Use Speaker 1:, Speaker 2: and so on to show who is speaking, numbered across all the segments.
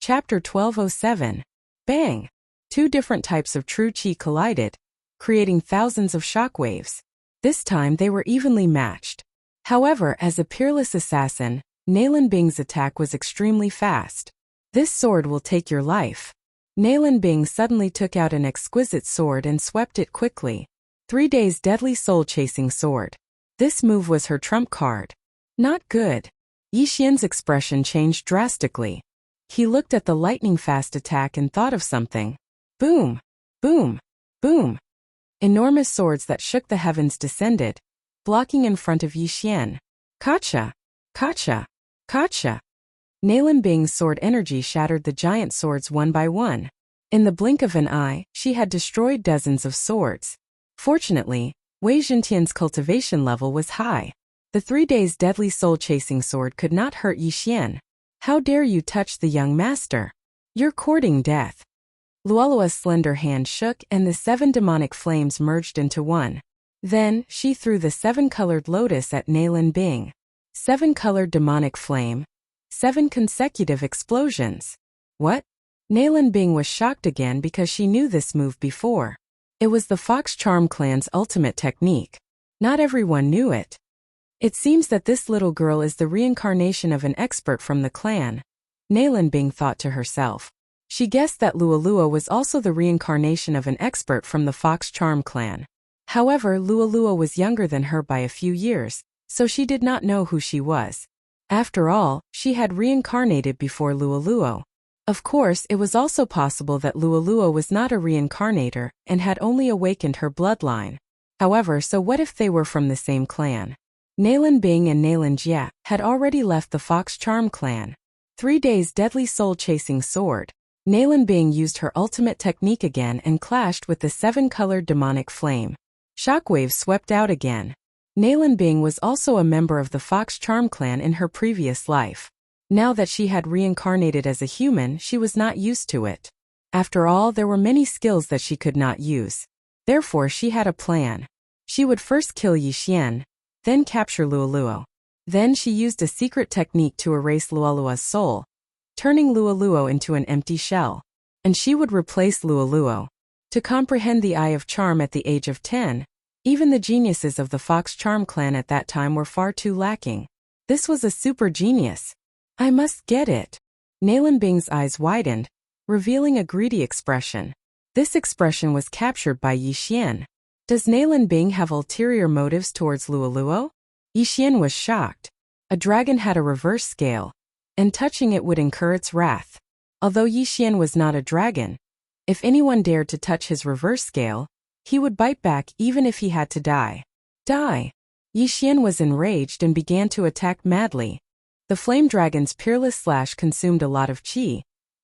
Speaker 1: Chapter 1207. Bang! Two different types of true qi collided, creating thousands of shockwaves. This time they were evenly matched. However, as a peerless assassin, Nalan Bing's attack was extremely fast. This sword will take your life. Nalan Bing suddenly took out an exquisite sword and swept it quickly. 3 days deadly soul-chasing sword. This move was her trump card. Not good. Yi Xian's expression changed drastically. He looked at the lightning-fast attack and thought of something. Boom! Boom! Boom! Enormous swords that shook the heavens descended, blocking in front of Yi Xian. Gotcha! Gotcha! Gotcha! Nalan Bing's sword energy shattered the giant swords one by one. In the blink of an eye, she had destroyed dozens of swords. Fortunately, Wei Zhentian's cultivation level was high. The 3 days deadly soul-chasing sword could not hurt Yi Xian. How dare you touch the young master? You're courting death. Luolua's slender hand shook and the 7 demonic flames merged into one. Then, she threw the 7-colored lotus at Nalan Bing. 7-colored demonic flame. 7 consecutive explosions. What? Nalan Bing was shocked again because she knew this move before. It was the Fox Charm clan's ultimate technique. Not everyone knew it. It seems that this little girl is the reincarnation of an expert from the clan, Nalan Bing thought to herself. She guessed that Luolua was also the reincarnation of an expert from the Fox Charm clan. However, Luolua was younger than her by a few years, so she did not know who she was. After all, she had reincarnated before Luolua. Of course, it was also possible that Luolua was not a reincarnator and had only awakened her bloodline. However, so what if they were from the same clan? Nalan Bing and Nalan Jia had already left the Fox Charm clan. 3 days deadly soul-chasing sword. Nalan Bing used her ultimate technique again and clashed with the 7-colored demonic flame. Shockwaves swept out again. Nalan Bing was also a member of the Fox Charm clan in her previous life. Now that she had reincarnated as a human, she was not used to it. After all, there were many skills that she could not use. Therefore, she had a plan. She would first kill Yi Xian, then capture Luolua. Then she used a secret technique to erase Luolua's soul, turning Luolua into an empty shell. And she would replace Luolua. To comprehend the Eye of Charm at the age of 10, even the geniuses of the Fox Charm clan at that time were far too lacking. This was a super genius. I must get it. Nalan Bing's eyes widened, revealing a greedy expression. This expression was captured by Yi Xian. Does Nalan Bing have ulterior motives towards Luolua? Yi Xian was shocked. A dragon had a reverse scale, and touching it would incur its wrath. Although Yi Xian was not a dragon, if anyone dared to touch his reverse scale, he would bite back even if he had to die. Die! Yi Xian was enraged and began to attack madly. The flame dragon's peerless slash consumed a lot of qi,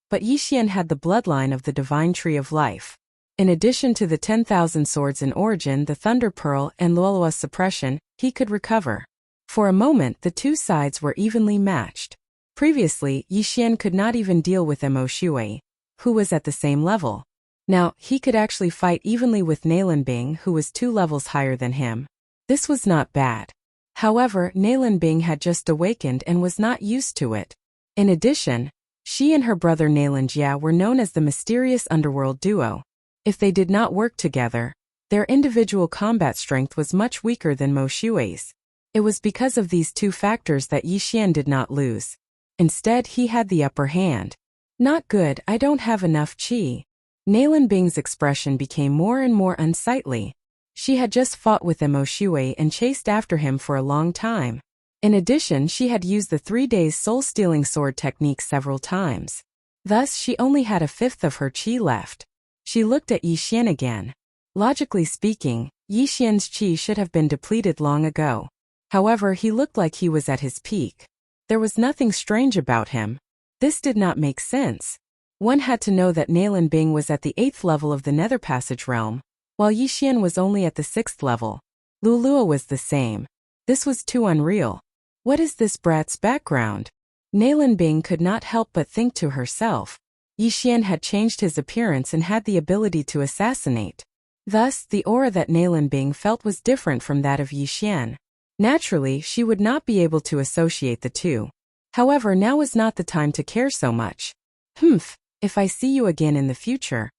Speaker 1: but Yi Xian had the bloodline of the divine tree of life. In addition to the 10,000 swords in origin, the Thunder Pearl, and Luolua's suppression, he could recover. For a moment, the two sides were evenly matched. Previously, Yi Xian could not even deal with Mo Shui, who was at the same level. Now, he could actually fight evenly with Nalan Bing, who was 2 levels higher than him. This was not bad. However, Nalan Bing had just awakened and was not used to it. In addition, she and her brother Nalan Jia were known as the mysterious underworld duo. If they did not work together, their individual combat strength was much weaker than Mo Shui's. It was because of these two factors that Yi Xian did not lose. Instead, he had the upper hand. Not good, I don't have enough qi. Nalan Bing's expression became more and more unsightly. She had just fought with Mo Shui and chased after him for a long time. In addition, she had used the 3 days soul-stealing sword technique several times. Thus, she only had a fifth of her qi left. She looked at Yi Xian again. Logically speaking, Yi Xian's qi should have been depleted long ago. However, he looked like he was at his peak. There was nothing strange about him. This did not make sense. One had to know that Nalan Bing was at the 8th level of the Nether Passage realm, while Yi Xian was only at the 6th level. Luolua was the same. This was too unreal. What is this brat's background? Nalan Bing could not help but think to herself. Yi Xian had changed his appearance and had the ability to assassinate. Thus, the aura that Nalan Bing felt was different from that of Yi Xian. Naturally, she would not be able to associate the two. However, now was not the time to care so much. Humph, if I see you again in the future,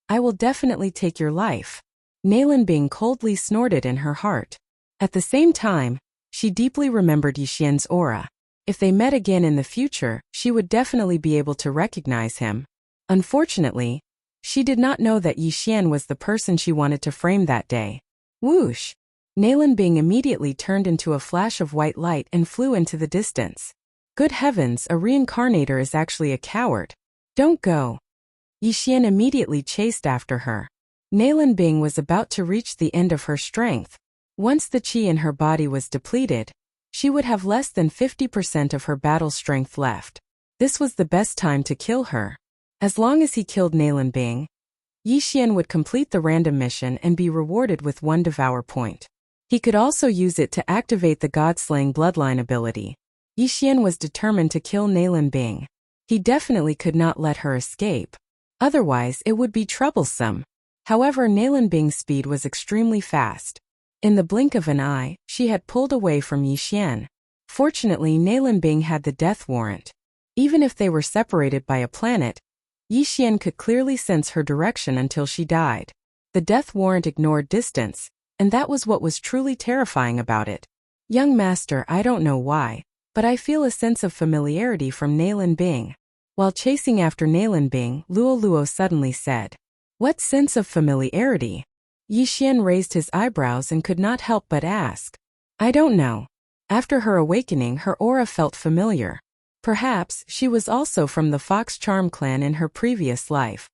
Speaker 1: I will definitely take your life. Nalan Bing coldly snorted in her heart. At the same time, she deeply remembered Yixian's aura. If they met again in the future, she would definitely be able to recognize him. Unfortunately, she did not know that Yixian was the person she wanted to frame that day. Whoosh! Nalan Bing immediately turned into a flash of white light and flew into the distance. Good heavens, a reincarnator is actually a coward. Don't go. Yixian immediately chased after her. Nalan Bing was about to reach the end of her strength. Once the qi in her body was depleted, she would have less than 50% of her battle strength left. This was the best time to kill her. As long as he killed Nalan Bing, Yixian would complete the random mission and be rewarded with 1 devour point. He could also use it to activate the God-slaying bloodline ability. Yixian was determined to kill Nalan Bing. He definitely could not let her escape. Otherwise, it would be troublesome. However, Nalan Bing's speed was extremely fast. In the blink of an eye, she had pulled away from Yixian. Fortunately, Nalan Bing had the death warrant. Even if they were separated by a planet, Yixian could clearly sense her direction until she died. The death warrant ignored distance, and that was what was truly terrifying about it. Young master, I don't know why, but I feel a sense of familiarity from Nalan Bing. While chasing after Nalan Bing, Luo Luo suddenly said, "What sense of familiarity?" Yixian raised his eyebrows and could not help but ask. "I don't know." After her awakening, her aura felt familiar. Perhaps she was also from the Fox Charm clan in her previous life.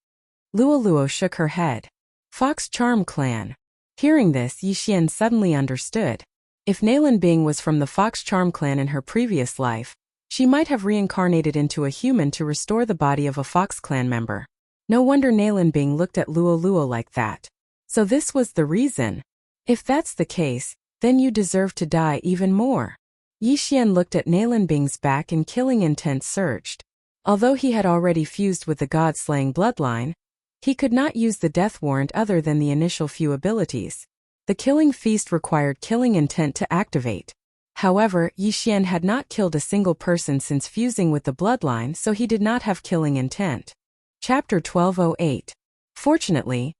Speaker 1: Luo Luo shook her head. Fox Charm clan. Hearing this, Yixian suddenly understood. If Nalan Bing was from the Fox Charm clan in her previous life, she might have reincarnated into a human to restore the body of a Fox clan member. No wonder Nalan Bing looked at Luo Luo like that. So this was the reason. If that's the case, then you deserve to die even more. Yixian looked at Nalan Bing's back and killing intent surged. Although he had already fused with the God-slaying bloodline, he could not use the death warrant other than the initial few abilities. The killing feast required killing intent to activate. However, Yixian had not killed a single person since fusing with the bloodline, so he did not have killing intent. Chapter 1208. Fortunately,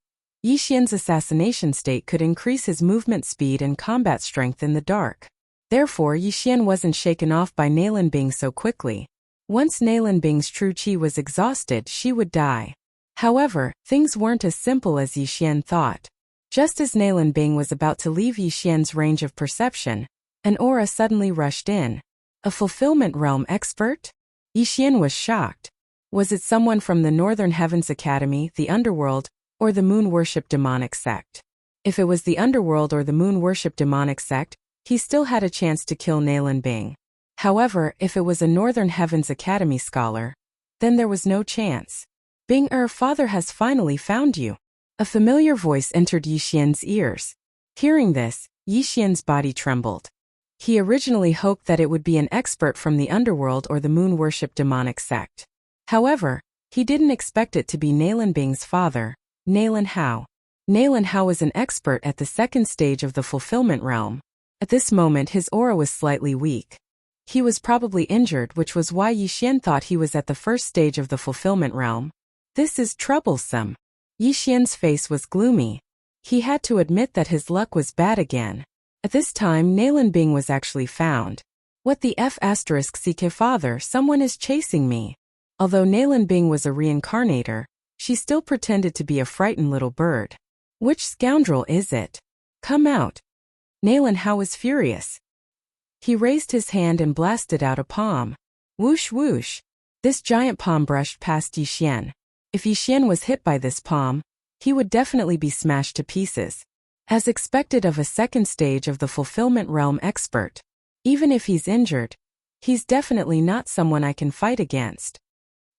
Speaker 1: Yixian's assassination state could increase his movement speed and combat strength in the dark. Therefore, Yixian wasn't shaken off by Nalan Bing so quickly. Once Nalan Bing's true qi was exhausted, she would die. However, things weren't as simple as Yixian thought. Just as Nalan Bing was about to leave Yixian's range of perception, an aura suddenly rushed in. A fulfillment realm expert? Yixian was shocked. Was it someone from the Northern Heavens Academy, the Underworld, or the Moon Worship Demonic Sect? If it was the Underworld or the Moon Worship Demonic Sect, he still had a chance to kill Nalan Bing. However, if it was a Northern Heavens Academy scholar, then there was no chance. Bing, father has finally found you. A familiar voice entered Yixian's ears. Hearing this, Yixian's body trembled. He originally hoped that it would be an expert from the Underworld or the Moon Worship Demonic Sect. However, he didn't expect it to be Nalan Bing's father, Nalan Hao. Nalan Hao was an expert at the second stage of the fulfillment realm. At this moment, his aura was slightly weak. He was probably injured, which was why Yixian thought he was at the first stage of the fulfillment realm. This is troublesome. Yixian's face was gloomy. He had to admit that his luck was bad again. At this time, Nalan Bing was actually found. What the F***ck father, someone is chasing me. Although Nalan Bing was a reincarnator, she still pretended to be a frightened little bird. Which scoundrel is it? Come out. Nalan Hao was furious. He raised his hand and blasted out a palm. Whoosh whoosh. This giant palm brushed past Yixian. If Yixian was hit by this palm, he would definitely be smashed to pieces. As expected of a second stage of the fulfillment realm expert. Even if he's injured, he's definitely not someone I can fight against.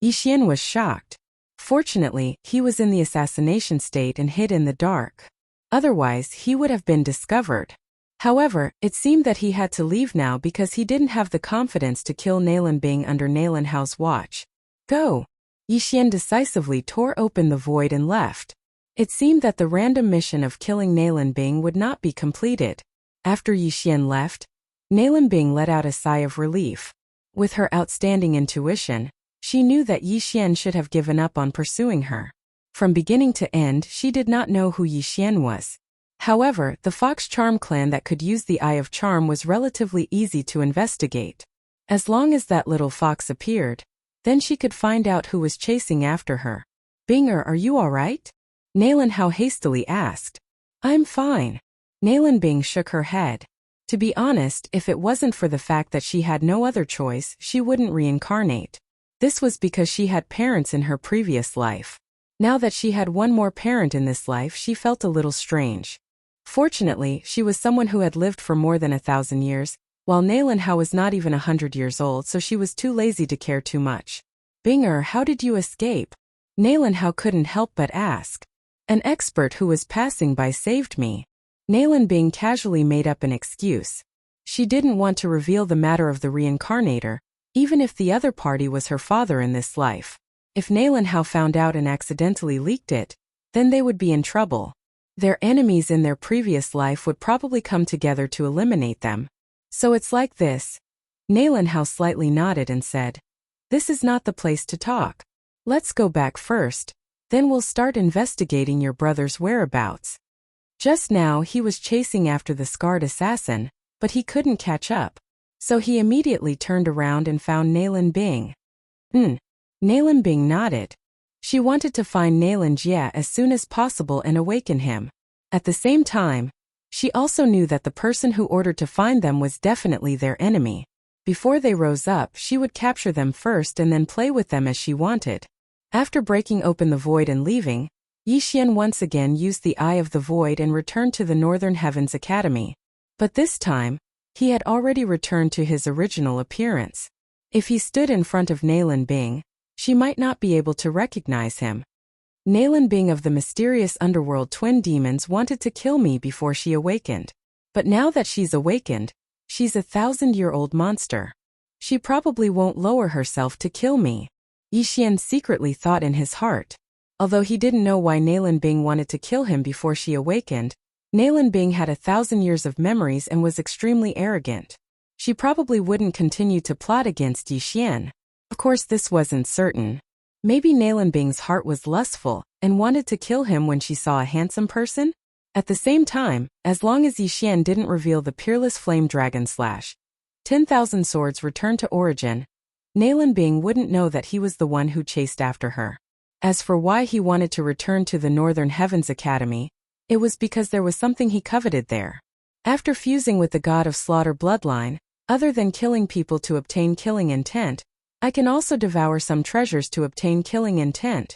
Speaker 1: Yixian was shocked. Fortunately, he was in the assassination state and hid in the dark. Otherwise, he would have been discovered. However, it seemed that he had to leave now because he didn't have the confidence to kill Nalan Bing under Nalan Hao's watch. Go! Yixian decisively tore open the void and left. It seemed that the random mission of killing Nalan Bing would not be completed. After Yixian left, Nalan Bing let out a sigh of relief. With her outstanding intuition, She knew that Yi Xian should have given up on pursuing her. From beginning to end, she did not know who Yi Xian was. However, the Fox Charm clan that could use the Eye of Charm was relatively easy to investigate. As long as that little fox appeared, then she could find out who was chasing after her. "Binger, are you alright?" Nalan Hao hastily asked. "I'm fine." Nalan Bing shook her head. To be honest, if it wasn't for the fact that she had no other choice, she wouldn't reincarnate. This was because she had parents in her previous life. Now that she had one more parent in this life, she felt a little strange. Fortunately, she was someone who had lived for more than 1,000 years, while Nalan Hao was not even 100 years old, so she was too lazy to care too much. "Binger, how did you escape?" Nalan Hao couldn't help but ask. "An expert who was passing by saved me." Nalan Bing casually made up an excuse. She didn't want to reveal the matter of the reincarnator, even if the other party was her father in this life. If Nalan Hao found out and accidentally leaked it, then they would be in trouble. Their enemies in their previous life would probably come together to eliminate them. "So it's like this." Nalan Hao slightly nodded and said, "This is not the place to talk. Let's go back first, then we'll start investigating your brother's whereabouts." Just now he was chasing after the scarred assassin, but he couldn't catch up. So he immediately turned around and found Nalan Bing. Nalan Bing nodded. She wanted to find Nalan Jia as soon as possible and awaken him. At the same time, she also knew that the person who ordered to find them was definitely their enemy. Before they rose up, she would capture them first and then play with them as she wanted. After breaking open the void and leaving, Yi Xian once again used the Eye of the Void and returned to the Northern Heavens Academy. But this time, he had already returned to his original appearance. If he stood in front of Nalan Bing, she might not be able to recognize him. Nalan Bing of the mysterious underworld twin demons wanted to kill me before she awakened. But now that she's awakened, she's a 1,000-year-old monster. She probably won't lower herself to kill me. Yi Xian secretly thought in his heart. Although he didn't know why Nalan Bing wanted to kill him before she awakened, Nalan Bing had 1,000 years of memories and was extremely arrogant. She probably wouldn't continue to plot against Yi Xian. Of course, this wasn't certain. Maybe Nalan Bing's heart was lustful and wanted to kill him when she saw a handsome person? At the same time, as long as Yi Xian didn't reveal the peerless flame dragon slash 10,000 swords returned to origin, Nalan Bing wouldn't know that he was the one who chased after her. As for why he wanted to return to the Northern Heavens Academy, it was because there was something he coveted there. After fusing with the god of slaughter bloodline, other than killing people to obtain killing intent, I can also devour some treasures to obtain killing intent.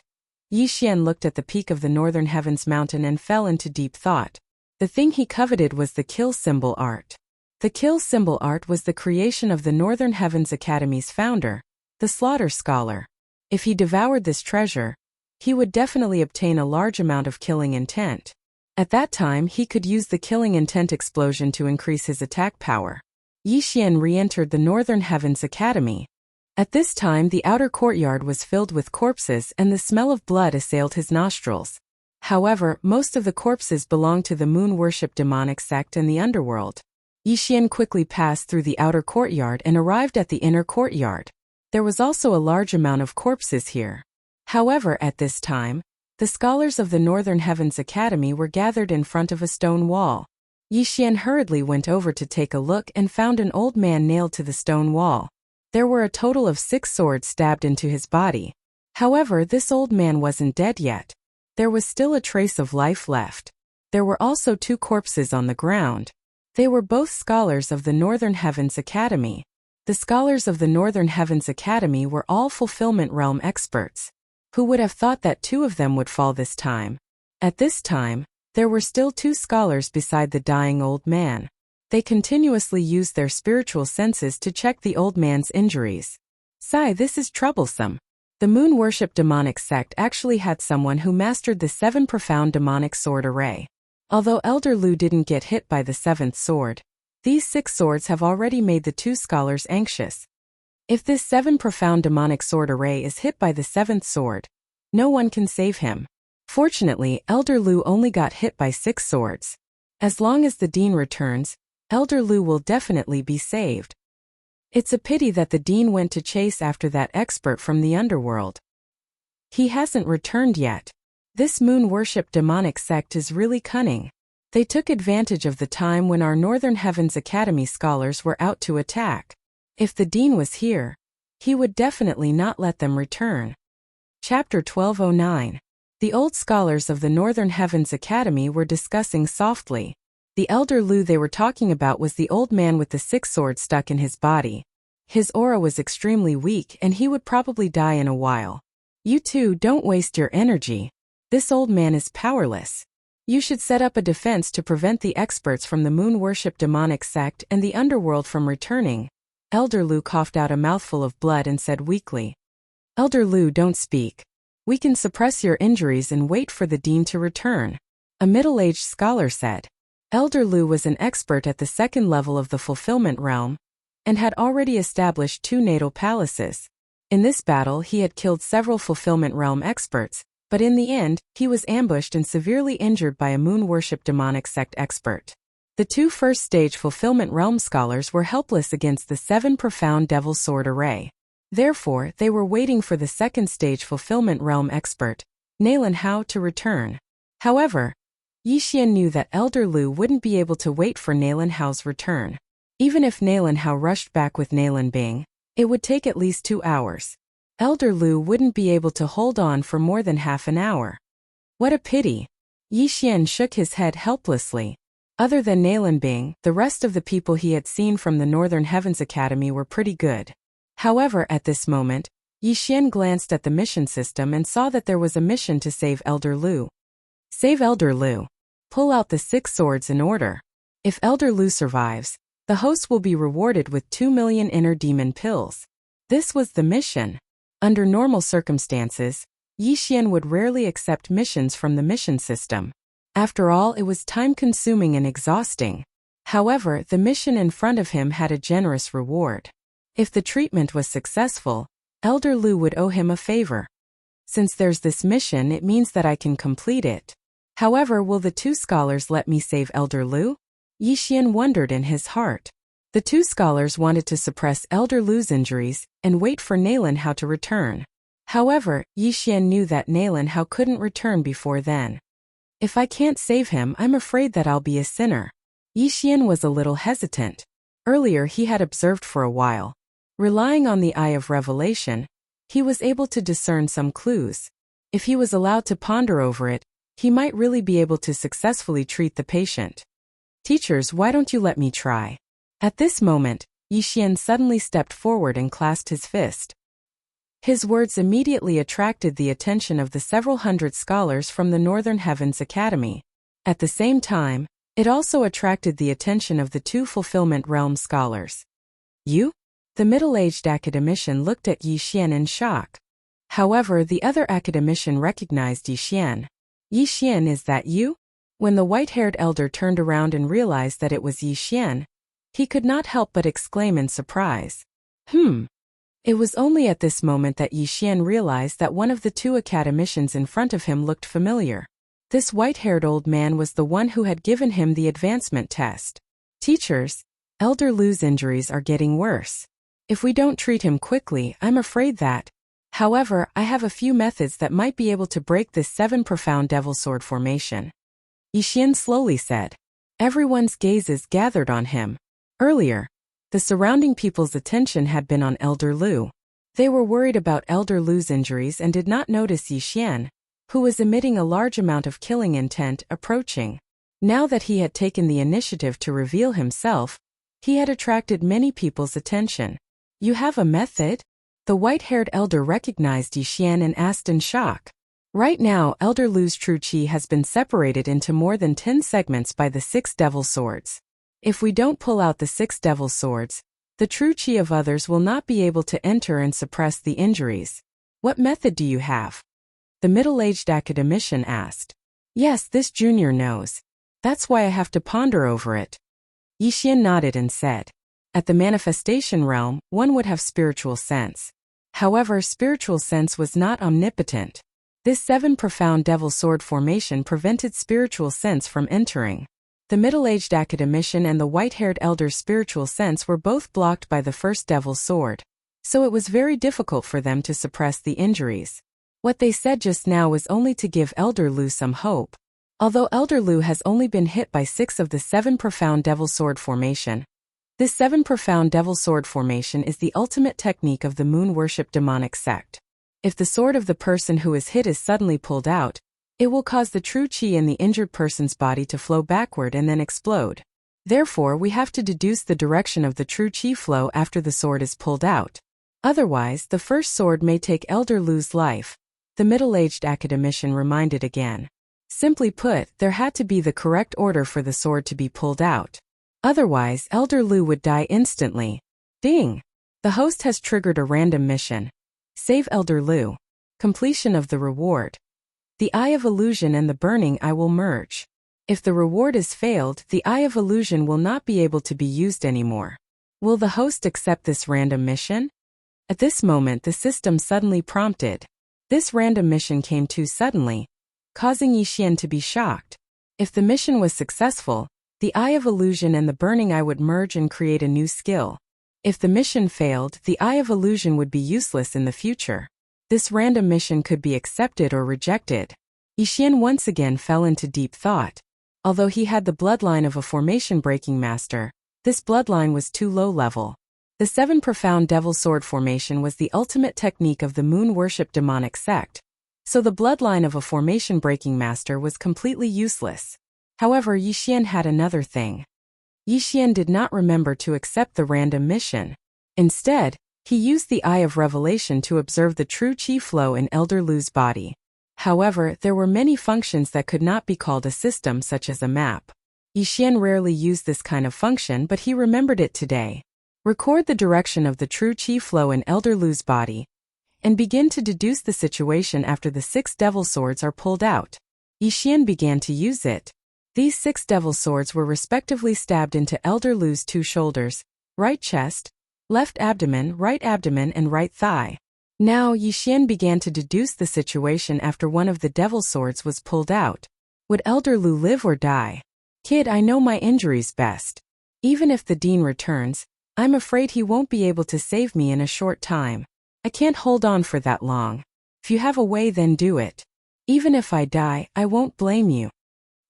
Speaker 1: Yi Xian looked at the peak of the Northern Heavens mountain and fell into deep thought. The thing he coveted was the kill symbol art. The kill symbol art was the creation of the Northern Heavens Academy's founder, the Slaughter Scholar. If he devoured this treasure, he would definitely obtain a large amount of killing intent. At that time, he could use the killing intent explosion to increase his attack power. Yi Xian re-entered the Northern Heavens Academy. At this time, the outer courtyard was filled with corpses and the smell of blood assailed his nostrils. However, most of the corpses belonged to the moon-worship demonic sect and the underworld. Yi Xian quickly passed through the outer courtyard and arrived at the inner courtyard. There was also a large amount of corpses here. However, at this time, the scholars of the Northern Heavens Academy were gathered in front of a stone wall. Yi Xian hurriedly went over to take a look and found an old man nailed to the stone wall. There were a total of 6 swords stabbed into his body. However, this old man wasn't dead yet. There was still a trace of life left. There were also 2 corpses on the ground. They were both scholars of the Northern Heavens Academy. The scholars of the Northern Heavens Academy were all fulfillment realm experts. Who would have thought that 2 of them would fall this time? At this time, there were still 2 scholars beside the dying old man. They continuously used their spiritual senses to check the old man's injuries. "Sigh, this is troublesome." The moon worship demonic sect actually had someone who mastered the 7 profound demonic sword array. Although Elder Lu didn't get hit by the 7th sword, these 6 swords have already made the 2 scholars anxious. If this 7 profound demonic sword array is hit by the 7th sword, no one can save him. Fortunately, Elder Lu only got hit by 6 swords. As long as the Dean returns, Elder Lu will definitely be saved. It's a pity that the dean went to chase after that expert from the underworld. He hasn't returned yet. This moon-worship demonic sect is really cunning. They took advantage of the time when our Northern Heavens Academy scholars were out to attack. If the dean was here, he would definitely not let them return. Chapter 1209. The old scholars of the Northern Heavens Academy were discussing softly. The elder Lu they were talking about was the old man with the 6 swords stuck in his body. His aura was extremely weak and he would probably die in a while. You two don't waste your energy. This old man is powerless. You should set up a defense to prevent the experts from the moon worship demonic sect and the underworld from returning. Elder Lu coughed out a mouthful of blood and said weakly. Elder Lu, don't speak. We can suppress your injuries and wait for the dean to return. A middle-aged scholar said. Elder Lu was an expert at the 2nd level of the fulfillment realm and had already established 2 natal palaces. In this battle he had killed several fulfillment realm experts, but in the end, he was ambushed and severely injured by a moon worship demonic sect expert. The 2 first-stage fulfillment realm scholars were helpless against the 7 profound devil sword array. Therefore, they were waiting for the 2nd-stage fulfillment realm expert, Nalan Hao, to return. However, Yixian knew that Elder Lu wouldn't be able to wait for Nalan Hao's return. Even if Nalan Hao rushed back with Nalan Bing, it would take at least 2 hours. Elder Lu wouldn't be able to hold on for more than half an hour. What a pity. Yixian shook his head helplessly. Other than Nalan Bing, the rest of the people he had seen from the Northern Heavens Academy were pretty good. However, at this moment, Yixian glanced at the mission system and saw that there was a mission to save Elder Lu. Save Elder Lu. Pull out the 6 swords in order. If Elder Lu survives, the host will be rewarded with 2 million inner demon pills. This was the mission. Under normal circumstances, Yixian would rarely accept missions from the mission system. After all, it was time-consuming and exhausting. However, the mission in front of him had a generous reward. If the treatment was successful, Elder Lu would owe him a favor. Since there's this mission, it means that I can complete it. However, will the 2 scholars let me save Elder Lu? Yixian wondered in his heart. The 2 scholars wanted to suppress Elder Lu's injuries and wait for Nalan Hao to return. However, Yixian knew that Nalan Hao couldn't return before then. If I can't save him, I'm afraid that I'll be a sinner. Yixian was a little hesitant. Earlier he had observed for a while. Relying on the eye of revelation, he was able to discern some clues. If he was allowed to ponder over it, he might really be able to successfully treat the patient. Teachers, why don't you let me try? At this moment, Yixian suddenly stepped forward and clasped his fist. His words immediately attracted the attention of the several hundred scholars from the Northern Heavens Academy. At the same time, it also attracted the attention of the 2 fulfillment realm scholars. You? The middle-aged academician looked at Yixian in shock. However, the other academician recognized Yixian. Yixian, is that you? When the white-haired elder turned around and realized that it was Yixian, he could not help but exclaim in surprise. It was only at this moment that Yixian realized that one of the 2 academicians in front of him looked familiar. This white-haired old man was the one who had given him the advancement test. Teachers, Elder Lu's injuries are getting worse. If we don't treat him quickly, I'm afraid that. However, I have a few methods that might be able to break this 7 profound devil sword formation. Yixian slowly said. Everyone's gazes gathered on him. Earlier, the surrounding people's attention had been on Elder Lu. They were worried about Elder Lu's injuries and did not notice Yixian, who was emitting a large amount of killing intent, approaching. Now that he had taken the initiative to reveal himself, he had attracted many people's attention. You have a method? The white-haired elder recognized Yixian and asked in shock. Right now, Elder Lu's true qi has been separated into more than 10 segments by the 6 devil swords. If we don't pull out the 6 devil swords, the true qi of others will not be able to enter and suppress the injuries. What method do you have? The middle-aged academician asked. Yes, this junior knows. That's why I have to ponder over it. Yixian nodded and said. At the manifestation realm, one would have spiritual sense. However, spiritual sense was not omnipotent. This 7 profound devil sword formation prevented spiritual sense from entering. The middle-aged academician and the white-haired elder's spiritual sense were both blocked by the first devil's sword, so it was very difficult for them to suppress the injuries. What they said just now was only to give Elder Lu some hope. Although Elder Lu has only been hit by 6 of the 7 profound devil sword formation, this 7 profound devil sword formation is the ultimate technique of the moon worship demonic sect. If the sword of the person who is hit is suddenly pulled out, it will cause the true qi in the injured person's body to flow backward and then explode. Therefore, we have to deduce the direction of the true qi flow after the sword is pulled out. Otherwise, the first sword may take Elder Lu's life, the middle-aged academician reminded again. Simply put, there had to be the correct order for the sword to be pulled out. Otherwise, Elder Lu would die instantly. Ding! The host has triggered a random mission. Save Elder Lu. Completion of the reward. The Eye of Illusion and the Burning Eye will merge. If the reward is failed, the Eye of Illusion will not be able to be used anymore. Will the host accept this random mission? At this moment, the system suddenly prompted. This random mission came too suddenly, causing Yixian to be shocked. If the mission was successful, the Eye of Illusion and the Burning Eye would merge and create a new skill. If the mission failed, the Eye of Illusion would be useless in the future. This random mission could be accepted or rejected. Yixian once again fell into deep thought. Although he had the bloodline of a formation-breaking master, this bloodline was too low level. The 7 profound devil sword formation was the ultimate technique of the moon worship demonic sect, so the bloodline of a formation-breaking master was completely useless. However, Yixian had another thing. Yixian did not remember to accept the random mission. Instead, he used the Eye of Revelation to observe the true qi flow in Elder Lu's body. However, there were many functions that could not be called a system, such as a map. Yixian rarely used this kind of function, but he remembered it today. Record the direction of the true qi flow in Elder Lu's body, and begin to deduce the situation after the 6 devil swords are pulled out. Yixian began to use it. These 6 devil swords were respectively stabbed into Elder Lu's 2 shoulders, right chest, left abdomen, and right thigh. Now Yixian began to deduce the situation after one of the devil swords was pulled out. Would Elder Lu live or die? Kid, I know my injuries best. Even if the dean returns, I'm afraid he won't be able to save me in a short time. I can't hold on for that long. If you have a way, then do it. Even if I die, I won't blame you.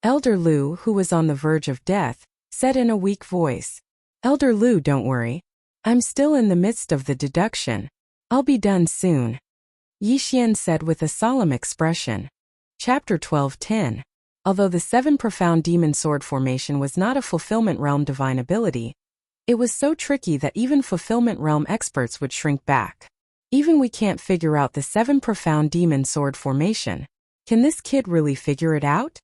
Speaker 1: Elder Lu, who was on the verge of death, said in a weak voice. Elder Lu, don't worry. I'm still in the midst of the deduction. I'll be done soon. Yixian said with a solemn expression. Chapter 12:10. Although the 7 profound demon sword formation was not a fulfillment realm divine ability, it was so tricky that even fulfillment realm experts would shrink back. Even we can't figure out the 7 profound demon sword formation. Can this kid really figure it out?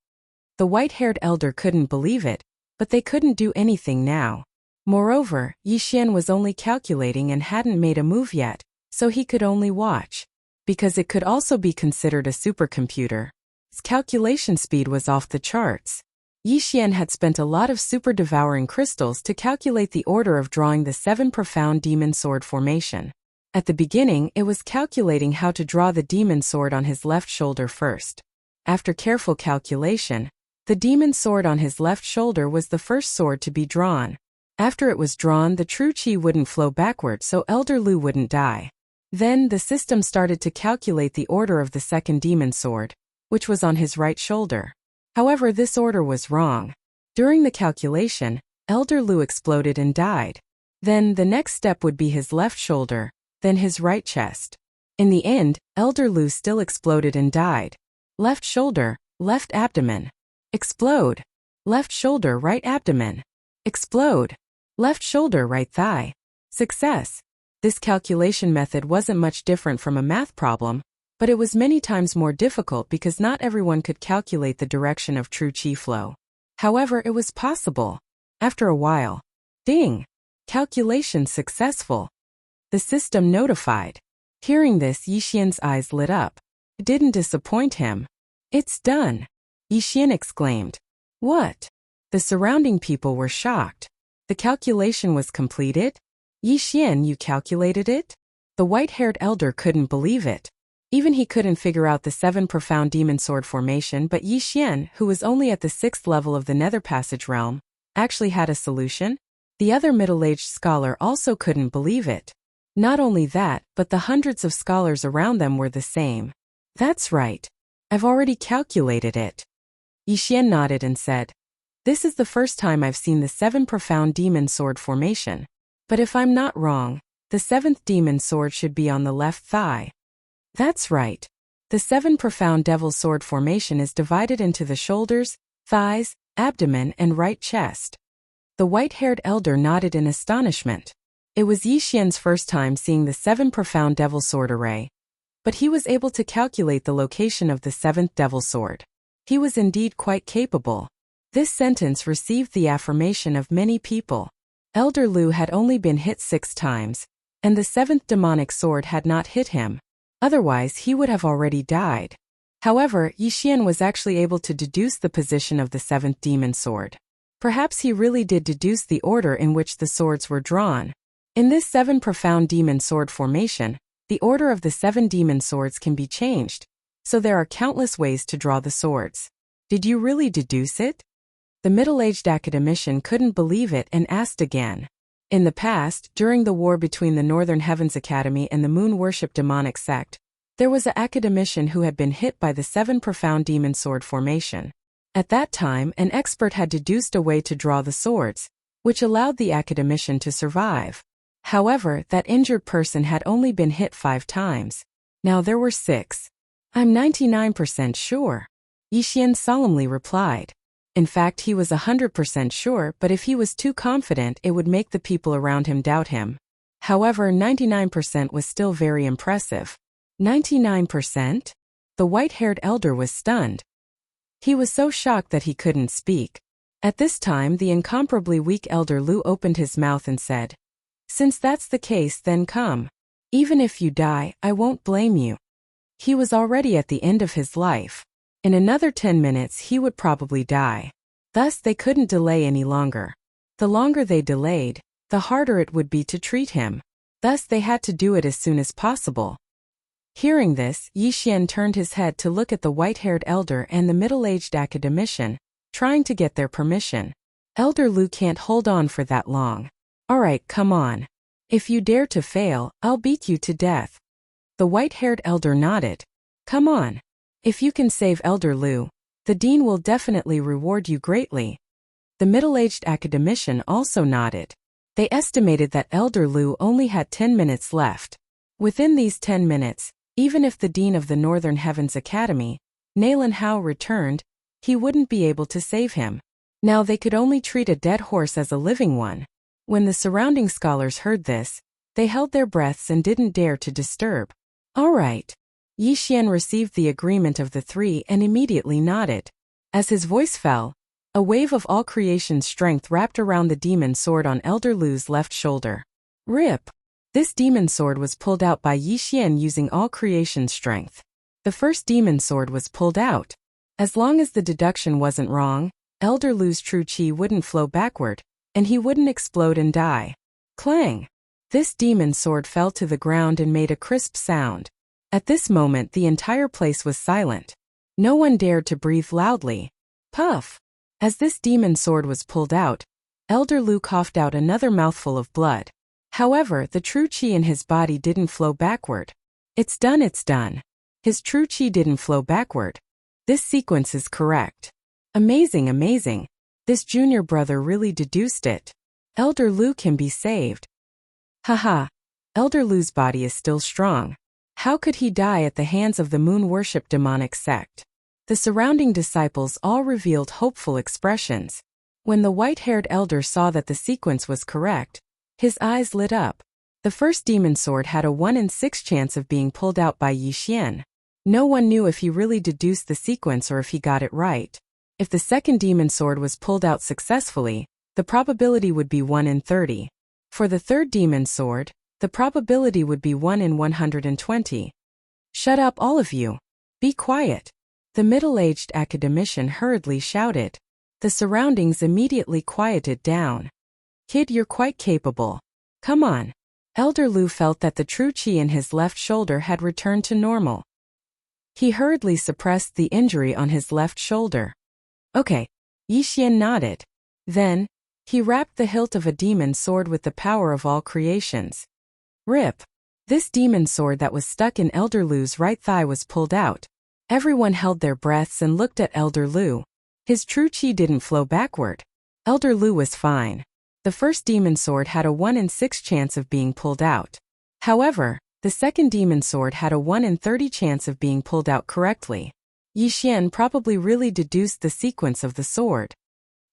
Speaker 1: The white-haired elder couldn't believe it, but they couldn't do anything now. Moreover, Yixian was only calculating and hadn't made a move yet, so he could only watch. Because it could also be considered a supercomputer, its calculation speed was off the charts. Yixian had spent a lot of super devouring crystals to calculate the order of drawing the 7 profound demon sword formation. At the beginning, it was calculating how to draw the demon sword on his left shoulder first. After careful calculation, the demon sword on his left shoulder was the first sword to be drawn. After it was drawn, the true qi wouldn't flow backward, so Elder Lu wouldn't die. Then, the system started to calculate the order of the second demon sword, which was on his right shoulder. However, this order was wrong. During the calculation, Elder Lu exploded and died. Then, the next step would be his left shoulder, then his right chest. In the end, Elder Lu still exploded and died. Left shoulder, left abdomen. Explode. Left shoulder, right abdomen. Explode. Left shoulder, right thigh. Success. This calculation method wasn't much different from a math problem, but it was many times more difficult because not everyone could calculate the direction of true qi flow. However, it was possible. After a while, ding! Calculation successful. The system notified. Hearing this, Yixian's eyes lit up. It didn't disappoint him. It's done! Yixian exclaimed. What? The surrounding people were shocked. The calculation was completed? Yixian, you calculated it? The white-haired elder couldn't believe it. Even he couldn't figure out the 7 profound demon sword formation, but Yi Xian, who was only at the 6th level of the Nether Passage realm, actually had a solution. The other middle-aged scholar also couldn't believe it. Not only that, but the hundreds of scholars around them were the same. That's right. I've already calculated it. Yi Xian nodded and said, "This is the first time I've seen the 7 profound demon sword formation. But if I'm not wrong, the 7th demon sword should be on the left thigh." That's right. The 7 profound devil sword formation is divided into the shoulders, thighs, abdomen, and right chest. The white-haired elder nodded in astonishment. It was Yi Xian's first time seeing the 7 profound devil sword array. But he was able to calculate the location of the 7th devil sword. He was indeed quite capable. This sentence received the affirmation of many people. Elder Lu had only been hit 6 times, and the 7th demonic sword had not hit him. Otherwise, he would have already died. However, Yi Xian was actually able to deduce the position of the 7th demon sword. Perhaps he really did deduce the order in which the swords were drawn. In this 7 profound demon sword formation, the order of the 7 demon swords can be changed, so there are countless ways to draw the swords. Did you really deduce it? The middle-aged academician couldn't believe it and asked again. In the past, during the war between the Northern Heavens Academy and the Moon Worship demonic sect, there was an academician who had been hit by the 7 profound demon sword formation. At that time, an expert had deduced a way to draw the swords, which allowed the academician to survive. However, that injured person had only been hit 5 times. Now there were 6. "I'm 99% sure," Yi Xian solemnly replied. In fact, he was 100% sure, but if he was too confident, it would make the people around him doubt him. However, 99% was still very impressive. 99%? The white-haired elder was stunned. He was so shocked that he couldn't speak. At this time, the incomparably weak elder Lu opened his mouth and said, "Since that's the case, then come. Even if you die, I won't blame you." He was already at the end of his life. In another 10 minutes he would probably die. Thus they couldn't delay any longer. The longer they delayed, the harder it would be to treat him. Thus they had to do it as soon as possible. Hearing this, Yi Xian turned his head to look at the white-haired elder and the middle-aged academician, trying to get their permission. Elder Lu can't hold on for that long. "Alright, come on. If you dare to fail, I'll beat you to death." The white-haired elder nodded. "Come on. If you can save Elder Lu, the dean will definitely reward you greatly." The middle-aged academician also nodded. They estimated that Elder Lu only had 10 minutes left. Within these 10 minutes, even if the dean of the Northern Heavens Academy, Nalan Hao, returned, he wouldn't be able to save him. Now they could only treat a dead horse as a living one. When the surrounding scholars heard this, they held their breaths and didn't dare to disturb. "All right." Yi Xian received the agreement of the 3 and immediately nodded. As his voice fell, a wave of all creation's strength wrapped around the demon sword on Elder Lu's left shoulder. Rip! This demon sword was pulled out by Yi Xian using all creation's strength. The first demon sword was pulled out. As long as the deduction wasn't wrong, Elder Lu's true chi wouldn't flow backward, and he wouldn't explode and die. Clang! This demon sword fell to the ground and made a crisp sound. At this moment the entire place was silent. No one dared to breathe loudly. Puff! As this demon sword was pulled out, Elder Lu coughed out another mouthful of blood. However, the true chi in his body didn't flow backward. It's done, it's done. His true chi didn't flow backward. This sequence is correct. Amazing, amazing. This junior brother really deduced it. Elder Lu can be saved. Haha. Elder Lu's body is still strong. How could he die at the hands of the Moon Worship demonic sect? The surrounding disciples all revealed hopeful expressions. When the white-haired elder saw that the sequence was correct, his eyes lit up. The first demon sword had a 1 in 6 chance of being pulled out by Yi Xian. No one knew if he really deduced the sequence or if he got it right. If the second demon sword was pulled out successfully, the probability would be 1 in 30. For the third demon sword, the probability would be 1 in 120. Shut up, all of you. Be quiet. The middle-aged academician hurriedly shouted. The surroundings immediately quieted down. Kid, you're quite capable. Come on. Elder Lu felt that the true chi in his left shoulder had returned to normal. He hurriedly suppressed the injury on his left shoulder. Okay. Yi Xian nodded. Then, he wrapped the hilt of a demon sword with the power of all creations. Rip. This demon sword that was stuck in Elder Lu's right thigh was pulled out. Everyone held their breaths and looked at Elder Lu. His true chi didn't flow backward. Elder Lu was fine. The first demon sword had a 1 in 6 chance of being pulled out. However, the second demon sword had a 1 in 30 chance of being pulled out correctly. Yi Xian probably really deduced the sequence of the sword.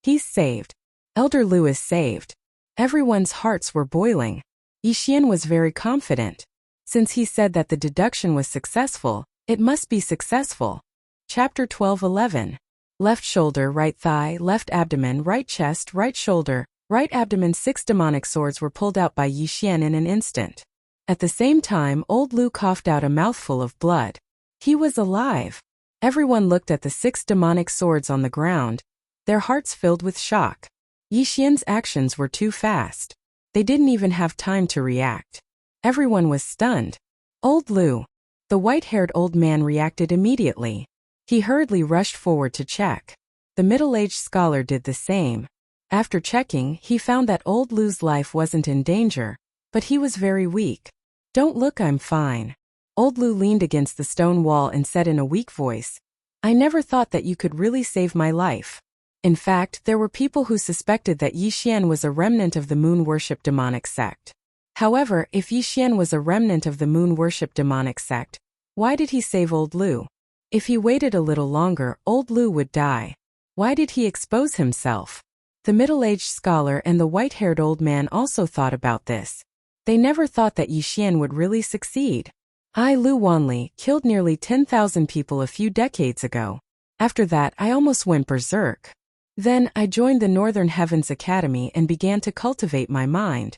Speaker 1: He's saved. Elder Lu is saved. Everyone's hearts were boiling. Yi Xian was very confident. Since he said that the deduction was successful, it must be successful. Chapter 12:11. Left shoulder, right thigh, left abdomen, right chest, right shoulder, right abdomen. 6 demonic swords were pulled out by Yi Xian in an instant. At the same time, old Lu coughed out a mouthful of blood. He was alive. Everyone looked at the 6 demonic swords on the ground, their hearts filled with shock. Yi Xian's actions were too fast. They didn't even have time to react. Everyone was stunned. Old Lu, the white-haired old man, reacted immediately. He hurriedly rushed forward to check. The middle-aged scholar did the same. After checking, he found that old Lu's life wasn't in danger, but he was very weak. Don't look, I'm fine. Old Lu leaned against the stone wall and said in a weak voice, I never thought that you could really save my life. In fact, there were people who suspected that Yi Xian was a remnant of the moon worship demonic sect. However, if Yi Xian was a remnant of the moon worship demonic sect, why did he save old Lu? If he waited a little longer, old Lu would die. Why did he expose himself? The middle-aged scholar and the white-haired old man also thought about this. They never thought that Yi Xian would really succeed. Lu Wanli killed nearly 10,000 people a few decades ago. After that, I almost went berserk. Then, I joined the Northern Heavens Academy and began to cultivate my mind.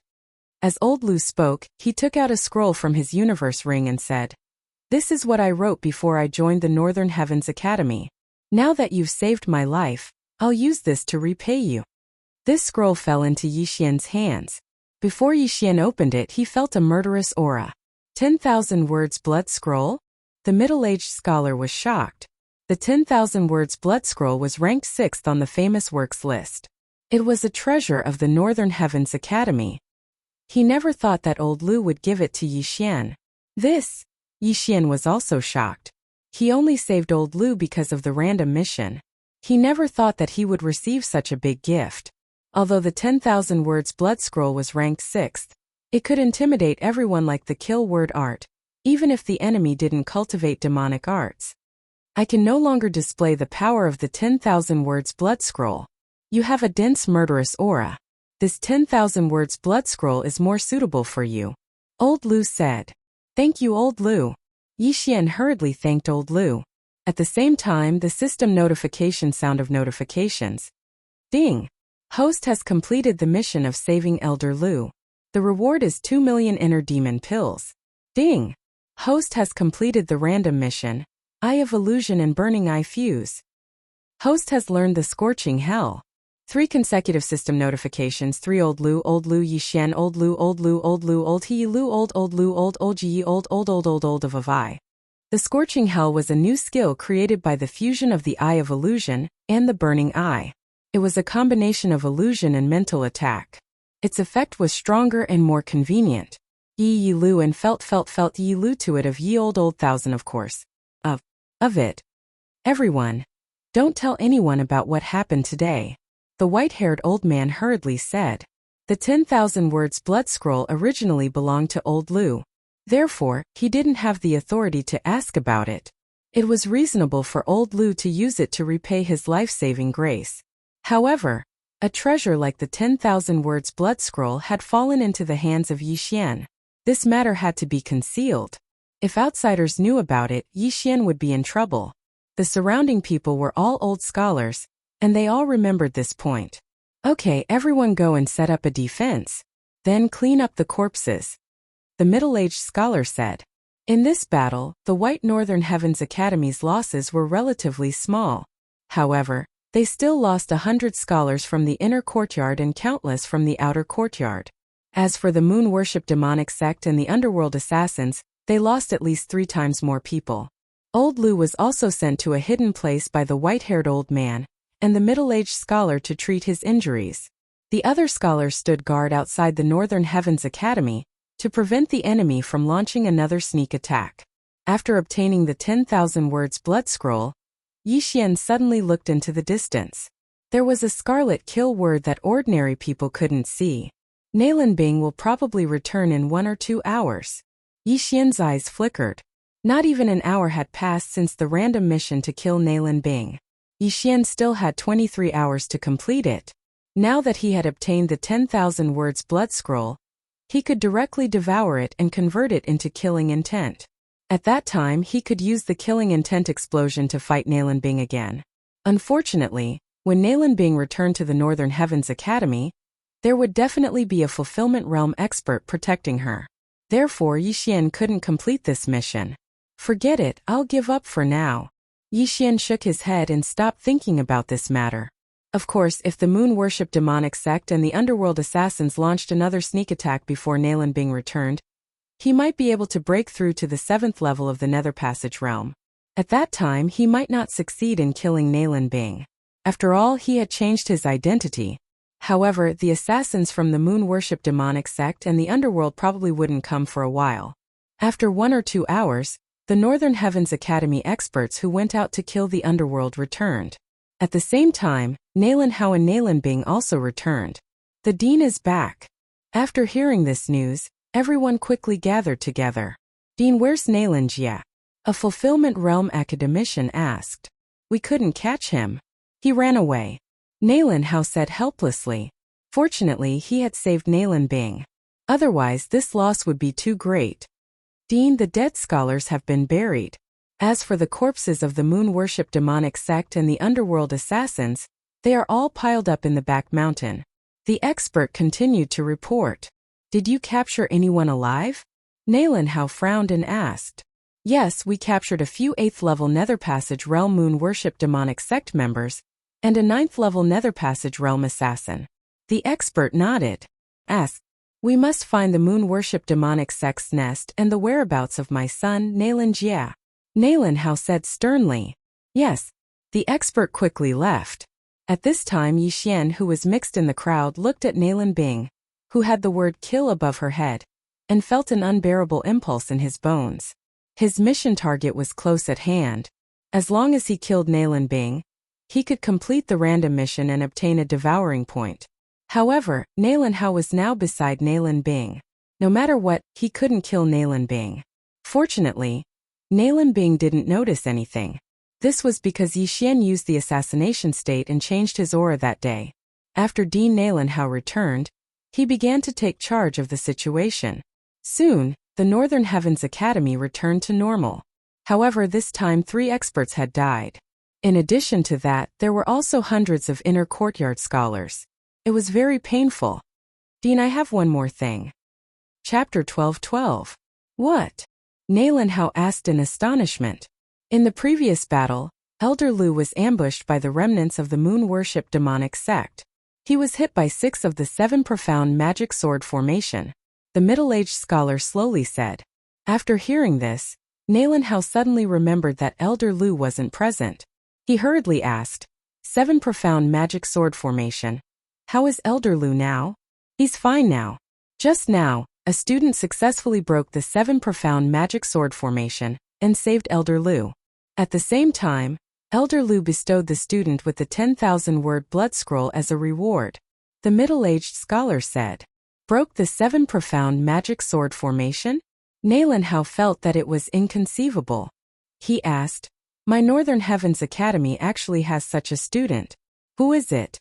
Speaker 1: As old Lu spoke, he took out a scroll from his universe ring and said, This is what I wrote before I joined the Northern Heavens Academy. Now that you've saved my life, I'll use this to repay you. This scroll fell into Yi Xian's hands. Before Yi Xian opened it, he felt a murderous aura. 10,000 words blood scroll? The middle-aged scholar was shocked. The 10,000 words blood scroll was ranked 6th on the famous works list. It was a treasure of the Northern Heavens Academy. He never thought that old Lu would give it to Yi Xian. Yi Xian was also shocked. He only saved old Lu because of the random mission. He never thought that he would receive such a big gift. Although the 10,000 words blood scroll was ranked 6th, it could intimidate everyone like the kill word art, even if the enemy didn't cultivate demonic arts. I can no longer display the power of the 10,000 words blood scroll. You have a dense murderous aura. This 10,000 words blood scroll is more suitable for you. Old Lu said. Thank you, old Lu. Yi Xian hurriedly thanked old Lu. At the same time, the system notification sound of notifications. Ding! Host has completed the mission of saving Elder Lu. The reward is 2 million inner demon pills. Ding! Host has completed the random mission, Eye of Illusion and Burning Eye Fuse. Host has learned the Scorching Hell. 3 consecutive system notifications. 3 Old Lu Yi Xian Old Lu Old He Lu Old Lu Old Ji Old of Avai. The Scorching Hell was a new skill created by the fusion of the Eye of Illusion and the Burning Eye. It was a combination of illusion and mental attack. Its effect was stronger and more convenient. Yi Lu and felt Yi Lu to it of Ye Old Thousand, of course. Of it. Everyone. Don't tell anyone about what happened today. The white-haired old man hurriedly said. The 10,000 words blood scroll originally belonged to old Lu. Therefore, he didn't have the authority to ask about it. It was reasonable for old Lu to use it to repay his life-saving grace. However, a treasure like the 10,000 words blood scroll had fallen into the hands of Yi Xian. This matter had to be concealed. If outsiders knew about it, Yi Xian would be in trouble. The surrounding people were all old scholars, and they all remembered this point. Okay, everyone go and set up a defense. Then clean up the corpses. The middle-aged scholar said. In this battle, the White Northern Heavens Academy's losses were relatively small. However, they still lost 100 scholars from the inner courtyard and countless from the outer courtyard. As for the moon worship demonic sect and the underworld assassins, they lost at least 3 times more people. Old Lu was also sent to a hidden place by the white-haired old man and the middle-aged scholar to treat his injuries. The other scholars stood guard outside the Northern Heavens Academy to prevent the enemy from launching another sneak attack. After obtaining the 10,000 words blood scroll, Yi Xian suddenly looked into the distance. There was a scarlet kill word that ordinary people couldn't see. Nalan Bing will probably return in 1 or 2 hours. Yi Xian's eyes flickered. Not even an hour had passed since the random mission to kill Nalan Bing. Yi Xian still had 23 hours to complete it. Now that he had obtained the 10,000 words blood scroll, he could directly devour it and convert it into killing intent. At that time he could use the killing intent explosion to fight Nalan Bing again. Unfortunately, when Nalan Bing returned to the Northern Heavens Academy, there would definitely be a fulfillment realm expert protecting her. Therefore Yi Xian couldn't complete this mission. Forget it, I'll give up for now. Yi Xian shook his head and stopped thinking about this matter. Of course, if the moon worship demonic sect and the underworld assassins launched another sneak attack before Nalan Bing returned, he might be able to break through to the 7th level of the Nether Passage realm. At that time he might not succeed in killing Nalan Bing. After all, he had changed his identity. However, the assassins from the moon worship demonic sect and the underworld probably wouldn't come for a while. After 1 or 2 hours, the Northern Heavens Academy experts who went out to kill the underworld returned. At the same time, Nalan Hao and Nalan Bing also returned. The dean is back. After hearing this news, everyone quickly gathered together. Dean, where's Nalan Jia? A fulfillment realm academician asked. We couldn't catch him. He ran away. Nalan Hao said helplessly. Fortunately, he had saved Nalan Bing. Otherwise, this loss would be too great. Dean, the dead scholars have been buried. As for the corpses of the moon worship demonic sect and the underworld assassins, they are all piled up in the back mountain. The expert continued to report. Did you capture anyone alive? Nalan Hao frowned and asked. Yes, we captured a few 8th level Nether Passage Realm moon worship demonic sect members, and a 9th level Nether Passage Realm assassin. The expert nodded. Asked, we must find the moon worship demonic sect's nest and the whereabouts of my son, Nalan Jia. Nalan Hao said sternly. Yes. The expert quickly left. At this time Yi Xian, who was mixed in the crowd, looked at Nalan Bing, who had the word kill above her head, and felt an unbearable impulse in his bones. His mission target was close at hand. As long as he killed Nalan Bing, he could complete the random mission and obtain a devouring point. However, Nalan Hao was now beside Nalan Bing. No matter what, he couldn't kill Nalan Bing. Fortunately, Nalan Bing didn't notice anything. This was because Yi Xian used the assassination state and changed his aura that day. After Dean Nalan Hao returned, he began to take charge of the situation. Soon, the Northern Heavens Academy returned to normal. However, this time 3 experts had died. In addition to that, there were also hundreds of inner courtyard scholars. It was very painful. Dean, I have one more thing. Chapter 12:12. What? Nalan Hao asked in astonishment. In the previous battle, Elder Lu was ambushed by the remnants of the moon worship demonic sect. He was hit by 6 of the 7 profound magic sword formation. The middle-aged scholar slowly said. After hearing this, Nalan Hao suddenly remembered that Elder Lu wasn't present. He hurriedly asked, 7 profound magic sword formation. How is Elder Lu now? He's fine now. Just now, a student successfully broke the 7 profound magic sword formation and saved Elder Lu. At the same time, Elder Lu bestowed the student with the 10,000 word blood scroll as a reward. The middle-aged scholar said, broke the 7 profound magic sword formation? Nalan Hao felt that it was inconceivable. He asked, my Northern Heavens Academy actually has such a student. Who is it?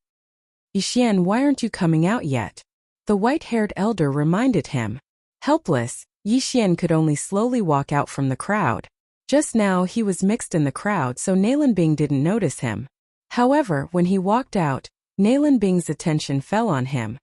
Speaker 1: Yi Xian, why aren't you coming out yet? The white-haired elder reminded him. Helpless, Yi Xian could only slowly walk out from the crowd. Just now he was mixed in the crowd, so Nalan Bing didn't notice him. However, when he walked out, Nalan Bing's attention fell on him.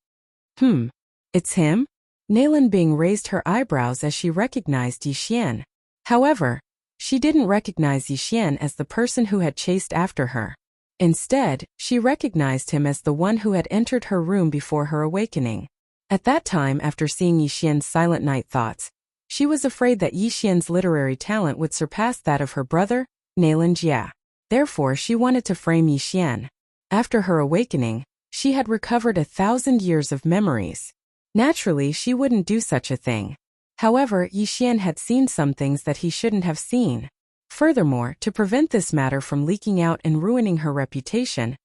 Speaker 1: It's him? Nalan Bing raised her eyebrows as she recognized Yi Xian. However, she didn't recognize Yi Xian as the person who had chased after her. Instead, she recognized him as the one who had entered her room before her awakening. At that time, after seeing Yi Xian's silent night thoughts, She was afraid that Yixian's literary talent would surpass that of her brother, Nailan Jia. Therefore, she wanted to frame Yixian. After her awakening, she had recovered 1,000 years of memories. Naturally, she wouldn't do such a thing. However, Yixian had seen some things that he shouldn't have seen. Furthermore, to prevent this matter from leaking out and ruining her reputation,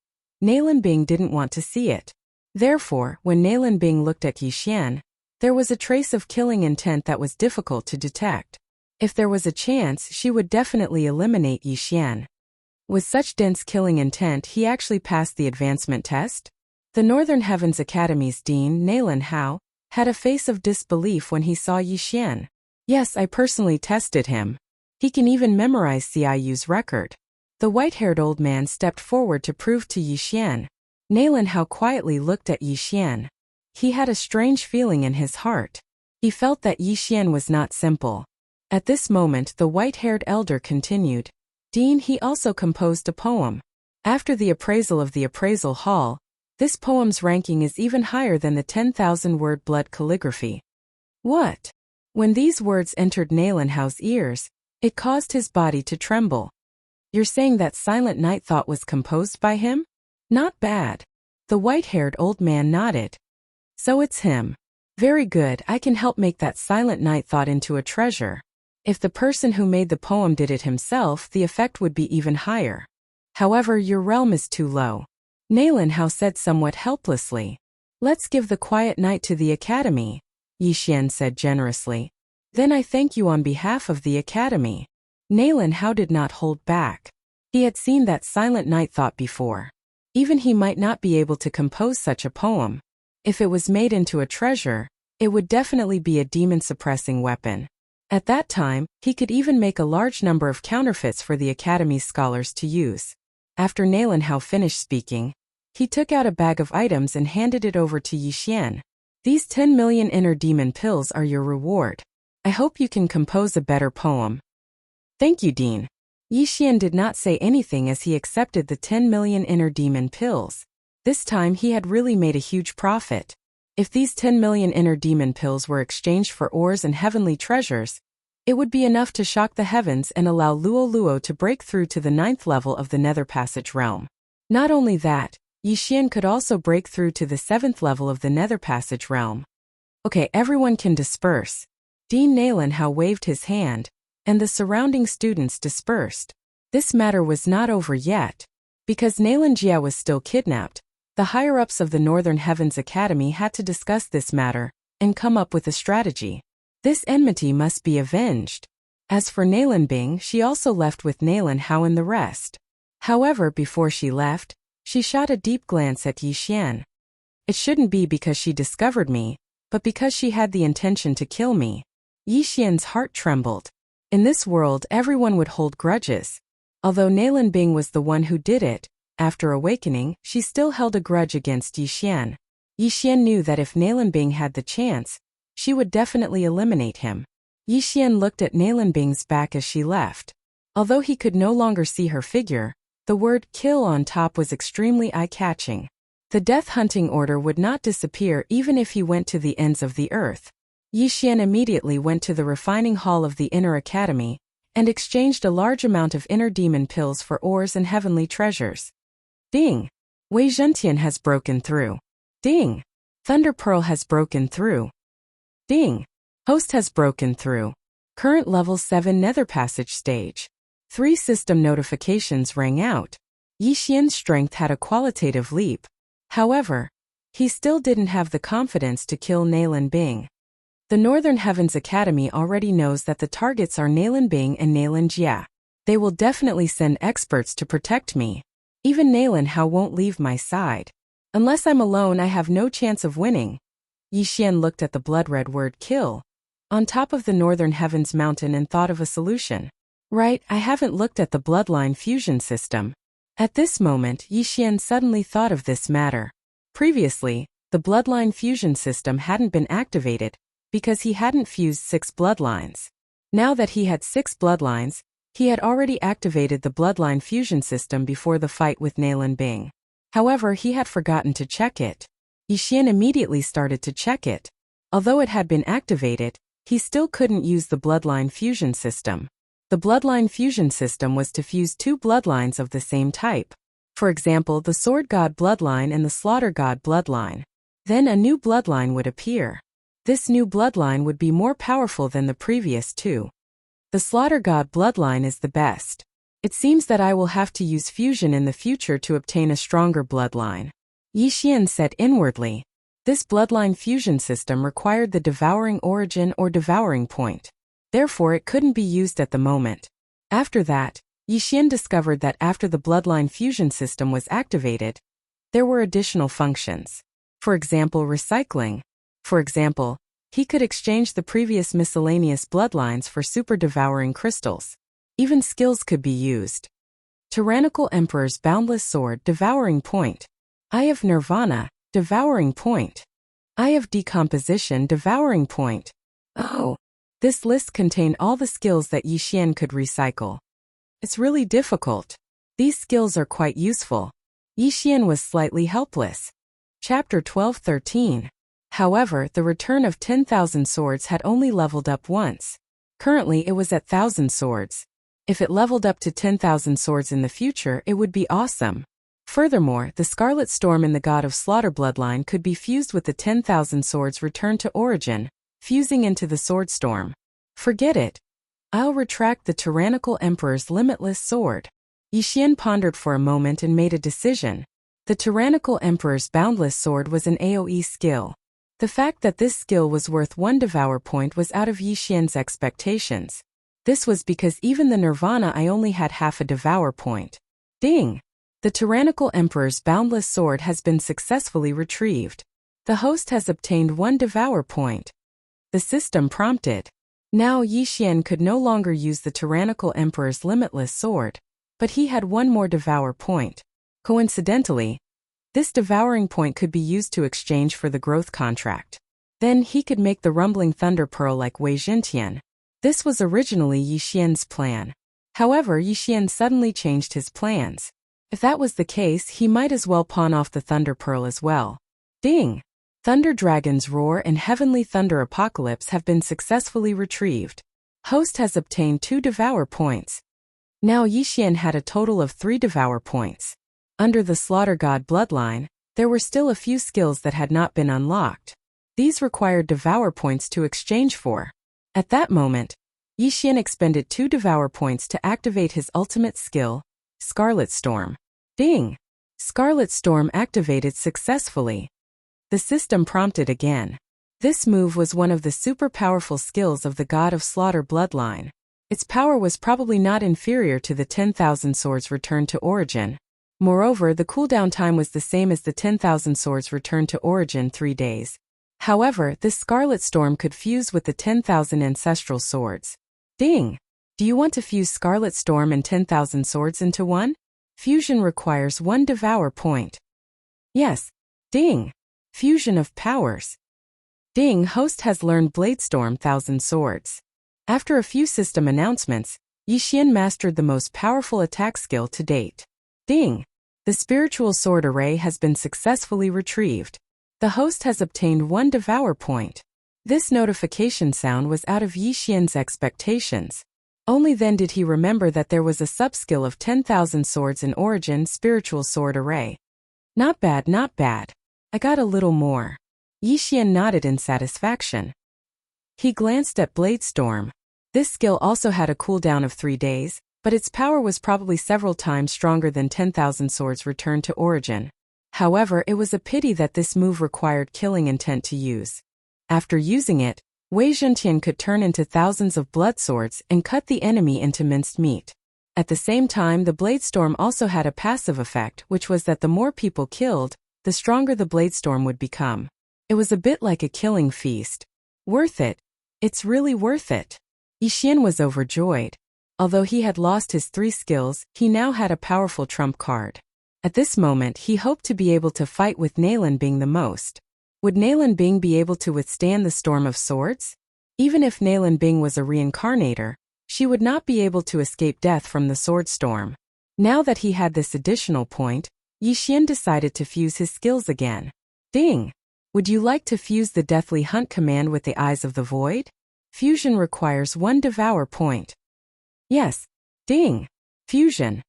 Speaker 1: Nailan Bing didn't want to see it. Therefore, when Nailan Bing looked at Yixian, there was a trace of killing intent that was difficult to detect. If there was a chance, she would definitely eliminate Yixian. With such dense killing intent, he actually passed the advancement test? The Northern Heavens Academy's dean, Nailan Hao, had a face of disbelief when he saw Yixian. Yes, I personally tested him. He can even memorize CIU's record. The white-haired old man stepped forward to prove to Yixian. Nailan Hao quietly looked at Yixian. He had a strange feeling in his heart. He felt that Yixian was not simple. At this moment, the white-haired elder continued. Dean, he also composed a poem. After the appraisal of the appraisal hall, this poem's ranking is even higher than the 10,000-word blood calligraphy. What? When these words entered Nailan Hao's ears, it caused his body to tremble. You're saying that Silent Night Thought was composed by him? Not bad. The white-haired old man nodded. So it's him. Very good, I can help make that Silent Night Thought into a treasure. If the person who made the poem did it himself, the effect would be even higher. However, your realm is too low. Nailan Hao said somewhat helplessly. Let's give the quiet night to the academy, Yixian said generously. Then I thank you on behalf of the academy. Nailan Hao did not hold back. He had seen that Silent Night Thought before. Even he might not be able to compose such a poem. If it was made into a treasure, it would definitely be a demon-suppressing weapon. At that time, he could even make a large number of counterfeits for the academy's scholars to use. After Nailan Hao finished speaking, he took out a bag of items and handed it over to Yixian. These 10 million inner demon pills are your reward. I hope you can compose a better poem. Thank you, Dean. Yixian did not say anything as he accepted the 10 million inner demon pills. This time he had really made a huge profit. If these 10 million inner demon pills were exchanged for ores and heavenly treasures, it would be enough to shock the heavens and allow Luo Luo to break through to the 9th level of the Nether Passage realm. Not only that, Yixian could also break through to the 7th level of the Nether Passage realm. Okay, everyone can disperse. Dean Nailan Hao waved his hand, and the surrounding students dispersed. This matter was not over yet. Because Nailan Jia was still kidnapped, the higher-ups of the Northern Heavens Academy had to discuss this matter and come up with a strategy. This enmity must be avenged. As for Nailan Bing, she also left with Nailan Hao and the rest. However, before she left, she shot a deep glance at Yixian. It shouldn't be because she discovered me, but because she had the intention to kill me. Yixian's heart trembled. In this world, everyone would hold grudges. Although Nailan Bing was the one who did it, after awakening, she still held a grudge against Yixian. Yixian knew that if Nailan Bing had the chance, she would definitely eliminate him. Yixian looked at Nailan Bing's back as she left. Although he could no longer see her figure, the word kill on top was extremely eye-catching. The death hunting order would not disappear even if he went to the ends of the earth. Yixian immediately went to the refining hall of the Inner Academy and exchanged a large amount of inner demon pills for ores and heavenly treasures. Ding! Wei Zhentian has broken through. Ding! Thunder Pearl has broken through. Ding! Host has broken through. Current level 7 Nether Passage stage. 3 system notifications rang out. Yixian's strength had a qualitative leap. However, he still didn't have the confidence to kill Nailan Bing. The Northern Heavens Academy already knows that the targets are Nailan Bing and Nailan Jia. They will definitely send experts to protect me. Even Nailan Hao won't leave my side. Unless I'm alone, I have no chance of winning. Yixian looked at the blood-red word kill on top of the Northern Heavens mountain and thought of a solution. Right, I haven't looked at the bloodline fusion system. At this moment, Yixian suddenly thought of this matter. Previously, the bloodline fusion system hadn't been activated because he hadn't fused 6 bloodlines. Now that he had 6 bloodlines, he had already activated the bloodline fusion system before the fight with Nailan Bing. However, he had forgotten to check it. Yixian immediately started to check it. Although it had been activated, he still couldn't use the bloodline fusion system. The bloodline fusion system was to fuse two bloodlines of the same type. For example, the Sword God bloodline and the Slaughter God bloodline. Then a new bloodline would appear. This new bloodline would be more powerful than the previous two. The Slaughter God bloodline is the best. It seems that I will have to use fusion in the future to obtain a stronger bloodline. Yi Xian said inwardly. This bloodline fusion system required the devouring origin or devouring point. Therefore it couldn't be used at the moment. After that, Yi Xian discovered that after the bloodline fusion system was activated, there were additional functions. For example, recycling. For example, he could exchange the previous miscellaneous bloodlines for super devouring crystals. Even skills could be used. Tyrannical Emperor's Boundless Sword Devouring Point. Eye of Nirvana Devouring Point. Eye of Decomposition Devouring Point. Oh! This list contained all the skills that Yi Xian could recycle. It's really difficult. These skills are quite useful. Yi Xian was slightly helpless. Chapter 12-13. However, the return of 10,000 swords had only leveled up once. Currently it was at 1,000 swords. If it leveled up to 10,000 swords in the future, it would be awesome. Furthermore, the Scarlet Storm in the God of Slaughter bloodline could be fused with the 10,000 swords returned to origin, fusing into the Sword Storm. Forget it. I'll retract the Tyrannical Emperor's Limitless Sword. Yi Xian pondered for a moment and made a decision. The Tyrannical Emperor's Boundless Sword was an AoE skill. The fact that this skill was worth 1 Devour point was out of Yi Xian's expectations. This was because even the Nirvana I only had half a Devour point. Ding! The Tyrannical Emperor's Boundless Sword has been successfully retrieved. The host has obtained 1 Devour point. The system prompted. Now Yi Xian could no longer use the Tyrannical Emperor's Limitless Sword, but he had 1 more Devour point. Coincidentally, this devouring point could be used to exchange for the growth contract. Then he could make the rumbling thunder pearl like Wei Jintian. This was originally Yi Xian's plan. However, Yi Xian suddenly changed his plans. If that was the case, he might as well pawn off the thunder pearl as well. Ding! Thunder Dragon's Roar and Heavenly Thunder Apocalypse have been successfully retrieved. Host has obtained 2 Devour points. Now Yi Xian had a total of 3 Devour points. Under the Slaughter God bloodline, there were still a few skills that had not been unlocked. These required Devour points to exchange for. At that moment, Yi Xian expended 2 Devour points to activate his ultimate skill, Scarlet Storm. Ding! Scarlet Storm activated successfully. The system prompted again. This move was one of the super powerful skills of the God of Slaughter bloodline. Its power was probably not inferior to the 10,000 swords returned to origin. Moreover, the cooldown time was the same as the 10,000 swords returned to origin 3 days. However, this Scarlet Storm could fuse with the 10,000 ancestral swords. Ding! Do you want to fuse Scarlet Storm and 10,000 swords into one? Fusion requires 1 Devour point. Yes. Ding! Fusion of powers. Ding! Host has learned Bladestorm 1,000 swords. After a few system announcements, Yi Xian mastered the most powerful attack skill to date. Ding! The Spiritual Sword Array has been successfully retrieved. The host has obtained 1 Devour point. This notification sound was out of Yi Xian's expectations. Only then did he remember that there was a subskill of 10,000 swords in origin Spiritual Sword Array. Not bad, not bad. I got a little more. Yi Xian nodded in satisfaction. He glanced at Bladestorm. This skill also had a cooldown of 3 days, but its power was probably several times stronger than 10,000 swords returned to origin. However, it was a pity that this move required killing intent to use. After using it, Wei Jintian could turn into thousands of blood swords and cut the enemy into minced meat. At the same time, the Bladestorm also had a passive effect, which was that the more people killed, the stronger the Bladestorm would become. It was a bit like a killing feast. Worth it. It's really worth it. Yi Xian was overjoyed. Although he had lost his 3 skills, he now had a powerful trump card. At this moment, he hoped to be able to fight with Nalan Bing the most. Would Nalan Bing be able to withstand the storm of swords? Even if Nalan Bing was a reincarnator, she would not be able to escape death from the sword storm. Now that he had this additional point, Yi Xian decided to fuse his skills again. Ding! Would you like to fuse the Deathly Hunt command with the Eyes of the Void? Fusion requires 1 devour point. Yes. Ding. Fusion.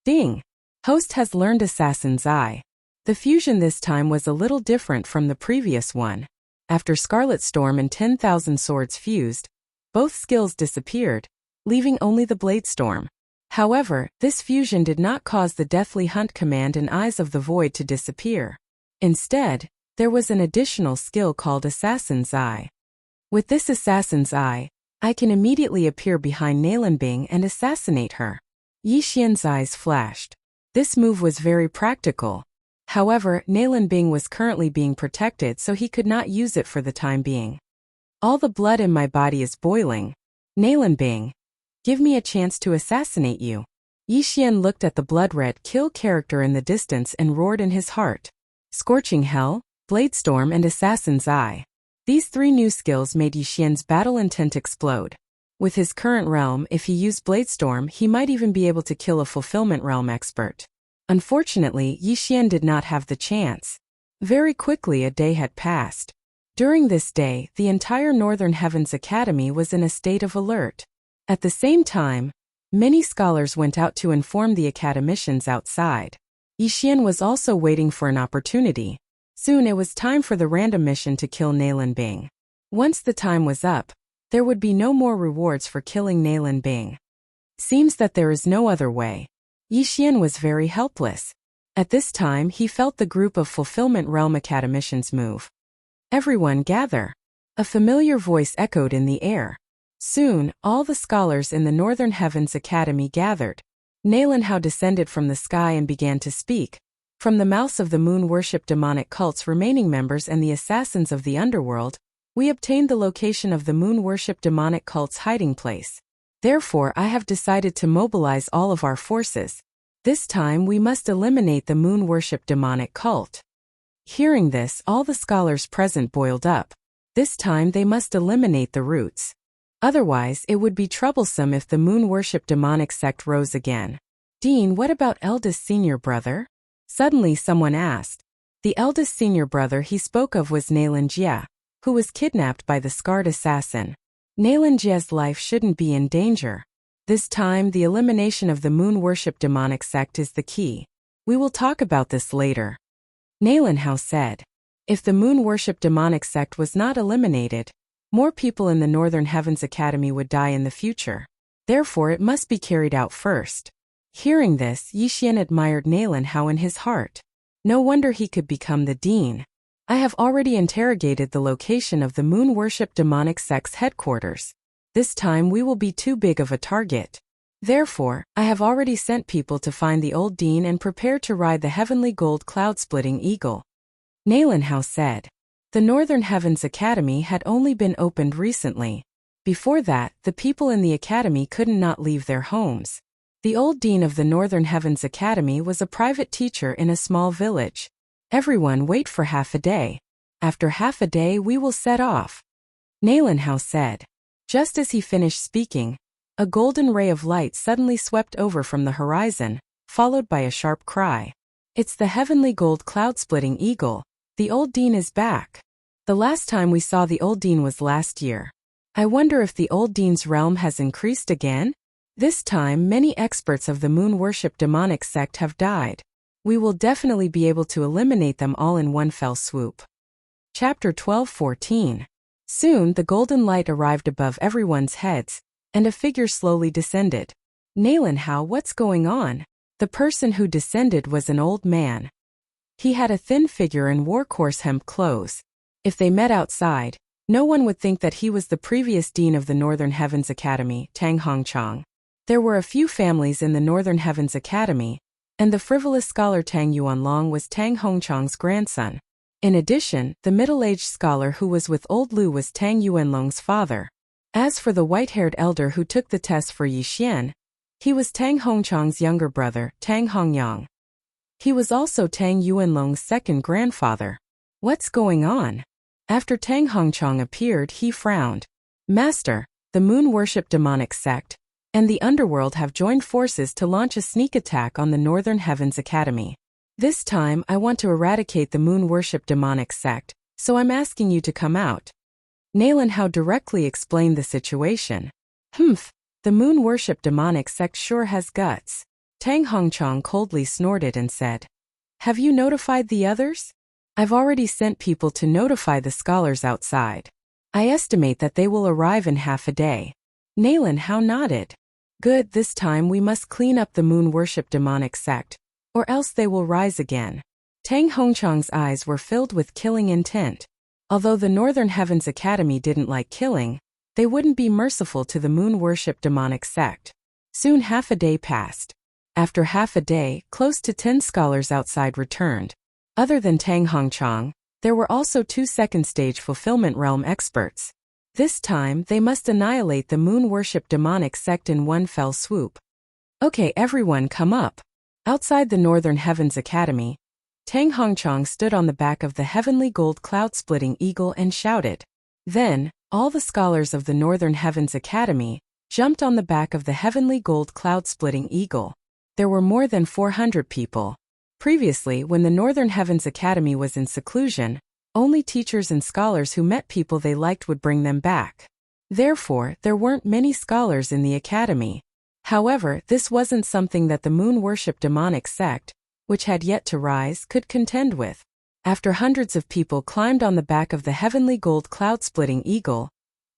Speaker 1: Ding. Host has learned Assassin's Eye. The fusion this time was a little different from the previous one. After Scarlet Storm and 10,000 swords fused, both skills disappeared, leaving only the Blade Storm. However, this fusion did not cause the Deathly Hunt command and Eyes of the Void to disappear. Instead, there was an additional skill called Assassin's Eye. With this Assassin's Eye, I can immediately appear behind Nalanbing and assassinate her. Yi Xian's eyes flashed. This move was very practical. However, Nalanbing was currently being protected, so he could not use it for the time being. All the blood in my body is boiling. Nalanbing, give me a chance to assassinate you. Yi Xian looked at the blood-red kill character in the distance and roared in his heart. Scorching Hell, Blade Storm and Assassin's Eye. These 3 new skills made Yi Xian's battle intent explode. With his current realm, if he used Blade Storm, he might even be able to kill a Fulfillment Realm expert. Unfortunately, Yi Xian did not have the chance. Very quickly a day had passed. During this day, the entire Northern Heavens Academy was in a state of alert. At the same time, many scholars went out to inform the academicians outside. Yi Xian was also waiting for an opportunity. Soon it was time for the random mission to kill Nalanbing. Once the time was up, there would be no more rewards for killing Nalanbing. Seems that there is no other way. Yi Xian was very helpless. At this time he felt the group of Fulfillment Realm academicians move. Everyone gather. A familiar voice echoed in the air. Soon, all the scholars in the Northern Heavens Academy gathered. Nalan Hao descended from the sky and began to speak. From the mouths of the moon-worship demonic cult's remaining members and the assassins of the underworld, we obtained the location of the moon-worship demonic cult's hiding place. Therefore, I have decided to mobilize all of our forces. This time we must eliminate the moon-worship demonic cult. Hearing this, all the scholars present boiled up. This time they must eliminate the roots. Otherwise, it would be troublesome if the moon-worship demonic sect rose again. Dean, what about eldest senior brother? Suddenly someone asked. The eldest senior brother he spoke of was Nalan Jia, who was kidnapped by the scarred assassin. Nalan Jia's life shouldn't be in danger. This time, the elimination of the moon-worship demonic sect is the key. We will talk about this later. Nalan Hao said. If the moon-worship demonic sect was not eliminated, more people in the Northern Heavens Academy would die in the future. Therefore, it must be carried out first. Hearing this, Yi Xian admired Nalan Hao in his heart. No wonder he could become the dean. I have already interrogated the location of the moon-worship demonic sect's headquarters. This time we will be too big of a target. Therefore, I have already sent people to find the old dean and prepare to ride the heavenly gold cloud-splitting eagle. Nalan Hao said. The Northern Heavens Academy had only been opened recently. Before that, the people in the academy couldn't not leave their homes. The old dean of the Northern Heavens Academy was a private teacher in a small village. Everyone wait for half a day. After half a day we will set off. Nalan Hao said. Just as he finished speaking, a golden ray of light suddenly swept over from the horizon, followed by a sharp cry. It's the heavenly gold cloud-splitting eagle. The old dean is back. The last time we saw the old dean was last year. I wonder if the old dean's realm has increased again? This time many experts of the moon-worship demonic sect have died. We will definitely be able to eliminate them all in one fell swoop. Chapter 12-14. Soon the golden light arrived above everyone's heads, and a figure slowly descended. Nalan Hao, what's going on? The person who descended was an old man. He had a thin figure and wore coarse hemp clothes. If they met outside, no one would think that he was the previous dean of the Northern Heavens Academy, Tang Hongchang. There were a few families in the Northern Heavens Academy, and the frivolous scholar Tang Yuanlong was Tang Hongchang's grandson. In addition, the middle-aged scholar who was with Old Lu was Tang Yuanlong's father. As for the white-haired elder who took the test for Yi Xian, he was Tang Hongchang's younger brother, Tang Hongyang. He was also Tang Yuanlong's second grandfather. What's going on? After Tang Hongchang appeared, he frowned. Master, the moon-worship demonic sect and the underworld have joined forces to launch a sneak attack on the Northern Heavens Academy. This time I want to eradicate the moon-worship demonic sect, so I'm asking you to come out. Nalan Hao directly explained the situation. Humph, the moon worship demonic sect sure has guts. Tang Hongchang coldly snorted and said, "Have you notified the others?" "I've already sent people to notify the scholars outside. I estimate that they will arrive in half a day." Nalan Hao nodded. "Good, this time we must clean up the moon worship demonic sect, or else they will rise again." Tang Hongchang's eyes were filled with killing intent. Although the Northern Heavens Academy didn't like killing, they wouldn't be merciful to the moon worship demonic sect. Soon half a day passed. After half a day, close to 10 scholars outside returned. Other than Tang Hongchang, there were also 2 second-stage fulfillment realm experts. This time, they must annihilate the moon worship demonic sect in one fell swoop. "Okay, everyone come up." Outside the Northern Heavens Academy, Tang Hongchang stood on the back of the heavenly gold cloud-splitting eagle and shouted. Then, all the scholars of the Northern Heavens Academy jumped on the back of the heavenly gold cloud-splitting eagle. There were more than 400 people. Previously, when the Northern Heavens Academy was in seclusion, only teachers and scholars who met people they liked would bring them back. Therefore, there weren't many scholars in the academy. However, this wasn't something that the moon worship demonic sect, which had yet to rise, could contend with. After hundreds of people climbed on the back of the heavenly gold cloud-splitting eagle,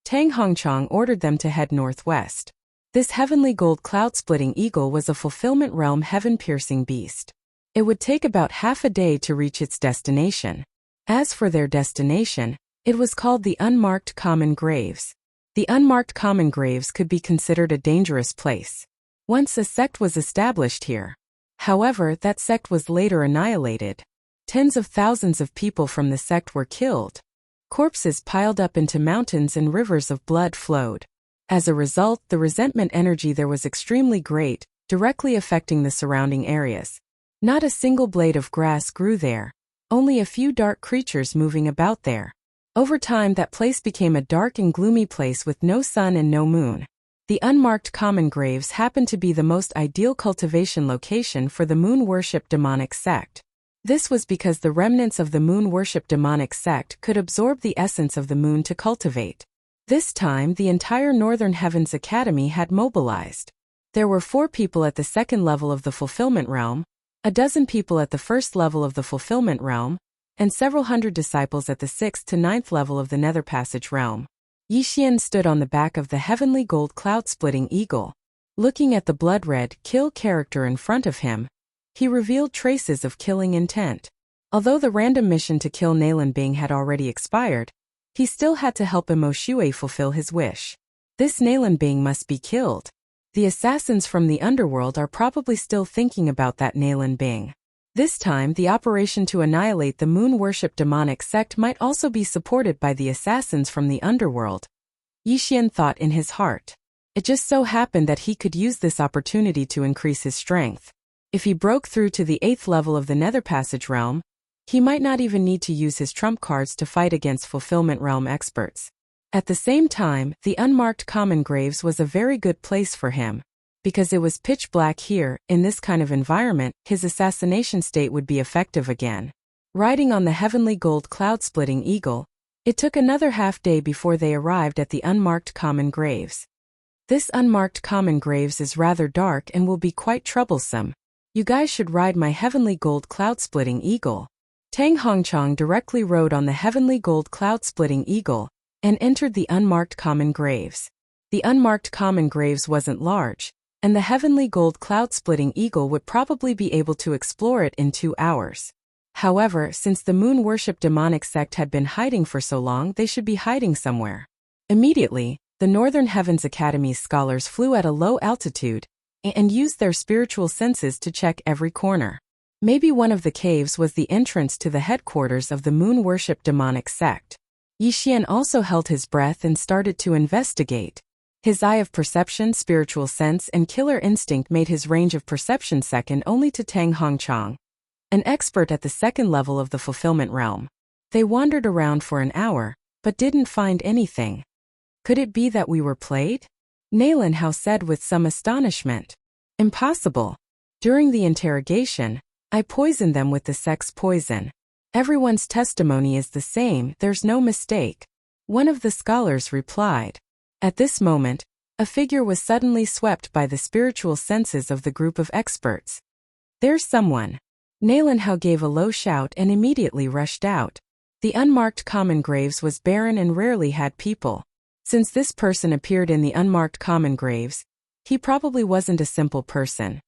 Speaker 1: Tang Hongchang ordered them to head northwest. This heavenly gold cloud-splitting eagle was a fulfillment realm heaven-piercing beast. It would take about half a day to reach its destination. As for their destination, it was called the Unmarked Common Graves. The Unmarked Common Graves could be considered a dangerous place. Once a sect was established here. However, that sect was later annihilated. Tens of thousands of people from the sect were killed. Corpses piled up into mountains and rivers of blood flowed. As a result, the resentment energy there was extremely great, directly affecting the surrounding areas. Not a single blade of grass grew there. Only a few dark creatures moving about there. Over time, that place became a dark and gloomy place with no sun and no moon. The Unmarked Common Graves happened to be the most ideal cultivation location for the moon worship demonic sect. This was because the remnants of the moon worship demonic sect could absorb the essence of the moon to cultivate. This time, the entire Northern Heavens Academy had mobilized. There were 4 people at the second level of the fulfillment realm, a dozen people at the first level of the fulfillment realm, and several hundred disciples at the 6th to 9th level of the Nether Passage realm. Yixian stood on the back of the heavenly gold cloud-splitting eagle. Looking at the blood-red kill character in front of him, he revealed traces of killing intent. Although the random mission to kill Nalan Bing had already expired, he still had to help Imo Shui fulfill his wish. This Nalan Bing must be killed. The assassins from the underworld are probably still thinking about that Nalan Bing. This time, the operation to annihilate the moon worship demonic sect might also be supported by the assassins from the underworld. Yixian thought in his heart. It just so happened that he could use this opportunity to increase his strength. If he broke through to the 8th level of the Nether Passage realm, he might not even need to use his trump cards to fight against fulfillment realm experts. At the same time, the Unmarked Common Graves was a very good place for him. Because it was pitch black here, in this kind of environment, his assassination state would be effective again. Riding on the heavenly gold cloud-splitting eagle, it took another half-day before they arrived at the Unmarked Common Graves. This Unmarked Common Graves is rather dark and will be quite troublesome. You guys should ride my heavenly gold cloud-splitting eagle. Tang Hongchang directly rode on the heavenly gold cloud-splitting eagle and entered the Unmarked Common Graves. The Unmarked Common Graves wasn't large, and the heavenly gold cloud-splitting eagle would probably be able to explore it in 2 hours. However, since the moon worship demonic sect had been hiding for so long, they should be hiding somewhere. Immediately, the Northern Heavens Academy's scholars flew at a low altitude and used their spiritual senses to check every corner. Maybe one of the caves was the entrance to the headquarters of the moon worship demonic sect. Yixian also held his breath and started to investigate. His eye of perception, spiritual sense, and killer instinct made his range of perception second only to Tang Hongchang, an expert at the second level of the fulfillment realm. They wandered around for an hour, but didn't find anything. Could it be that we were played? Nalan Hao said with some astonishment. Impossible. During the interrogation, I poisoned them with the sex poison. Everyone's testimony is the same, there's no mistake. One of the scholars replied. At this moment, a figure was suddenly swept by the spiritual senses of the group of experts. There's someone. Nalenhao gave a low shout and immediately rushed out. The unmarked common graves was barren and rarely had people. Since this person appeared in the unmarked common graves, he probably wasn't a simple person.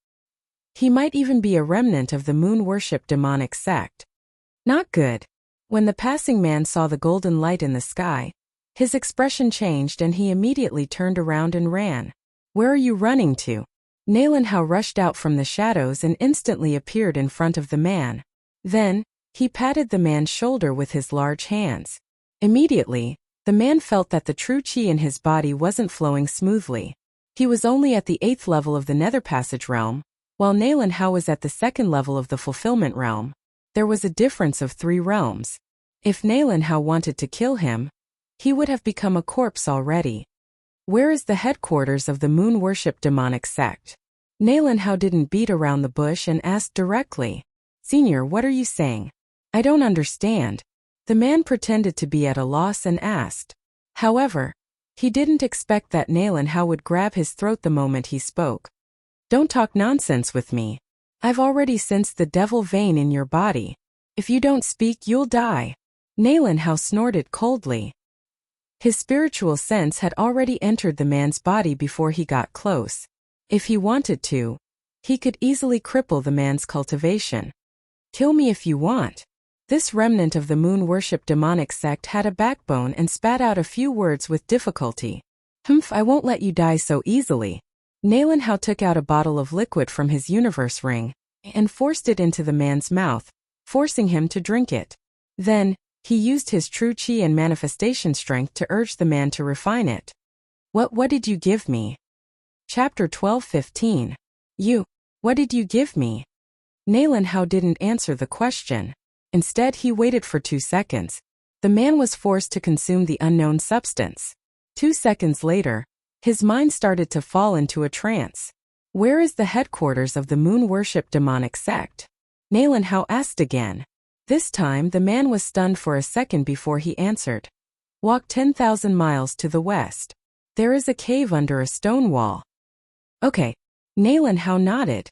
Speaker 1: He might even be a remnant of the moon-worship demonic sect. Not good. When the passing man saw the golden light in the sky, his expression changed and he immediately turned around and ran. Where are you running to? Nalenhao rushed out from the shadows and instantly appeared in front of the man. Then, he patted the man's shoulder with his large hands. Immediately, the man felt that the true qi in his body wasn't flowing smoothly. He was only at the 8th level of the Nether Passage realm, while Nalenhao was at the 2nd level of the Fulfillment realm. There was a difference of 3 realms. If Nalenhao wanted to kill him, he would have become a corpse already. Where is the headquarters of the moon-worship demonic sect? Nalenhao didn't beat around the bush and asked directly. Senior, what are you saying? I don't understand. The man pretended to be at a loss and asked. However, he didn't expect that Nalenhao would grab his throat the moment he spoke. Don't talk nonsense with me. I've already sensed the devil vein in your body. If you don't speak, you'll die. Nalenhao snorted coldly. His spiritual sense had already entered the man's body before he got close. If he wanted to, he could easily cripple the man's cultivation. Kill me if you want. This remnant of the moon-worship demonic sect had a backbone and spat out a few words with difficulty. Humph, I won't let you die so easily. Nalenhao took out a bottle of liquid from his universe ring and forced it into the man's mouth, forcing him to drink it. Then, he used his true qi and manifestation strength to urge the man to refine it. What did you give me? Chapter 12:15. What did you give me? Nalenhao didn't answer the question. Instead, he waited for 2 seconds. The man was forced to consume the unknown substance. 2 seconds later, his mind started to fall into a trance. Where is the headquarters of the moon-worship demonic sect? Nalenhao asked again. This time, the man was stunned for a second before he answered. Walk 10,000 miles to the west. There is a cave under a stone wall. Okay. Nalenhao nodded.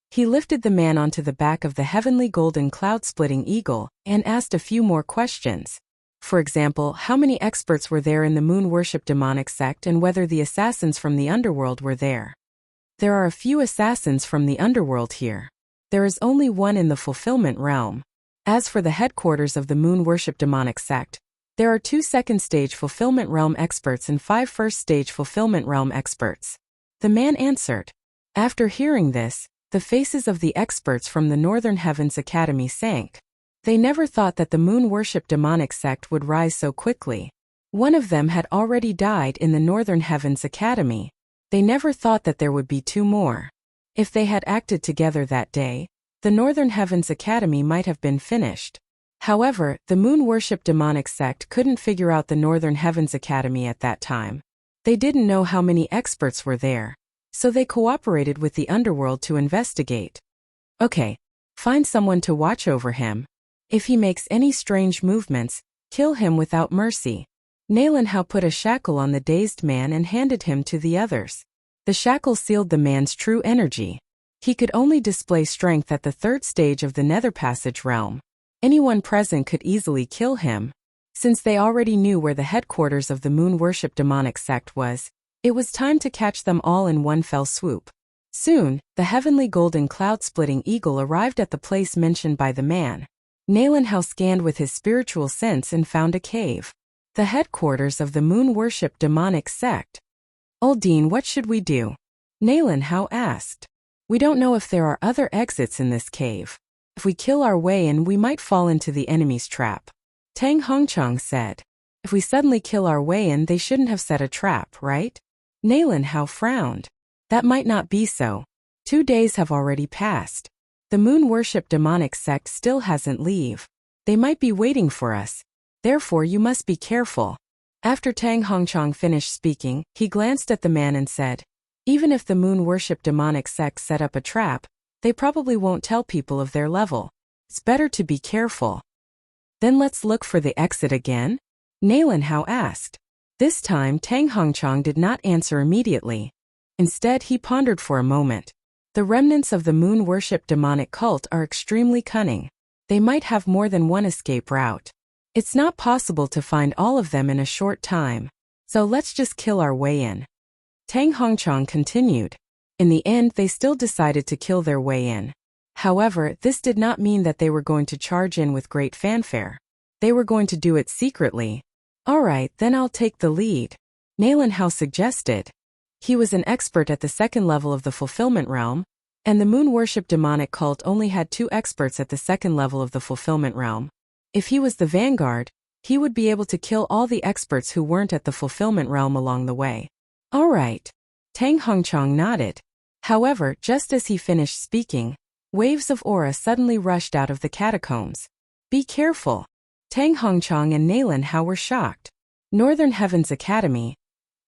Speaker 1: He lifted the man onto the back of the heavenly golden cloud-splitting eagle and asked a few more questions. For example, how many experts were there in the moon-worship demonic sect and whether the assassins from the underworld were there. There are a few assassins from the underworld here. There is only one in the fulfillment realm. As for the headquarters of the moon-worship demonic sect, there are 2 second-stage fulfillment realm experts and 5 first-stage fulfillment realm experts. The man answered. After hearing this, the faces of the experts from the Northern Heavens Academy sank. They never thought that the moon-worship demonic sect would rise so quickly. One of them had already died in the Northern Heavens Academy. They never thought that there would be 2 more. If they had acted together that day, the Northern Heavens Academy might have been finished. However, the moon-worship demonic sect couldn't figure out the Northern Heavens Academy at that time. They didn't know how many experts were there, so they cooperated with the underworld to investigate. Okay, find someone to watch over him. If he makes any strange movements, kill him without mercy. Nalenhao put a shackle on the dazed man and handed him to the others. The shackle sealed the man's true energy. He could only display strength at the 3rd stage of the Nether Passage realm. Anyone present could easily kill him. Since they already knew where the headquarters of the moon-worship demonic sect was, it was time to catch them all in one fell swoop. Soon, the heavenly golden cloud-splitting eagle arrived at the place mentioned by the man. Nalenhao scanned with his spiritual sense and found a cave. The headquarters of the moon-worship demonic sect. Uldeen, what should we do? Nalenhao asked. We don't know if there are other exits in this cave. If we kill our way in, we might fall into the enemy's trap. Tang Hongchang said. If we suddenly kill our way in, they shouldn't have set a trap, right? Nalenhao frowned. That might not be so. 2 days have already passed. The moon-worship demonic sect still hasn't leave. They might be waiting for us. Therefore, you must be careful. After Tang Hongchang finished speaking, he glanced at the man and said, even if the moon-worship demonic sect set up a trap, they probably won't tell people of their level. It's better to be careful. Then let's look for the exit again? Nalan Hao asked. This time Tang Hongchang did not answer immediately. Instead, he pondered for a moment. The remnants of the moon worship demonic cult are extremely cunning. They might have more than one escape route. It's not possible to find all of them in a short time, so let's just kill our way in. Tang Hongchang continued. In the end, they still decided to kill their way in. However, this did not mean that they were going to charge in with great fanfare. They were going to do it secretly. Alright, then I'll take the lead, Nalan Hao suggested. He was an expert at the second level of the fulfillment realm, and the moon worship demonic cult only had 2 experts at the second level of the fulfillment realm. If he was the vanguard, he would be able to kill all the experts who weren't at the fulfillment realm along the way. Alright. Tang Hongchang nodded. However, just as he finished speaking, waves of aura suddenly rushed out of the catacombs. Be careful. Tang Hongchang and Nalan Hao were shocked. Northern Heavens Academy.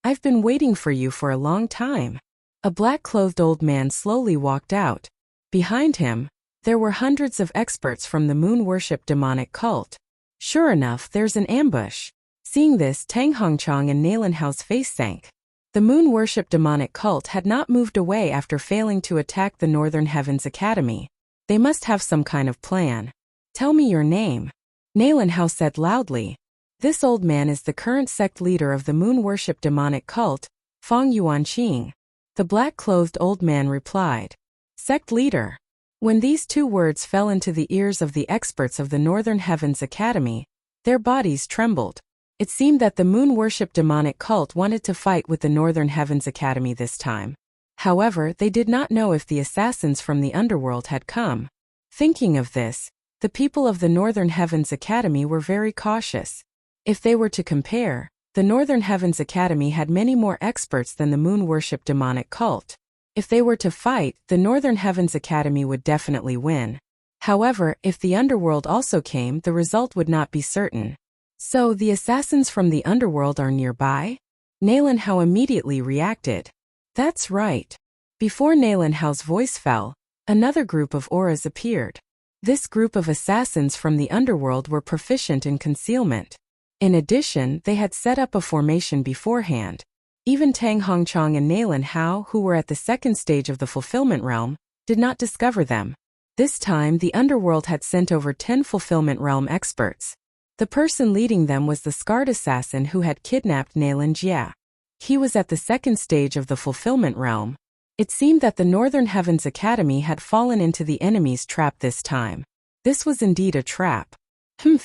Speaker 1: I've been waiting for you for a long time. A black-clothed old man slowly walked out. Behind him, there were hundreds of experts from the moon worship demonic cult. Sure enough, there's an ambush. Seeing this, Tang Hongchang and Nalan Hao's face sank. The moon worship demonic cult had not moved away after failing to attack the Northern Heavens Academy. They must have some kind of plan. Tell me your name, Nalan Hao said loudly. This old man is the current sect leader of the moon worship demonic cult, Fang Yuanqing. The black-clothed old man replied. Sect leader. When these 2 words fell into the ears of the experts of the Northern Heavens Academy, their bodies trembled. It seemed that the moon worship demonic cult wanted to fight with the Northern Heavens Academy this time. However, they did not know if the assassins from the underworld had come. Thinking of this, the people of the Northern Heavens Academy were very cautious. If they were to compare, the Northern Heavens Academy had many more experts than the moon worship demonic cult. If they were to fight, the Northern Heavens Academy would definitely win. However, if the underworld also came, the result would not be certain. So, the assassins from the underworld are nearby? Nalan Hao immediately reacted. That's right. Before Nalan Hao's voice fell, another group of auras appeared. This group of assassins from the underworld were proficient in concealment. In addition, they had set up a formation beforehand. Even Tang Hongchang and Nalan Hao, who were at the second stage of the fulfillment realm, did not discover them. This time, the underworld had sent over 10 fulfillment realm experts. The person leading them was the scarred assassin who had kidnapped Nalan Jia. He was at the second stage of the fulfillment realm. It seemed that the Northern Heavens Academy had fallen into the enemy's trap this time. This was indeed a trap.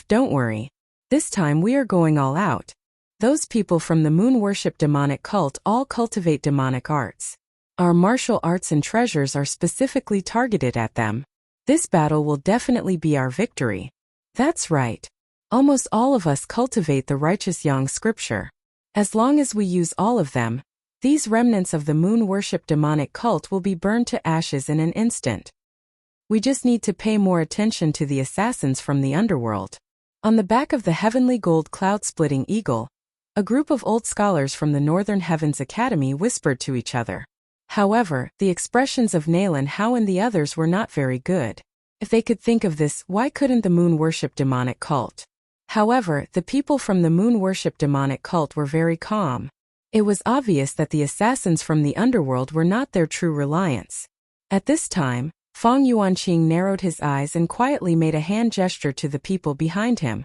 Speaker 1: Don't worry. This time we are going all out. Those people from the moon worship demonic cult all cultivate demonic arts. Our martial arts and treasures are specifically targeted at them. This battle will definitely be our victory. That's right. Almost all of us cultivate the righteous yang scripture. As long as we use all of them, these remnants of the moon worship demonic cult will be burned to ashes in an instant. We just need to pay more attention to the assassins from the underworld. On the back of the heavenly gold cloud-splitting eagle, a group of old scholars from the Northern Heavens Academy whispered to each other. However, the expressions of Nalan Hao and the others were not very good. If they could think of this, why couldn't the moon worship demonic cult? However, the people from the moon worship demonic cult were very calm. It was obvious that the assassins from the underworld were not their true reliance. At this time, Fang Yuanqing narrowed his eyes and quietly made a hand gesture to the people behind him.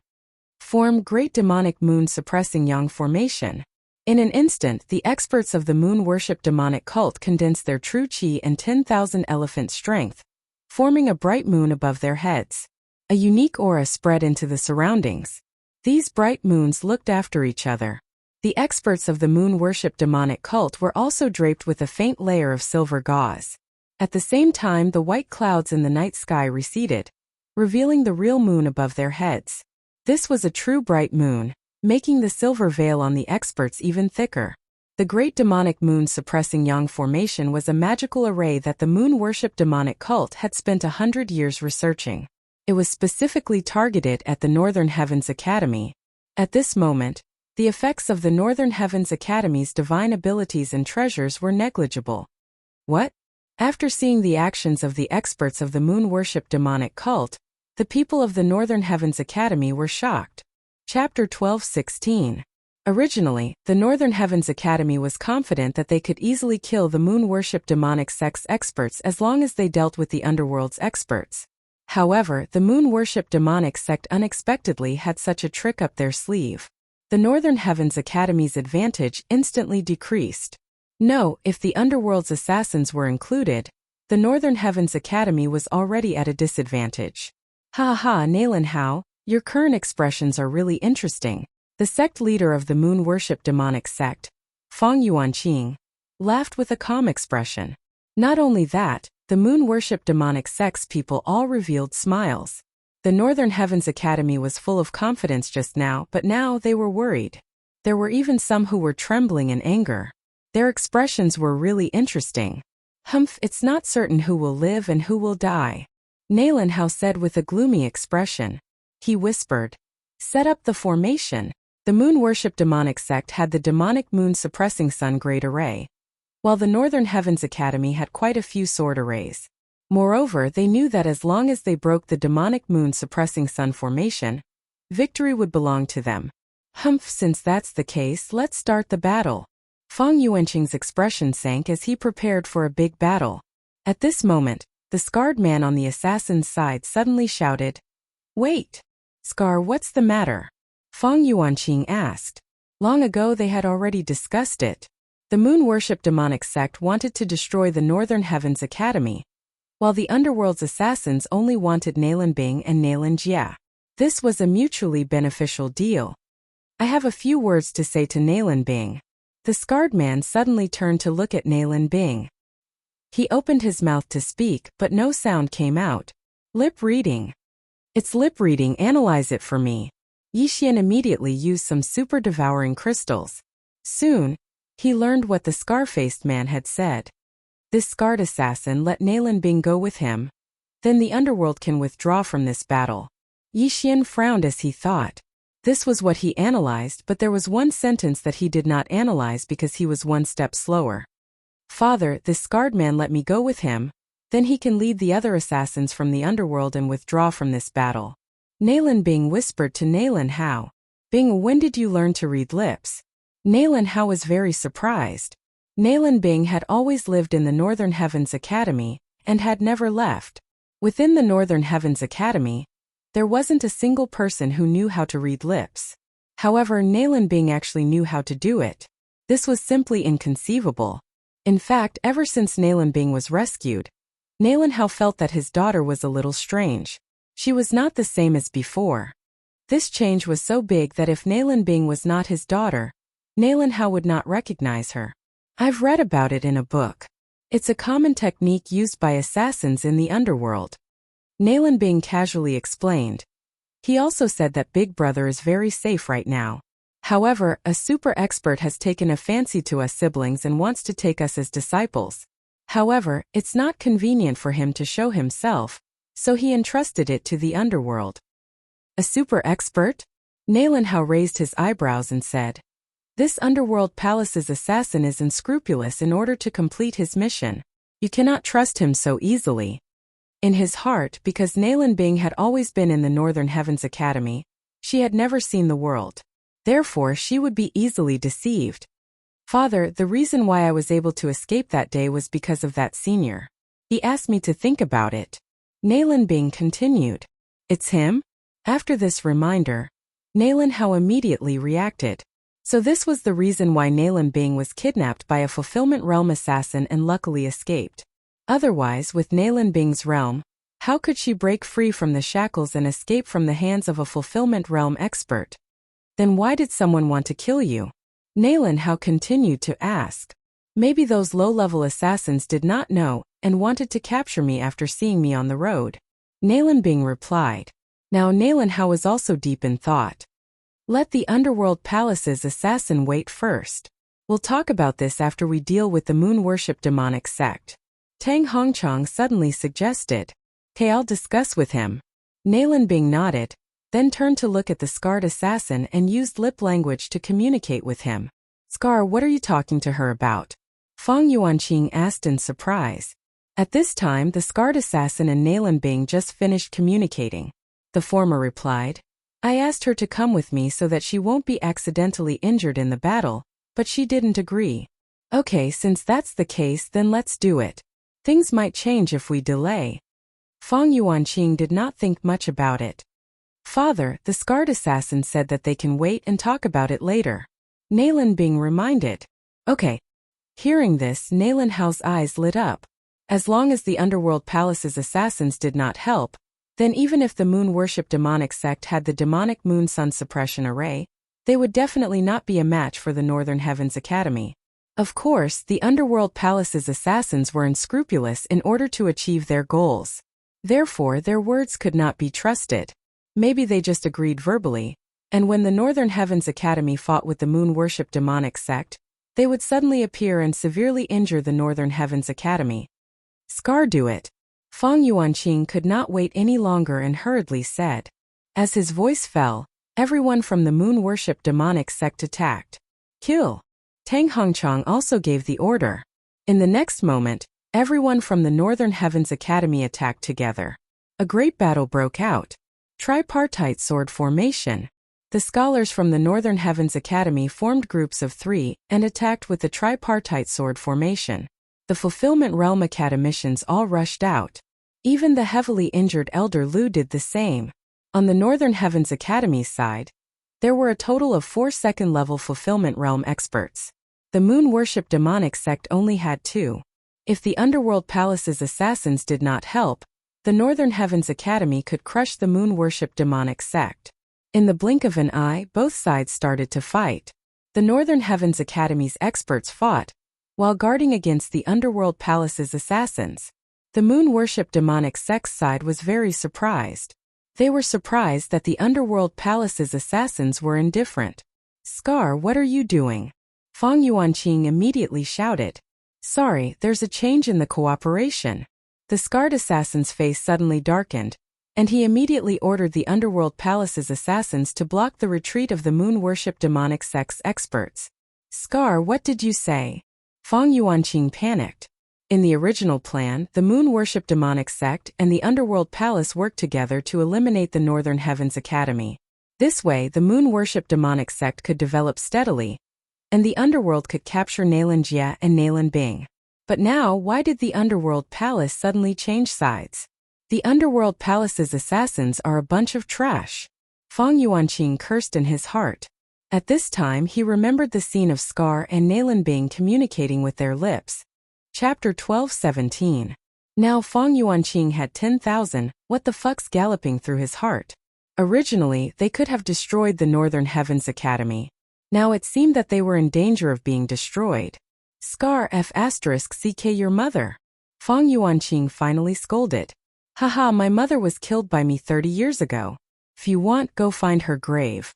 Speaker 1: Form Great Demonic Moon Suppressing Yang Formation. In an instant, the experts of the moon worship demonic cult condensed their true chi and 10,000 elephant strength, forming a bright moon above their heads. A unique aura spread into the surroundings. These bright moons looked after each other. The experts of the moon worship demonic cult were also draped with a faint layer of silver gauze. At the same time, the white clouds in the night sky receded, revealing the real moon above their heads. This was a true bright moon, making the silver veil on the experts even thicker. The Great Demonic Moon Suppressing Yang Formation was a magical array that the moon worship demonic cult had spent 100 years researching. It was specifically targeted at the Northern Heavens Academy. At this moment, the effects of the Northern Heavens Academy's divine abilities and treasures were negligible. What? After seeing the actions of the experts of the moon worship demonic cult, the people of the Northern Heavens Academy were shocked. Chapter 12:16. Originally, the Northern Heavens Academy was confident that they could easily kill the moon worship demonic sect's experts as long as they dealt with the underworld's experts. However, the moon worship demonic sect unexpectedly had such a trick up their sleeve. The Northern Heavens Academy's advantage instantly decreased. No, if the underworld's assassins were included, the Northern Heavens Academy was already at a disadvantage. Ha ha, Nalan Hao, your current expressions are really interesting. The sect leader of the moon worship demonic sect, Fang Yuanqing, laughed with a calm expression. Not only that, the moon worship demonic sect's people all revealed smiles. The Northern Heavens Academy was full of confidence just now, but now they were worried. There were even some who were trembling in anger. Their expressions were really interesting. Humph, it's not certain who will live and who will die, Nalan Hao said with a gloomy expression. He whispered, "Set up the formation." The moon worship demonic sect had the demonic moon suppressing sun great array, while the Northern Heavens Academy had quite a few sword arrays. Moreover, they knew that as long as they broke the demonic moon suppressing sun formation, victory would belong to them. Humph, since that's the case, let's start the battle. Fang Yuanqing's expression sank as he prepared for a big battle. At this moment, the scarred man on the assassin's side suddenly shouted, "Wait! Scar, what's the matter?" Fang Yuanqing asked. Long ago they had already discussed it. The moon worship demonic sect wanted to destroy the Northern Heavens Academy, while the underworld's assassins only wanted Nalan Bing and Nalan Jia. This was a mutually beneficial deal. I have a few words to say to Nalan Bing. The scarred man suddenly turned to look at Nalan Bing. He opened his mouth to speak, but no sound came out. Lip reading. It's lip reading, analyze it for me. Yixian immediately used some super devouring crystals. Soon, he learned what the scar-faced man had said. This scarred assassin let Nalan Bing go with him. Then the underworld can withdraw from this battle. Yixian frowned as he thought. This was what he analyzed, but there was one sentence that he did not analyze because he was one step slower. Father, this scarred man let me go with him, then he can lead the other assassins from the underworld and withdraw from this battle. Nalan Bing whispered to Nalan Hao. Bing, when did you learn to read lips? Nalan Hao was very surprised. Nalan Bing had always lived in the Northern Heavens Academy, and had never left. Within the Northern Heavens Academy, there wasn't a single person who knew how to read lips. However, Nalan Bing actually knew how to do it. This was simply inconceivable. In fact, ever since Nalan Bing was rescued, Nalan Hao felt that his daughter was a little strange. She was not the same as before. This change was so big that if Nalan Bing was not his daughter, Nalan Hao would not recognize her. I've read about it in a book. It's a common technique used by assassins in the underworld. Nalan Bing casually explained. He also said that Big Brother is very safe right now. However, a super expert has taken a fancy to us siblings and wants to take us as disciples. However, it's not convenient for him to show himself, so he entrusted it to the underworld. A super expert? Nalan Hao raised his eyebrows and said, "This underworld palace's assassin is unscrupulous in order to complete his mission. You cannot trust him so easily." In his heart, because Nalan Bing had always been in the Northern Heavens Academy, she had never seen the world. Therefore, she would be easily deceived. Father, the reason why I was able to escape that day was because of that senior. He asked me to think about it. Nalan Bing continued. It's him? After this reminder, Nalan Hao immediately reacted. So this was the reason why Nalan Bing was kidnapped by a fulfillment realm assassin and luckily escaped. Otherwise, with Nalan Bing's realm, how could she break free from the shackles and escape from the hands of a fulfillment realm expert? Then why did someone want to kill you? Nalan Hao continued to ask. Maybe those low-level assassins did not know and wanted to capture me after seeing me on the road. Nalan Bing replied. Now Nalan Hao was also deep in thought. Let the underworld palace's assassin wait first. We'll talk about this after we deal with the moon worship demonic sect. Tang Hongchang suddenly suggested. Okay, I'll discuss with him. Nalan Bing nodded, then turned to look at the scarred assassin and used lip language to communicate with him. Scar, what are you talking to her about? Fang Yuanqing asked in surprise. At this time, the scarred assassin and Nalan Bing just finished communicating. The former replied, I asked her to come with me so that she won't be accidentally injured in the battle, but she didn't agree. Okay, since that's the case, then let's do it. Things might change if we delay. Fang Yuanqing did not think much about it. Father, the scarred assassin said that they can wait and talk about it later. Nailin Bing reminded. Okay. Hearing this, Nailin Hao's eyes lit up. As long as the Underworld Palace's assassins did not help, then even if the moon worship demonic sect had the demonic moon sun suppression array, they would definitely not be a match for the Northern Heavens Academy. Of course, the Underworld Palace's assassins were unscrupulous in order to achieve their goals. Therefore, their words could not be trusted. Maybe they just agreed verbally, and when the Northern Heavens Academy fought with the moon worship demonic sect, they would suddenly appear and severely injure the Northern Heavens Academy. Scar, do it. Fang Yuanqing could not wait any longer and hurriedly said. As his voice fell, everyone from the moon worship demonic sect attacked. Kill. Tang Hongchang also gave the order. In the next moment, everyone from the Northern Heavens Academy attacked together. A great battle broke out. Tripartite sword formation. The scholars from the Northern Heavens Academy formed groups of 3 and attacked with the tripartite sword formation. The Fulfillment Realm academicians all rushed out. Even the heavily injured Elder Lu did the same. On the Northern Heavens Academy's side, there were a total of 4 second-level Fulfillment Realm experts. The Moon Worship Demonic Sect only had 2. If the Underworld Palace's assassins did not help, the Northern Heavens Academy could crush the Moon Worship Demonic Sect. In the blink of an eye, both sides started to fight. The Northern Heavens Academy's experts fought, while guarding against the Underworld Palace's assassins. The Moon Worship Demonic Sect's side was very surprised. They were surprised that the Underworld Palace's assassins were indifferent. Scar, what are you doing? Fang Yuanqing immediately shouted. Sorry, there's a change in the cooperation. The scarred assassin's face suddenly darkened, and he immediately ordered the Underworld Palace's assassins to block the retreat of the Moon Worship Demonic Sect's experts. Scar, what did you say? Fang Yuanqing panicked. In the original plan, the Moon Worship Demonic Sect and the Underworld Palace worked together to eliminate the Northern Heavens Academy. This way, the Moon Worship Demonic Sect could develop steadily, and the Underworld could capture Nailin Jie and Nailin Bing. But now, why did the Underworld Palace suddenly change sides? The Underworld Palace's assassins are a bunch of trash. Fang Yuanqing cursed in his heart. At this time, he remembered the scene of Scar and Nailin Bing communicating with their lips. Chapter 12:17. Now Fang Yuanqing had 10,000 what the fucks galloping through his heart. Originally, they could have destroyed the Northern Heavens Academy. Now it seemed that they were in danger of being destroyed. Scar *CK your mother. Fang Yuanqing finally scolded. Haha, my mother was killed by me 30 years ago. If you want, go find her grave.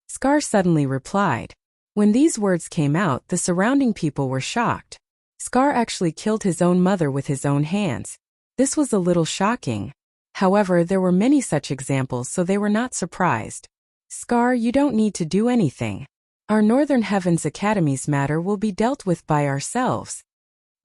Speaker 1: Scar suddenly replied. When these words came out, the surrounding people were shocked. Scar actually killed his own mother with his own hands. This was a little shocking. However, there were many such examples, so they were not surprised. Scar, you don't need to do anything. Our Northern Heavens Academy's matter will be dealt with by ourselves.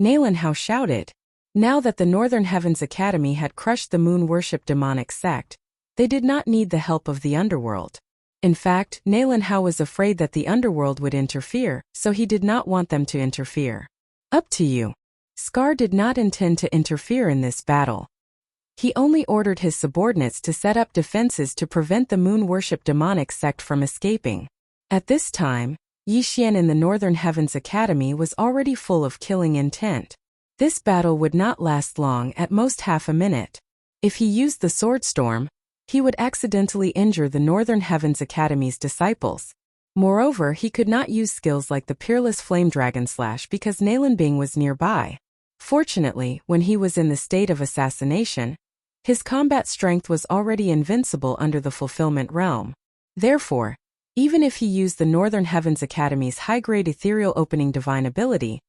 Speaker 1: Nailin Hao shouted. Now that the Northern Heavens Academy had crushed the Moon Worship Demonic Sect, they did not need the help of the Underworld. In fact, Nailin Hao was afraid that the Underworld would interfere, so he did not want them to interfere. Up to you. Scar did not intend to interfere in this battle. He only ordered his subordinates to set up defenses to prevent the Moon Worship Demonic Sect from escaping. At this time, Yi Xian in the Northern Heavens Academy was already full of killing intent. This battle would not last long, at most half a minute. If he used the Sword Storm, he would accidentally injure the Northern Heavens Academy's disciples. Moreover, he could not use skills like the Peerless Flame Dragon Slash because Nailin Bing was nearby. Fortunately, when he was in the state of assassination, his combat strength was already invincible under the Fulfillment Realm. Therefore, even if he used the Northern Heavens Academy's high-grade ethereal opening divine ability,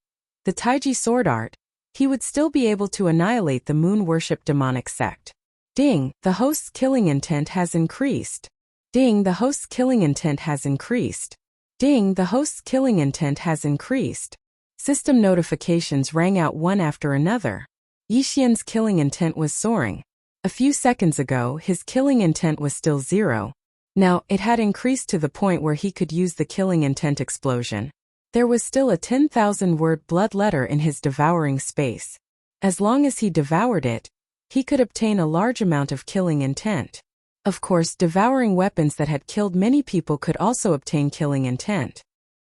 Speaker 1: the Taiji Sword Art, he would still be able to annihilate the Moon Worship Demonic Sect. Ding, the host's killing intent has increased. Ding, the host's killing intent has increased. Ding, the host's killing intent has increased. System notifications rang out one after another. Yi Xian's killing intent was soaring. A few seconds ago, his killing intent was still 0. Now, it had increased to the point where he could use the killing intent explosion. There was still a 10,000-word blood letter in his devouring space. As long as he devoured it, he could obtain a large amount of killing intent. Of course, devouring weapons that had killed many people could also obtain killing intent.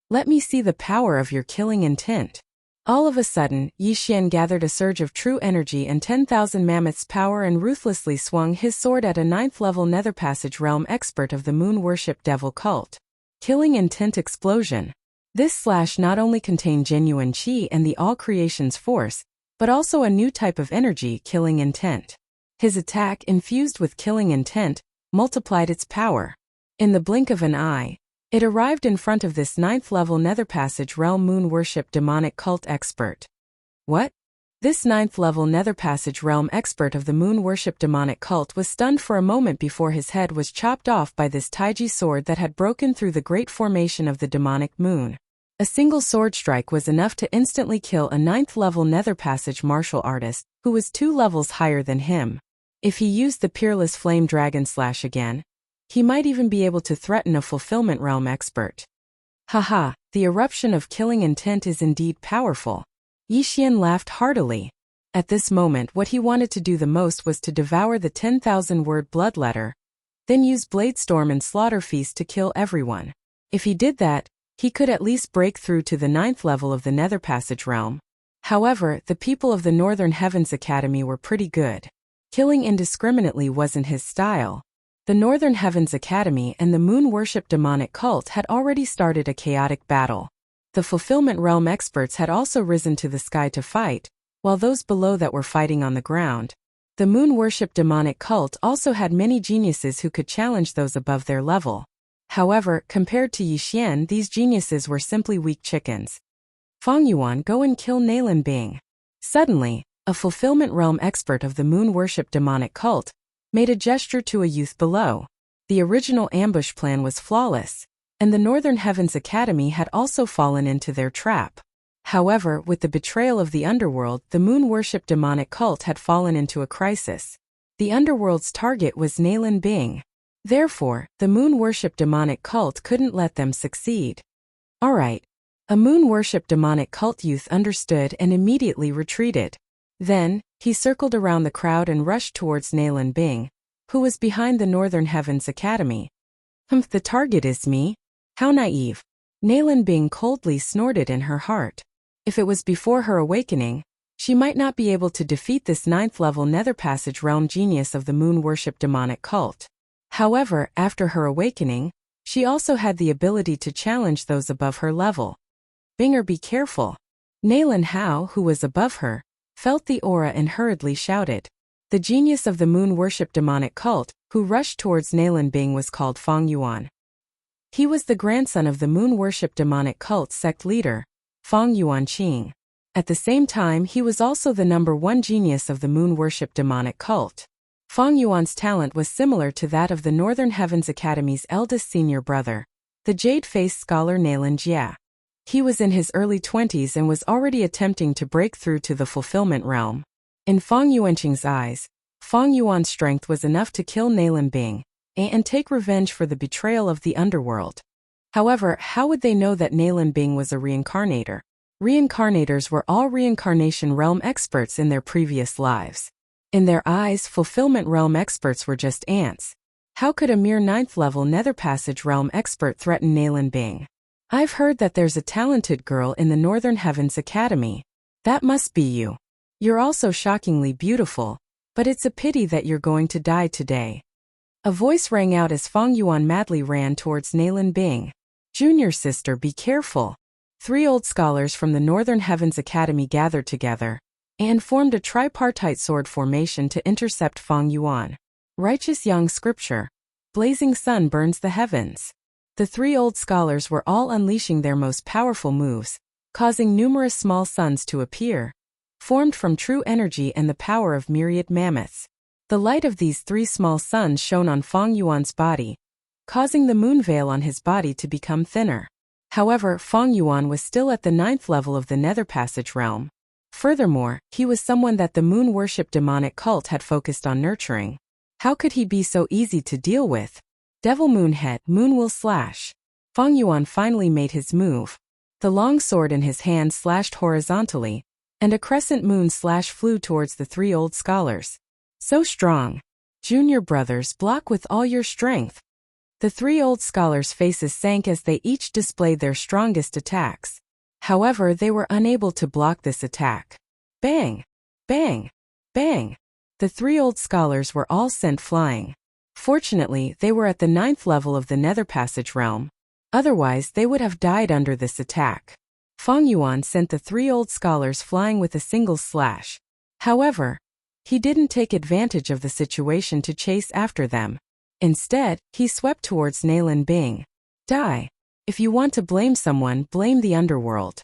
Speaker 1: Let me see the power of your killing intent. All of a sudden, Yi Xian gathered a surge of true energy and 10,000 mammoths' power and ruthlessly swung his sword at a 9th-level Nether Passage Realm expert of the Moon Worship Devil cult. Killing intent explosion. This slash not only contained genuine chi and the all creation's force, but also a new type of energy, killing intent. His attack, infused with killing intent, multiplied its power. In the blink of an eye, it arrived in front of this 9th-level Nether Passage Realm Moon Worship Demonic Cult expert. What? This 9th-level Nether Passage Realm expert of the Moon Worship Demonic Cult was stunned for a moment before his head was chopped off by this Taiji sword that had broken through the great formation of the demonic moon. A single sword strike was enough to instantly kill a 9th-level Nether Passage martial artist, who was 2 levels higher than him. If he used the Peerless Flame Dragon Slash again, he might even be able to threaten a Fulfillment Realm expert. Haha, the eruption of killing intent is indeed powerful. Yi Xian laughed heartily. At this moment, what he wanted to do the most was to devour the 10,000-word blood letter, then use Bladestorm and Slaughter Feast to kill everyone. If he did that, he could at least break through to the 9th level of the Nether Passage Realm. However, the people of the Northern Heavens Academy were pretty good. Killing indiscriminately wasn't his style. The Northern Heavens Academy and the Moon Worship Demonic Cult had already started a chaotic battle. The Fulfillment Realm experts had also risen to the sky to fight, while those below that were fighting on the ground. The Moon Worship Demonic Cult also had many geniuses who could challenge those above their level. However, compared to Yi Xian, these geniuses were simply weak chickens. Fang Yuan, go and kill Nalan Bing. Suddenly, a Fulfillment Realm expert of the Moon Worship Demonic Cult made a gesture to a youth below. The original ambush plan was flawless, and the Northern Heavens Academy had also fallen into their trap. However, with the betrayal of the underworld, the Moon Worship Demonic Cult had fallen into a crisis. The underworld's target was Nalan Bing. Therefore, the Moon Worship Demonic Cult couldn't let them succeed. Alright. A Moon Worship Demonic Cult youth understood and immediately retreated. Then, he circled around the crowd and rushed towards Nalan Bing, who was behind the Northern Heavens Academy. The target is me? How naive. Nalan Bing coldly snorted in her heart. If it was before her awakening, she might not be able to defeat this 9th-level Nether Passage Realm genius of the Moon Worship Demonic Cult. However, after her awakening, she also had the ability to challenge those above her level. Binger, be careful. Nalan Hao, who was above her, felt the aura and hurriedly shouted. The genius of the Moon Worship Demonic Cult, who rushed towards Nalan Bing, was called Fang Yuan. He was the grandson of the Moon Worship Demonic Cult sect leader, Fang Yuan Qing. At the same time, he was also the #1 genius of the Moon Worship Demonic Cult. Fang Yuan's talent was similar to that of the Northern Heavens Academy's eldest senior brother, the jade-faced scholar Nalan Jia. He was in his early 20s and was already attempting to break through to the Fulfillment Realm. In Fang Yuanqing's eyes, Fang Yuan's strength was enough to kill Nalan Bing and take revenge for the betrayal of the underworld. However, how would they know that Nalan Bing was a reincarnator? Reincarnators were all reincarnation realm experts in their previous lives. In their eyes, Fulfillment Realm experts were just ants. How could a mere 9th-level Nether Passage Realm expert threaten Nalan Bing? I've heard that there's a talented girl in the Northern Heavens Academy. That must be you. You're also shockingly beautiful, but it's a pity that you're going to die today. A voice rang out as Fang Yuan madly ran towards Nalan Bing. Junior sister, be careful. 3 old scholars from the Northern Heavens Academy gathered together and formed a tripartite sword formation to intercept Fang Yuan. Righteous Yang Scripture. Blazing sun burns the heavens. The 3 old scholars were all unleashing their most powerful moves, causing numerous small suns to appear, formed from true energy and the power of myriad mammoths. The light of these 3 small suns shone on Fang Yuan's body, causing the moon veil on his body to become thinner. However, Fang Yuan was still at the 9th level of the Nether Passage Realm. Furthermore, he was someone that the Moon Worship Demonic Cult had focused on nurturing. How could he be so easy to deal with? Devil Moon Head, Moon will slash. Feng Yuan finally made his move. The long sword in his hand slashed horizontally, and a crescent moon slash flew towards the three old scholars. So strong. Junior brothers, block with all your strength. The three old scholars' faces sank as they each displayed their strongest attacks. However, they were unable to block this attack. Bang! Bang! Bang! The three old scholars were all sent flying. Fortunately, they were at the 9th level of the Nether Passage realm. Otherwise, they would have died under this attack. Feng Yuan sent the three old scholars flying with a single slash. However, he didn't take advantage of the situation to chase after them. Instead, he swept towards Nailin Bing. Die. If you want to blame someone, blame the underworld.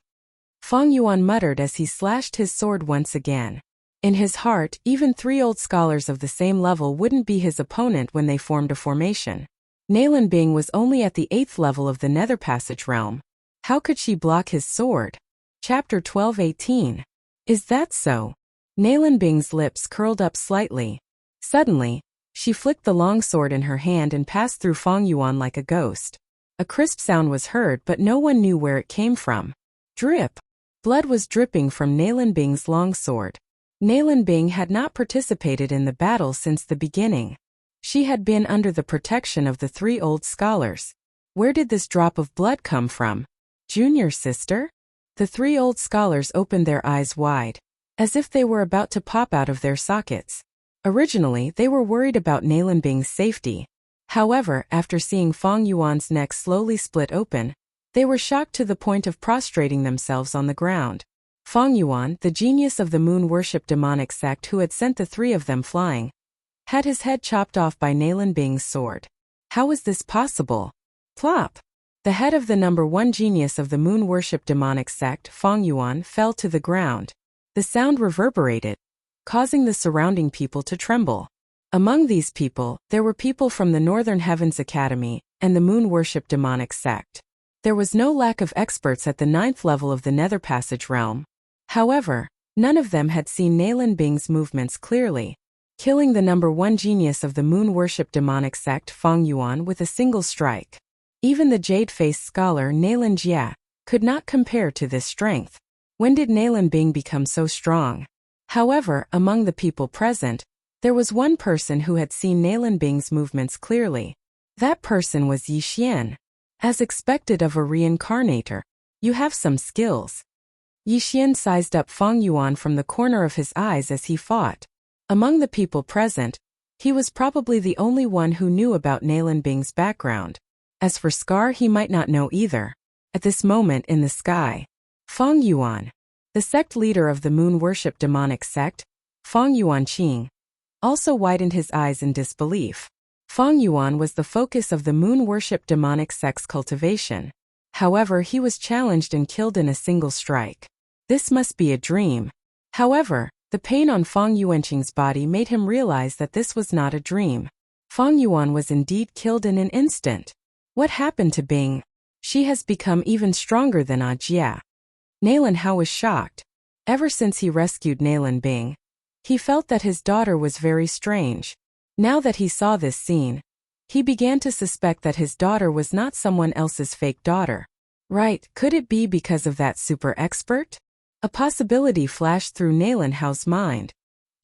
Speaker 1: Feng Yuan muttered as he slashed his sword once again. In his heart, even three old scholars of the same level wouldn't be his opponent when they formed a formation. Nailin Bing was only at the 8th level of the Nether Passage realm. How could she block his sword? Chapter 12:18. Is that so? Nailin Bing's lips curled up slightly. Suddenly, she flicked the long sword in her hand and passed through Feng Yuan like a ghost. A crisp sound was heard, but no one knew where it came from. Drip. Blood was dripping from Nailin Bing's long sword. Nailin Bing had not participated in the battle since the beginning. She had been under the protection of the three old scholars. Where did this drop of blood come from? Junior sister? The three old scholars opened their eyes wide, as if they were about to pop out of their sockets. Originally, they were worried about Nailin Bing's safety. However, after seeing Feng Yuan's neck slowly split open, they were shocked to the point of prostrating themselves on the ground. Feng Yuan, the genius of the moon worship demonic sect who had sent the three of them flying, had his head chopped off by Nailin Bing's sword. How was this possible? Plop! The head of the number one genius of the moon worship demonic sect, Feng Yuan, fell to the ground. The sound reverberated, causing the surrounding people to tremble. Among these people, there were people from the Northern Heavens Academy and the moon worship demonic sect. There was no lack of experts at the 9th level of the Nether Passage realm. However, none of them had seen Nailin Bing's movements clearly, killing the number one genius of the moon worship demonic sect, Feng Yuan, with a single strike. Even the jade-faced scholar Nailin Jia could not compare to this strength. When did Nailin Bing become so strong? However, among the people present, there was one person who had seen Nailin Bing's movements clearly. That person was Yi Xian. As expected of a reincarnator, you have some skills. Yi Xian sized up Feng Yuan from the corner of his eyes as he fought. Among the people present, he was probably the only one who knew about Nailin Bing's background. As for Scar, he might not know either. At this moment in the sky, Feng Yuan, the sect leader of the moon worship demonic sect, Feng Yuan Qing, also widened his eyes in disbelief. Feng Yuan was the focus of the moon worship demonic sect's cultivation. However, he was challenged and killed in a single strike. This must be a dream. However, the pain on Feng Yuanqing's body made him realize that this was not a dream. Feng Yuan was indeed killed in an instant. What happened to Bing? She has become even stronger than Jia. Nailin Hao was shocked. Ever since he rescued Nailin Bing, he felt that his daughter was very strange. Now that he saw this scene, he began to suspect that his daughter was not someone else's fake daughter. Right, could it be because of that super expert? A possibility flashed through Nailin Hao's mind.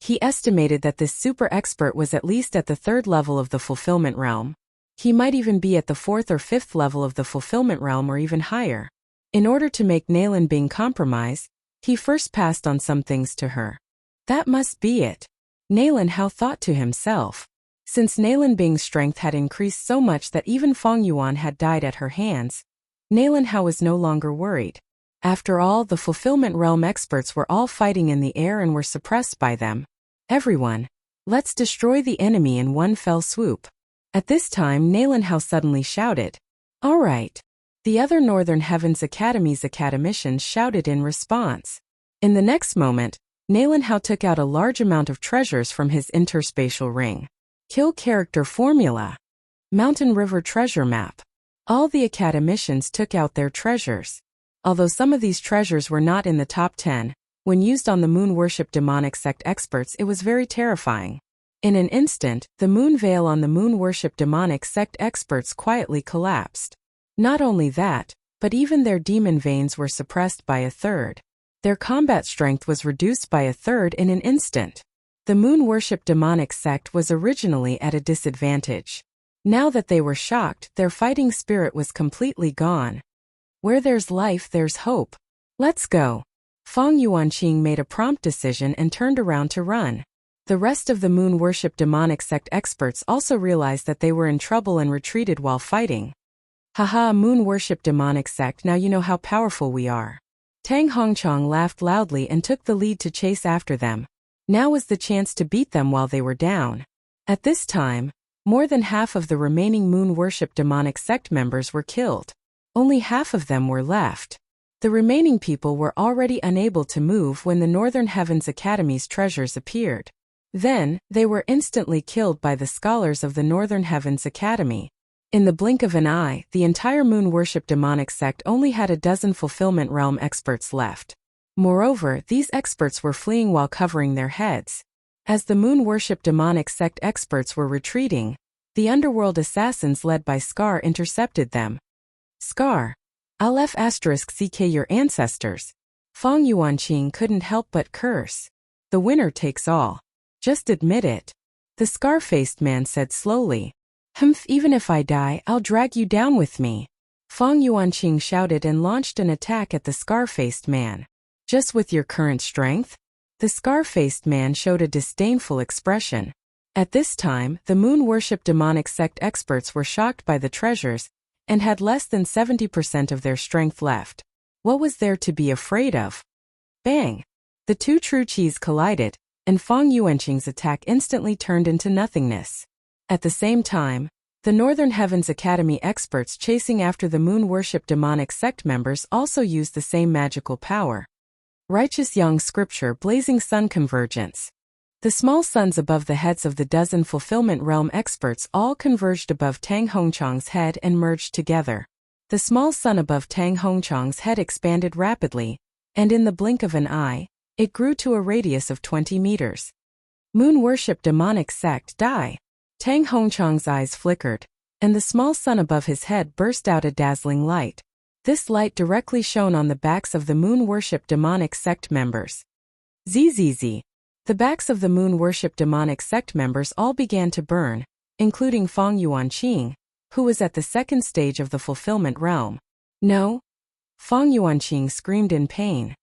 Speaker 1: He estimated that this super expert was at least at the 3rd level of the fulfillment realm. He might even be at the 4th or 5th level of the fulfillment realm or even higher. In order to make Nailin Bing compromise, he first passed on some things to her. That must be it. Nailin Hao thought to himself. Since Nailin Bing's strength had increased so much that even Feng Yuan had died at her hands, Nailin Hao was no longer worried. After all, the fulfillment realm experts were all fighting in the air and were suppressed by them. Everyone, let's destroy the enemy in one fell swoop. At this time, Nailin Hao suddenly shouted. All right. The other Northern Heavens Academy's academicians shouted in response. In the next moment, Nailin Hao took out a large amount of treasures from his interspatial ring. Kill character formula. Mountain River treasure map. All the academicians took out their treasures. Although some of these treasures were not in the top 10, when used on the moon worship demonic sect experts it was very terrifying. In an instant, the moon veil on the moon worship demonic sect experts quietly collapsed. Not only that, but even their demon veins were suppressed by a third. Their combat strength was reduced by a third in an instant. The moon worship demonic sect was originally at a disadvantage. Now that they were shocked, their fighting spirit was completely gone. Where there's life, there's hope. Let's go. Feng Yuanqing made a prompt decision and turned around to run. The rest of the moon worship demonic sect experts also realized that they were in trouble and retreated while fighting. Haha, moon worship demonic sect, now you know how powerful we are. Tang Hongchang laughed loudly and took the lead to chase after them. Now was the chance to beat them while they were down. At this time, more than half of the remaining moon worship demonic sect members were killed. Only half of them were left. The remaining people were already unable to move when the Northern Heavens Academy's treasures appeared. Then, they were instantly killed by the scholars of the Northern Heavens Academy. In the blink of an eye, the entire moon worship demonic sect only had a dozen fulfillment realm experts left. Moreover, these experts were fleeing while covering their heads. As the moon worship demonic sect experts were retreating, the underworld assassins led by Scar intercepted them. Scar. Aleph asterisk CK your ancestors. Feng Yuanqing couldn't help but curse. The winner takes all. Just admit it. The scar-faced man said slowly. Humph, even if I die, I'll drag you down with me. Feng Yuanqing shouted and launched an attack at the scar-faced man. Just with your current strength? The scar-faced man showed a disdainful expression. At this time, the moon worship demonic sect experts were shocked by the treasures and had less than 70% of their strength left. What was there to be afraid of? Bang! The two true chis collided, and Feng Yuanqing's attack instantly turned into nothingness. At the same time, the Northern Heavens Academy experts chasing after the moon worship demonic sect members also used the same magical power. Righteous Young Scripture Blazing Sun Convergence. The small suns above the heads of the dozen fulfillment realm experts all converged above Tang Hongchang's head and merged together. The small sun above Tang Hongchang's head expanded rapidly, and in the blink of an eye, it grew to a radius of 20 meters. Moon worship demonic sect die. Tang Hongchang's eyes flickered, and the small sun above his head burst out a dazzling light. This light directly shone on the backs of the moon worship demonic sect members. Zzz. The backs of the moon worship demonic sect members all began to burn, including Feng Yuanqing, who was at the second stage of the fulfillment realm. No? Feng Yuanqing screamed in pain.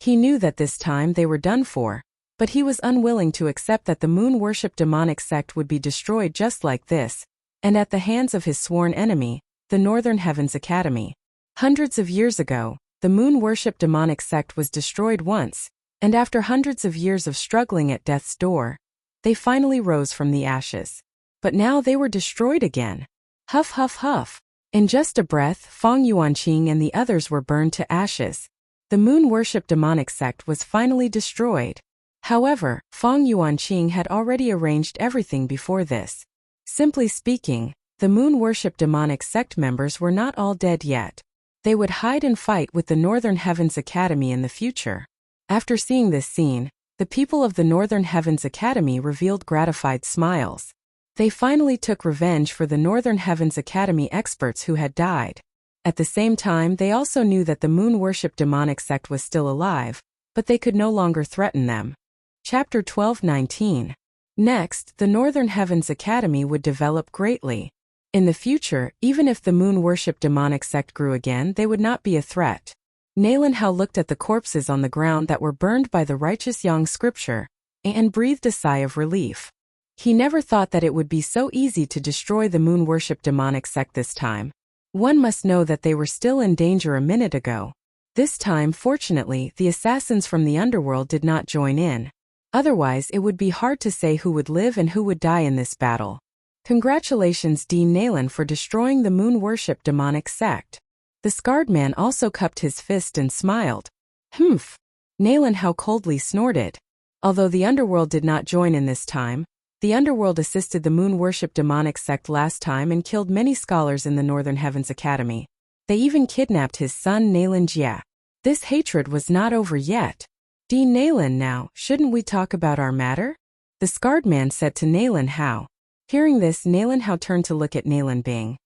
Speaker 1: He knew that this time they were done for, but he was unwilling to accept that the moon worship demonic sect would be destroyed just like this, and at the hands of his sworn enemy, the Northern Heavens Academy. Hundreds of years ago, the moon worship demonic sect was destroyed once, and after hundreds of years of struggling at death's door, they finally rose from the ashes. But now they were destroyed again. Huff huff huff. In just a breath, Feng Yuanqing and the others were burned to ashes. The moon worship demonic sect was finally destroyed. However, Feng Yuanqing had already arranged everything before this. Simply speaking, the moon worship demonic sect members were not all dead yet. They would hide and fight with the Northern Heavens Academy in the future. After seeing this scene, the people of the Northern Heavens Academy revealed gratified smiles. They finally took revenge for the Northern Heavens Academy experts who had died. At the same time, they also knew that the moon worship demonic sect was still alive, but they could no longer threaten them. Chapter 12:19. Next, the Northern Heavens Academy would develop greatly. In the future, even if the moon worship demonic sect grew again, they would not be a threat. Nalen Hao looked at the corpses on the ground that were burned by the righteous Yang Scripture, and breathed a sigh of relief. He never thought that it would be so easy to destroy the moon worship demonic sect this time. One must know that they were still in danger a minute ago. This time, fortunately, the assassins from the underworld did not join in. Otherwise, it would be hard to say who would live and who would die in this battle. Congratulations, Dean Nalen, for destroying the moon worship demonic sect. The scarred man also cupped his fist and smiled. Humph. Nalen Hao coldly snorted. Although the underworld did not join in this time, the underworld assisted the moon worship demonic sect last time and killed many scholars in the Northern Heavens Academy. They even kidnapped his son Nalen Jia. This hatred was not over yet. Dean Nalen, now, shouldn't we talk about our matter? the scarred man said to Nalan Hao. Hearing this, Nalan Hao turned to look at Nalan Bing.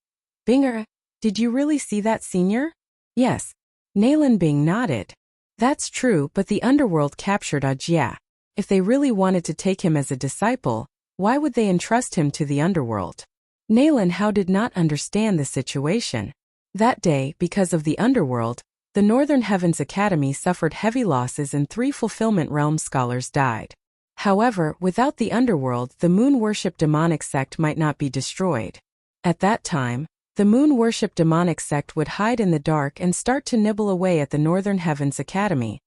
Speaker 1: Binger, did you really see that, Senior? Yes. Nalan Bing nodded. That's true, but the underworld captured Ajia. If they really wanted to take him as a disciple, why would they entrust him to the underworld? Nalan Hao did not understand the situation. That day, because of the underworld, the Northern Heavens Academy suffered heavy losses and 3 Fulfillment Realm scholars died. However, without the underworld, the moon worship demonic sect might not be destroyed. At that time, the moon worship demonic sect would hide in the dark and start to nibble away at the Northern Heavens Academy.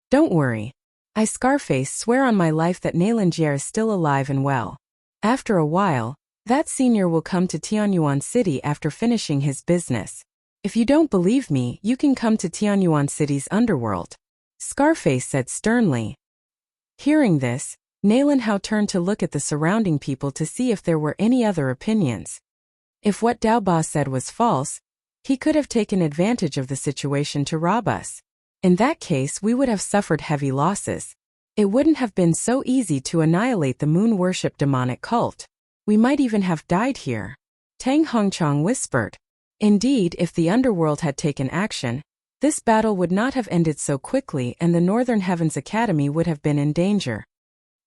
Speaker 1: Don't worry. I Scarface swear on my life that Nalanjier is still alive and well. After a while, that senior will come to Tianyuan City after finishing his business. If you don't believe me, you can come to Tianyuan City's underworld. Scarface said sternly. Hearing this, Nalan Hao turned to look at the surrounding people to see if there were any other opinions. If what Dao Ba said was false, he could have taken advantage of the situation to rob us. In that case, we would have suffered heavy losses. It wouldn't have been so easy to annihilate the moon worship demonic cult. We might even have died here. Tang Hongchang whispered. Indeed, if the underworld had taken action, this battle would not have ended so quickly and the Northern Heavens Academy would have been in danger.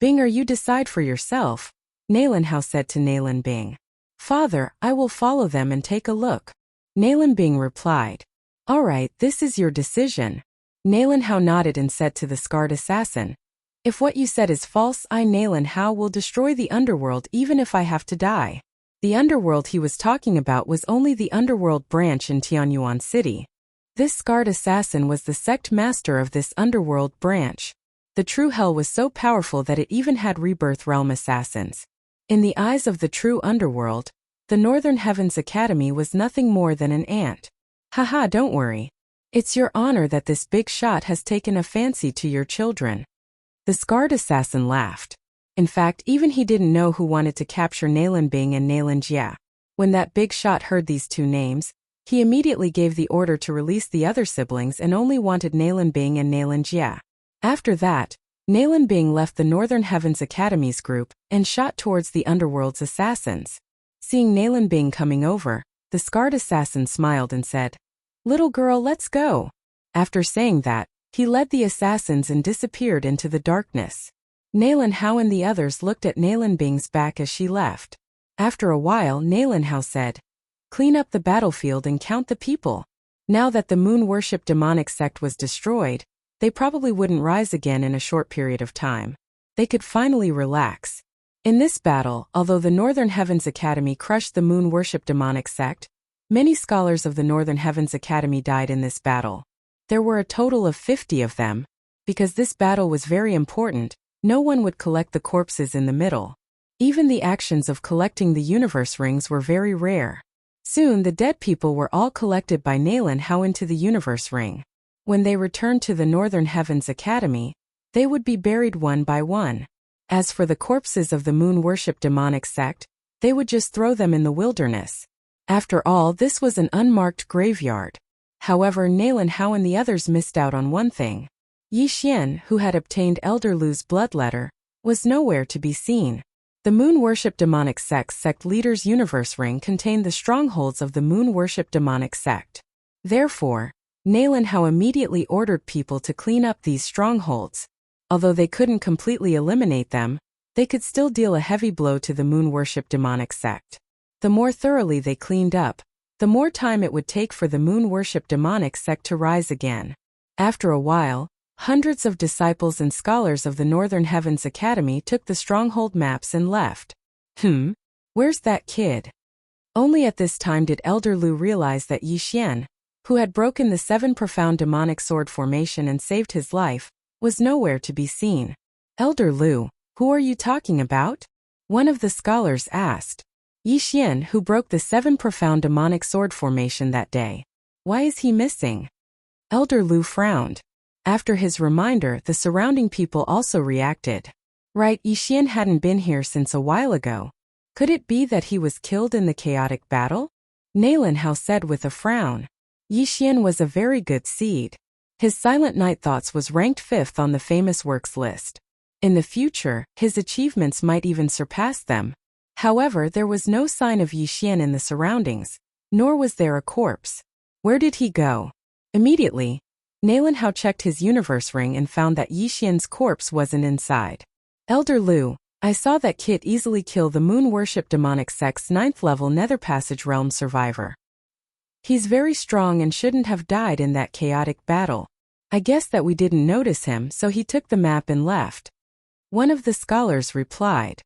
Speaker 1: Binger, you decide for yourself, Nalan Hao said to Nalan Bing. Father, I will follow them and take a look. Nalan Bing replied. All right, this is your decision. Nalan Hao nodded and said to the scarred assassin. If what you said is false, I Nalan Hao will destroy the underworld even if I have to die. The underworld he was talking about was only the underworld branch in Tianyuan City. This scarred assassin was the sect master of this underworld branch. The true hell was so powerful that it even had rebirth realm assassins. In the eyes of the true underworld, the Northern Heavens Academy was nothing more than an ant. Haha, don't worry. It's your honor that this big shot has taken a fancy to your children. The scarred assassin laughed. In fact, even he didn't know who wanted to capture Nalan Bing and Nalan Jia. When that big shot heard these 2 names, he immediately gave the order to release the other siblings and only wanted Nalan Bing and Nalan Jia. After that, Nalan Bing left the Northern Heavens Academy's group and shot towards the underworld's assassins. Seeing Nalan Bing coming over, the scarred assassin smiled and said, Little girl, let's go. After saying that, he led the assassins and disappeared into the darkness. Nalan Hao and the others looked at Nalan Bing's back as she left. After a while, Nalan Hao said, Clean up the battlefield and count the people. Now that the moon worship demonic sect was destroyed, they probably wouldn't rise again in a short period of time. They could finally relax. In this battle, although the Northern Heavens Academy crushed the moon worship demonic sect, many scholars of the Northern Heavens Academy died in this battle. There were a total of 50 of them. Because this battle was very important, no one would collect the corpses in the middle. Even the actions of collecting the universe rings were very rare. Soon the dead people were all collected by Nalan Hao into the universe ring. When they returned to the Northern Heavens Academy, they would be buried one by one. As for the corpses of the moon worship demonic sect, they would just throw them in the wilderness. After all, this was an unmarked graveyard. However, Nalan Hao and the others missed out on one thing. Yi Xian, who had obtained Elder Lu's blood letter, was nowhere to be seen. The moon worship demonic sect leader's universe ring contained the strongholds of the moon worship demonic sect. Therefore, Nalan Hao immediately ordered people to clean up these strongholds. Although they couldn't completely eliminate them, they could still deal a heavy blow to the moon worship demonic sect. The more thoroughly they cleaned up, the more time it would take for the moon worship demonic sect to rise again. After a while, hundreds of disciples and scholars of the Northern Heavens Academy took the stronghold maps and left. Where's that kid? Only at this time did Elder Lu realize that Yi Xian, who had broken the 7 profound demonic sword formation and saved his life, was nowhere to be seen. Elder Lu, who are you talking about? One of the scholars asked. Yi Xian, who broke the 7 profound demonic sword formation that day. Why is he missing? Elder Lu frowned. After his reminder, the surrounding people also reacted. Right, Yi Xian hadn't been here since a while ago. Could it be that he was killed in the chaotic battle? Nalan Hao said with a frown. Yi Xian was a very good seed. His Silent Night Thoughts was ranked 5th on the famous works list. In the future, his achievements might even surpass them. However, there was no sign of Yi Xian in the surroundings, nor was there a corpse. Where did he go? Immediately, Nalan Hao checked his universe ring and found that Yi Xian's corpse wasn't inside. Elder Lu, I saw that kid easily kill the moon worship demonic sect's 9th level Nether Passage realm survivor. He's very strong and shouldn't have died in that chaotic battle. I guess that we didn't notice him, so he took the map and left. One of the scholars replied.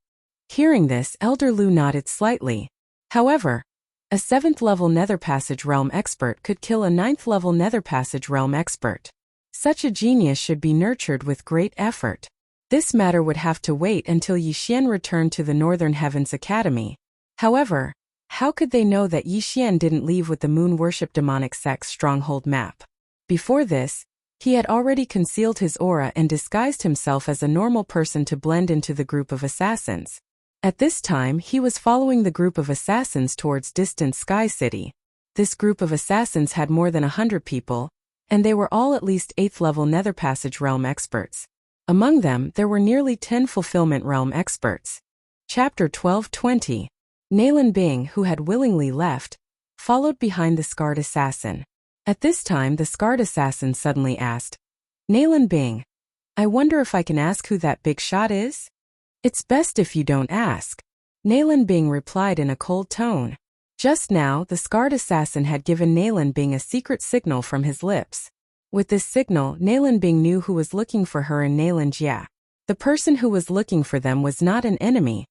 Speaker 1: Hearing this, Elder Lu nodded slightly. However, a 7th level Nether Passage realm expert could kill a 9th level Nether Passage realm expert. Such a genius should be nurtured with great effort. This matter would have to wait until Yi Xian returned to the Northern Heavens Academy. However, how could they know that Yi Xian didn't leave with the moon worship demonic sect's stronghold map? Before this, he had already concealed his aura and disguised himself as a normal person to blend into the group of assassins. At this time, he was following the group of assassins towards distant Sky City. This group of assassins had more than 100 people, and they were all at least 8th level Nether Passage realm experts. Among them, there were nearly 10 Fulfillment realm experts. Chapter 12:20. Nalan Bing, who had willingly left, followed behind the scarred assassin. At this time, the scarred assassin suddenly asked, Nalan Bing, I wonder if I can ask who that big shot is? It's best if you don't ask. Nalan Bing replied in a cold tone. Just now, the scarred assassin had given Nalan Bing a secret signal from his lips. With this signal, Nalan Bing knew who was looking for her and Nalan Jia. The person who was looking for them was not an enemy,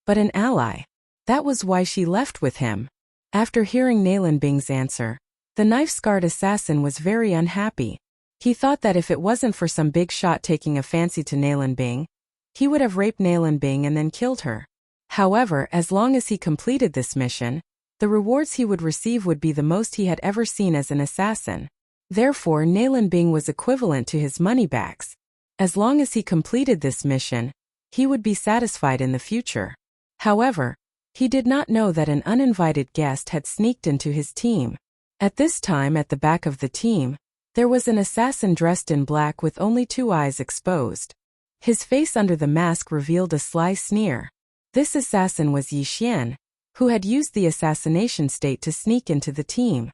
Speaker 1: but an ally. That was why she left with him. After hearing Nalan Bing's answer, the knife-scarred assassin was very unhappy. He thought that if it wasn't for some big shot taking a fancy to Nalan Bing, he would have raped Nalan Bing and then killed her. However, as long as he completed this mission, the rewards he would receive would be the most he had ever seen as an assassin. Therefore, Nalan Bing was equivalent to his moneybacks. As long as he completed this mission, he would be satisfied in the future. However, he did not know that an uninvited guest had sneaked into his team. At this time, at the back of the team, there was an assassin dressed in black with only 2 eyes exposed. His face under the mask revealed a sly sneer. This assassin was Yi Xian, who had used the assassination state to sneak into the team.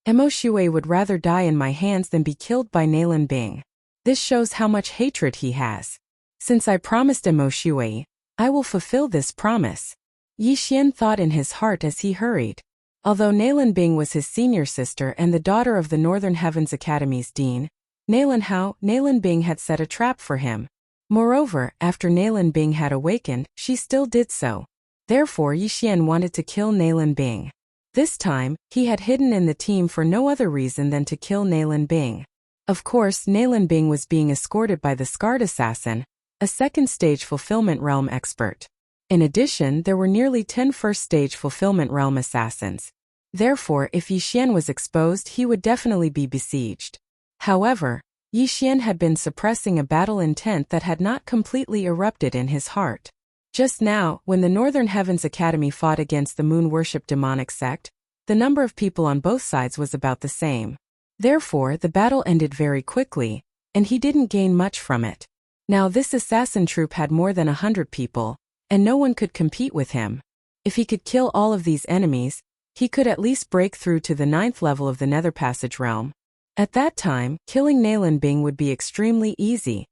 Speaker 1: Mo Shui would rather die in my hands than be killed by Nalan Bing. This shows how much hatred he has. Since I promised Mo Shui, I will fulfill this promise. Yi Xian thought in his heart as he hurried. Although Nalan Bing was his senior sister and the daughter of the Northern Heavens Academy's dean, Nalan Bing had set a trap for him. Moreover, after Nalan Bing had awakened, she still did so. Therefore, Yi Xian wanted to kill Nalan Bing. This time, he had hidden in the team for no other reason than to kill Nalan Bing. Of course, Nalan Bing was being escorted by the scarred assassin, a second-stage fulfillment realm expert. In addition, there were nearly 10 first-stage fulfillment realm assassins. Therefore, if Yi Xian was exposed, he would definitely be besieged. However, Yi Xian had been suppressing a battle intent that had not completely erupted in his heart. Just now, when the Northern Heavens Academy fought against the moon worship demonic sect, the number of people on both sides was about the same. Therefore, the battle ended very quickly, and he didn't gain much from it. Now this assassin troop had more than 100 people, and no one could compete with him. If he could kill all of these enemies, he could at least break through to the 9th level of the Nether Passage realm. At that time, killing Nalan Bing would be extremely easy.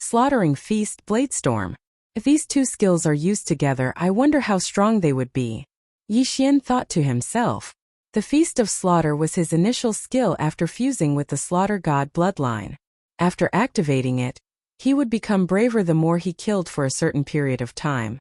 Speaker 1: Slaughtering Feast Bladestorm. If these 2 skills are used together, I wonder how strong they would be. Yi Xian thought to himself. The Feast of Slaughter was his initial skill after fusing with the Slaughter God bloodline. After activating it, he would become braver the more he killed for a certain period of time.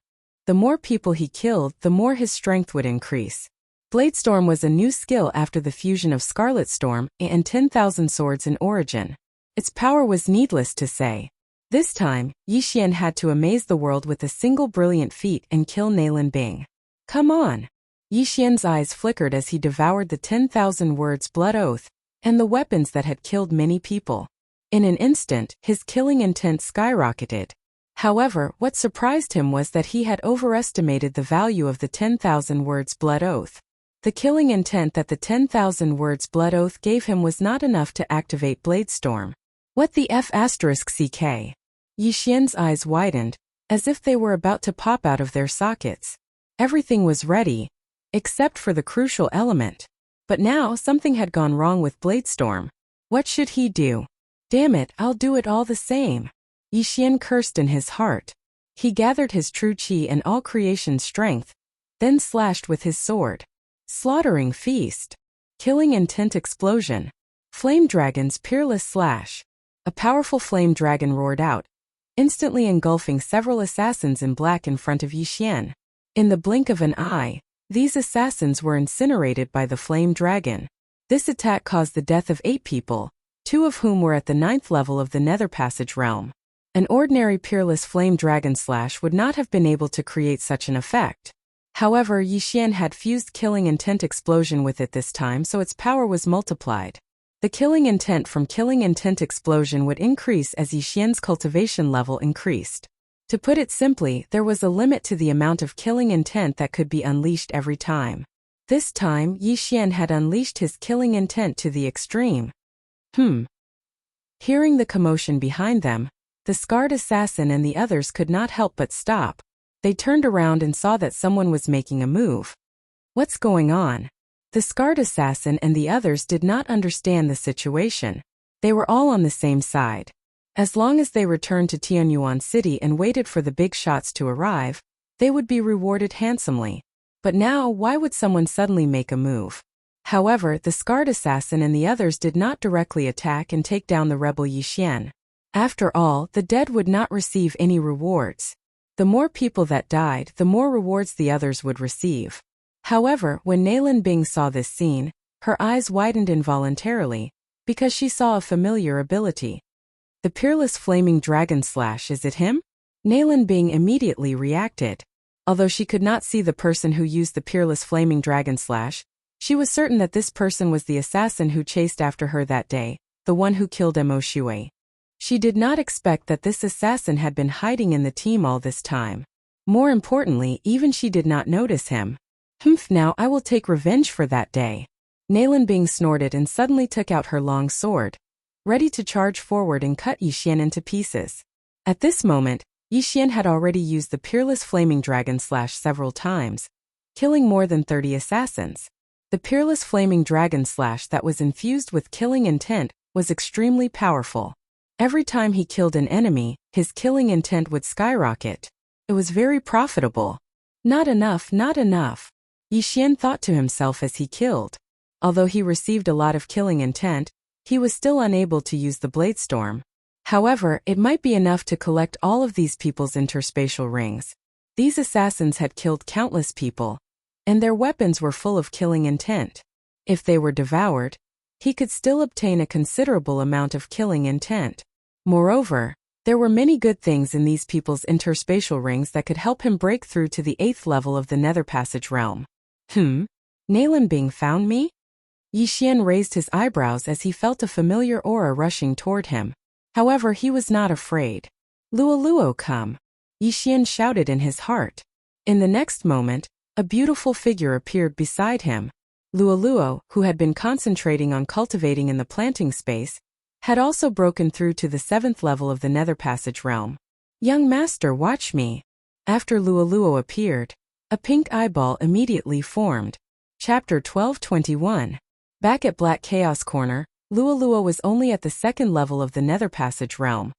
Speaker 1: The more people he killed, the more his strength would increase. Bladestorm was a new skill after the fusion of Scarlet Storm and 10,000 swords in origin. Its power was needless to say. This time, Yi Xian had to amaze the world with a single brilliant feat and kill Nalan Bing. Come on! Yi Xian's eyes flickered as he devoured the 10,000 words blood oath and the weapons that had killed many people. In an instant, his killing intent skyrocketed. However, what surprised him was that he had overestimated the value of the 10,000 words blood oath. The killing intent that the 10,000 words blood oath gave him was not enough to activate Bladestorm. What the F***ck? Yi Xian's eyes widened, as if they were about to pop out of their sockets. Everything was ready, except for the crucial element. But now something had gone wrong with Bladestorm. What should he do? Damn it, I'll do it all the same. Yi Xian cursed in his heart. He gathered his true qi and all creation strength, then slashed with his sword. Slaughtering feast. Killing intent explosion. Flame dragon's peerless slash. A powerful flame dragon roared out, instantly engulfing several assassins in black in front of Yi Xian. In the blink of an eye, these assassins were incinerated by the flame dragon. This attack caused the death of 8 people, 2 of whom were at the 9th level of the Nether Passage realm. An ordinary peerless flame dragon slash would not have been able to create such an effect. However, Yi Xian had fused killing intent explosion with it this time, so its power was multiplied. The killing intent from killing intent explosion would increase as Yi Xian's cultivation level increased. To put it simply, there was a limit to the amount of killing intent that could be unleashed every time. This time, Yi Xian had unleashed his killing intent to the extreme. Hearing the commotion behind them, the scarred assassin and the others could not help but stop. They turned around and saw that someone was making a move. What's going on? The scarred assassin and the others did not understand the situation. They were all on the same side. As long as they returned to Tianyuan City and waited for the big shots to arrive, they would be rewarded handsomely. But now, why would someone suddenly make a move? However, the scarred assassin and the others did not directly attack and take down the rebel Yi Xian. After all, the dead would not receive any rewards. The more people that died, the more rewards the others would receive. However, when Nailin Bing saw this scene, her eyes widened involuntarily, because she saw a familiar ability. The peerless flaming dragon slash, is it him? Nailin Bing immediately reacted. Although she could not see the person who used the peerless flaming dragon slash, she was certain that this person was the assassin who chased after her that day, the one who killed Mo Shui. She did not expect that this assassin had been hiding in the team all this time. More importantly, even she did not notice him. Now I will take revenge for that day. Nailin Bing snorted and suddenly took out her long sword, ready to charge forward and cut Yi Xian into pieces. At this moment, Yi Xian had already used the peerless flaming dragon slash several times, killing more than 30 assassins. The peerless flaming dragon slash that was infused with killing intent was extremely powerful. Every time he killed an enemy, his killing intent would skyrocket. It was very profitable. Not enough, not enough. Yi Xian thought to himself as he killed. Although he received a lot of killing intent, he was still unable to use the Bladestorm. However, it might be enough to collect all of these people's interspatial rings. These assassins had killed countless people, and their weapons were full of killing intent. If they were devoured, he could still obtain a considerable amount of killing intent. Moreover, there were many good things in these people's interspatial rings that could help him break through to the 8th level of the Nether Passage realm. Nailin Bing found me? Yi Xian raised his eyebrows as he felt a familiar aura rushing toward him. However, he was not afraid. Luoluo, come! Yi Xian shouted in his heart. In the next moment, a beautiful figure appeared beside him. Luoluo, who had been concentrating on cultivating in the planting space, had also broken through to the 7th level of the Nether Passage realm. Young master, watch me. After Luoluo appeared, a pink eyeball immediately formed. Chapter 12:21. Back at Black Chaos Corner, Luoluo was only at the 2nd level of the Nether Passage realm.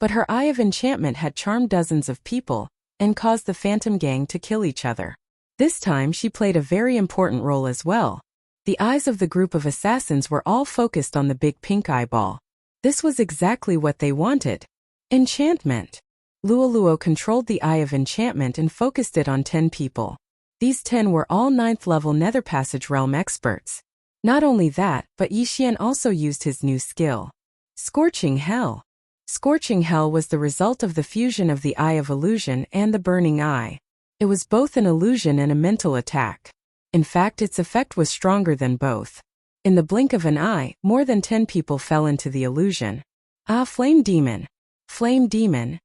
Speaker 1: But her Eye of Enchantment had charmed dozens of people, and caused the Phantom Gang to kill each other. This time she played a very important role as well. The eyes of the group of assassins were all focused on the big pink eyeball. This was exactly what they wanted. Enchantment. Luoluo controlled the Eye of Enchantment and focused it on 10 people. These 10 were all 9th level Nether Passage realm experts. Not only that, but Yi Xian also used his new skill. Scorching Hell. Scorching Hell was the result of the fusion of the Eye of Illusion and the Burning Eye. It was both an illusion and a mental attack. In fact, its effect was stronger than both. In the blink of an eye, more than 10 people fell into the illusion. Ah, Flame Demon! Flame Demon!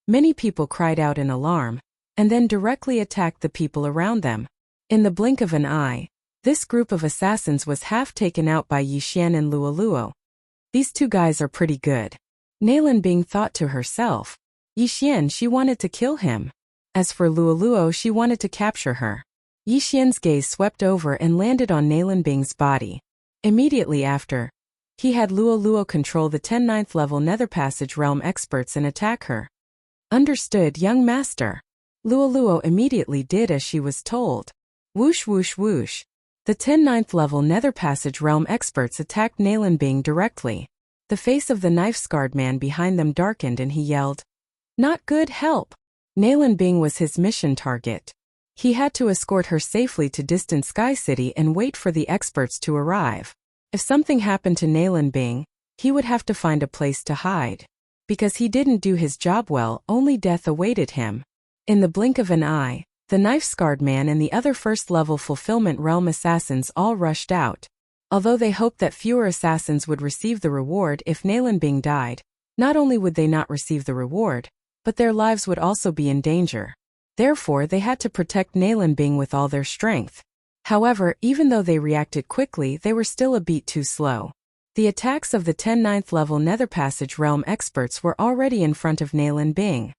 Speaker 1: Many people cried out in alarm, and then directly attacked the people around them. In the blink of an eye, this group of assassins was half taken out by Yi Xian and Luoluo. These two guys are pretty good. Nailin Bing thought to herself. Yixian, she wanted to kill him. As for Luoluo, she wanted to capture her. Yixian's gaze swept over and landed on Nalanbing's body. Immediately after, he had Luoluo control the 10 ninth level Nether Passage Realm experts and attack her. Understood, young master. Luoluo immediately did as she was told. Whoosh whoosh whoosh. The 10 ninth level Nether Passage Realm experts attacked Nalanbing directly. The face of the knife-scarred man behind them darkened and he yelled, "Not good, help!" Nalanbing was his mission target. He had to escort her safely to distant Sky City and wait for the experts to arrive. If something happened to Nalanbing, he would have to find a place to hide. Because he didn't do his job well, only death awaited him. In the blink of an eye, the knife-scarred man and the other first-level Fulfillment Realm assassins all rushed out. Although they hoped that fewer assassins would receive the reward if Nalanbing died, not only would they not receive the reward, but their lives would also be in danger. Therefore, they had to protect Nalanbing with all their strength. However, even though they reacted quickly, they were still a beat too slow. The attacks of the 10 ninth level Nether Passage Realm experts were already in front of Nalanbing.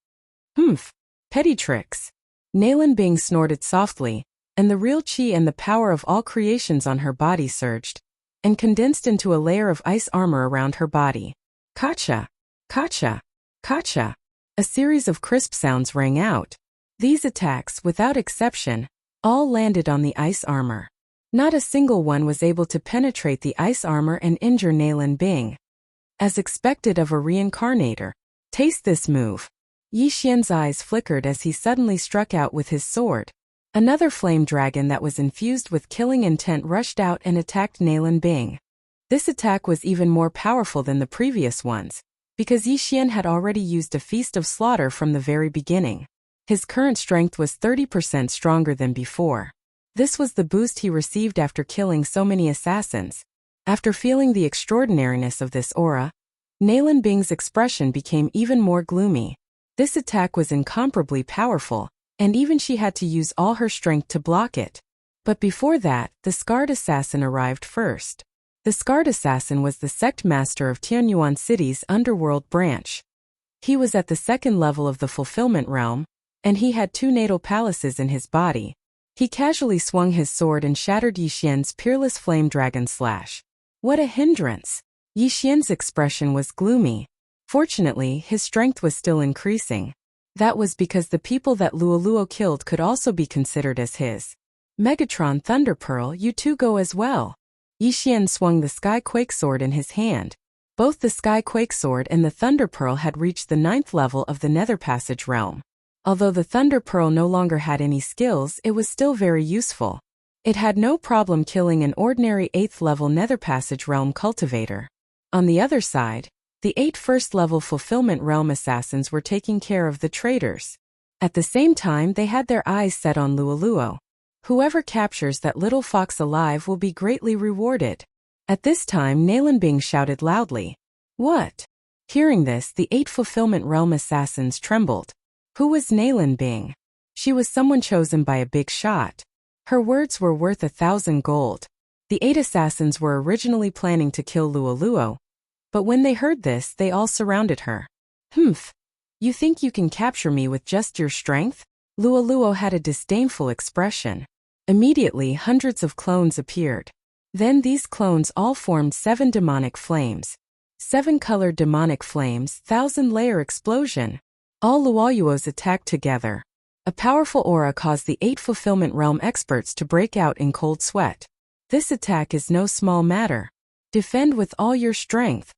Speaker 1: Humph. Petty tricks. Nalanbing snorted softly, and the real chi and the power of all creations on her body surged, and condensed into a layer of ice armor around her body. Kacha! Kacha! Kacha! A series of crisp sounds rang out. These attacks, without exception, all landed on the ice armor. Not a single one was able to penetrate the ice armor and injure Nalanbing. As expected of a reincarnator. Taste this move. Yixian's eyes flickered as he suddenly struck out with his sword. Another flame dragon that was infused with killing intent rushed out and attacked Nalanbing. This attack was even more powerful than the previous ones, because Yixian had already used a feast of slaughter from the very beginning. His current strength was 30% stronger than before. This was the boost he received after killing so many assassins. After feeling the extraordinariness of this aura, Nalanbing's expression became even more gloomy. This attack was incomparably powerful, and even she had to use all her strength to block it. But before that, the Scarred Assassin arrived first. The Scarred Assassin was the sect master of Tianyuan City's underworld branch. He was at the second level of the Fulfillment Realm, and he had 2 natal palaces in his body. He casually swung his sword and shattered Yixian's peerless flame dragon slash. What a hindrance! Yixian's expression was gloomy. Fortunately, his strength was still increasing. That was because the people that Luoluo killed could also be considered as his. Megatron Thunderpearl, you two go as well. Yixian swung the Sky Quake Sword in his hand. Both the Sky Quake Sword and the Thunderpearl had reached the 9th level of the Nether Passage Realm. Although the Thunder Pearl no longer had any skills, it was still very useful. It had no problem killing an ordinary 8th level Nether Passage Realm cultivator. On the other side, the 8 first-level Fulfillment Realm assassins were taking care of the traitors. At the same time, they had their eyes set on Luoluo. Whoever captures that little fox alive will be greatly rewarded. At this time, Nalanbing shouted loudly. What? Hearing this, the 8 Fulfillment Realm assassins trembled. Who was Nalanbing? She was someone chosen by a big shot. Her words were worth 1,000 gold. The 8 assassins were originally planning to kill Luoluo, but when they heard this, they all surrounded her. Humph! You think you can capture me with just your strength? Luoluo had a disdainful expression. Immediately, hundreds of clones appeared. Then these clones all formed 7 demonic flames. 7-colored demonic flames, 1,000-layer explosion. All Luoluos attacked together. A powerful aura caused the 8 Fulfillment Realm experts to break out in cold sweat. This attack is no small matter. Defend with all your strength.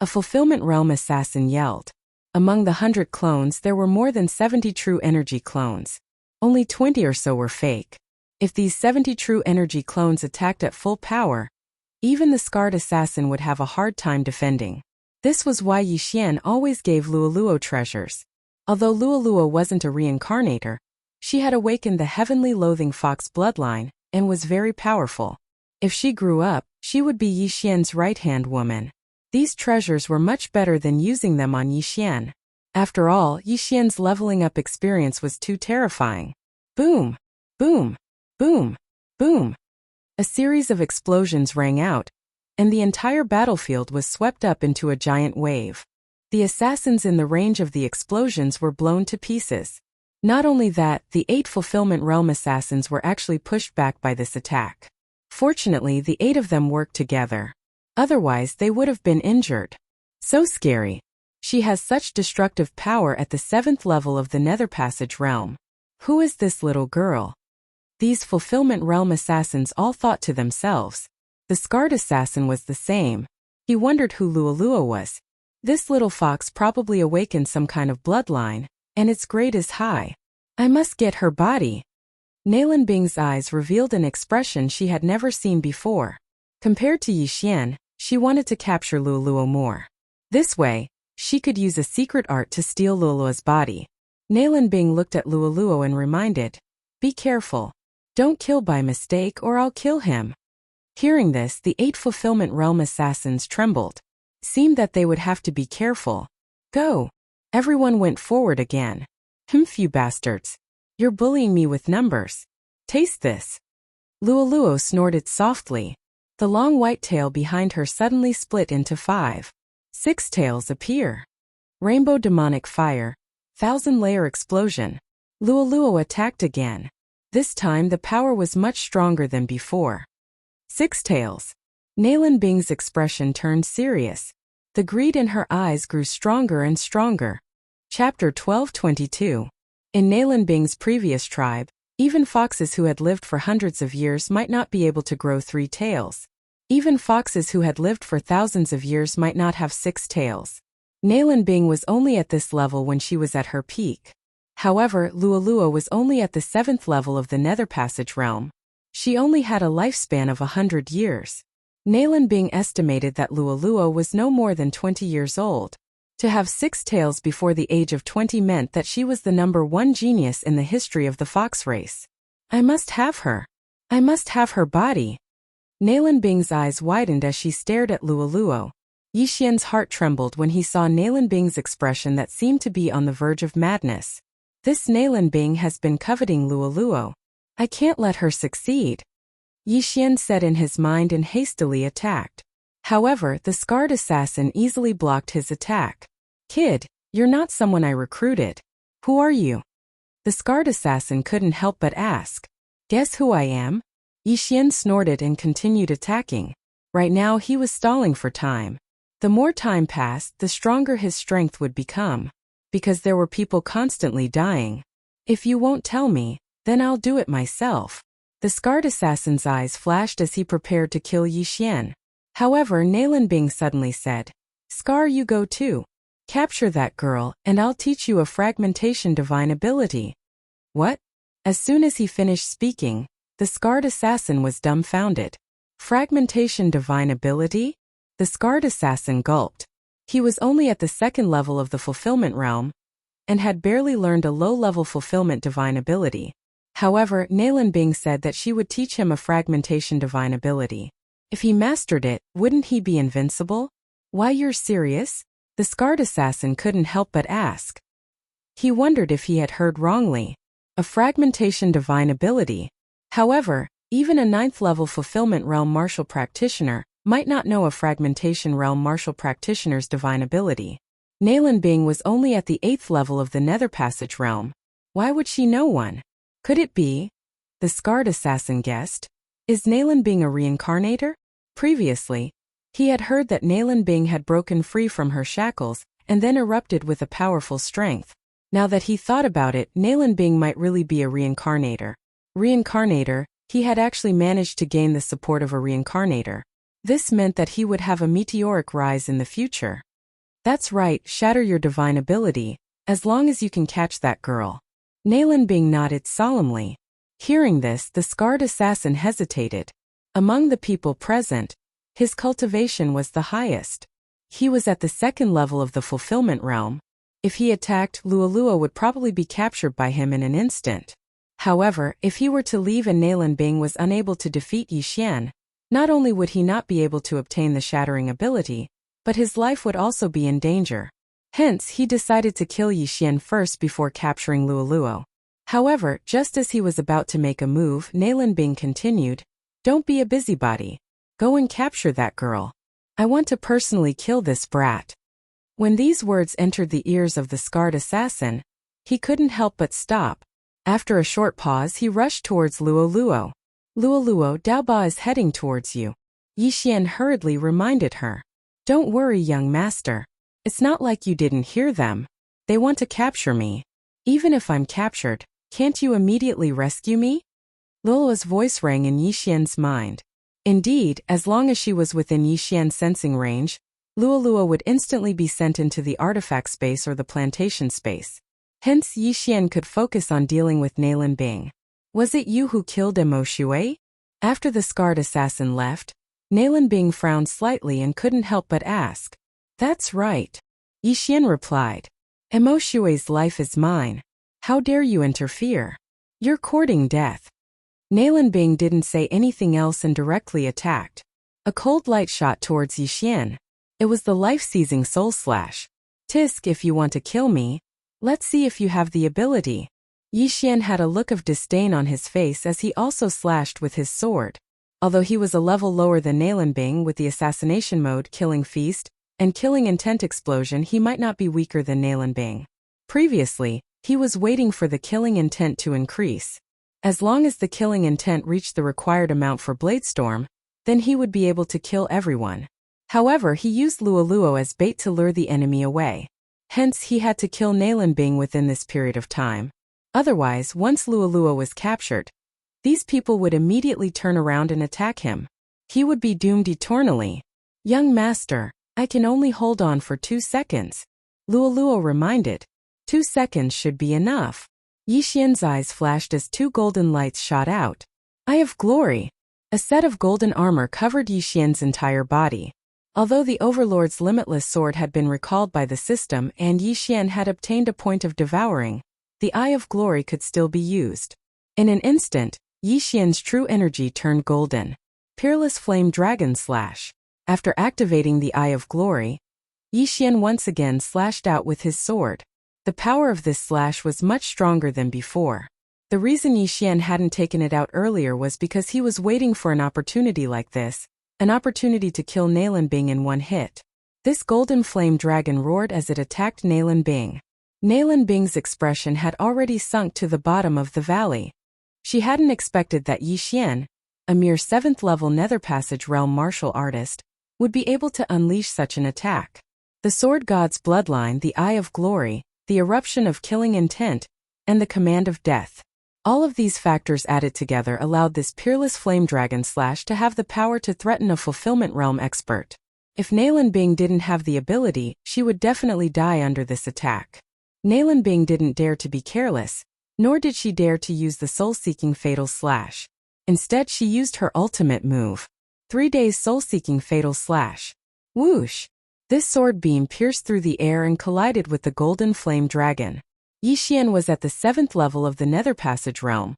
Speaker 1: A Fulfillment Realm assassin yelled. Among the 100 clones, there were more than 70 true energy clones. Only 20 or so were fake. If these 70 true energy clones attacked at full power, even the Scarred Assassin would have a hard time defending. This was why Yixian always gave Luoluo treasures. Although Luoluo wasn't a reincarnator, she had awakened the heavenly loathing fox bloodline and was very powerful. If she grew up, she would be Yixian's right-hand woman. These treasures were much better than using them on Yixian. After all, Yixian's leveling up experience was too terrifying. Boom! Boom! Boom! Boom! A series of explosions rang out, and the entire battlefield was swept up into a giant wave. The assassins in the range of the explosions were blown to pieces. Not only that, the 8 Fulfillment Realm assassins were actually pushed back by this attack. Fortunately, the 8 of them worked together. Otherwise, they would have been injured. So scary. She has such destructive power at the 7th level of the Nether Passage realm. Who is this little girl? These Fulfillment Realm assassins all thought to themselves. The scarred assassin was the same. He wondered who Lualua was. This little fox probably awakened some kind of bloodline, and its grade is high. I must get her body. Nalan Bing's eyes revealed an expression she had never seen before. Compared to Yixian, she wanted to capture Lualua more. This way, she could use a secret art to steal Lualua's body. Nalan Bing looked at Lualua and reminded, "Be careful. Don't kill by mistake or I'll kill him." Hearing this, the 8 Fulfillment Realm assassins trembled. Seemed that they would have to be careful. Go. Everyone went forward again. Humph, you bastards. You're bullying me with numbers. Taste this. Lualua snorted softly. The long white tail behind her suddenly split into 5. 6 tails appear. Rainbow demonic fire. 1,000-layer explosion. Lualua attacked again. This time the power was much stronger than before. 6 tails. Nalan Bing's expression turned serious. The greed in her eyes grew stronger and stronger. Chapter 1222. In Nalan Bing's previous tribe, even foxes who had lived for hundreds of years might not be able to grow 3 tails. Even foxes who had lived for thousands of years might not have 6 tails. Nalan Bing was only at this level when she was at her peak. However, Lualua was only at the 7th level of the Nether Passage realm. She only had a lifespan of 100 years. Nalan Bing estimated that Lualua was no more than 20 years old. To have 6 tails before the age of 20 meant that she was the #1 genius in the history of the fox race. I must have her. I must have her body. Nalan Bing's eyes widened as she stared at Lualua. Yixian's heart trembled when he saw Nalan Bing's expression that seemed to be on the verge of madness. This Nalan Bing has been coveting Lualua. I can't let her succeed. Yixian said in his mind and hastily attacked. However, the scarred assassin easily blocked his attack. Kid, you're not someone I recruited. Who are you? The scarred assassin couldn't help but ask. Guess who I am? Yixian snorted and continued attacking. Right now he was stalling for time. The more time passed, the stronger his strength would become. Because there were people constantly dying. If you won't tell me, then I'll do it myself. The scarred assassin's eyes flashed as he prepared to kill Yixian. However, Nalan Bing suddenly said, Scar, you go too. Capture that girl, and I'll teach you a fragmentation divine ability. What? As soon as he finished speaking, the scarred assassin was dumbfounded. Fragmentation divine ability? The scarred assassin gulped. He was only at the 2nd level of the fulfillment realm, and had barely learned a low-level fulfillment divine ability. However, Nalan Bing said that she would teach him a fragmentation divine ability. If he mastered it, wouldn't he be invincible? Why, you're serious? The scarred assassin couldn't help but ask. He wondered if he had heard wrongly. A fragmentation divine ability. However, even a 9th-level fulfillment realm martial practitioner might not know a fragmentation realm martial practitioner's divine ability. Nalan Bing was only at the 8th level of the Nether Passage realm. Why would she know one? Could it be? The scarred assassin guessed. Is Nalan Bing a reincarnator? Previously, he had heard that Nalan Bing had broken free from her shackles and then erupted with a powerful strength. Now that he thought about it, Nalan Bing might really be a reincarnator. Reincarnator, he had actually managed to gain the support of a reincarnator. This meant that he would have a meteoric rise in the future. That's right, shatter your divine ability, as long as you can catch that girl. Nalan Bing nodded solemnly. Hearing this, the scarred assassin hesitated. Among the people present, his cultivation was the highest. He was at the 2nd level of the fulfillment realm. If he attacked, Lualua would probably be captured by him in an instant. However, if he were to leave and Nalan Bing was unable to defeat Yixian, not only would he not be able to obtain the shattering ability, but his life would also be in danger. Hence, he decided to kill Yixian first before capturing Lualua. However, just as he was about to make a move, Nalan Bing continued, Don't be a busybody. Go and capture that girl. I want to personally kill this brat. When these words entered the ears of the scarred assassin, he couldn't help but stop. After a short pause, he rushed towards Luo Luo. Luo Luo, Daoba is heading towards you. Yi Xian hurriedly reminded her. Don't worry, young master. It's not like you didn't hear them. They want to capture me. Even if I'm captured, can't you immediately rescue me? Luo's voice rang in Yi Xian's mind. Indeed, as long as she was within Yi Xian's sensing range, Luo Luo would instantly be sent into the artifact space or the plantation space. Hence, Yi Xian could focus on dealing with Nailin Bing. Was it you who killed Mo Shui? After the scarred assassin left, Nailin Bing frowned slightly and couldn't help but ask. That's right. Yi Xian replied. Mo Shui's life is mine. How dare you interfere? You're courting death. Nailin Bing didn't say anything else and directly attacked. A cold light shot towards Yi Xian. It was the life-seizing soul slash. Tisk, if you want to kill me, let's see if you have the ability. Yi Xian had a look of disdain on his face as he also slashed with his sword. Although he was a level lower than Nailin Bing with the assassination mode Killing Feast and Killing Intent Explosion, he might not be weaker than Nailin Bing. Previously, he was waiting for the killing intent to increase. As long as the killing intent reached the required amount for Bladestorm, then he would be able to kill everyone. However, he used Luo Luo as bait to lure the enemy away. Hence, he had to kill Nailin Bing within this period of time. Otherwise, once Luo Luo was captured, these people would immediately turn around and attack him. He would be doomed eternally. Young master, I can only hold on for 2 seconds. Luo Luo reminded. 2 seconds should be enough. Yi Xian's eyes flashed as 2 golden lights shot out. Eye of Glory. A set of golden armor covered Yi Xian's entire body. Although the Overlord's limitless sword had been recalled by the system and Yi Xian had obtained a point of Devouring, the Eye of Glory could still be used. In an instant, Yi Xian's true energy turned golden. Peerless Flame Dragon Slash. After activating the Eye of Glory, Yi Xian once again slashed out with his sword. The power of this slash was much stronger than before. The reason Yi Xian hadn't taken it out earlier was because he was waiting for an opportunity like this, an opportunity to kill Nailin Bing in one hit. This golden flame dragon roared as it attacked Nailin Bing. Nailin Bing's expression had already sunk to the bottom of the valley. She hadn't expected that Yi Xian, a mere 7th-level Nether Passage Realm martial artist, would be able to unleash such an attack. The Sword God's bloodline, the Eye of Glory, the eruption of killing intent, and the command of death. All of these factors added together allowed this peerless flame dragon slash to have the power to threaten a fulfillment realm expert. If Nailin Bing didn't have the ability, she would definitely die under this attack. Nailin Bing didn't dare to be careless, nor did she dare to use the soul-seeking fatal slash. Instead, she used her ultimate move. 3 days soul-seeking fatal slash. Whoosh! This sword beam pierced through the air and collided with the golden flame dragon. Yi Xian was at the 7th level of the Nether Passage Realm,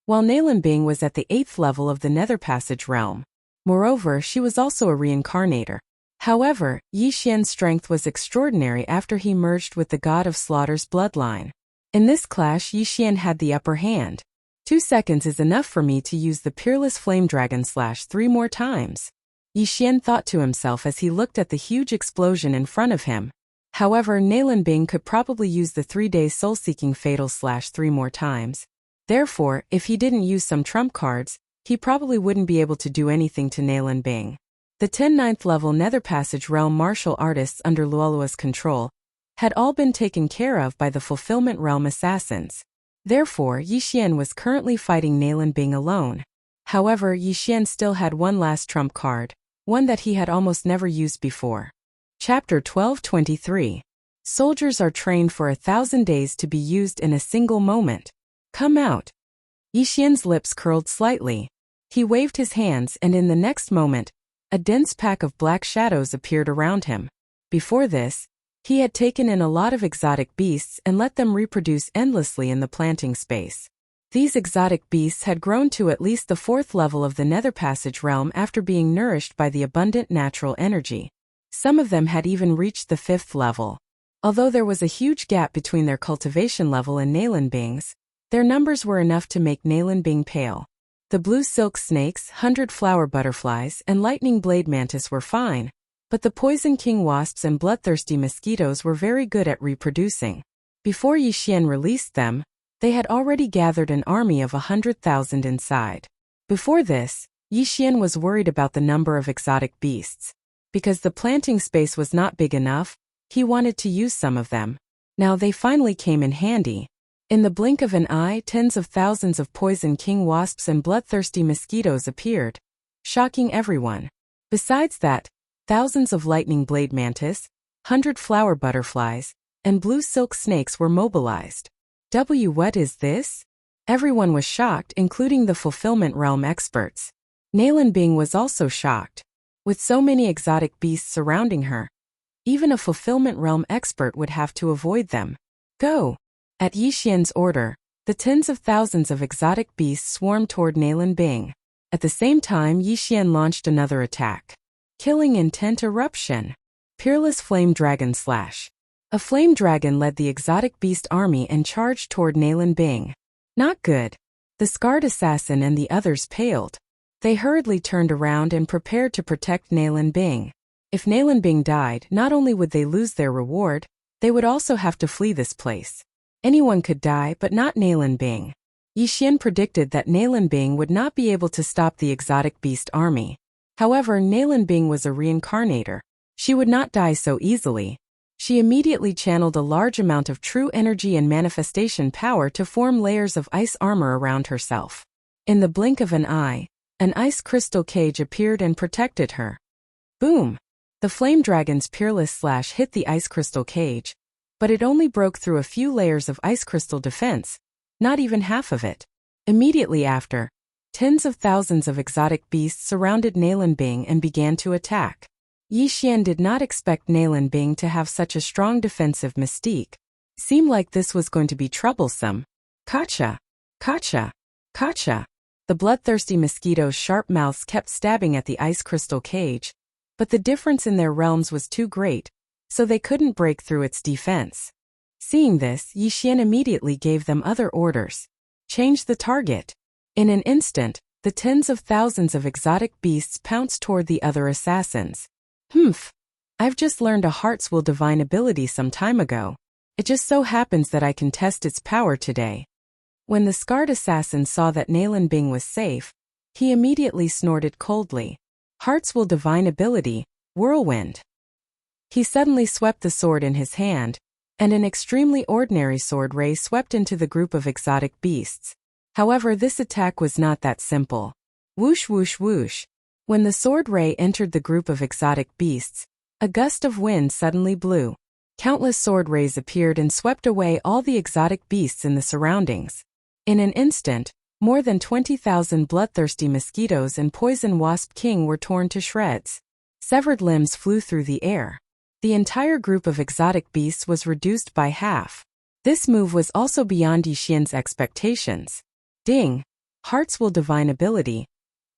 Speaker 1: while Nailin Bing was at the 8th level of the Nether Passage Realm. Moreover, she was also a reincarnator. However, Yi Xian's strength was extraordinary after he merged with the God of Slaughter's bloodline. In this clash, Yi Xian had the upper hand. 2 seconds is enough for me to use the Peerless Flame Dragon Slash 3 more times. Yi Xian thought to himself as he looked at the huge explosion in front of him. However, Nailin Bing could probably use the 3-day soul-seeking fatal slash 3 more times. Therefore, if he didn't use some trump cards, he probably wouldn't be able to do anything to Nailin Bing. The 9th level Nether Passage Realm martial artists under Luolua's control had all been taken care of by the Fulfillment Realm assassins. Therefore, Yi Xian was currently fighting Nailin Bing alone. However, Yi Xian still had one last trump card, one that he had almost never used before. Chapter 1223. Soldiers are trained for 1,000 days to be used in a single moment. Come out. Yi Xian's lips curled slightly. He waved his hands and in the next moment, a dense pack of black shadows appeared around him. Before this, he had taken in a lot of exotic beasts and let them reproduce endlessly in the planting space. These exotic beasts had grown to at least the 4th level of the Nether Passage Realm after being nourished by the abundant natural energy. Some of them had even reached the 5th level. Although there was a huge gap between their cultivation level and Nailin Bing's, their numbers were enough to make Nailin Bing pale. The blue silk snakes, 100 flower butterflies, and lightning blade mantis were fine, But the poison king wasps and bloodthirsty mosquitoes were very good at reproducing. Before Yixian released them, they had already gathered an army of 100,000 inside. Before this, Yixian was worried about the number of exotic beasts. Because the planting space was not big enough, he wanted to use some of them. Now they finally came in handy. In the blink of an eye, tens of thousands of poison king wasps and bloodthirsty mosquitoes appeared, shocking everyone. Besides that, thousands of lightning blade mantis, 100 flower butterflies, and blue silk snakes were mobilized. What is this? Everyone was shocked, including the fulfillment realm experts. Nalan Bing was also shocked. With so many exotic beasts surrounding her, even a fulfillment realm expert would have to avoid them. Go! At Yixian's order, the tens of thousands of exotic beasts swarmed toward Nalan Bing. At the same time, Yixian launched another attack. Killing intent eruption. Peerless flame dragon slash. A flame dragon led the exotic beast army and charged toward Nalan Bing. Not good. The scarred assassin and the others paled. They hurriedly turned around and prepared to protect Nalan Bing. If Nalan Bing died, not only would they lose their reward, they would also have to flee this place. Anyone could die, but not Nalan Bing. Yixian predicted that Nalan Bing would not be able to stop the exotic beast army. However, Nalan Bing was a reincarnator. She would not die so easily. She immediately channeled a large amount of true energy and manifestation power to form layers of ice armor around herself. In the blink of an eye, an ice crystal cage appeared and protected her. Boom! The flame dragon's peerless slash hit the ice crystal cage, but it only broke through a few layers of ice crystal defense, not even half of it. Immediately after, tens of thousands of exotic beasts surrounded Nalan Bing and began to attack. Yixian did not expect Nalan Bing to have such a strong defensive mystique. Seemed like this was going to be troublesome. Gotcha! Gotcha! Gotcha! The bloodthirsty mosquitoes' sharp mouths kept stabbing at the ice crystal cage, but the difference in their realms was too great, so they couldn't break through its defense. Seeing this, Yixian immediately gave them other orders. Change the target. In an instant, the tens of thousands of exotic beasts pounced toward the other assassins. I've just learned a Heart's Will divine ability some time ago. It just so happens that I can test its power today. When the scarred assassin saw that Nalan Bing was safe, he immediately snorted coldly. Heart's Will divine ability, Whirlwind. He suddenly swept the sword in his hand, and an extremely ordinary sword ray swept into the group of exotic beasts. However, this attack was not that simple. Whoosh whoosh whoosh. When the sword ray entered the group of exotic beasts, a gust of wind suddenly blew. Countless sword rays appeared and swept away all the exotic beasts in the surroundings. In an instant, more than 20,000 bloodthirsty mosquitoes and poison wasp king were torn to shreds. Severed limbs flew through the air. The entire group of exotic beasts was reduced by half. This move was also beyond Yixian's expectations. Ding! Heart's Will divine ability.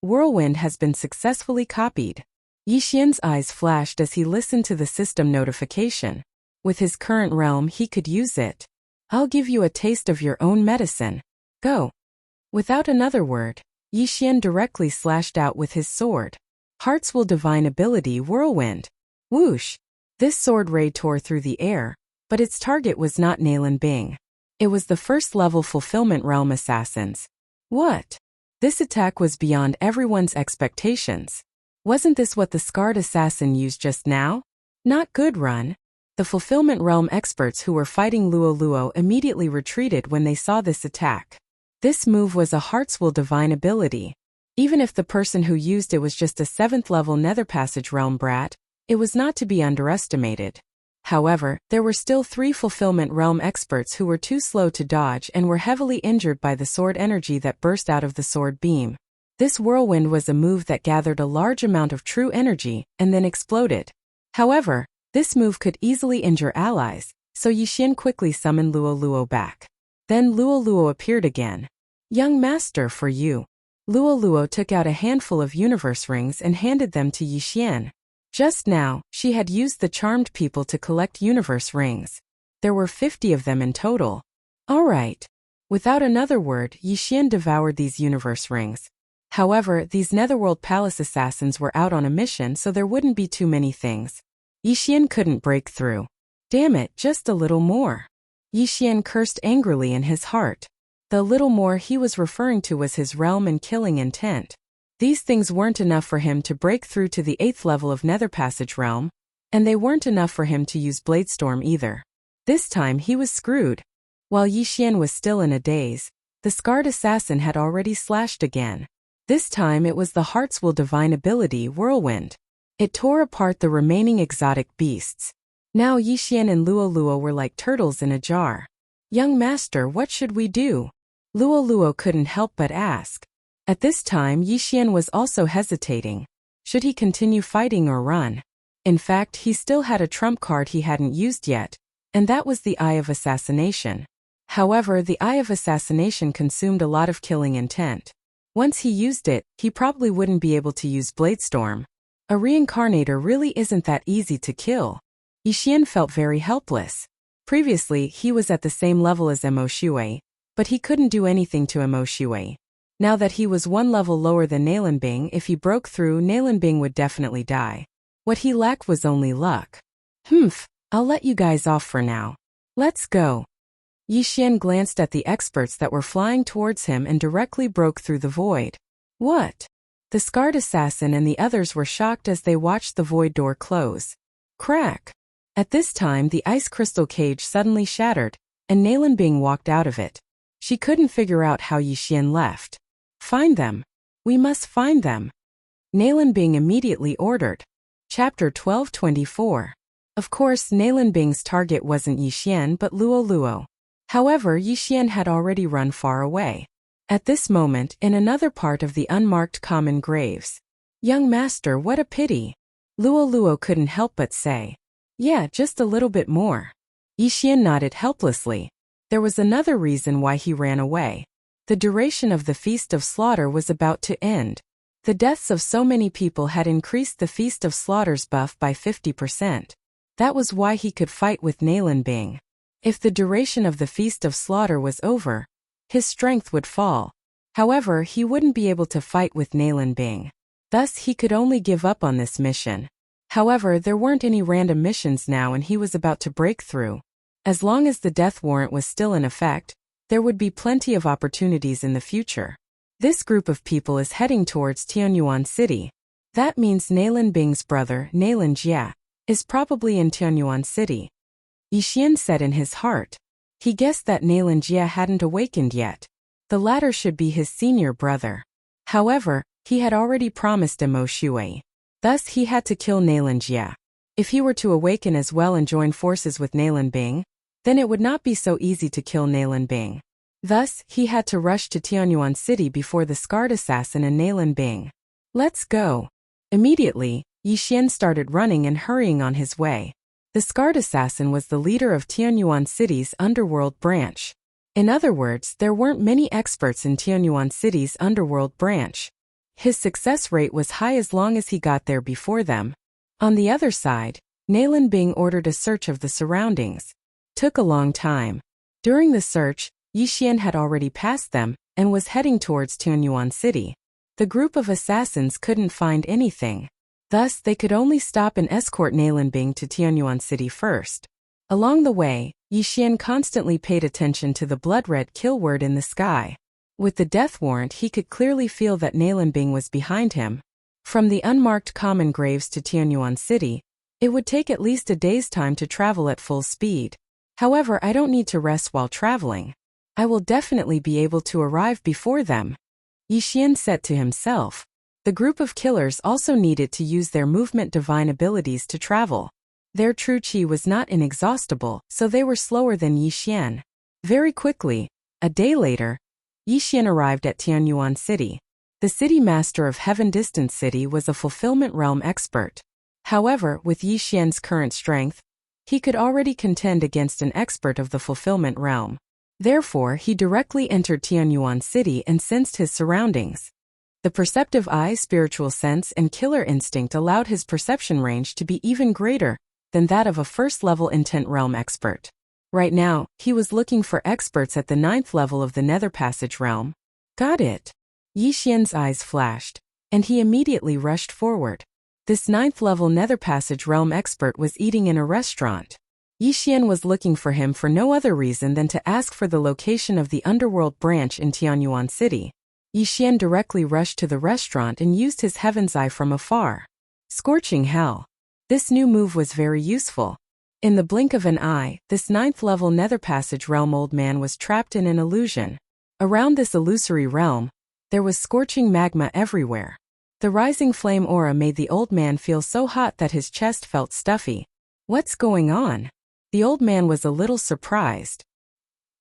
Speaker 1: Whirlwind has been successfully copied. Yixian's eyes flashed as he listened to the system notification. With his current realm, he could use it. I'll give you a taste of your own medicine. Go! Without another word, Yixian directly slashed out with his sword. Heart's Will divine ability Whirlwind. Whoosh! This sword ray tore through the air, but its target was not Nalan Bing. It was the first-level fulfillment realm assassins. What? This attack was beyond everyone's expectations. Wasn't this what the scarred assassin used just now? Not good, run. The fulfillment realm experts who were fighting Luo Luo immediately retreated when they saw this attack. This move was a Heart's Will divine ability. Even if the person who used it was just a 7th-level Nether Passage realm brat, it was not to be underestimated. However, there were still 3 fulfillment realm experts who were too slow to dodge and were heavily injured by the sword energy that burst out of the sword beam. This whirlwind was a move that gathered a large amount of true energy and then exploded. However, this move could easily injure allies, so Yixian quickly summoned Luo Luo back. Then Luo Luo appeared again. Young master, for you. Luo Luo took out a handful of universe rings and handed them to Yixian. Just now, she had used the charmed people to collect universe rings. There were 50 of them in total. All right. Without another word, Yixian devoured these universe rings. However, these Netherworld Palace assassins were out on a mission, so there wouldn't be too many things. Yixian couldn't break through. Damn it, just a little more. Yixian cursed angrily in his heart. The little more he was referring to was his realm and killing intent. These things weren't enough for him to break through to the 8th level of Nether Passage realm, and they weren't enough for him to use Bladestorm either. This time he was screwed. While Yixian was still in a daze, the scarred assassin had already slashed again. This time it was the Heart's Will divine ability, Whirlwind. It tore apart the remaining exotic beasts. Now Yixian and Luo were like turtles in a jar. Young master, what should we do? Luo couldn't help but ask. At this time Yixian was also hesitating. Should he continue fighting or run? In fact, he still had a trump card he hadn't used yet, and that was the Eye of Assassination. However, the Eye of Assassination consumed a lot of killing intent. Once he used it, he probably wouldn't be able to use Bladestorm. A reincarnator really isn't that easy to kill. Yixian felt very helpless. Previously, he was at the same level as Mo Shui, but he couldn't do anything to Mo Shui. Now that he was one level lower than Naelanbing, if he broke through, Naelanbing would definitely die. What he lacked was only luck. I'll let you guys off for now. Let's go. Yixian glanced at the experts that were flying towards him and directly broke through the void. What? The scarred assassin and the others were shocked as they watched the void door close. Crack! At this time the ice crystal cage suddenly shattered, and Naelanbing walked out of it. She couldn't figure out how Yixian left. Find them. We must find them. Naelanbing immediately ordered. Chapter 1224. Of course, Naelanbing's target wasn't Yixian but Luo. However, Yixian had already run far away. At this moment, in another part of the unmarked common graves. Young master, what a pity. Luo couldn't help but say. Yeah, just a little bit more. Yixian nodded helplessly. There was another reason why he ran away. The duration of the Feast of Slaughter was about to end. The deaths of so many people had increased the Feast of Slaughter's buff by 50%. That was why he could fight with Naelanbing. If the duration of the Feast of Slaughter was over, his strength would fall. However, he wouldn't be able to fight with Naelanbing. Thus, he could only give up on this mission. However, there weren't any random missions now and he was about to break through. As long as the death warrant was still in effect, there would be plenty of opportunities in the future. This group of people is heading towards Tianyuan City. That means Naelanbing's brother, Naelanjia, is probably in Tianyuan City. Yixian said in his heart. He guessed that Naelanjia hadn't awakened yet. The latter should be his senior brother. However, he had already promised Mo Shui. Thus he had to kill Naelanjia. If he were to awaken as well and join forces with Naelanbing, then it would not be so easy to kill Naelanbing. Thus, he had to rush to Tianyuan City before the scarred assassin and Naelanbing. Let's go. Immediately, Yixian started running and hurrying on his way. The scarred assassin was the leader of Tianyuan City's underworld branch. In other words, there weren't many experts in Tianyuan City's underworld branch. His success rate was high as long as he got there before them. On the other side, Naelanbing ordered a search of the surroundings. Took a long time. During the search, Yixian had already passed them and was heading towards Tianyuan City. The group of assassins couldn't find anything. Thus, they could only stop and escort Naelanbing to Tianyuan City first. Along the way, Yixian constantly paid attention to the blood-red kill word in the sky. With the death warrant, he could clearly feel that Naelanbing was behind him. From the unmarked common graves to Tianyuan City, it would take at least a day's time to travel at full speed. However, I don't need to rest while traveling. I will definitely be able to arrive before them. Yixian said to himself. The group of killers also needed to use their movement divine abilities to travel. Their true chi was not inexhaustible, so they were slower than Yixian. Very quickly, a day later, Yixian arrived at Tianyuan City. The city master of Heaven Distant City was a fulfillment realm expert. However, with Yixian's current strength, he could already contend against an expert of the fulfillment realm. Therefore, he directly entered Tianyuan City and sensed his surroundings. The perceptive eye, spiritual sense, and killer instinct allowed his perception range to be even greater than that of a first-level intent realm expert. Right now, he was looking for experts at the 9th level of the Nether Passage realm. Got it. Yi Xian's eyes flashed, and he immediately rushed forward. This 9th-level Nether Passage realm expert was eating in a restaurant. Yi Xian was looking for him for no other reason than to ask for the location of the underworld branch in Tianyuan City. Yi Xian directly rushed to the restaurant and used his Heaven's Eye from afar. Scorching hell. This new move was very useful. In the blink of an eye, this 9th-level Nether Passage realm old man was trapped in an illusion. Around this illusory realm, there was scorching magma everywhere. The rising flame aura made the old man feel so hot that his chest felt stuffy. What's going on? The old man was a little surprised.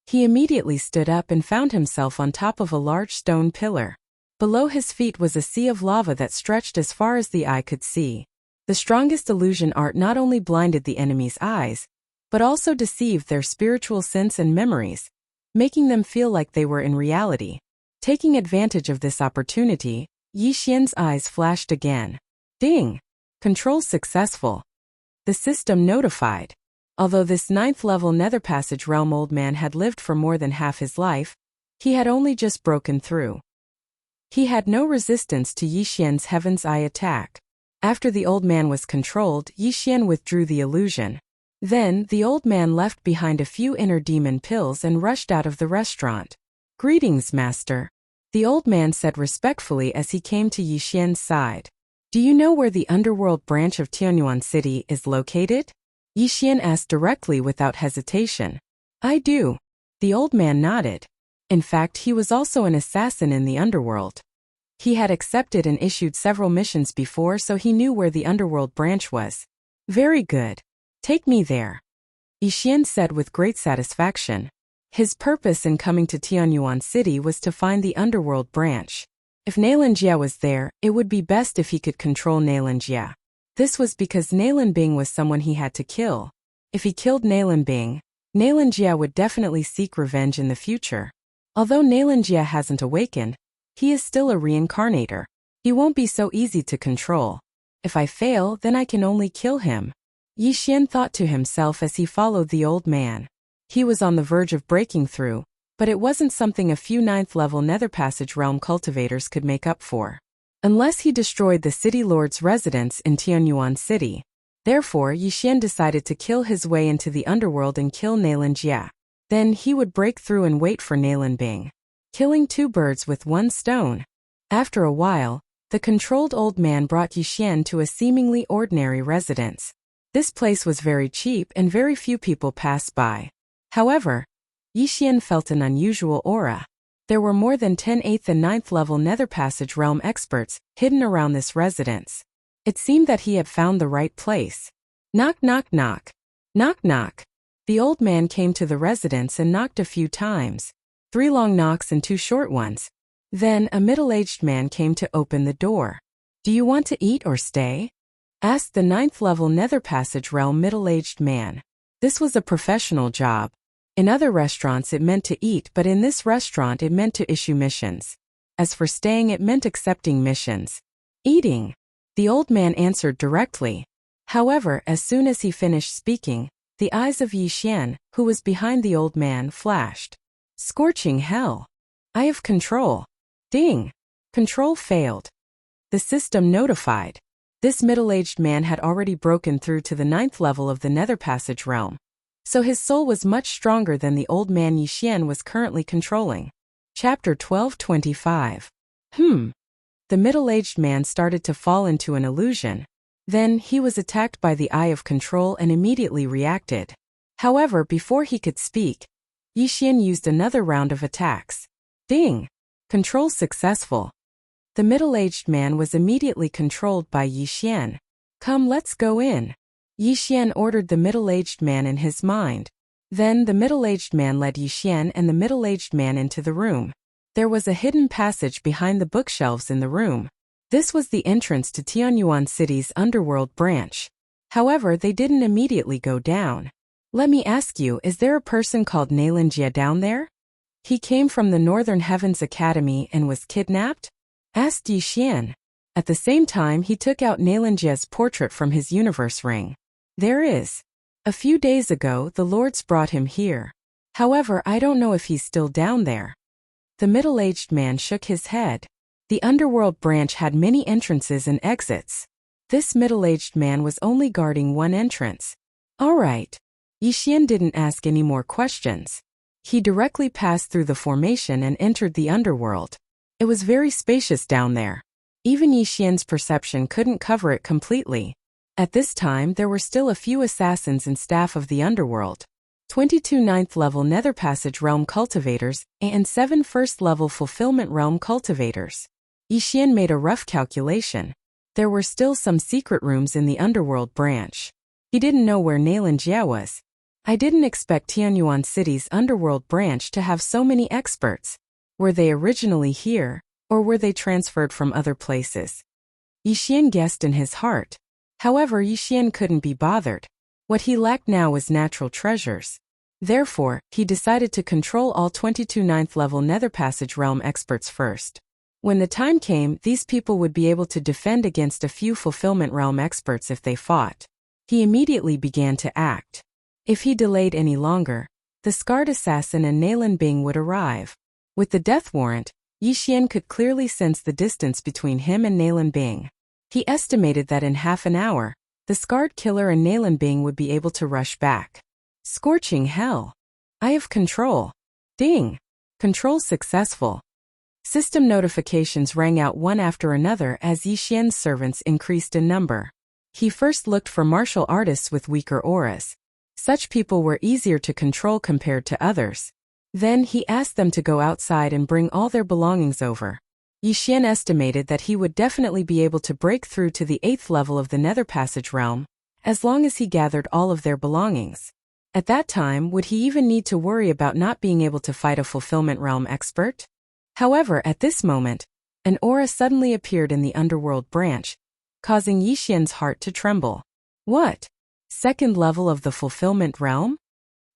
Speaker 1: He immediately stood up and found himself on top of a large stone pillar. Below his feet was a sea of lava that stretched as far as the eye could see. The strongest illusion art not only blinded the enemy's eyes, but also deceived their spiritual sense and memories, making them feel like they were in reality. Taking advantage of this opportunity, Yi Xian's eyes flashed again. Ding! Control successful. The system notified. Although this 9th-level Nether Passage realm old man had lived for more than half his life, he had only just broken through. He had no resistance to Yi Xian's Heaven's Eye attack. After the old man was controlled, Yi Xian withdrew the illusion. Then, the old man left behind a few inner demon pills and rushed out of the restaurant. Greetings, master. The old man said respectfully as he came to Yi Xian's side. Do you know where the underworld branch of Tianyuan City is located? Yi Xian asked directly without hesitation. I do. The old man nodded. In fact, he was also an assassin in the underworld. He had accepted and issued several missions before, so he knew where the underworld branch was. Very good. Take me there. Yi Xian said with great satisfaction. His purpose in coming to Tianyuan City was to find the underworld branch. If Nailanjia was there, it would be best if he could control Nailanjia. This was because Nailanbing was someone he had to kill. If he killed Nailanbing, Nailanjia would definitely seek revenge in the future. Although Nailanjia hasn't awakened, he is still a reincarnator. He won't be so easy to control. If I fail, then I can only kill him. Yi Xian thought to himself as he followed the old man. He was on the verge of breaking through, but it wasn't something a few 9th-level Nether Passage realm cultivators could make up for. Unless he destroyed the city lord's residence in Tianyuan City. Therefore, Yi Xian decided to kill his way into the underworld and kill Nailanjia. Then he would break through and wait for Nailanbing. Killing two birds with one stone. After a while, the controlled old man brought Yi Xian to a seemingly ordinary residence. This place was very cheap and very few people passed by. However, Yi Xian felt an unusual aura. There were more than 10 8th and 9th level Nether Passage realm experts hidden around this residence. It seemed that he had found the right place. Knock knock knock. Knock knock. The old man came to the residence and knocked a few times. 3 long knocks and 2 short ones. Then a middle-aged man came to open the door. Do you want to eat or stay? Asked the 9th level Nether Passage realm middle-aged man. This was a professional job. In other restaurants it meant to eat, but in this restaurant it meant to issue missions. As for staying, it meant accepting missions. Eating. The old man answered directly. However, as soon as he finished speaking, the eyes of Yi Xian, who was behind the old man, flashed. Scorching hell. I have control. Ding. Control failed. The system notified. This middle-aged man had already broken through to the 9th level of the Nether Passage realm. So his soul was much stronger than the old man Yi Xian was currently controlling. Chapter 12:25. The middle-aged man started to fall into an illusion. Then he was attacked by the Eye of Control and immediately reacted. However, before he could speak, Yi Xian used another round of attacks. Ding! Control successful. The middle-aged man was immediately controlled by Yi Xian. Come, let's go in. Yi Xian ordered the middle-aged man in his mind. Then the middle-aged man led Yi Xian and the middle-aged man into the room. There was a hidden passage behind the bookshelves in the room. This was the entrance to Tianyuan City's underworld branch. However, they didn't immediately go down. Let me ask you, is there a person called Nailanjia down there? He came from the Northern Heavens Academy and was kidnapped? Asked Yi Xian. At the same time, he took out Nailanjia's portrait from his universe ring. There is. A few days ago, the lords brought him here. However, I don't know if he's still down there. The middle-aged man shook his head. The underworld branch had many entrances and exits. This middle-aged man was only guarding one entrance. All right. Yixian didn't ask any more questions. He directly passed through the formation and entered the underworld. It was very spacious down there. Even Yixian's perception couldn't cover it completely. At this time there were still a few assassins and staff of the underworld. 22 9th level Nether Passage Realm cultivators and 7 1st level Fulfillment Realm cultivators. Yixian made a rough calculation. There were still some secret rooms in the underworld branch. He didn't know where Nalan Jia was. I didn't expect Tianyuan City's underworld branch to have so many experts. Were they originally here, or were they transferred from other places? Yixian guessed in his heart. However, Yixian couldn't be bothered. What he lacked now was natural treasures. Therefore, he decided to control all 22 9th level Nether Passage Realm experts first. When the time came, these people would be able to defend against a few Fulfillment Realm experts if they fought. He immediately began to act. If he delayed any longer, the scarred assassin and Nalan Bing would arrive. With the death warrant, Yixian could clearly sense the distance between him and Nalan Bing. He estimated that in half an hour, the scarred killer and Nalan Bing would be able to rush back. Scorching hell! I have control. Ding! Control successful. System notifications rang out one after another as Yixian's servants increased in number. He first looked for martial artists with weaker auras. Such people were easier to control compared to others. Then he asked them to go outside and bring all their belongings over. Yixian estimated that he would definitely be able to break through to the 8th level of the Nether Passage Realm, as long as he gathered all of their belongings. At that time, would he even need to worry about not being able to fight a Fulfillment Realm expert? However, at this moment, an aura suddenly appeared in the underworld branch, causing Yixian's heart to tremble. What? 2nd level of the Fulfillment Realm?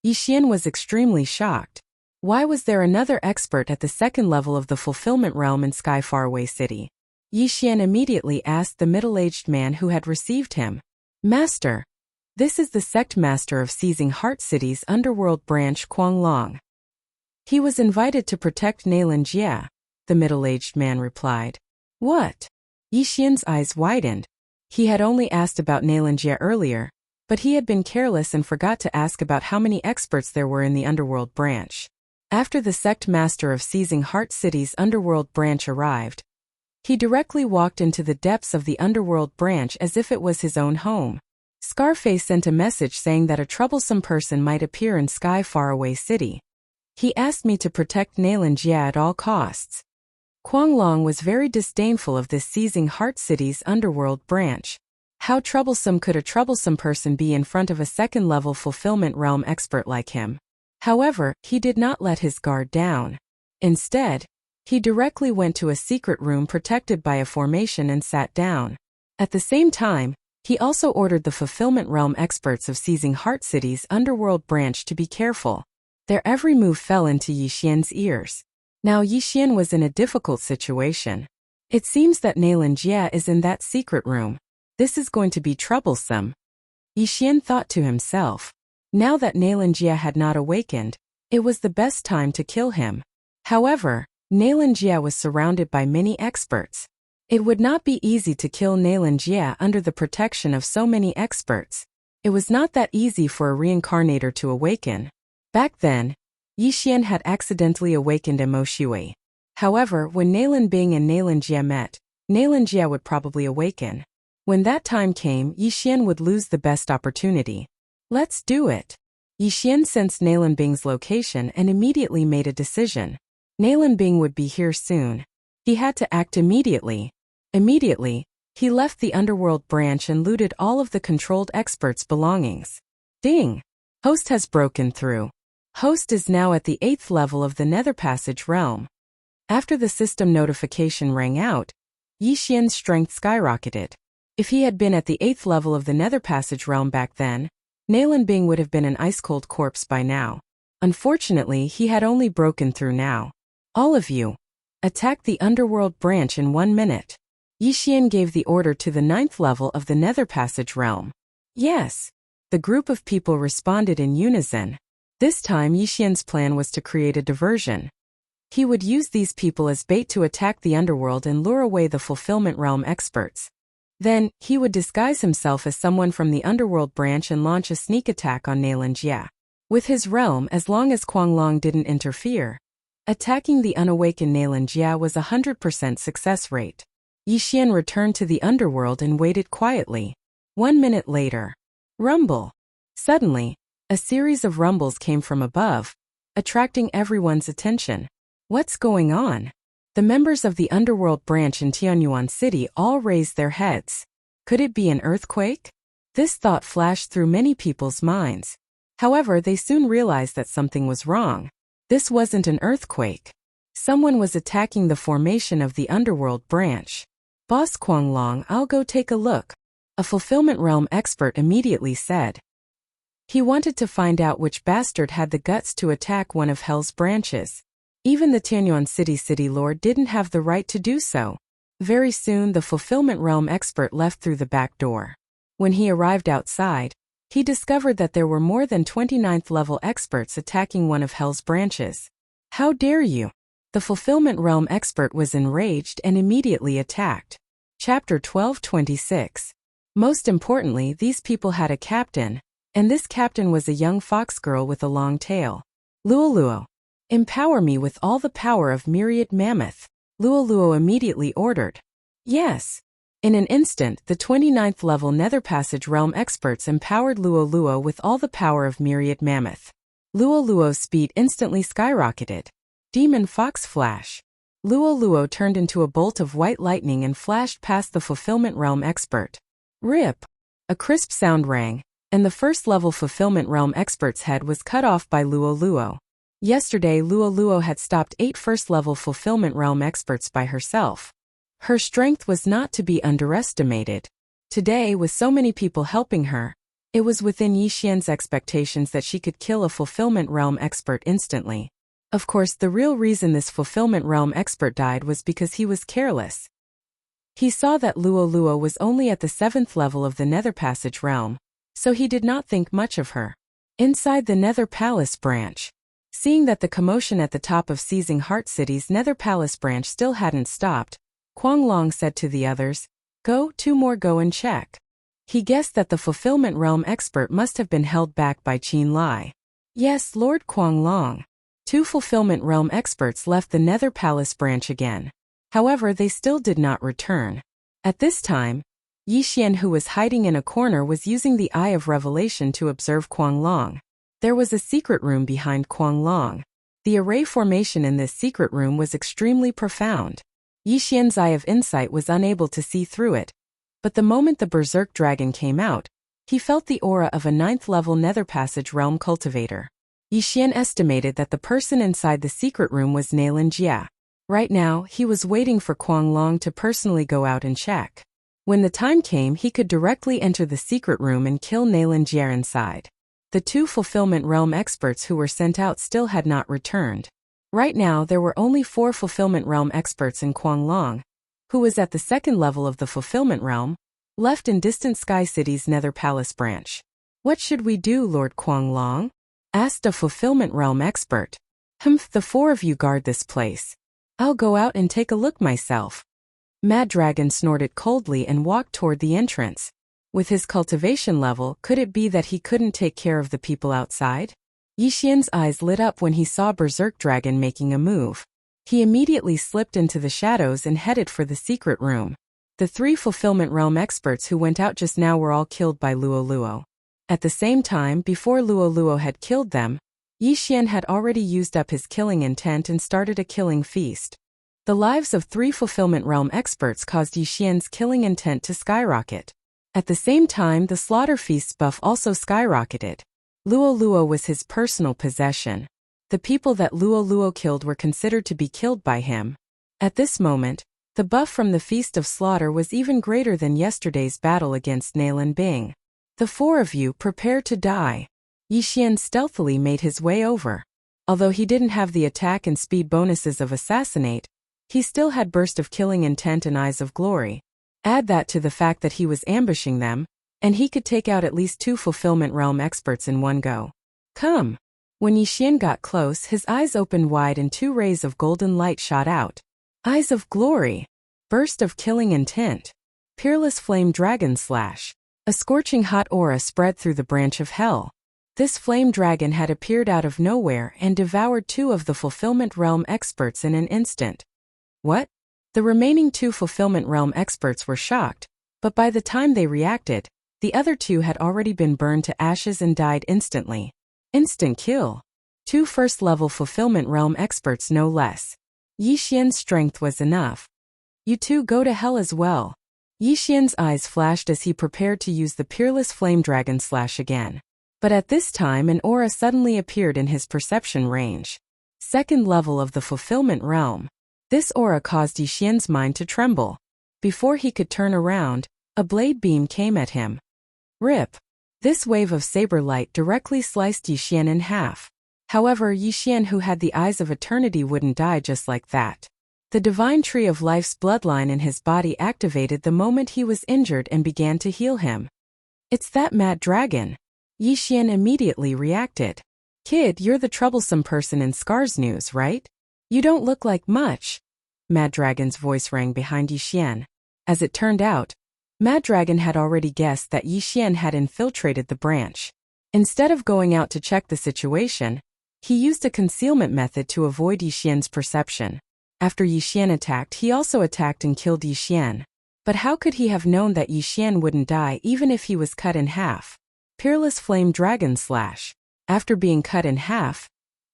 Speaker 1: Yixian was extremely shocked. Why was there another expert at the 2nd level of the Fulfillment Realm in Sky Faraway City? Yixian immediately asked the middle-aged man who had received him. Master, this is the sect master of Seizing Heart City's underworld branch, Kuang Long. He was invited to protect Nalan Jia, the middle-aged man replied. What? Yixian's eyes widened. He had only asked about Nalan Jia earlier, but he had been careless and forgot to ask about how many experts there were in the underworld branch. After the sect master of Seizing Heart City's underworld branch arrived, he directly walked into the depths of the underworld branch as if it was his own home. Scarface sent a message saying that a troublesome person might appear in Sky Faraway City. He asked me to protect Nalan Jia at all costs. Kuang Long was very disdainful of this Seizing Heart City's underworld branch. How troublesome could a troublesome person be in front of a 2nd level Fulfillment Realm expert like him? However, he did not let his guard down. Instead, he directly went to a secret room protected by a formation and sat down. At the same time, he also ordered the Fulfillment Realm experts of Seizing Heart City's underworld branch to be careful. Their every move fell into Yixian's ears. Now Yixian was in a difficult situation. It seems that Nalan Jia is in that secret room. This is going to be troublesome. Yixian thought to himself. Now that Nalan Jia had not awakened, it was the best time to kill him. However, Nalan Jia was surrounded by many experts. It would not be easy to kill Nalan Jia under the protection of so many experts. It was not that easy for a reincarnator to awaken. Back then, Yixian had accidentally awakened Mo Shui. However, when Nalan Bing and Nalan Jia met, Nalan Jia would probably awaken. When that time came, Yixian would lose the best opportunity. Let's do it. Yixian sensed Nalan Bing's location and immediately made a decision. Nalan Bing would be here soon. He had to act immediately. Immediately, he left the underworld branch and looted all of the controlled experts' belongings. Ding! Host has broken through. Host is now at the 8th level of the Nether Passage Realm. After the system notification rang out, Yixian's strength skyrocketed. If he had been at the 8th level of the Nether Passage Realm back then, Nalan Bing would have been an ice-cold corpse by now. Unfortunately, he had only broken through now. All of you, attack the underworld branch in 1 minute. Yixian gave the order to the 9th level of the Nether Passage Realm. Yes. The group of people responded in unison. This time Yixian's plan was to create a diversion. He would use these people as bait to attack the underworld and lure away the Fulfillment Realm experts. Then, he would disguise himself as someone from the underworld branch and launch a sneak attack on Nailanjia. With his realm, as long as Quanglong didn't interfere, attacking the unawakened Nailanjia was 100% success rate. Yixian returned to the underworld and waited quietly. 1 minute later. Rumble. Suddenly, a series of rumbles came from above, attracting everyone's attention. What's going on? The members of the underworld branch in Tianyuan City all raised their heads. Could it be an earthquake? This thought flashed through many people's minds. However, they soon realized that something was wrong. This wasn't an earthquake. Someone was attacking the formation of the underworld branch. Boss Quanglong, I'll go take a look, a Fulfillment Realm expert immediately said. He wanted to find out which bastard had the guts to attack one of Hell's branches. Even the Tianyuan City Lord didn't have the right to do so. Very soon the Fulfillment Realm expert left through the back door. When he arrived outside, he discovered that there were more than 29th level experts attacking one of Hell's branches. How dare you? The Fulfillment Realm expert was enraged and immediately attacked. Chapter 1226. Most importantly, these people had a captain, and this captain was a young fox girl with a long tail. Luoluo. Empower me with all the power of Myriad Mammoth, Luoluo immediately ordered. Yes. In an instant, the 29th level Nether Passage Realm experts empowered Luoluo with all the power of Myriad Mammoth. Luoluo's speed instantly skyrocketed. Demon Fox Flash. Luoluo turned into a bolt of white lightning and flashed past the Fulfillment Realm expert. Rip! A crisp sound rang, and the first level Fulfillment Realm expert's head was cut off by Luoluo. Yesterday, Luoluo had stopped 8 first-level Fulfillment Realm experts by herself. Her strength was not to be underestimated. Today, with so many people helping her, it was within Yixian's expectations that she could kill a Fulfillment Realm expert instantly. Of course, the real reason this Fulfillment Realm expert died was because he was careless. He saw that Luoluo was only at the 7th level of the Nether Passage Realm, so he did not think much of her. Inside the Nether Palace branch, seeing that the commotion at the top of Seizing Heart City's Nether Palace branch still hadn't stopped, Quanglong said to the others, "Go, 2 more go and check." He guessed that the Fulfillment Realm expert must have been held back by Qin Lai. Yes, Lord Quanglong. 2 Fulfillment Realm experts left the Nether Palace branch again. However, they still did not return. At this time, Yixian, who was hiding in a corner, was using the Eye of Revelation to observe Quanglong. There was a secret room behind Quanglong. The array formation in this secret room was extremely profound. Yixian's Eye of Insight was unable to see through it, but the moment the Berserk Dragon came out, he felt the aura of a 9th level Nether Passage Realm cultivator. Yixian estimated that the person inside the secret room was Nailanjia. Right now, he was waiting for Quanglong to personally go out and check. When the time came, he could directly enter the secret room and kill Nailanjia inside. The 2 Fulfillment Realm experts who were sent out still had not returned. Right now there were only 4 Fulfillment Realm experts in Quanglong, who was at the 2nd level of the Fulfillment Realm, left in distant Sky City's Nether Palace branch. What should we do, Lord Quanglong? Asked a Fulfillment Realm expert. The 4 of you guard this place. I'll go out and take a look myself. Mad Dragon snorted coldly and walked toward the entrance. With his cultivation level, could it be that he couldn't take care of the people outside? Yixian's eyes lit up when he saw Berserk Dragon making a move. He immediately slipped into the shadows and headed for the secret room. The 3 Fulfillment Realm experts who went out just now were all killed by Luoluo. At the same time, before Luoluo had killed them, Yixian had already used up his killing intent and started a killing feast. The lives of 3 Fulfillment Realm experts caused Yixian's killing intent to skyrocket. At the same time, the Slaughter Feast's buff also skyrocketed. Luoluo was his personal possession. The people that Luoluo killed were considered to be killed by him. At this moment, the buff from the Feast of Slaughter was even greater than yesterday's battle against Nailan Bing. The 4 of you prepare to die. Yixian stealthily made his way over. Although he didn't have the attack and speed bonuses of Assassinate, he still had Burst of Killing Intent and Eyes of Glory. Add that to the fact that he was ambushing them, and he could take out at least 2 Fulfillment Realm experts in one go. Come. When Yixian got close, his eyes opened wide and 2 rays of golden light shot out. Eyes of glory. Burst of killing intent. Peerless flame dragon slash. A scorching hot aura spread through the branch of hell. This flame dragon had appeared out of nowhere and devoured 2 of the Fulfillment Realm experts in an instant. What? The remaining 2 Fulfillment Realm experts were shocked, but by the time they reacted, the other 2 had already been burned to ashes and died instantly. Instant kill. 2 first-level Fulfillment Realm experts no less. Yixian's strength was enough. You 2 go to hell as well. Yixian's eyes flashed as he prepared to use the Peerless Flame Dragon Slash again. But at this time an aura suddenly appeared in his perception range. 2nd level of the Fulfillment Realm. This aura caused Yixian's mind to tremble. Before he could turn around, a blade beam came at him. Rip. This wave of saber light directly sliced Yixian in half. However, Yixian, who had the eyes of eternity, wouldn't die just like that. The divine tree of life's bloodline in his body activated the moment he was injured and began to heal him. It's that mad dragon. Yixian immediately reacted. Kid, you're the troublesome person in Scar's news, right? You don't look like much. Mad Dragon's voice rang behind Yixian. As it turned out, Mad Dragon had already guessed that Yixian had infiltrated the branch. Instead of going out to check the situation, he used a concealment method to avoid Yixian's perception. After Yixian attacked, he also attacked and killed Yixian. But how could he have known that Yixian wouldn't die even if he was cut in half? Peerless Flame Dragon Slash. After being cut in half,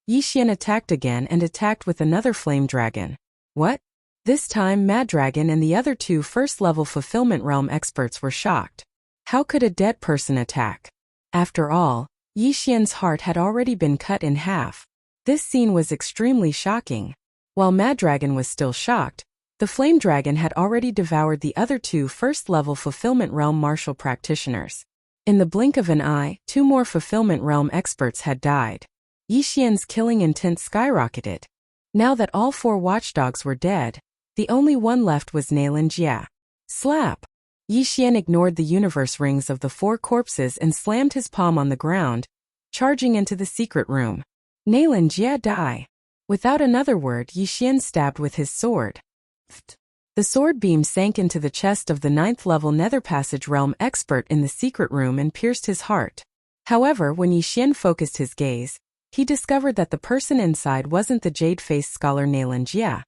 Speaker 1: Yixian attacked again and attacked with another flame dragon. What? This time Mad Dragon and the other 2 first-level Fulfillment Realm experts were shocked. How could a dead person attack? After all, Yixian's heart had already been cut in half. This scene was extremely shocking. While Mad Dragon was still shocked, the Flame Dragon had already devoured the other 2 first-level Fulfillment Realm martial practitioners. In the blink of an eye, 2 more Fulfillment Realm experts had died. Yixian's killing intent skyrocketed. Now that all 4 watchdogs were dead, the only one left was Nailin Jia. Slap! Yixian ignored the universe rings of the 4 corpses and slammed his palm on the ground, charging into the secret room. Nailin Jia, die! Without another word, Yixian stabbed with his sword. The sword beam sank into the chest of the 9th-level Nether Passage Realm expert in the secret room and pierced his heart. However, when Yixian focused his gaze, he discovered that the person inside wasn't the jade-faced scholar Nailin Jia,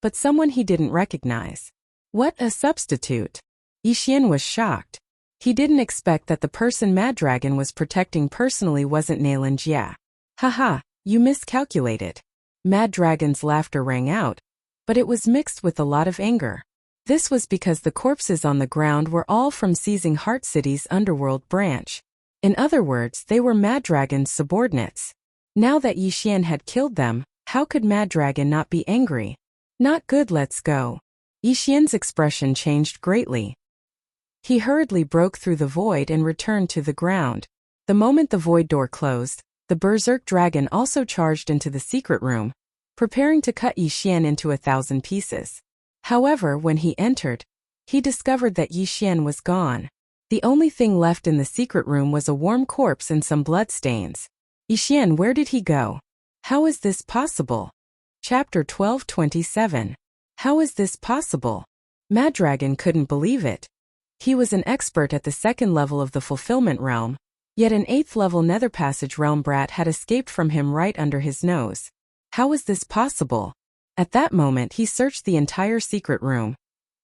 Speaker 1: but someone he didn't recognize. What a substitute! Yixian was shocked. He didn't expect that the person Mad Dragon was protecting personally wasn't Nailin Jia. Haha, you miscalculated. Mad Dragon's laughter rang out, but it was mixed with a lot of anger. This was because the corpses on the ground were all from seizing Heart City's underworld branch. In other words, they were Mad Dragon's subordinates. Now that Yixian had killed them, how could Mad Dragon not be angry? Not good, let's go. Yixian's expression changed greatly. He hurriedly broke through the void and returned to the ground. The moment the void door closed, the Berserk Dragon also charged into the secret room, preparing to cut Yixian into 1,000 pieces. However, when he entered, he discovered that Yixian was gone. The only thing left in the secret room was a warm corpse and some bloodstains. Yixian, where did he go? How is this possible? Chapter 12:27. How is this possible? Mad Dragon couldn't believe it. He was an expert at the 2nd level of the Fulfillment Realm, yet an 8th-level Nether Passage Realm brat had escaped from him right under his nose. How was this possible? At that moment he searched the entire secret room,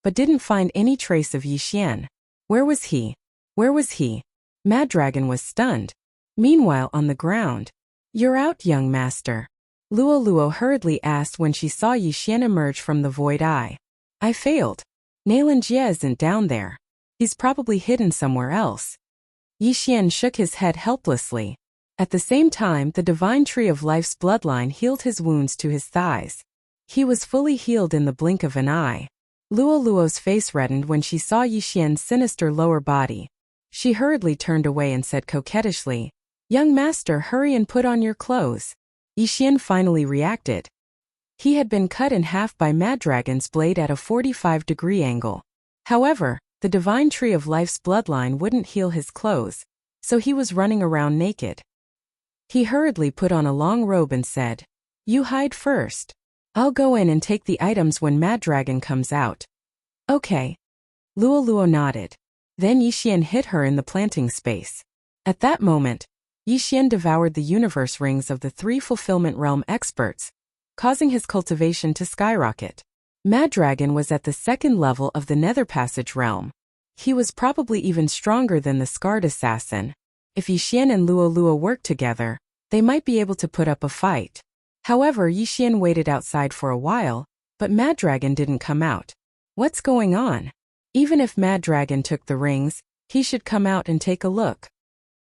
Speaker 1: but didn't find any trace of Yixian. Where was he? Where was he? Mad Dragon was stunned. Meanwhile, on the ground, "You're out, young master," Luo hurriedly asked when she saw Yixian emerge from the void eye. "I failed. Nailin Jia isn't down there. He's probably hidden somewhere else." Yixian shook his head helplessly. At the same time, the divine tree of life's bloodline healed his wounds to his thighs. He was fully healed in the blink of an eye. Luo's face reddened when she saw Yixian's sinister lower body. She hurriedly turned away and said coquettishly, "Young master, hurry and put on your clothes." Yixian finally reacted. He had been cut in half by Mad Dragon's blade at a 45-degree angle. However, the divine tree of life's bloodline wouldn't heal his clothes, so he was running around naked. He hurriedly put on a long robe and said, "You hide first. I'll go in and take the items when Mad Dragon comes out." "Okay." Luo nodded. Then Yixian hit her in the planting space. At that moment, Yixian devoured the universe rings of the 3 fulfillment realm experts, causing his cultivation to skyrocket. Mad Dragon was at the 2nd level of the Nether Passage realm. He was probably even stronger than the Scarred Assassin. If Yixian and Luo worked together, they might be able to put up a fight. However, Yixian waited outside for a while, but Mad Dragon didn't come out. What's going on? Even if Mad Dragon took the rings, he should come out and take a look.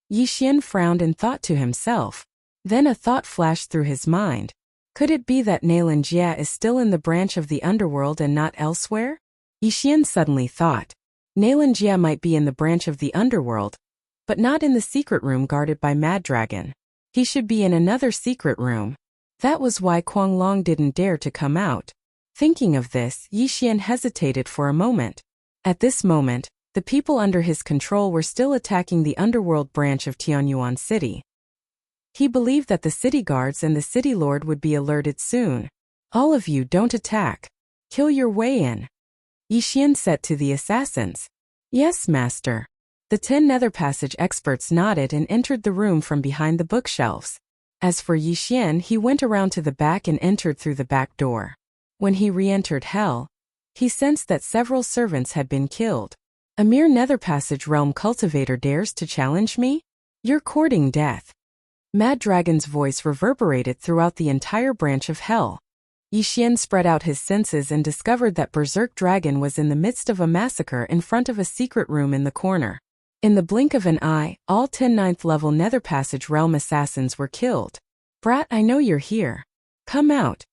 Speaker 1: Yixian frowned and thought to himself. Then a thought flashed through his mind. Could it be that Nailan Jia is still in the branch of the underworld and not elsewhere? Yixian suddenly thought. Nailan Jia might be in the branch of the underworld, but not in the secret room guarded by Mad Dragon. He should be in another secret room. That was why Kuang-Long didn't dare to come out. Thinking of this, Yixian hesitated for a moment. At this moment, the people under his control were still attacking the underworld branch of Tianyuan City. He believed that the city guards and the city lord would be alerted soon. "All of you don't attack. Kill your way in," Yixian said to the assassins. "Yes, master." The 10 Nether Passage experts nodded and entered the room from behind the bookshelves. As for Yixian, he went around to the back and entered through the back door. When he re-entered Hell, he sensed that several servants had been killed. "A mere Nether Passage realm cultivator dares to challenge me? You're courting death." Mad Dragon's voice reverberated throughout the entire branch of Hell. Yixian spread out his senses and discovered that Berserk Dragon was in the midst of a massacre in front of a secret room in the corner. In the blink of an eye, all 10 9th level Nether Passage realm assassins were killed. "Brat, I know you're here. Come out."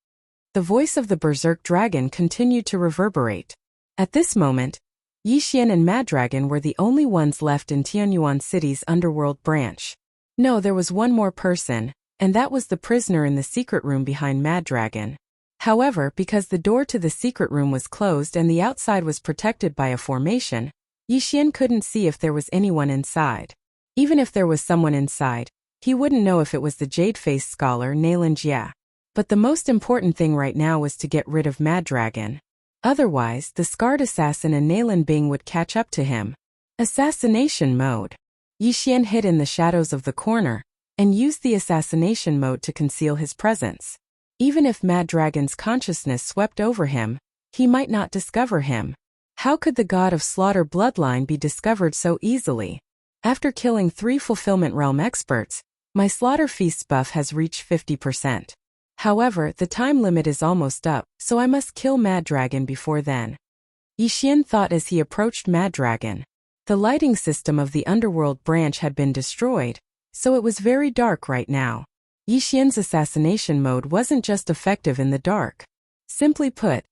Speaker 1: The voice of the Berserk Dragon continued to reverberate. At this moment, Yixian and Mad Dragon were the only ones left in Tianyuan City's underworld branch. No, there was one more person, and that was the prisoner in the secret room behind Mad Dragon. However, because the door to the secret room was closed and the outside was protected by a formation, Yixian couldn't see if there was anyone inside. Even if there was someone inside, he wouldn't know if it was the jade-faced scholar Nailan Jia. But the most important thing right now was to get rid of Mad Dragon. Otherwise, the Scarred Assassin and Nailan Bing would catch up to him. Assassination mode. Yixian hid in the shadows of the corner and used the assassination mode to conceal his presence. Even if Mad Dragon's consciousness swept over him, he might not discover him. How could the god of slaughter bloodline be discovered so easily? After killing 3 fulfillment realm experts, my slaughter feast buff has reached 50%. However, the time limit is almost up, so I must kill Mad Dragon before then. Yixian thought as he approached Mad Dragon. The lighting system of the underworld branch had been destroyed, so it was very dark right now. Yixian's assassination mode wasn't just effective in the dark. Simply put,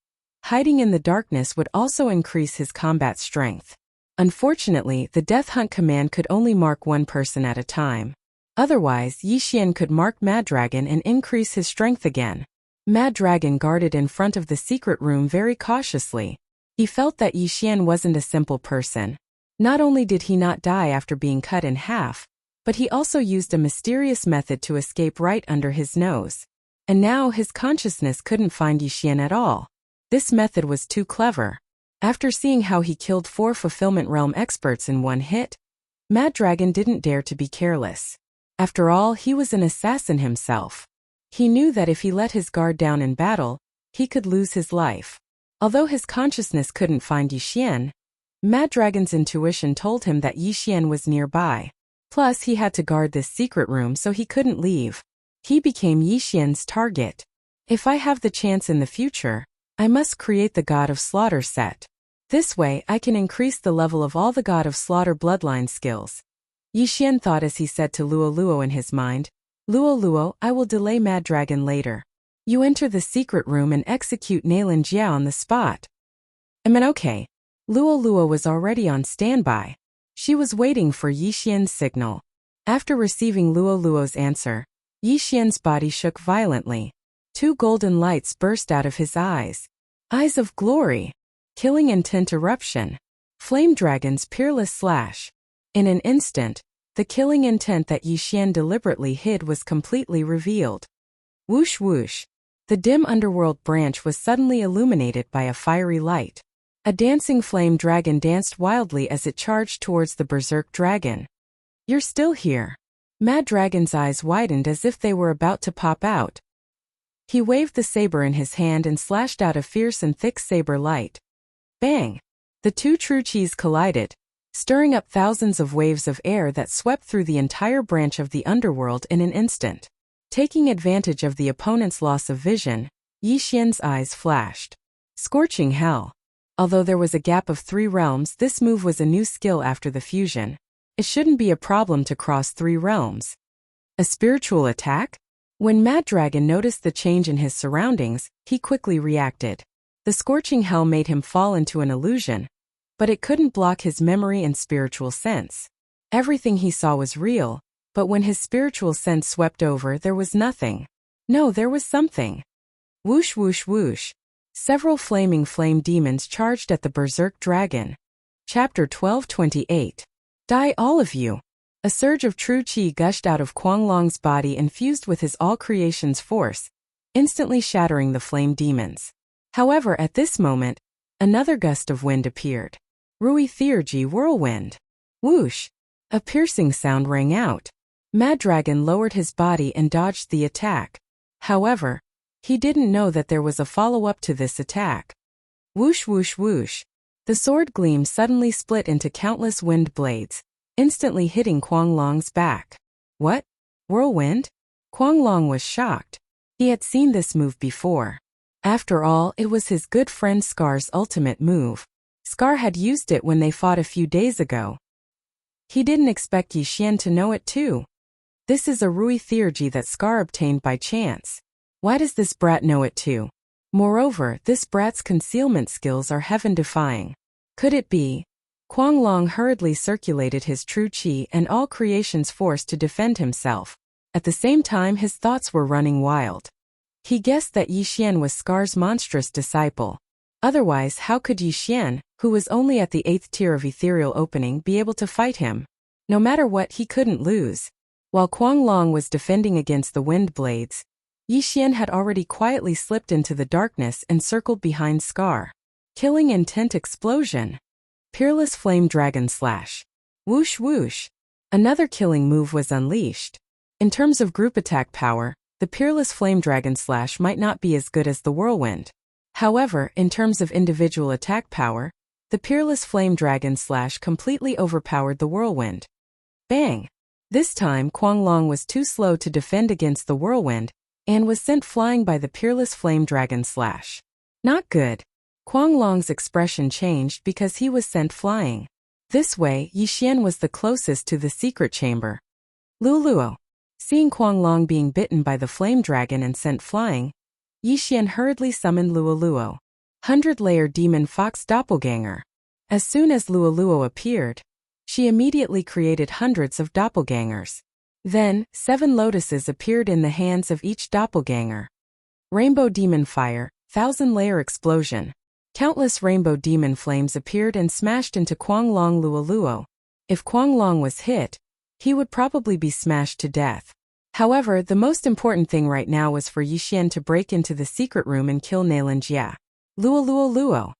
Speaker 1: hiding in the darkness would also increase his combat strength. Unfortunately, the Death Hunt command could only mark one person at a time. Otherwise, Yixian could mark Mad Dragon and increase his strength again. Mad Dragon guarded in front of the secret room very cautiously. He felt that Yixian wasn't a simple person. Not only did he not die after being cut in half, but he also used a mysterious method to escape right under his nose. And now his consciousness couldn't find Yixian at all. This method was too clever. After seeing how he killed 4 fulfillment realm experts in one hit, Mad Dragon didn't dare to be careless. After all, he was an assassin himself. He knew that if he let his guard down in battle, he could lose his life. Although his consciousness couldn't find Yixian, Mad Dragon's intuition told him that Yixian was nearby. Plus, he had to guard this secret room so he couldn't leave. He became Yixian's target. If I have the chance in the future, I must create the God of Slaughter set. This way, I can increase the level of all the God of Slaughter bloodline skills. Yixian thought as he said to Luo in his mind, Luo, I will delay Mad Dragon later. You enter the secret room and execute Nailan Jia on the spot. Okay. Luo was already on standby. She was waiting for Yixian's signal. After receiving Luo's answer, Yixian's body shook violently. 2 golden lights burst out of his eyes. Eyes of glory. Killing intent eruption. Flame Dragon's peerless slash. In an instant, The killing intent that Yi Xian deliberately hid was completely revealed. Whoosh whoosh. The dim underworld branch was suddenly illuminated by a fiery light. A dancing flame dragon danced wildly as it charged towards the berserk dragon. "You're still here." Mad Dragon's eyes widened as if they were about to pop out. He waved the saber in his hand and slashed out a fierce and thick saber light. Bang! The two true chis collided, stirring up thousands of waves of air that swept through the entire branch of the underworld in an instant. Taking advantage of the opponent's loss of vision, Yi Xian's eyes flashed. Scorching hell. Although there was a gap of 3 realms, this move was a new skill after the fusion. It shouldn't be a problem to cross 3 realms. A spiritual attack? When Mad Dragon noticed the change in his surroundings, he quickly reacted. The scorching hell made him fall into an illusion, but it couldn't block his memory and spiritual sense. Everything he saw was real, but when his spiritual sense swept over, there was nothing. No, there was something. Whoosh whoosh whoosh. Several flaming flame demons charged at the berserk dragon. Chapter 12:28. Die all of you. A surge of true qi gushed out of Kuang-Long's body and fused with his all-creation's force, instantly shattering the flame demons. However, at this moment, another gust of wind appeared. Rui Theurgy whirlwind. Whoosh! A piercing sound rang out. Mad Dragon lowered his body and dodged the attack. However, he didn't know that there was a follow-up to this attack. Whoosh whoosh whoosh. The sword gleam suddenly split into countless wind blades, instantly hitting Kuang-Long's back. What? Whirlwind? Kuang-Long was shocked. He had seen this move before. After all, it was his good friend Scar's ultimate move. Scar had used it when they fought a few days ago. He didn't expect Yi Xian to know it too. This is a Rui Theurgy that Scar obtained by chance. Why does this brat know it too? Moreover, this brat's concealment skills are heaven-defying. Could it be? Kuang-Long hurriedly circulated his true qi and all creation's force to defend himself. At the same time, his thoughts were running wild. He guessed that Yi Xian was Scar's monstrous disciple. Otherwise, how could Yi Xian, who was only at the 8th tier of ethereal opening, be able to fight him? No matter what, he couldn't lose. While Kuang-Long was defending against the wind blades, Yi Xian had already quietly slipped into the darkness and circled behind Scar. Killing intent explosion. Peerless flame dragon slash. Whoosh whoosh. Another killing move was unleashed. In terms of group attack power, the peerless flame dragon slash might not be as good as the whirlwind. However, in terms of individual attack power, the peerless flame dragon slash completely overpowered the whirlwind. Bang! This time Kuang-Long was too slow to defend against the whirlwind, and was sent flying by the peerless flame dragon slash. Not good. Kuang-Long's expression changed because he was sent flying. This way, Yi Xian was the closest to the secret chamber. Luoluo. Seeing Kuang-Long being bitten by the flame dragon and sent flying, Yi Xian hurriedly summoned Luoluo. 100-layer demon fox doppelganger. As soon as Luoluo appeared, she immediately created hundreds of doppelgangers. Then, 7 lotuses appeared in the hands of each doppelganger. Rainbow demon fire, 1,000-layer explosion. Countless rainbow demon flames appeared and smashed into Kuang-Long Luoluo. If Kuang-Long was hit, he would probably be smashed to death. However, the most important thing right now was for Yi Xian to break into the secret room and kill Nailan Jia. Luoluoluo.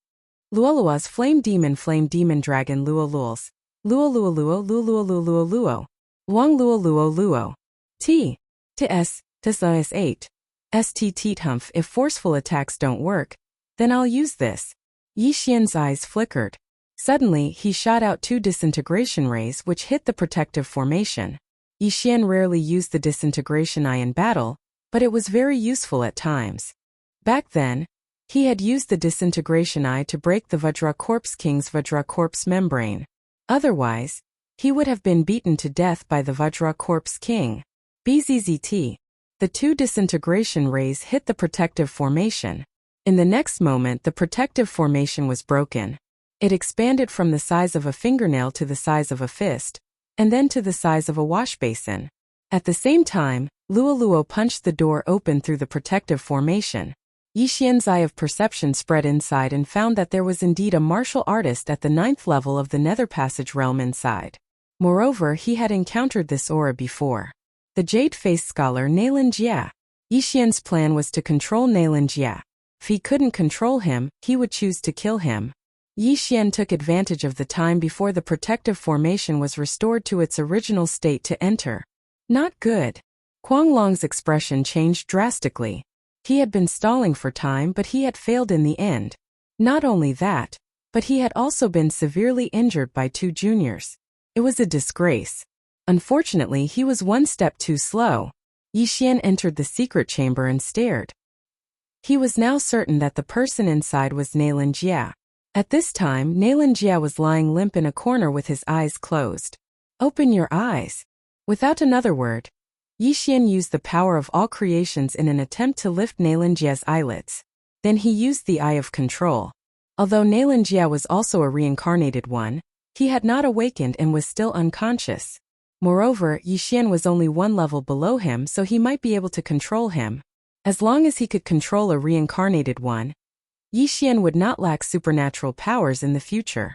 Speaker 1: Luoluo's flame demon dragon Luoluols. Luoluoluo Luoluoluoluoluo. Luang Luoluoluo. T. Ts. Ts 8. St Humph. If forceful attacks don't work, then I'll use this. Yi Xian's eyes flickered. Suddenly, he shot out 2 disintegration rays which hit the protective formation. Yi Xian rarely used the disintegration eye in battle, but it was very useful at times. Back then, he had used the disintegration eye to break the Vajra Corpse King's Vajra Corpse membrane. Otherwise, he would have been beaten to death by the Vajra Corpse King. Bzzzt. The 2 disintegration rays hit the protective formation. In the next moment, the protective formation was broken. It expanded from the size of a fingernail to the size of a fist, and then to the size of a wash basin. At the same time, Luoluo punched the door open through the protective formation. Yi Xian's eye of perception spread inside and found that there was indeed a martial artist at the 9th level of the Nether Passage realm inside. Moreover, he had encountered this aura before. The jade-faced scholar Nailan Jia. Yi Xian's plan was to control Nailan Jia. If he couldn't control him, he would choose to kill him. Yi Xian took advantage of the time before the protective formation was restored to its original state to enter. Not good. Kuang Long's expression changed drastically. He had been stalling for time, but he had failed in the end. Not only that, but he had also been severely injured by 2 juniors. It was a disgrace. Unfortunately, he was one step too slow. Yi Xian entered the secret chamber and stared. He was now certain that the person inside was Nailan Jia. At this time, Nailan Jia was lying limp in a corner with his eyes closed. Open your eyes. Without another word, Yi Xian used the power of all creations in an attempt to lift Nailan Jia's eyelids. Then he used the Eye of Control. Although Nailan Jia was also a reincarnated one, he had not awakened and was still unconscious. Moreover, Yi Xian was only 1 level below him, so he might be able to control him. As long as he could control a reincarnated one, Yi Xian would not lack supernatural powers in the future.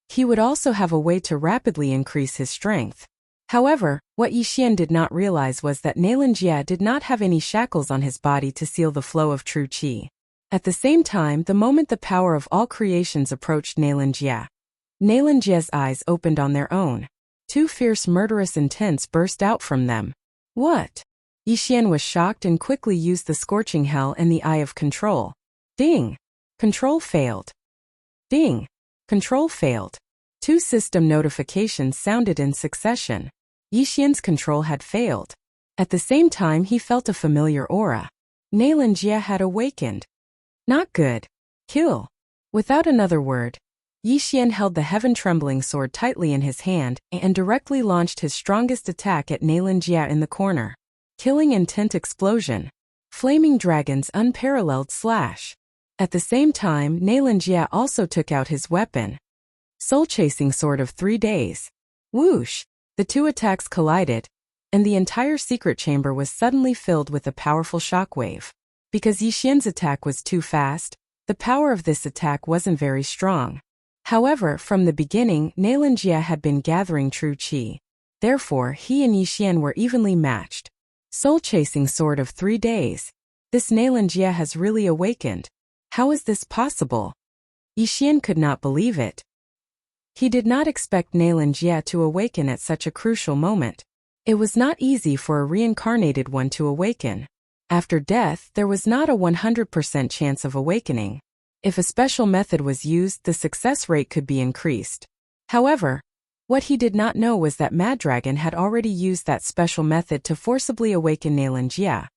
Speaker 1: He would also have a way to rapidly increase his strength. However, what Yi Xian did not realize was that Nailan Jia did not have any shackles on his body to seal the flow of true qi. At the same time, the moment the power of all creations approached Nailan Jia's eyes opened on their own. 2 fierce murderous intents burst out from them. What? Yi Xian was shocked and quickly used the scorching hell and the Eye of Control. Ding! Control failed. Ding! Control failed. 2 system notifications sounded in succession. Yi Xian's control had failed. At the same time, he felt a familiar aura. Nailan Jia had awakened. Not good. Kill. Without another word, Yi Xian held the heaven-trembling sword tightly in his hand and directly launched his strongest attack at Nailan Jia in the corner. Killing intent explosion. Flaming dragon's unparalleled slash. At the same time, Nailan Jia also took out his weapon. Soul-chasing sword of 3 days. Whoosh! The 2 attacks collided, and the entire secret chamber was suddenly filled with a powerful shockwave. Because Yi Xian's attack was too fast, the power of this attack wasn't very strong. However, from the beginning, Nailan Jia had been gathering true qi. Therefore, he and Yi Xian were evenly matched. Soul-chasing sword of 3 days. This Nailan Jia has really awakened. How is this possible? Yi Xian could not believe it. He did not expect Nailan Jia to awaken at such a crucial moment. It was not easy for a reincarnated one to awaken. After death, there was not a 100% chance of awakening. If a special method was used, the success rate could be increased. However, what he did not know was that Mad Dragon had already used that special method to forcibly awaken Nailan Jia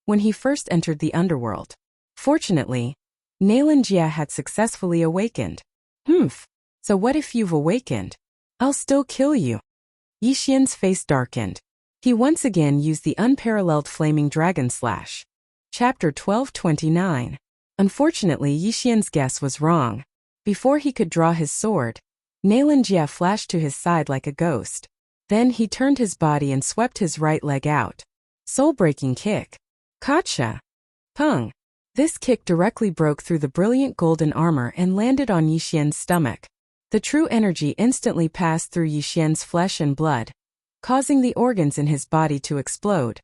Speaker 1: when he first entered the underworld. Fortunately, Nailan Jia had successfully awakened. So what if you've awakened? I'll still kill you. Yi Xian's face darkened. He once again used the unparalleled flaming dragon slash. Chapter 1229. Unfortunately, Yi Xian's guess was wrong. Before he could draw his sword, Nailan Jia flashed to his side like a ghost. Then he turned his body and swept his right leg out. Soul-breaking kick. Gotcha! Pung! This kick directly broke through the brilliant golden armor and landed on Yi Xian's stomach. The true energy instantly passed through Yi Xian's flesh and blood, causing the organs in his body to explode.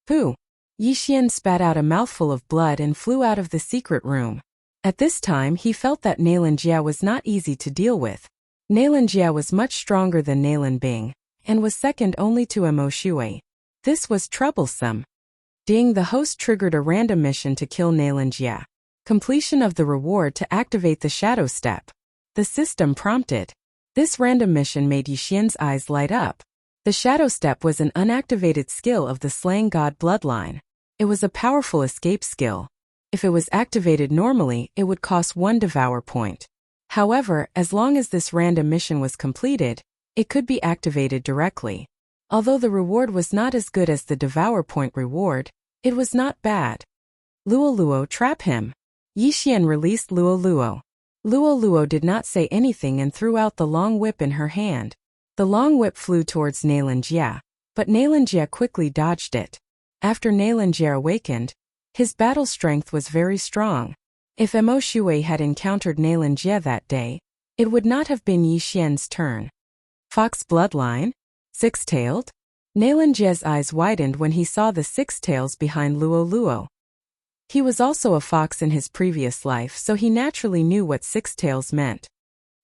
Speaker 1: Pooh! Yi Xian spat out a mouthful of blood and flew out of the secret room. At this time, he felt that Nailan Jia was not easy to deal with. Nailan Jia was much stronger than Nailan Bing, and was second only to Mo Shui. This was troublesome. Ding! The host triggered a random mission to kill Nailan Jia. Completion of the reward to activate the shadow step. The system prompted. This random mission made Yi Xian's eyes light up. The shadow step was an unactivated skill of the slaying god bloodline. It was a powerful escape skill. If it was activated normally, it would cost 1 devour point. However, as long as this random mission was completed, it could be activated directly. Although the reward was not as good as the devour point reward, it was not bad. Luo, trap him. Yi Xian released Luo. Luo did not say anything and threw out the long whip in her hand. The long whip flew towards Nailan Jia, but Nailan Jia quickly dodged it. After Nailan Jia awakened, his battle strength was very strong. If Mo Shui had encountered Nailan Jia that day, it would not have been Yi Xian's turn. Fox bloodline? Six-tailed? Naelanjie's eyes widened when he saw the six tails behind Luo Luo. He was also a fox in his previous life, so he naturally knew what six tails meant.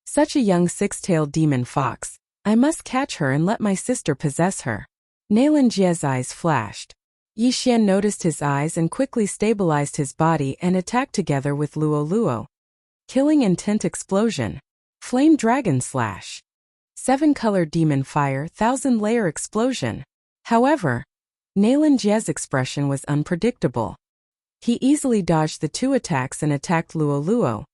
Speaker 1: Such a young six-tailed demon fox. I must catch her and let my sister possess her. Naelanjie's eyes flashed. Yixian noticed his eyes and quickly stabilized his body and attacked together with Luo Luo. Killing intent explosion. Flame dragon slash. 7-color demon fire 1,000-layer explosion. However, Naelanjie's expression was unpredictable. He easily dodged the two attacks and attacked Luo Luo.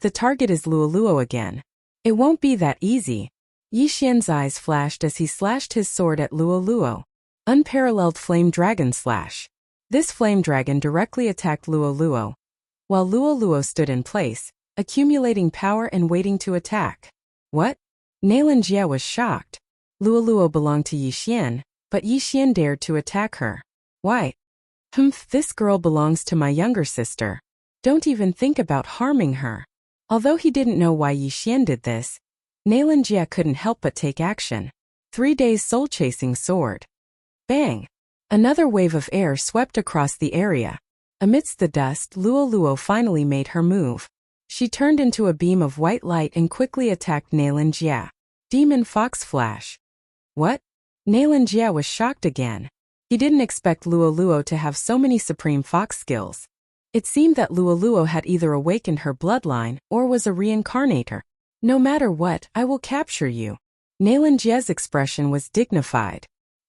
Speaker 1: The target is Luo Luo again. It won't be that easy. Yixian's eyes flashed as he slashed his sword at Luo Luo. Unparalleled flame dragon slash. This flame dragon directly attacked Luo Luo, while Luo Luo stood in place, accumulating power and waiting to attack. What? Naelanjie was shocked. Luo Luo belonged to Yixian, but Yixian dared to attack her. Why? This girl belongs to my younger sister. Don't even think about harming her. Although he didn't know why Yixian did this, Naelanjie couldn't help but take action. 3 days soul-chasing sword. Bang! Another wave of air swept across the area. Amidst the dust, Luo Luo finally made her move. She turned into a beam of white light and quickly attacked Naelanjie. Demon Fox Flash. What? Naelanjie was shocked again. He didn't expect Luo Luo to have so many supreme fox skills. It seemed that Luo Luo had either awakened her bloodline or was a reincarnator. No matter what, I will capture you. Naelanjie's expression was dignified.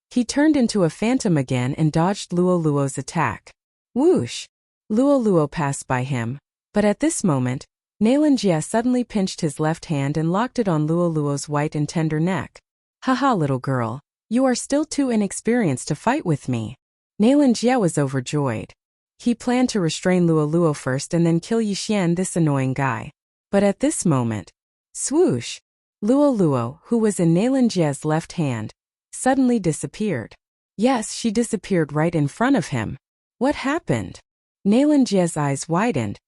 Speaker 1: He turned into a phantom again and dodged Luo Luo's attack. Whoosh! Luo Luo passed by him, but at this moment, Naelanjie suddenly pinched his left hand and locked it on Luo Luo's white and tender neck. Haha, little girl, you are still too inexperienced to fight with me. Naelanjie was overjoyed. He planned to restrain Luo Luo first and then kill Yixian, this annoying guy. But at this moment, swoosh! Luo Luo, who was in Naelanjie's left hand, suddenly disappeared. Yes, she disappeared right in front of him. What happened? Naelanjie's eyes widened.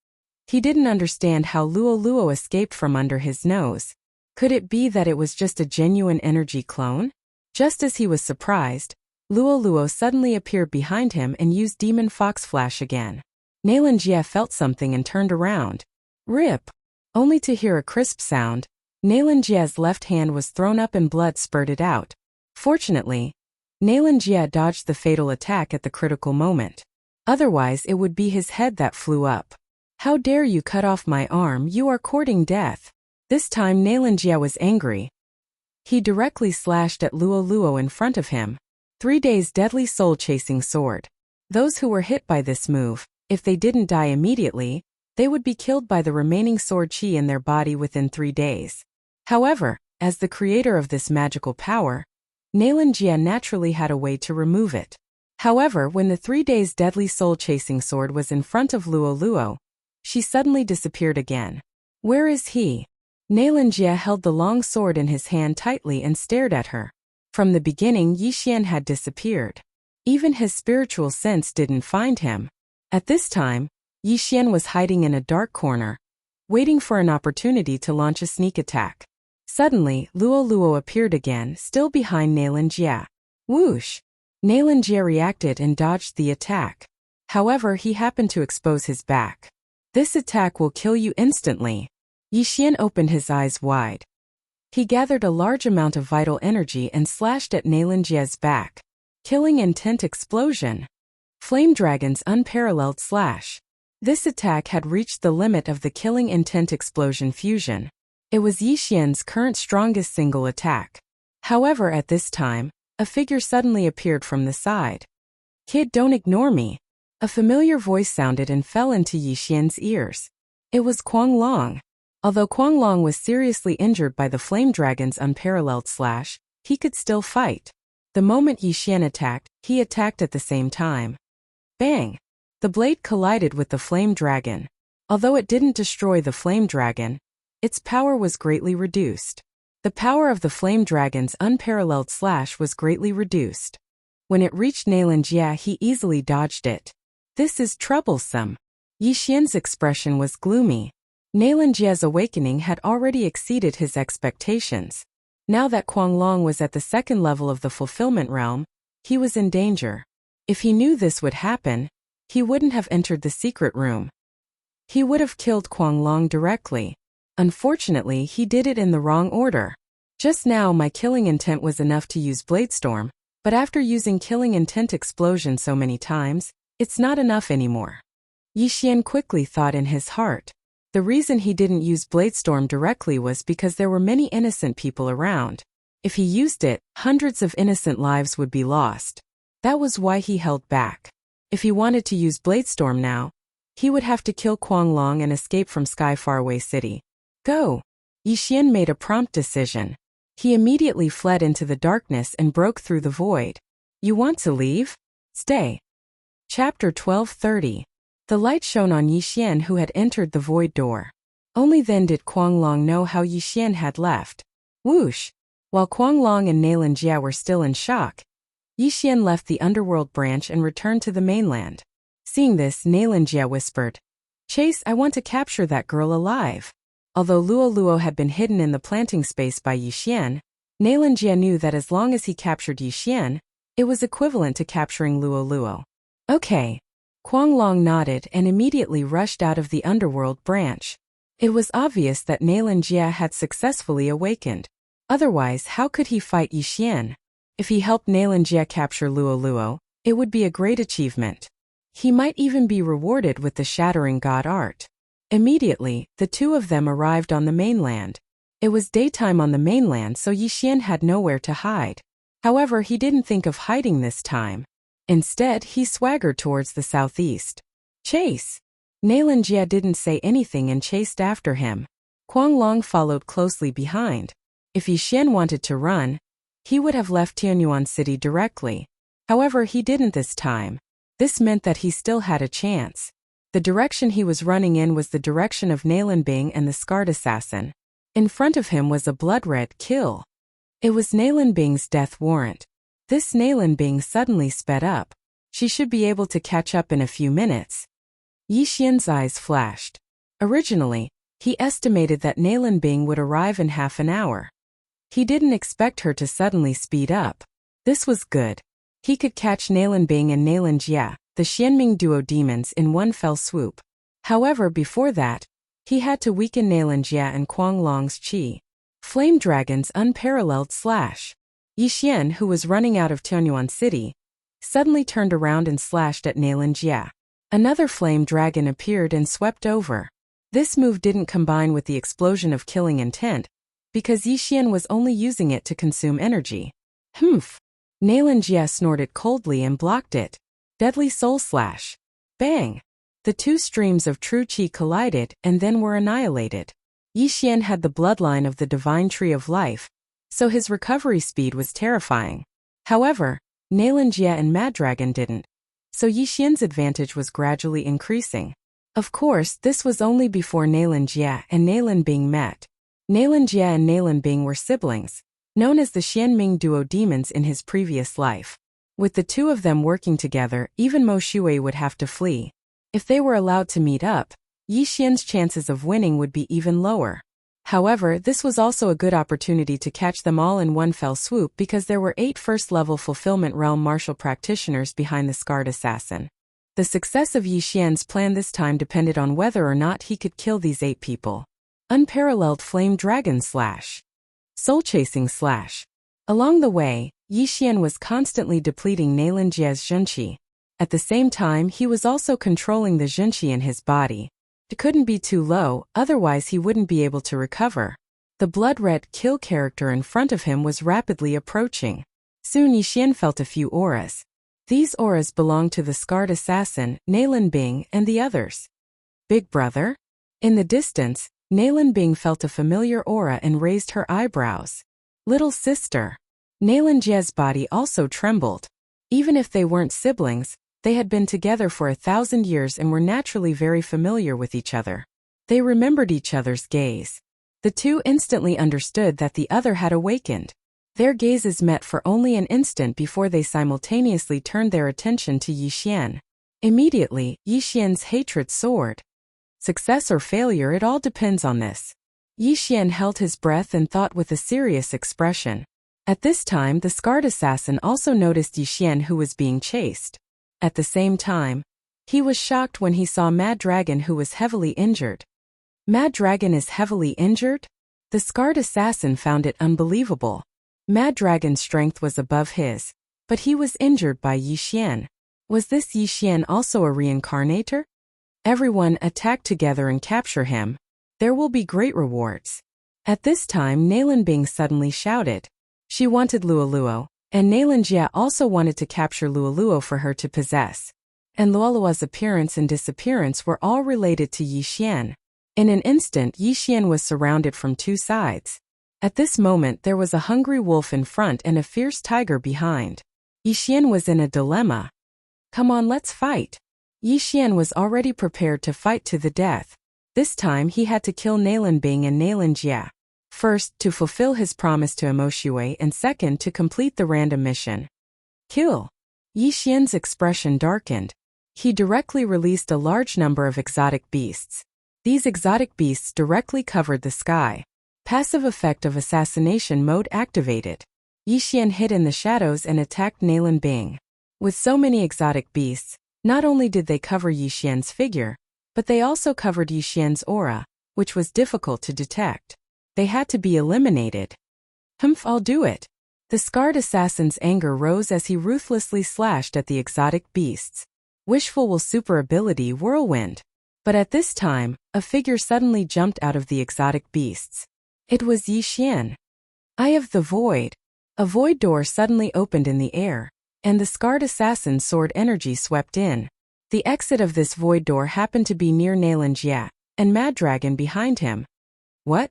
Speaker 1: He didn't understand how Luo Luo escaped from under his nose. Could it be that it was just a genuine energy clone? Just as he was surprised, Luo Luo suddenly appeared behind him and used Demon Fox Flash again. Naelanjie felt something and turned around. Rip! Only to hear a crisp sound, Naelanjie's left hand was thrown up and blood spurted out. Fortunately, Naelanjie dodged the fatal attack at the critical moment. Otherwise, it would be his head that flew up. How dare you cut off my arm, you are courting death. This time Naelanjie was angry. He directly slashed at Luo Luo in front of him. 3 days deadly soul-chasing sword. Those who were hit by this move, if they didn't die immediately, they would be killed by the remaining sword chi in their body within 3 days. However, as the creator of this magical power, Naelanjie naturally had a way to remove it. However, when the 3 days deadly soul-chasing sword was in front of Luo Luo, she suddenly disappeared again. Where is he? Naelanjie held the long sword in his hand tightly and stared at her. From the beginning, Yixian had disappeared. Even his spiritual sense didn't find him. At this time, Yixian was hiding in a dark corner, waiting for an opportunity to launch a sneak attack. Suddenly, Luo Luo appeared again, still behind Naelanjie. Whoosh! Naelanjie reacted and dodged the attack. However, he happened to expose his back. This attack will kill you instantly. Yixian opened his eyes wide. He gathered a large amount of vital energy and slashed at Naelanjie's back. Killing intent explosion. Flame Dragon's unparalleled slash. This attack had reached the limit of the killing intent explosion fusion. It was Yixian's current strongest single attack. However, at this time, a figure suddenly appeared from the side. Kid, don't ignore me. A familiar voice sounded and fell into Yixian's ears. It was Quang Long. Although Quang Long was seriously injured by the Flame Dragon's unparalleled slash, he could still fight. The moment Yixian attacked, he attacked at the same time. Bang! The blade collided with the Flame Dragon. Although it didn't destroy the Flame Dragon, its power was greatly reduced. The power of the Flame Dragon's unparalleled slash was greatly reduced. When it reached Naelanjie, he easily dodged it. This is troublesome. Yixian's expression was gloomy. Naelanjie's awakening had already exceeded his expectations. Now that Guanglong was at the second level of the fulfillment realm, he was in danger. If he knew this would happen, he wouldn't have entered the secret room. He would have killed Guanglong directly. Unfortunately, he did it in the wrong order. Just now my killing intent was enough to use Bladestorm, but after using killing intent explosion so many times, it's not enough anymore. Yi Xian quickly thought in his heart. The reason he didn't use Bladestorm directly was because there were many innocent people around. If he used it, hundreds of innocent lives would be lost. That was why he held back. If he wanted to use Bladestorm now, he would have to kill Guanglong and escape from Sky Faraway City. Go! Yi Xian made a prompt decision. He immediately fled into the darkness and broke through the void. You want to leave? Stay. Chapter 1230. The light shone on Yi Xian, who had entered the void door. Only then did Guanglong know how Yi Xian had left. Whoosh! While Guanglong and Nalan Jia were still in shock, Yi Xian left the underworld branch and returned to the mainland. Seeing this, Nalan Jia whispered, Chase, I want to capture that girl alive. Although Luo Luo had been hidden in the planting space by Yi Xian, Nalan Jia knew that as long as he captured Yi Xian, it was equivalent to capturing Luo Luo. Okay. Guanglong nodded and immediately rushed out of the underworld branch. It was obvious that Nalan Jia had successfully awakened. Otherwise, how could he fight Yi Xian? If he helped Nalan Jia capture Luo Luo, it would be a great achievement. He might even be rewarded with the Shattering God art. Immediately, the two of them arrived on the mainland. It was daytime on the mainland, so Yi Xian had nowhere to hide. However, he didn't think of hiding this time. Instead, he swaggered towards the southeast. Chase! Nalan Jia didn't say anything and chased after him. Guanglong followed closely behind. If Yi Xian wanted to run, he would have left Tianyuan City directly. However, he didn't this time. This meant that he still had a chance. The direction he was running in was the direction of Nalan Bing and the Scarred Assassin. In front of him was a blood-red kill. It was Nalan Bing's death warrant. This Nalan Bing suddenly sped up. She should be able to catch up in a few minutes. Yi Xian's eyes flashed. Originally, he estimated that Nalan Bing would arrive in half an hour. He didn't expect her to suddenly speed up. This was good. He could catch Nalan Bing and Nalan Jia, the Xianming duo demons, in one fell swoop. However, before that, he had to weaken Nalan Jia and Guanglong's qi. Flame Dragon's unparalleled slash. Yi Xian, who was running out of Tianyuan City, suddenly turned around and slashed at Nalan Jia. Another flame dragon appeared and swept over. This move didn't combine with the explosion of killing intent, because Yi Xian was only using it to consume energy. Humph! Nalan Jia snorted coldly and blocked it. Deadly Soul Slash. Bang! The two streams of true qi collided and then were annihilated. Yi Xian had the bloodline of the divine tree of life, so his recovery speed was terrifying. However, Nalan Jia and Mad Dragon didn't, so Yi Xian's advantage was gradually increasing. Of course, this was only before Nalan Jia and Nalan Bing met. Nalan Jia and Nalan Bing were siblings, known as the Xianming duo demons in his previous life. With the two of them working together, even Mo Shui would have to flee. If they were allowed to meet up, Yi Xian's chances of winning would be even lower. However, this was also a good opportunity to catch them all in one fell swoop because there were 8 first-level Fulfillment Realm martial practitioners behind the Scarred Assassin. The success of Yi Xian's plan this time depended on whether or not he could kill these 8 people. Unparalleled Flame Dragon Slash. Soul Chasing Slash. Along the way, Yi Xian was constantly depleting Nalan Jia's Zhenqi. At the same time, he was also controlling the Zhenqi in his body. It couldn't be too low, otherwise he wouldn't be able to recover. The blood-red kill character in front of him was rapidly approaching. Soon Yi Xian felt a few auras. These auras belonged to the Scarred Assassin, Nalan Bing, and the others. Big brother? In the distance, Nalan Bing felt a familiar aura and raised her eyebrows. Little sister. Nalan Jia's body also trembled. Even if they weren't siblings, they had been together for 1,000 years and were naturally very familiar with each other. They remembered each other's gaze. The two instantly understood that the other had awakened. Their gazes met for only an instant before they simultaneously turned their attention to Yi Xian. Immediately, Yi Xian's hatred soared. Success or failure, it all depends on this. Yi Xian held his breath and thought with a serious expression. At this time, the scarred assassin also noticed Yi Xian, who was being chased. At the same time, he was shocked when he saw Mad Dragon, who was heavily injured. Mad Dragon is heavily injured? The scarred assassin found it unbelievable. Mad Dragon's strength was above his, but he was injured by Yi Xian. Was this Yi Xian also a reincarnator? Everyone attack together and capture him. There will be great rewards. At this time, Nalan Bing suddenly shouted. She wanted Luoluo, and Nalan Jia also wanted to capture Luoluo for her to possess. And Luoluo's appearance and disappearance were all related to Yi Xian. In an instant, Yi Xian was surrounded from two sides. At this moment, there was a hungry wolf in front and a fierce tiger behind. Yi Xian was in a dilemma. Come on, let's fight. Yi Xian was already prepared to fight to the death. This time he had to kill Nalan Bing and Nalan Jia. First, to fulfill his promise to Emoshui, and second, to complete the random mission. Kill. Yi Xian's expression darkened. He directly released a large number of exotic beasts. These exotic beasts directly covered the sky. Passive effect of assassination mode activated. Yi Xian hid in the shadows and attacked Nalan Bing. With so many exotic beasts, not only did they cover Yi Xian's figure, but they also covered Yi Xian's aura, which was difficult to detect. They had to be eliminated. I'll do it. The scarred assassin's anger rose as he ruthlessly slashed at the exotic beasts. Wishful will super ability Whirlwind. But at this time, a figure suddenly jumped out of the exotic beasts. It was Yi Xian. Eye of the Void. A void door suddenly opened in the air, and the scarred assassin's sword energy swept in. The exit of this void door happened to be near Nalan Jia, and Mad Dragon behind him. What?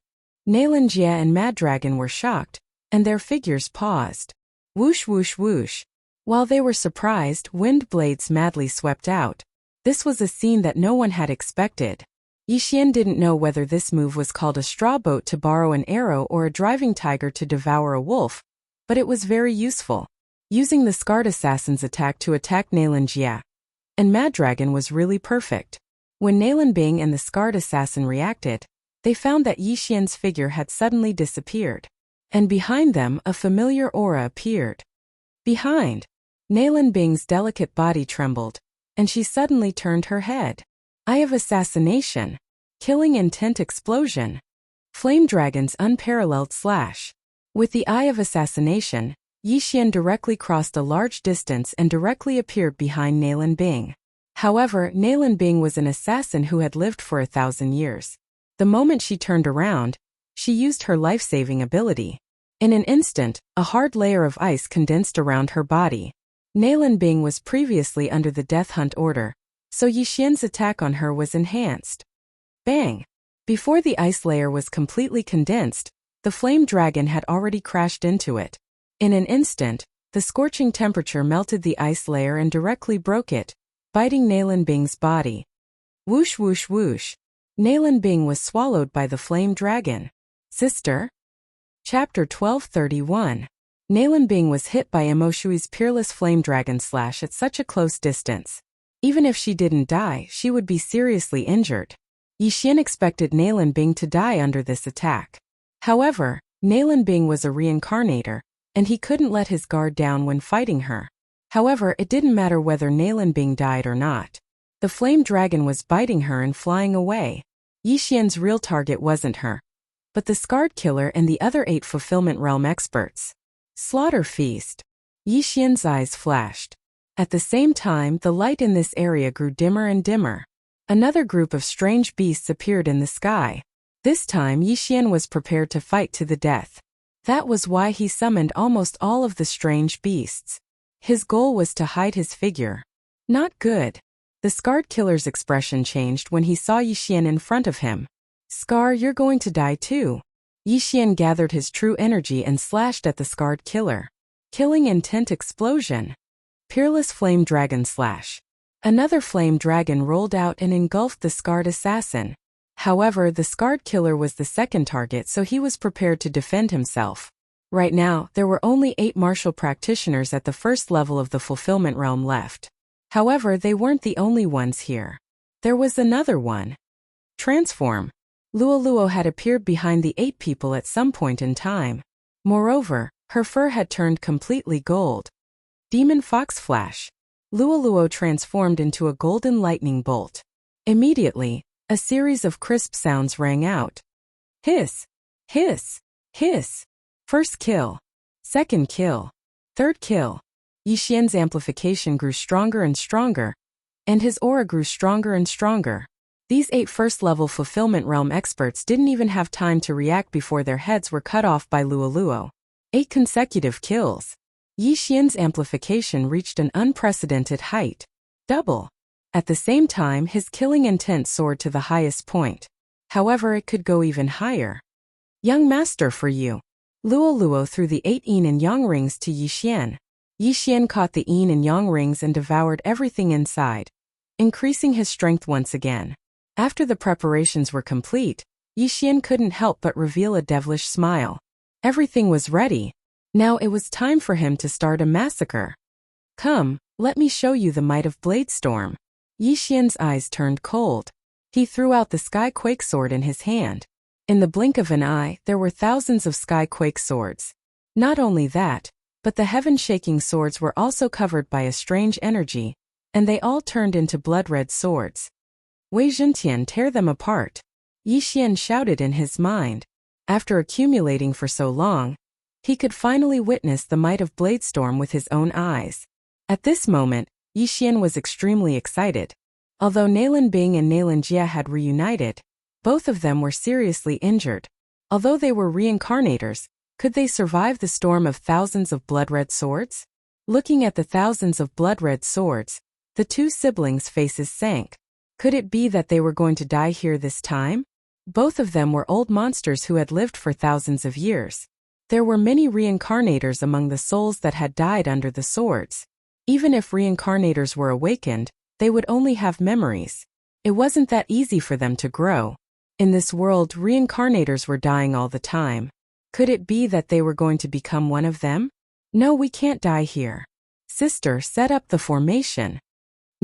Speaker 1: Nalan Jia and Mad Dragon were shocked, and their figures paused. Whoosh whoosh whoosh. While they were surprised, wind blades madly swept out. This was a scene that no one had expected. Yi Xian didn't know whether this move was called a straw boat to borrow an arrow or a driving tiger to devour a wolf, but it was very useful. Using the scarred assassin's attack to attack Nalan Jia. And Mad Dragon was really perfect. When Nalan Bing and the scarred assassin reacted, they found that Yi Xian's figure had suddenly disappeared. And behind them, a familiar aura appeared. Behind, Nalan Bing's delicate body trembled, and she suddenly turned her head. Eye of Assassination. Killing Intent Explosion. Flame Dragon's unparalleled slash. With the Eye of Assassination, Yi Xian directly crossed a large distance and directly appeared behind Nalan Bing. However, Nalan Bing was an assassin who had lived for 1,000 years. The moment she turned around, she used her life-saving ability. In an instant, a hard layer of ice condensed around her body. Nalan Bing was previously under the Death Hunt order, so Yi Xian's attack on her was enhanced. Bang! Before the ice layer was completely condensed, the flame dragon had already crashed into it. In an instant, the scorching temperature melted the ice layer and directly broke it, biting Nalan Bing's body. Whoosh whoosh whoosh. Nalan Bing was swallowed by the flame dragon. Sister? Chapter 1231. Nalan Bing was hit by Emoshui's peerless flame dragon slash at such a close distance. Even if she didn't die, she would be seriously injured. Yi Xian expected Nalan Bing to die under this attack. However, Nalan Bing was a reincarnator, and he couldn't let his guard down when fighting her. However, it didn't matter whether Nalan Bing died or not. The flame dragon was biting her and flying away. Yi Xian's real target wasn't her, but the scarred killer and the other 8 fulfillment realm experts. Slaughter feast. Yi Xian's eyes flashed. At the same time, the light in this area grew dimmer and dimmer. Another group of strange beasts appeared in the sky. This time Yi Xian was prepared to fight to the death. That was why he summoned almost all of the strange beasts. His goal was to hide his figure. Not good. The scarred killer's expression changed when he saw Yi Xian in front of him. Scar, you're going to die too. Yi Xian gathered his true energy and slashed at the scarred killer. Killing Intent Explosion. Peerless Flame Dragon Slash. Another flame dragon rolled out and engulfed the scarred assassin. However, the scarred killer was the second target, so he was prepared to defend himself. Right now, there were only 8 martial practitioners at the first level of the fulfillment realm left. However, they weren't the only ones here. There was another one. Transform. Luoluo had appeared behind the 8 people at some point in time. Moreover, her fur had turned completely gold. Demon Fox Flash. Luoluo transformed into a golden lightning bolt. Immediately, a series of crisp sounds rang out. Hiss! Hiss! Hiss! First kill. Second kill. Third kill. Yixian's amplification grew stronger and stronger, and his aura grew stronger and stronger. These 8 first-level Fulfillment Realm experts didn't even have time to react before their heads were cut off by Luoluo. 8 consecutive kills. Yixian's amplification reached an unprecedented height. Double. At the same time, his killing intent soared to the highest point. However, it could go even higher. Young master for you. Luoluo threw the 8 yin and yang rings to Yixian. Yixian caught the yin and yang rings and devoured everything inside, increasing his strength once again. After the preparations were complete, Yixian couldn't help but reveal a devilish smile. Everything was ready. Now it was time for him to start a massacre. Come, let me show you the might of Bladestorm. Yixian's eyes turned cold. He threw out the Sky Quake sword in his hand. In the blink of an eye, there were thousands of Sky Quake swords. Not only that, but the heaven-shaking swords were also covered by a strange energy, and they all turned into blood-red swords. Wei Zhentian, tear them apart. Yixian shouted in his mind. After accumulating for so long, he could finally witness the might of Bladestorm with his own eyes. At this moment, Yixian was extremely excited. Although Nalan Bing and Nalan Jia had reunited, both of them were seriously injured. Although they were reincarnators, could they survive the storm of thousands of blood-red swords? Looking at the thousands of blood-red swords, the 2 siblings' faces sank. Could it be that they were going to die here this time? Both of them were old monsters who had lived for thousands of years. There were many reincarnators among the souls that had died under the swords. Even if reincarnators were awakened, they would only have memories. It wasn't that easy for them to grow. In this world, reincarnators were dying all the time. Could it be that they were going to become one of them? No, we can't die here. Sister, set up the formation.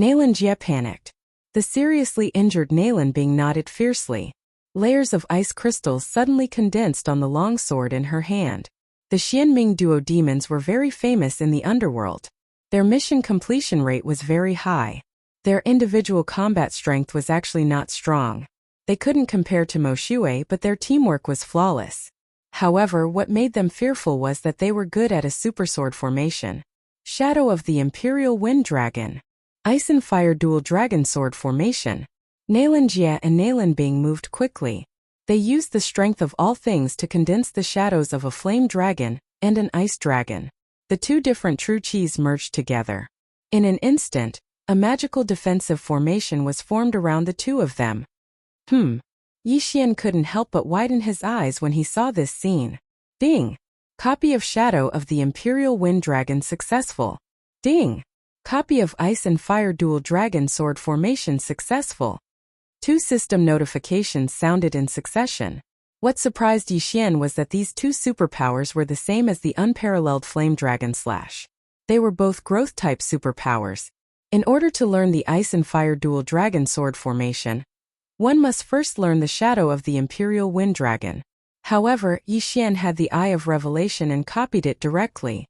Speaker 1: Nalan Jia panicked. The seriously injured Nalan Bing nodded fiercely. Layers of ice crystals suddenly condensed on the long sword in her hand. The Xianming duo demons were very famous in the underworld. Their mission completion rate was very high. Their individual combat strength was actually not strong. They couldn't compare to Mo Shui, but their teamwork was flawless. However, what made them fearful was that they were good at a supersword formation. Shadow of the Imperial Wind Dragon. Ice and Fire Dual Dragon Sword Formation. Nalan Jia and Nalan Bing moved quickly. They used the strength of all things to condense the shadows of a flame dragon and an ice dragon. The 2 different true qis merged together. In an instant, a magical defensive formation was formed around the 2 of them. Yixian couldn't help but widen his eyes when he saw this scene. Ding! Copy of Shadow of the Imperial Wind Dragon successful. Ding! Copy of Ice and Fire Dual Dragon Sword Formation successful. 2 system notifications sounded in succession. What surprised Yixian was that these 2 superpowers were the same as the unparalleled Flame Dragon Slash. They were both growth-type superpowers. In order to learn the Ice and Fire Dual Dragon Sword Formation, one must first learn the Shadow of the Imperial Wind Dragon. However, Yixian had the Eye of Revelation and copied it directly.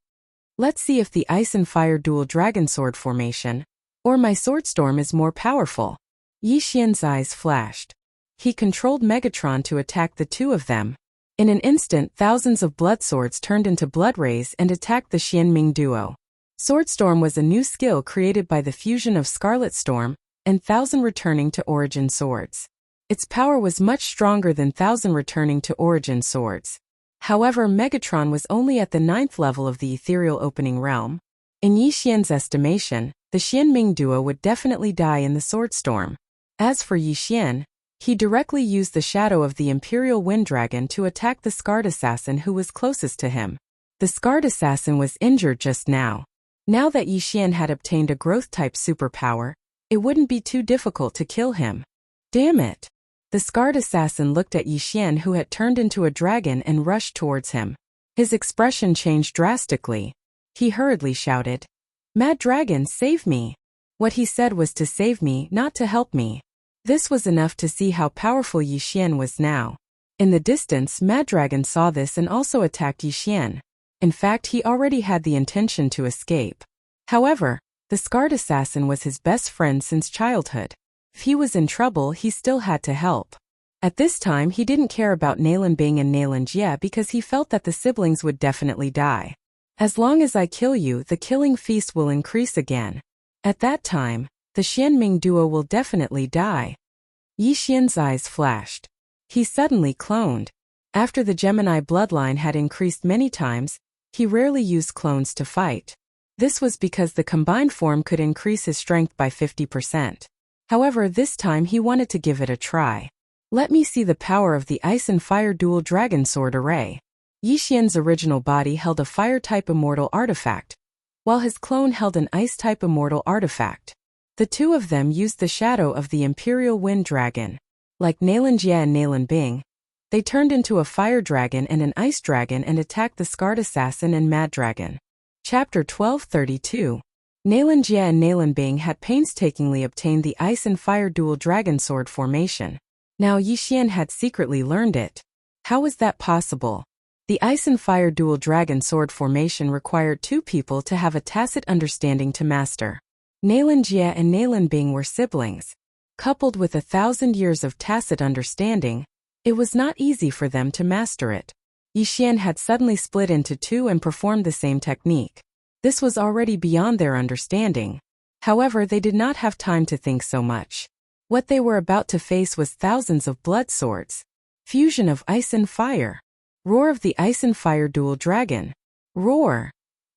Speaker 1: Let's see if the Ice and Fire Dual Dragon Sword Formation, or my Swordstorm, is more powerful. Yixian's eyes flashed. He controlled Megatron to attack the 2 of them. In an instant, thousands of blood swords turned into blood rays and attacked the Xianming duo. Swordstorm was a new skill created by the fusion of Scarlet Storm and Thousand returning to origin swords. Its power was much stronger than Thousand returning to origin swords. However, Megatron was only at the 9th level of the ethereal opening realm. In Yixian's estimation, the Xianming duo would definitely die in the Swordstorm. As for Yixian, he directly used the Shadow of the Imperial Wind Dragon to attack the Scarred Assassin who was closest to him. The Scarred Assassin was injured just now. Now that Yixian had obtained a growth-type superpower, it wouldn't be too difficult to kill him. Damn it! The Scarred Assassin looked at Yixian, who had turned into a dragon, and rushed towards him. His expression changed drastically. He hurriedly shouted, "Mad Dragon, save me!" What he said was to save me, not to help me. This was enough to see how powerful Yi Xian was now. In the distance, Mad Dragon saw this and also attacked Yi Xian. In fact, he already had the intention to escape. However, the scarred assassin was his best friend since childhood. If he was in trouble, he still had to help. At this time, he didn't care about Nalan Bing and Nalan Jie because he felt that the siblings would definitely die. As long as I kill you, the killing feast will increase again. At that time, the Xianming duo will definitely die. Yi Xian's eyes flashed. He suddenly cloned. After the Gemini bloodline had increased many times, he rarely used clones to fight. This was because the combined form could increase his strength by 50%. However, this time he wanted to give it a try. Let me see the power of the Ice and Fire Dual Dragon Sword Array. Yi Xian's original body held a Fire-type immortal artifact, while his clone held an Ice-type immortal artifact. The two of them used the shadow of the Imperial Wind Dragon. Like Nalan Jie and Nalan Bing, they turned into a Fire Dragon and an Ice Dragon and attacked the Scarred Assassin and Mad Dragon. Chapter 1232. Nalan Jie and Nalan Bing had painstakingly obtained the Ice and Fire Dual Dragon Sword formation. Now Yi Xian had secretly learned it. How was that possible? The Ice and Fire Dual Dragon Sword formation required two people to have a tacit understanding to master. Nalan Jie and Nalan Bing were siblings. Coupled with 1,000 years of tacit understanding, it was not easy for them to master it. Yi Xian had suddenly split into two and performed the same technique. This was already beyond their understanding. However, they did not have time to think so much. What they were about to face was thousands of blood swords. Fusion of ice and fire. Roar of the Ice and Fire Dual Dragon. Roar!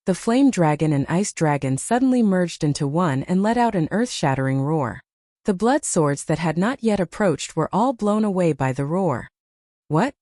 Speaker 1: The Flame Dragon and Ice Dragon suddenly merged into one and let out an earth-shattering roar. The blood swords that had not yet approached were all blown away by the roar. What?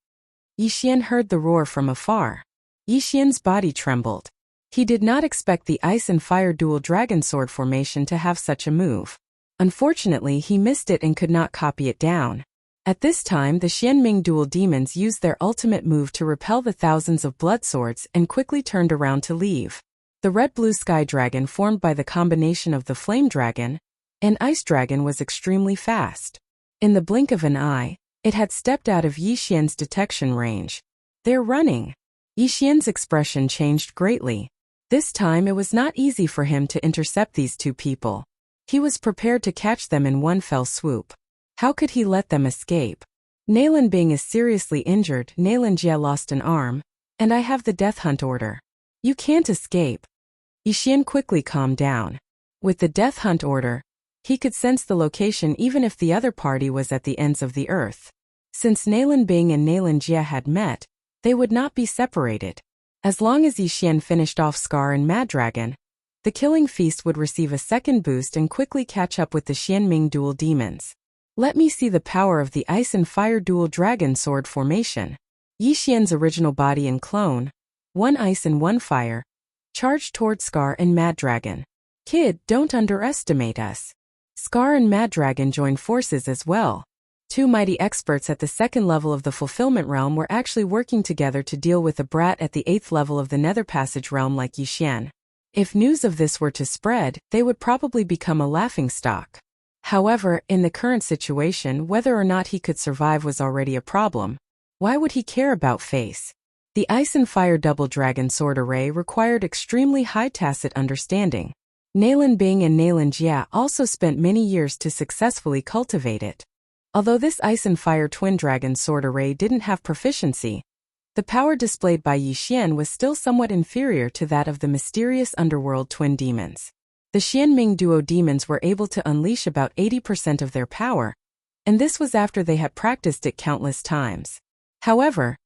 Speaker 1: Yi Xian heard the roar from afar. Yi Xian's body trembled. He did not expect the Ice and Fire Dual Dragon Sword formation to have such a move. Unfortunately, he missed it and could not copy it down. At this time, the Xianming dual demons used their ultimate move to repel the thousands of blood swords and quickly turned around to leave. The red-blue sky dragon formed by the combination of the flame dragon and ice dragon was extremely fast. In the blink of an eye, it had stepped out of Yi Xian's detection range. They're running. Yi Xian's expression changed greatly. This time it was not easy for him to intercept these two people. He was prepared to catch them in one fell swoop. How could he let them escape? Nalan Bing is seriously injured, Nalan Jie lost an arm, and I have the death hunt order. You can't escape. Yi Xian quickly calmed down. With the death hunt order, he could sense the location even if the other party was at the ends of the earth. Since Nalan Bing and Nalan Jie had met, they would not be separated. As long as Yi Xian finished off Scar and Mad Dragon, the killing feast would receive a second boost and quickly catch up with the Xianming dual demons. Let me see the power of the Ice and Fire Dual Dragon Sword formation. Yi Xian's original body and clone, one ice and one fire, charged toward Scar and Mad Dragon. Kid, don't underestimate us. Scar and Mad Dragon joined forces as well. Two mighty experts at the second level of the Fulfillment Realm were actually working together to deal with a brat at the 8th level of the Nether Passage Realm like Yi Xian. If news of this were to spread, they would probably become a laughingstock. However, in the current situation, whether or not he could survive was already a problem. Why would he care about face? The Ice and Fire Double Dragon Sword Array required extremely high tacit understanding. Nalan Bing and Nalan Jie also spent many years to successfully cultivate it. Although this Ice and Fire Twin Dragon Sword Array didn't have proficiency, the power displayed by Yi Xian was still somewhat inferior to that of the mysterious underworld twin demons. The Xianming duo demons were able to unleash about 80% of their power, and this was after they had practiced it countless times. However,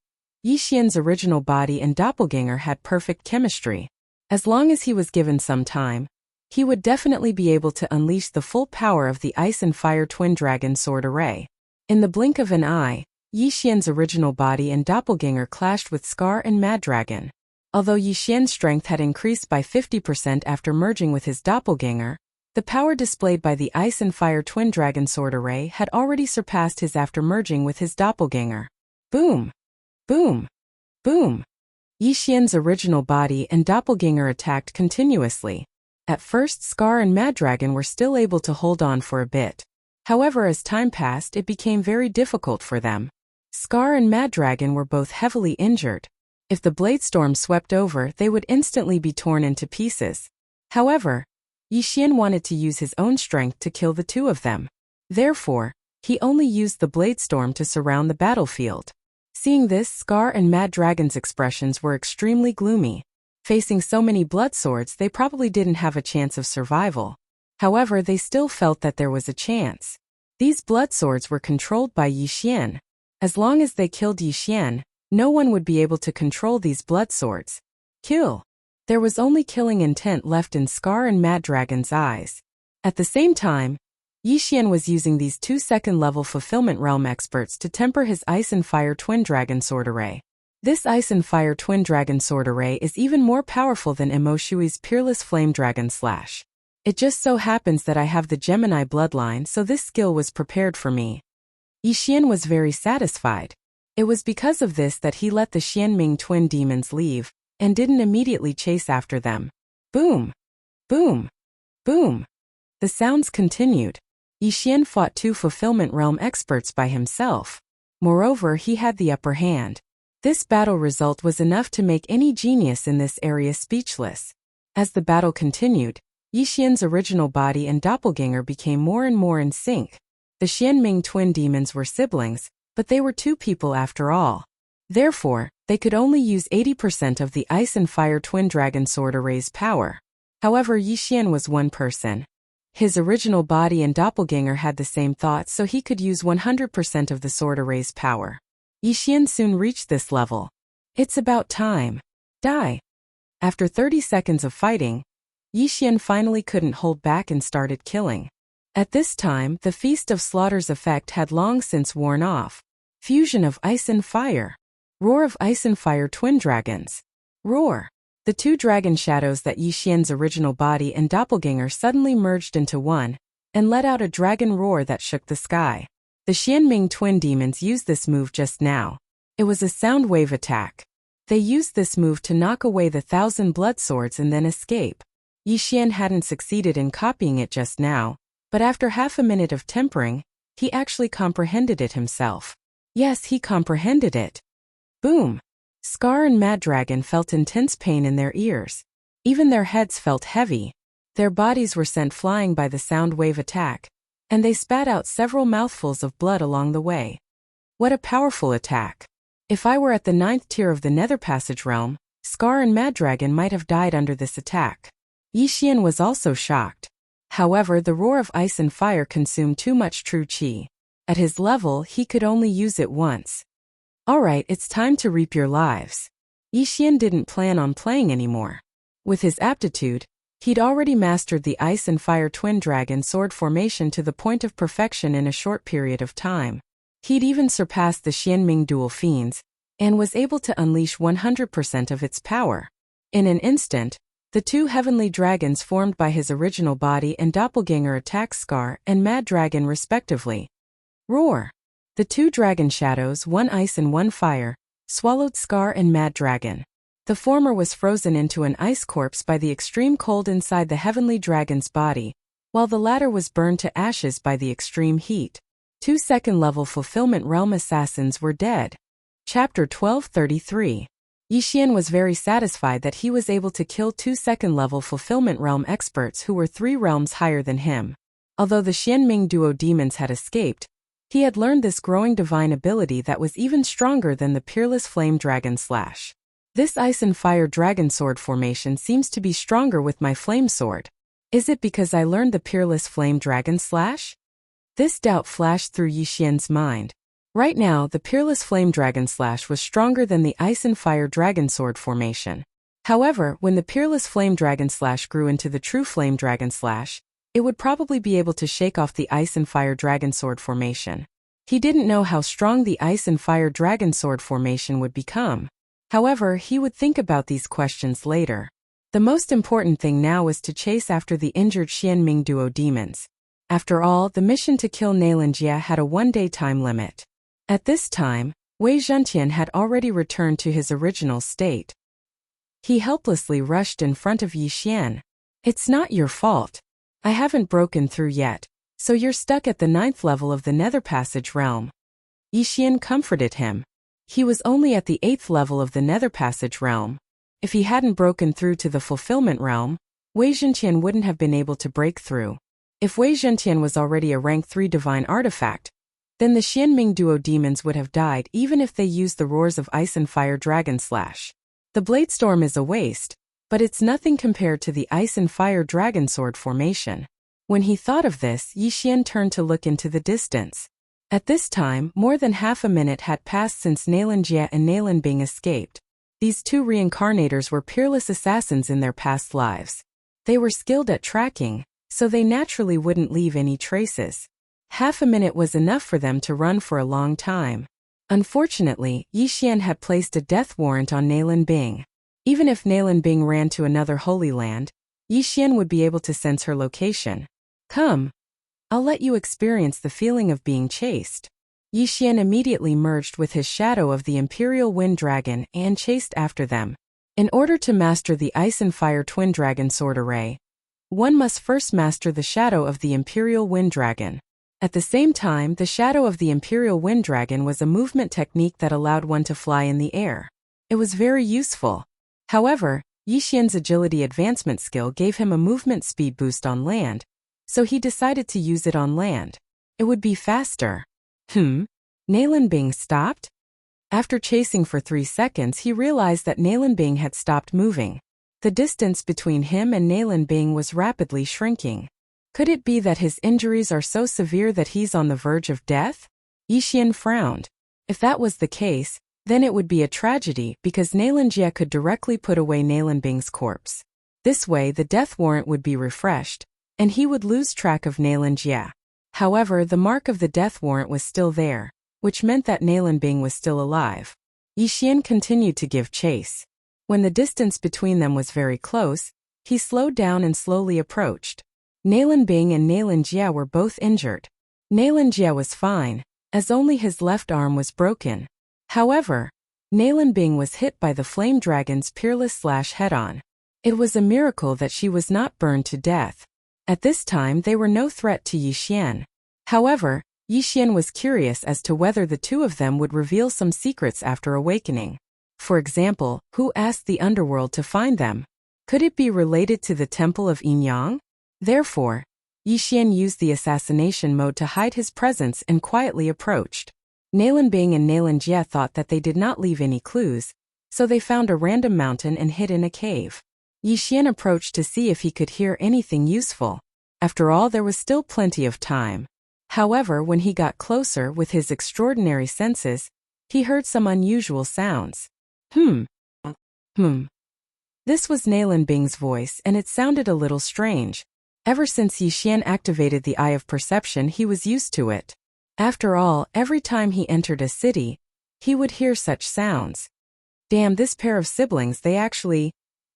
Speaker 1: Yi Xian's original body and doppelganger had perfect chemistry. As long as he was given some time, he would definitely be able to unleash the full power of the Ice and Fire Twin Dragon Sword Array. In the blink of an eye, Yi Xian's original body and doppelganger clashed with Scar and Mad Dragon. Although Yi Xian's strength had increased by 50% after merging with his doppelganger, the power displayed by the Ice and Fire Twin Dragon Sword Array had already surpassed his after merging with his doppelganger. Boom! Boom! Boom! Yi Xian's original body and doppelganger attacked continuously. At first, Scar and Mad Dragon were still able to hold on for a bit. However, as time passed, it became very difficult for them. Scar and Mad Dragon were both heavily injured. If the blade storm swept over, they would instantly be torn into pieces. However, Yi Xian wanted to use his own strength to kill the two of them. Therefore, he only used the blade storm to surround the battlefield. Seeing this, Scar and Mad Dragon's expressions were extremely gloomy. Facing so many blood swords, they probably didn't have a chance of survival. However, they still felt that there was a chance. These blood swords were controlled by Yi Xian. As long as they killed Yi Xian, no one would be able to control these blood swords. Kill. There was only killing intent left in Scar and Mad Dragon's eyes. At the same time, Yi Xian was using these 2 second-level Fulfillment Realm experts to temper his Ice and Fire Twin Dragon Sword Array. This Ice and Fire Twin Dragon Sword Array is even more powerful than Emo Shui's Peerless Flame Dragon Slash. It just so happens that I have the Gemini bloodline, so this skill was prepared for me. Yi Xian was very satisfied. It was because of this that he let the Xianming twin demons leave, and didn't immediately chase after them. Boom! Boom! Boom! The sounds continued. Yi Xian fought 2 Fulfillment Realm experts by himself. Moreover, he had the upper hand. This battle result was enough to make any genius in this area speechless. As the battle continued, Yi Xian's original body and doppelganger became more and more in sync. The Xianming twin demons were siblings, but they were 2 people after all. Therefore, they could only use 80% of the Ice and Fire Twin Dragon Sword Array's power. However, Yi Xian was 1 person. His original body and doppelganger had the same thoughts, so he could use 100% of the Sword Array's power. Yi Xian soon reached this level. It's about time. Die. After 30 seconds of fighting, Yi Xian finally couldn't hold back and started killing. At this time, the Feast of Slaughter's effect had long since worn off. Fusion of Ice and Fire. Roar of Ice and Fire Twin Dragons. Roar. The 2 dragon shadows that Yi Xian's original body and doppelganger suddenly merged into one, and let out a dragon roar that shook the sky. The Xianming twin demons used this move just now. It was a sound wave attack. They used this move to knock away the 1,000 blood swords and then escape. Yi Xian hadn't succeeded in copying it just now, but after half a minute of tempering, he actually comprehended it himself. Yes, he comprehended it. Boom! Scar and Mad Dragon felt intense pain in their ears. Even their heads felt heavy. Their bodies were sent flying by the sound wave attack, and they spat out several mouthfuls of blood along the way. What a powerful attack! If I were at the 9th tier of the Nether Passage realm, Scar and Mad Dragon might have died under this attack. Yi Xian was also shocked. However, the roar of ice and fire consumed too much true qi. At his level, he could only use it once. Alright, it's time to reap your lives. Yi Xian didn't plan on playing anymore. With his aptitude, he'd already mastered the ice and fire twin dragon sword formation to the point of perfection in a short period of time. He'd even surpassed the Xianming dual fiends, and was able to unleash 100% of its power. In an instant, the 2 heavenly dragons formed by his original body and doppelganger attacked Scar and Mad Dragon respectively. Roar! The 2 dragon shadows, one ice and one fire, swallowed Scar and Mad Dragon. The former was frozen into an ice corpse by the extreme cold inside the heavenly dragon's body, while the latter was burned to ashes by the extreme heat. 2 second-level Fulfillment Realm assassins were dead. Chapter 1233. Yi Xian was very satisfied that he was able to kill 2 second-level Fulfillment Realm experts who were 3 realms higher than him. Although the Xianming duo demons had escaped, he had learned this growing divine ability that was even stronger than the Peerless Flame Dragon Slash. This Ice and Fire Dragon Sword formation seems to be stronger with my Flame Sword. Is it because I learned the Peerless Flame Dragon Slash? This doubt flashed through Yi Xian's mind. Right now, the Peerless Flame Dragon Slash was stronger than the Ice and Fire Dragon Sword formation. However, when the Peerless Flame Dragon Slash grew into the true Flame Dragon Slash, it would probably be able to shake off the Ice and Fire Dragon Sword formation. He didn't know how strong the Ice and Fire Dragon Sword formation would become. However, he would think about these questions later. The most important thing now was to chase after the injured Xianming duo demons. After all, the mission to kill Nailinjia had a 1-day time limit. At this time, Wei Zhentian had already returned to his original state. He helplessly rushed in front of Yi Xian. It's not your fault. I haven't broken through yet, So you're stuck at the 9th level of the Nether Passage realm. Yixian comforted him. He was only at the 8th level of the Nether Passage realm. If he hadn't broken through to the Fulfillment realm, Wei Zhentian wouldn't have been able to break through. If Wei Zhentian was already a rank 3 divine artifact, then the Xianming duo demons would have died even if they used the roars of ice and fire dragon slash. The blade storm is a waste, but it's nothing compared to the ice and fire dragon sword formation. When he thought of this, Yixian turned to look into the distance. At this time, more than half a minute had passed since Nalan Jie and Nalan Bing escaped. These two reincarnators were peerless assassins in their past lives. They were skilled at tracking, so they naturally wouldn't leave any traces. Half a minute was enough for them to run for a long time. Unfortunately, Yixian had placed a death warrant on Nalan Bing. Even if Nalan Bing ran to another holy land, Yixian would be able to sense her location. Come. I'll let you experience the feeling of being chased. Yixian immediately merged with his shadow of the Imperial Wind Dragon and chased after them. In order to master the Ice and Fire Twin Dragon Sword Array, one must first master the shadow of the Imperial Wind Dragon. At the same time, the shadow of the Imperial Wind Dragon was a movement technique that allowed one to fly in the air. It was very useful. However, Yixian's agility advancement skill gave him a movement speed boost on land, so he decided to use it on land. It would be faster. Nalan Bing stopped? After chasing for 3 seconds, he realized that Nalan Bing had stopped moving. The distance between him and Nalan Bing was rapidly shrinking. Could it be that his injuries are so severe that he's on the verge of death? Yixian frowned. If that was the case, then it would be a tragedy because Nalan Jie could directly put away Nalan Bing's corpse. This way the death warrant would be refreshed, and he would lose track of Nalan Jie. However, the mark of the death warrant was still there, which meant that Nalan Bing was still alive. Yixian continued to give chase. When the distance between them was very close, he slowed down and slowly approached. Nalan Bing and Nalan Jie were both injured. Nalan Jie was fine, as only his left arm was broken. However, Nalan Bing was hit by the flame dragon's peerless slash head-on. It was a miracle that she was not burned to death. At this time they were no threat to Yixian. However, Yixian was curious as to whether the two of them would reveal some secrets after awakening. For example, who asked the underworld to find them? Could it be related to the Temple of Yinyang? Therefore, Yixian used the assassination mode to hide his presence and quietly approached. Nalan Bing and Nalan Jie thought that they did not leave any clues, so they found a random mountain and hid in a cave. Yixian approached to see if he could hear anything useful. After all, there was still plenty of time. However, when he got closer with his extraordinary senses, he heard some unusual sounds. This was Nalan Bing's voice, and it sounded a little strange. Ever since Yixian activated the Eye of Perception, he was used to it. After all, every time he entered a city, he would hear such sounds. Damn, this pair of siblings, they actually...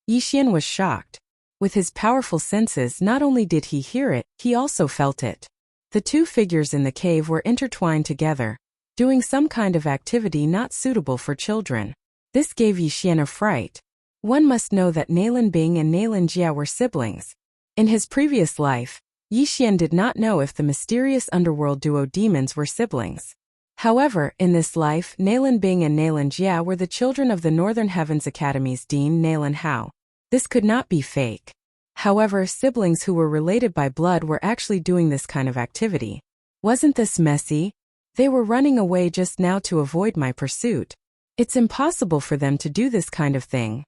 Speaker 1: Yixian was shocked. With his powerful senses, not only did he hear it, he also felt it. The two figures in the cave were intertwined together, doing some kind of activity not suitable for children. This gave Yixian a fright. One must know that Nalan Bing and Nalan Jie were siblings. In his previous life, Yixian did not know if the mysterious underworld duo demons were siblings. However, in this life, Nalan Bing and Nalan Jie were the children of the Northern Heavens Academy's dean Nalan Hao. This could not be fake. However, siblings who were related by blood were actually doing this kind of activity. Wasn't this messy? They were running away just now to avoid my pursuit. It's impossible for them to do this kind of thing.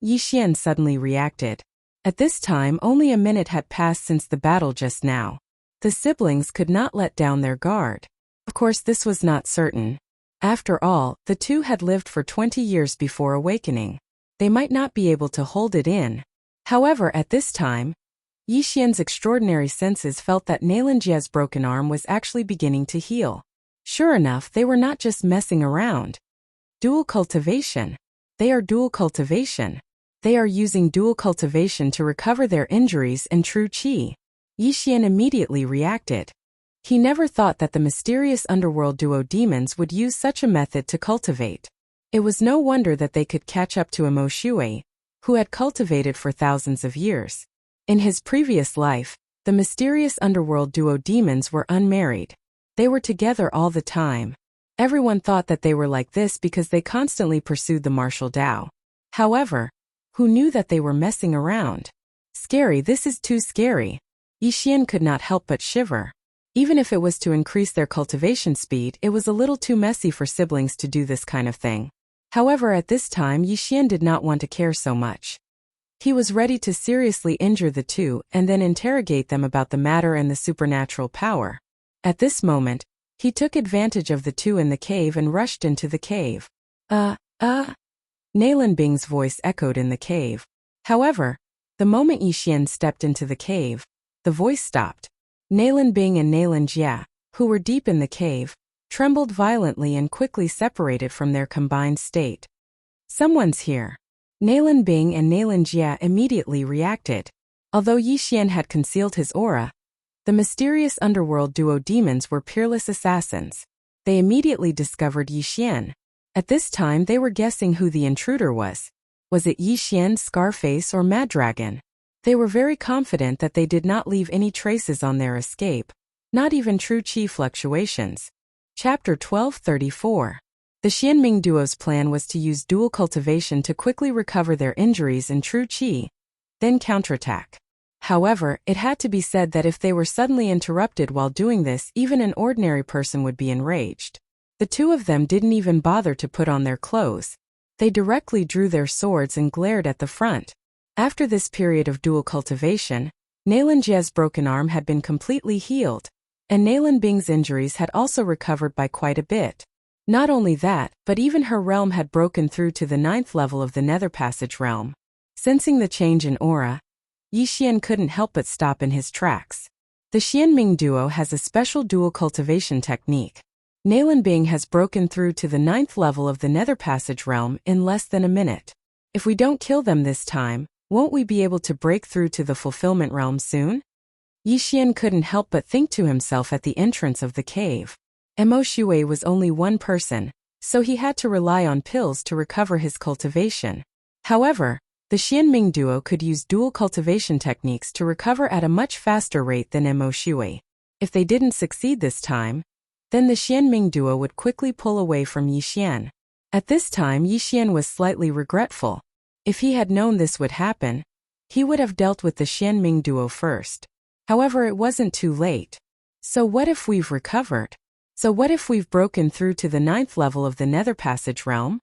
Speaker 1: Yixian suddenly reacted. At this time, only a minute had passed since the battle just now. The siblings could not let down their guard. Of course, this was not certain. After all, the two had lived for 20 years before awakening. They might not be able to hold it in. However, at this time, Yixian's extraordinary senses felt that Nalan Jie's broken arm was actually beginning to heal. Sure enough, they were not just messing around. Dual cultivation. They are dual cultivation. They are using dual cultivation to recover their injuries and true qi. Yixian immediately reacted. He never thought that the mysterious underworld duo demons would use such a method to cultivate. It was no wonder that they could catch up to a Mo Shui, who had cultivated for thousands of years. In his previous life, The mysterious underworld duo demons were unmarried. They were together all the time. Everyone thought that they were like this because they constantly pursued the martial Tao. However, who knew that they were messing around? Scary, this is too scary. Yixian could not help but shiver. Even if it was to increase their cultivation speed, it was a little too messy for siblings to do this kind of thing. However, at this time Yixian did not want to care so much. He was ready to seriously injure the two and then interrogate them about the matter and the supernatural power. At this moment, he took advantage of the two in the cave and rushed into the cave. Nalan Bing's voice echoed in the cave. However, the moment Yixian stepped into the cave, the voice stopped. Nalan Bing and Nalan Jia, who were deep in the cave, trembled violently and quickly separated from their combined state. Someone's here. Nalan Bing and Nalan Jia immediately reacted. Although Yixian had concealed his aura, the mysterious underworld duo demons were peerless assassins. They immediately discovered Yixian. At this time they were guessing who the intruder was. Was it Yixian, Scarface, or Mad Dragon? They were very confident that they did not leave any traces on their escape, not even true qi fluctuations. Chapter 1234. The Xianming duo's plan was to use dual cultivation to quickly recover their injuries in true qi, then counterattack. However, it had to be said that if they were suddenly interrupted while doing this, even an ordinary person would be enraged. The two of them didn't even bother to put on their clothes. They directly drew their swords and glared at the front. After this period of dual cultivation, Nalan Jia's broken arm had been completely healed, and Nalan Bing's injuries had also recovered by quite a bit. Not only that, but even her realm had broken through to the 9th level of the Nether Passage realm. Sensing the change in aura, Yixian couldn't help but stop in his tracks. The Xianming duo has a special dual cultivation technique. Nalan Bing has broken through to the 9th level of the Nether Passage realm in less than a minute. If we don't kill them this time, won't we be able to break through to the fulfillment realm soon? Yixian couldn't help but think to himself at the entrance of the cave. Mo Shui was only one person, so he had to rely on pills to recover his cultivation. However, the Xianming duo could use dual cultivation techniques to recover at a much faster rate than Mo Shui. If they didn't succeed this time, then the Xianming duo would quickly pull away from Yixian. At this time Yixian was slightly regretful. If he had known this would happen, he would have dealt with the Xianming duo first. However, it wasn't too late. So what if we've recovered? So what if we've broken through to the 9th level of the Nether Passage realm?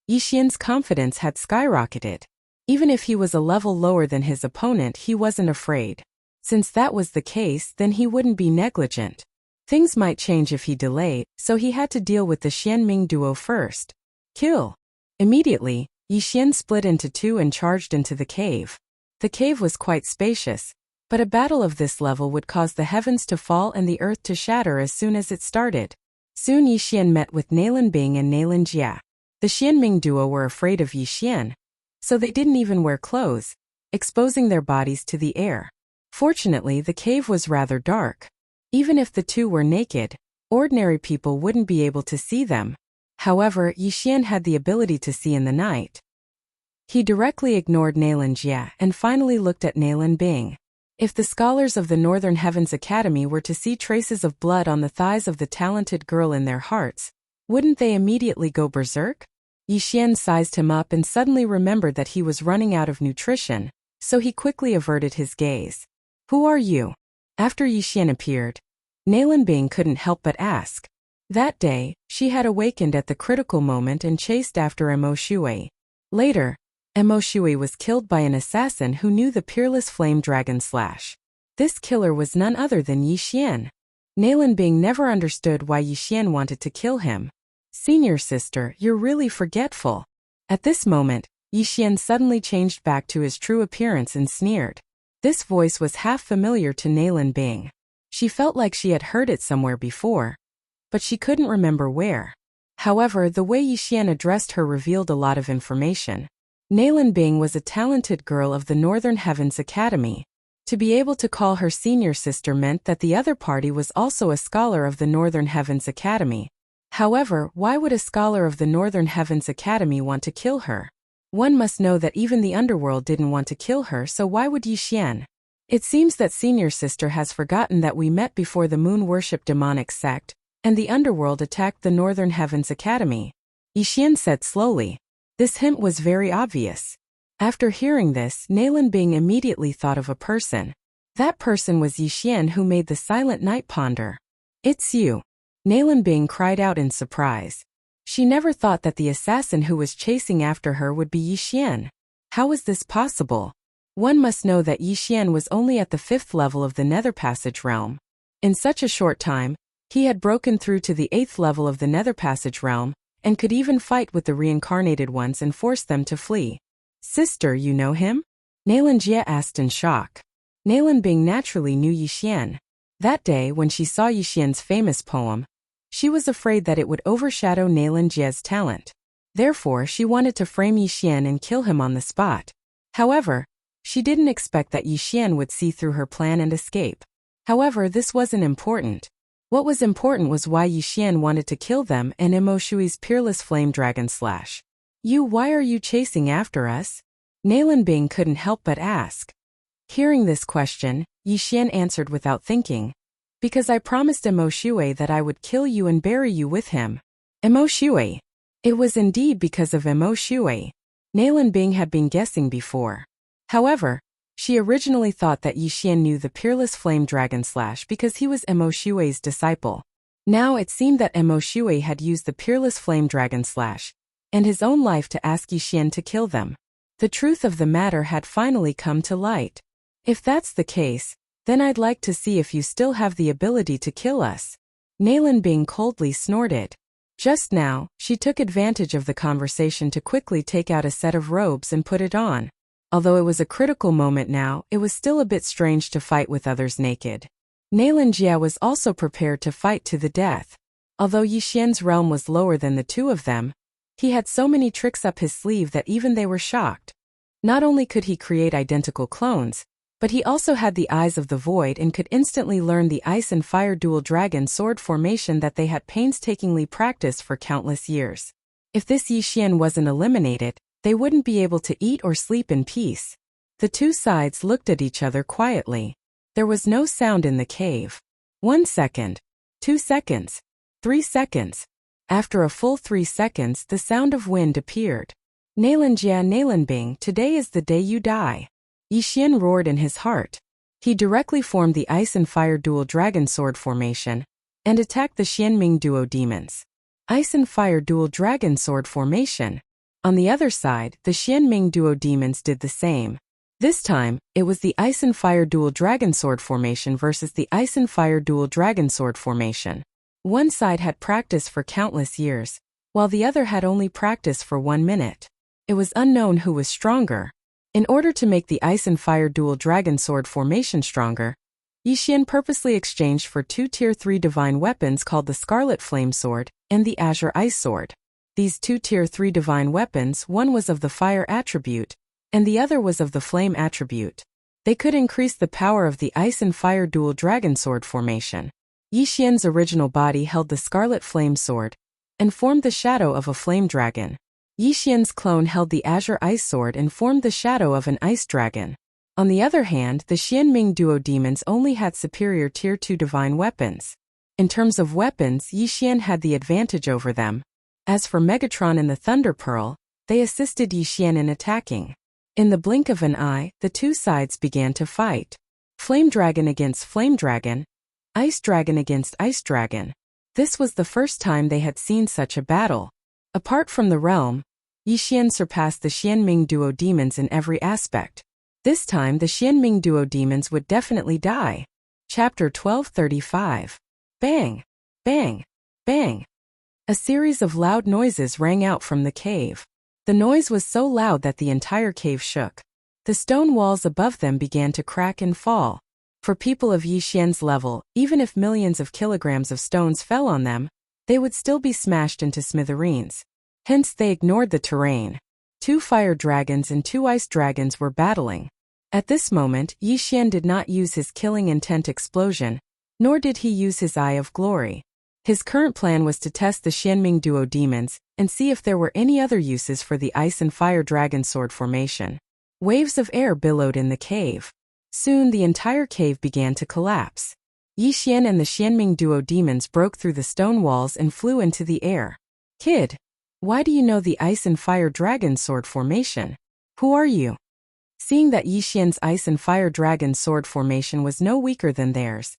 Speaker 1: Yixian's confidence had skyrocketed. Even if he was a level lower than his opponent, he wasn't afraid. Since that was the case, then he wouldn't be negligent. Things might change if he delayed, so he had to deal with the Xianming duo first. Kill! Immediately, Yixian split into two and charged into the cave. The cave was quite spacious, but a battle of this level would cause the heavens to fall and the earth to shatter as soon as it started. Soon Yixian met with Nalan Bing and Nalan Jia. The Xianming duo were afraid of Yixian, so they didn't even wear clothes, exposing their bodies to the air. Fortunately, the cave was rather dark. Even if the two were naked, ordinary people wouldn't be able to see them. However, Yixian had the ability to see in the night. He directly ignored Nalan Jia and finally looked at Nalan Bing. If the scholars of the Northern Heavens Academy were to see traces of blood on the thighs of the talented girl in their hearts, wouldn't they immediately go berserk? Yixian sized him up and suddenly remembered that he was running out of nutrition, so he quickly averted his gaze. Who are you? After Yixian appeared, Nalan Bing couldn't help but ask. That day, she had awakened at the critical moment and chased after Mo Shui. Later, Mo Shui was killed by an assassin who knew the peerless flame dragon slash. This killer was none other than Yixian. Nalan Bing never understood why Yixian wanted to kill him. Senior sister, you're really forgetful. At this moment, Yixian suddenly changed back to his true appearance and sneered. This voice was half familiar to Nalan Bing. She felt like she had heard it somewhere before, but she couldn't remember where. However, the way Yixian addressed her revealed a lot of information. Nalan Bing was a talented girl of the Northern Heavens Academy. To be able to call her senior sister meant that the other party was also a scholar of the Northern Heavens Academy. However, why would a scholar of the Northern Heavens Academy want to kill her? One must know that even the underworld didn't want to kill her, so why would Yixian? It seems that senior sister has forgotten that we met before the moon worship demonic sect, and the underworld attacked the Northern Heavens Academy. Yixian said slowly. This hint was very obvious. After hearing this, Nalan Bing immediately thought of a person. That person was Yixian, who made the silent night ponder. It's you. Nalan Bing cried out in surprise. She never thought that the assassin who was chasing after her would be Yixian. How was this possible? One must know that Yixian was only at the 5th level of the Nether Passage realm. In such a short time, he had broken through to the 8th level of the Nether Passage realm, and could even fight with the reincarnated ones and force them to flee. Sister, you know him? Nalan Jia asked in shock. Nalan Bing naturally knew Yixian. That day when she saw Yixian's famous poem, she was afraid that it would overshadow Nalan Jia's talent. Therefore, she wanted to frame Yixian and kill him on the spot. However, she didn't expect that Yixian would see through her plan and escape. However, this wasn't important. What was important was why Yixian wanted to kill them and Emo Shui's peerless flame dragon slash. Why are you chasing after us? Nalan Bing couldn't help but ask. Hearing this question, Yixian answered without thinking. Because I promised Emo Shui that I would kill you and bury you with him. Emo Shui. It was indeed because of Emo Shui. Nalan Bing had been guessing before. However, she originally thought that Yixian knew the peerless flame dragon slash because he was Emo Shui's disciple. Now it seemed that Emo Shui had used the peerless flame dragon slash and his own life to ask Yixian to kill them. The truth of the matter had finally come to light. If that's the case, then I'd like to see if you still have the ability to kill us. Nalan Bing coldly snorted. Just now, she took advantage of the conversation to quickly take out a set of robes and put it on. Although it was a critical moment now, it was still a bit strange to fight with others naked. Nalan Jia was also prepared to fight to the death. Although Yixian's realm was lower than the two of them, he had so many tricks up his sleeve that even they were shocked. Not only could he create identical clones, but he also had the eyes of the void and could instantly learn the ice and fire dual dragon sword formation that they had painstakingly practiced for countless years. If this Yixian wasn't eliminated, they wouldn't be able to eat or sleep in peace. The two sides looked at each other quietly. There was no sound in the cave. 1 second. 2 seconds. 3 seconds. After a full 3 seconds, the sound of wind appeared. Nalan Jia, Nalan Bing, today is the day you die. Yixian roared in his heart. He directly formed the ice and fire dual dragon sword formation and attacked the Xianming duo demons. Ice and fire dual dragon sword formation. On the other side, the Xianming duo demons did the same. This time, it was the Ice and Fire Dual Dragon Sword formation versus the Ice and Fire Dual Dragon Sword formation. One side had practiced for countless years, while the other had only practiced for 1 minute. It was unknown who was stronger. In order to make the Ice and Fire Dual Dragon Sword formation stronger, Yixian purposely exchanged for 2 Tier 3 divine weapons called the Scarlet Flame Sword and the Azure Ice Sword. These 2 Tier 3 divine weapons, one was of the fire attribute, and the other was of the flame attribute. They could increase the power of the Ice and Fire Dual Dragon Sword formation. Yixian's original body held the Scarlet Flame Sword and formed the shadow of a flame dragon. Yixian's clone held the Azure Ice Sword and formed the shadow of an ice dragon. On the other hand, the Xianming duo demons only had superior Tier 2 divine weapons. In terms of weapons, Yixian had the advantage over them. As for Megatron and the Thunder Pearl, they assisted Yixian in attacking. In the blink of an eye, the two sides began to fight. Flame Dragon against Flame Dragon, Ice Dragon against Ice Dragon. This was the first time they had seen such a battle. Apart from the realm, Yixian surpassed the Xianming duo demons in every aspect. This time the Xianming duo demons would definitely die. Chapter 1235. Bang! Bang! Bang! A series of loud noises rang out from the cave. The noise was so loud that the entire cave shook. The stone walls above them began to crack and fall. For people of Yixian's level, even if millions of kilograms of stones fell on them, they would still be smashed into smithereens. Hence they ignored the terrain. 2 fire dragons and 2 ice dragons were battling. At this moment, Yixian did not use his killing intent explosion, nor did he use his Eye of Glory. His current plan was to test the Xianming duo demons and see if there were any other uses for the Ice and Fire Dragon Sword formation. Waves of air billowed in the cave. Soon the entire cave began to collapse. Yi Xian and the Xianming duo demons broke through the stone walls and flew into the air. Kid, why do you know the ice and fire dragon sword formation? Who are you? Seeing that Yi Xian's ice and fire dragon sword formation was no weaker than theirs,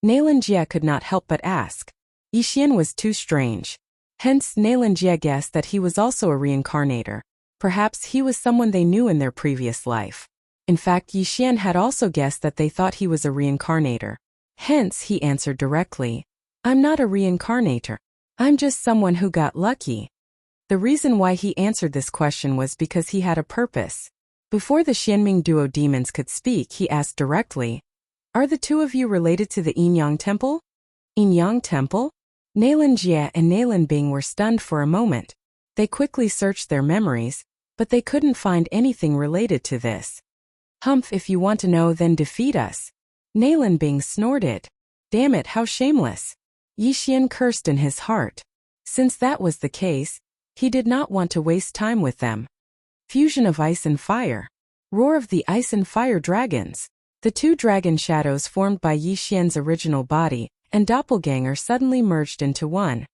Speaker 1: Nailan Jia could not help but ask. Yi Xian was too strange. Hence, Nailan Jia guessed that he was also a reincarnator. Perhaps he was someone they knew in their previous life. In fact, Yi Xian had also guessed that they thought he was a reincarnator. Hence, he answered directly, I'm not a reincarnator. I'm just someone who got lucky. The reason why he answered this question was because he had a purpose. Before the Xianming duo demons could speak, he asked directly, Are the two of you related to the Yin-Yang Temple? Yin-Yang Temple? Nailan Jia and Nailan Bing were stunned for a moment. They quickly searched their memories, but they couldn't find anything related to this. Humph, if you want to know, then defeat us. Nailan Bing snorted. Damn it, how shameless. Yi Xian cursed in his heart. Since that was the case, he did not want to waste time with them. Fusion of ice and fire. Roar of the ice and fire dragons. The two dragon shadows formed by Yi Xian's original body and doppelganger suddenly merged into one.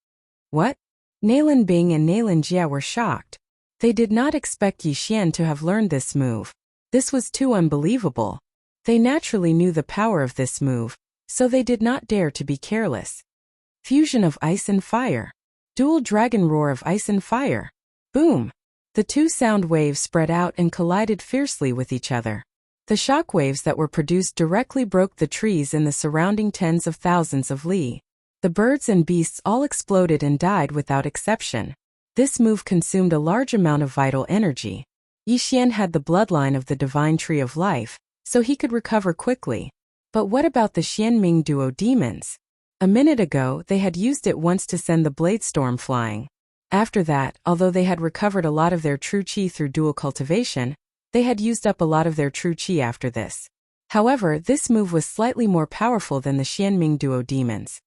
Speaker 1: What? Nailan Bing and Nailan Jia were shocked. They did not expect Yi Xian to have learned this move. This was too unbelievable. They naturally knew the power of this move, so they did not dare to be careless. Fusion of ice and fire. Dual dragon roar of ice and fire. Boom! The two sound waves spread out and collided fiercely with each other. The shock waves that were produced directly broke the trees in the surrounding tens of thousands of li. The birds and beasts all exploded and died without exception. This move consumed a large amount of vital energy. Yi Xian had the bloodline of the divine tree of life, so he could recover quickly. But what about the Xianming duo demons? A minute ago, they had used it once to send the blade storm flying. After that, although they had recovered a lot of their true qi through dual cultivation, they had used up a lot of their true qi after this. However, this move was slightly more powerful than the Xianming duo demons.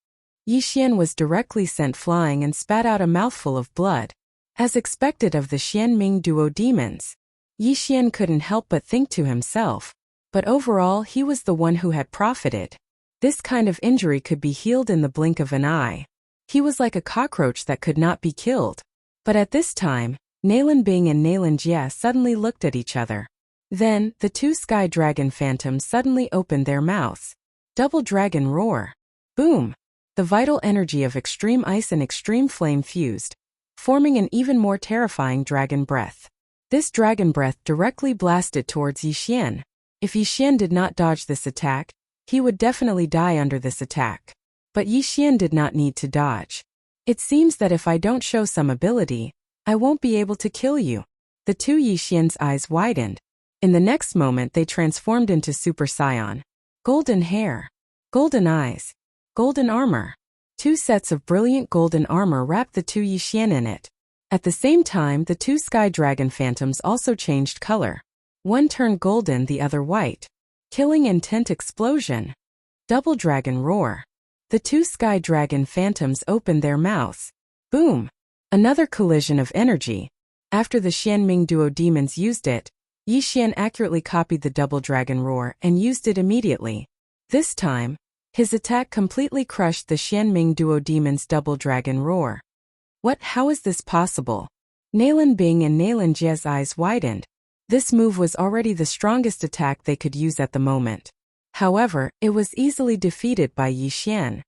Speaker 1: Yi Xian was directly sent flying and spat out a mouthful of blood. As expected of the Xianming duo demons, Yi Xian couldn't help but think to himself, but overall he was the one who had profited. This kind of injury could be healed in the blink of an eye. He was like a cockroach that could not be killed. But at this time, Nailan Bing and Nailan Jia suddenly looked at each other. Then, the two sky dragon phantoms suddenly opened their mouths. Double dragon roar. Boom! The vital energy of extreme ice and extreme flame fused, forming an even more terrifying dragon breath. This dragon breath directly blasted towards Yi Xian. If Yi Xian did not dodge this attack, he would definitely die under this attack. But Yi Xian did not need to dodge. It seems that if I don't show some ability, I won't be able to kill you. The two Yi Xian's eyes widened. In the next moment they transformed into Super Saiyan. Golden hair. Golden eyes. Golden armor. Two sets of brilliant golden armor wrapped the two Yi Xian in it. At the same time, the two sky dragon phantoms also changed color. One turned golden, the other white. Killing intent explosion. Double dragon roar. The two sky dragon phantoms opened their mouths. Boom! Another collision of energy. After the Xianming duo demons used it, Yi Xian accurately copied the double dragon roar and used it immediately. This time, his attack completely crushed the Xianming duo demons' double dragon roar. What? How is this possible? Nailan Bing and Nailan Jia's eyes widened. This move was already the strongest attack they could use at the moment. However, it was easily defeated by Yi Xian.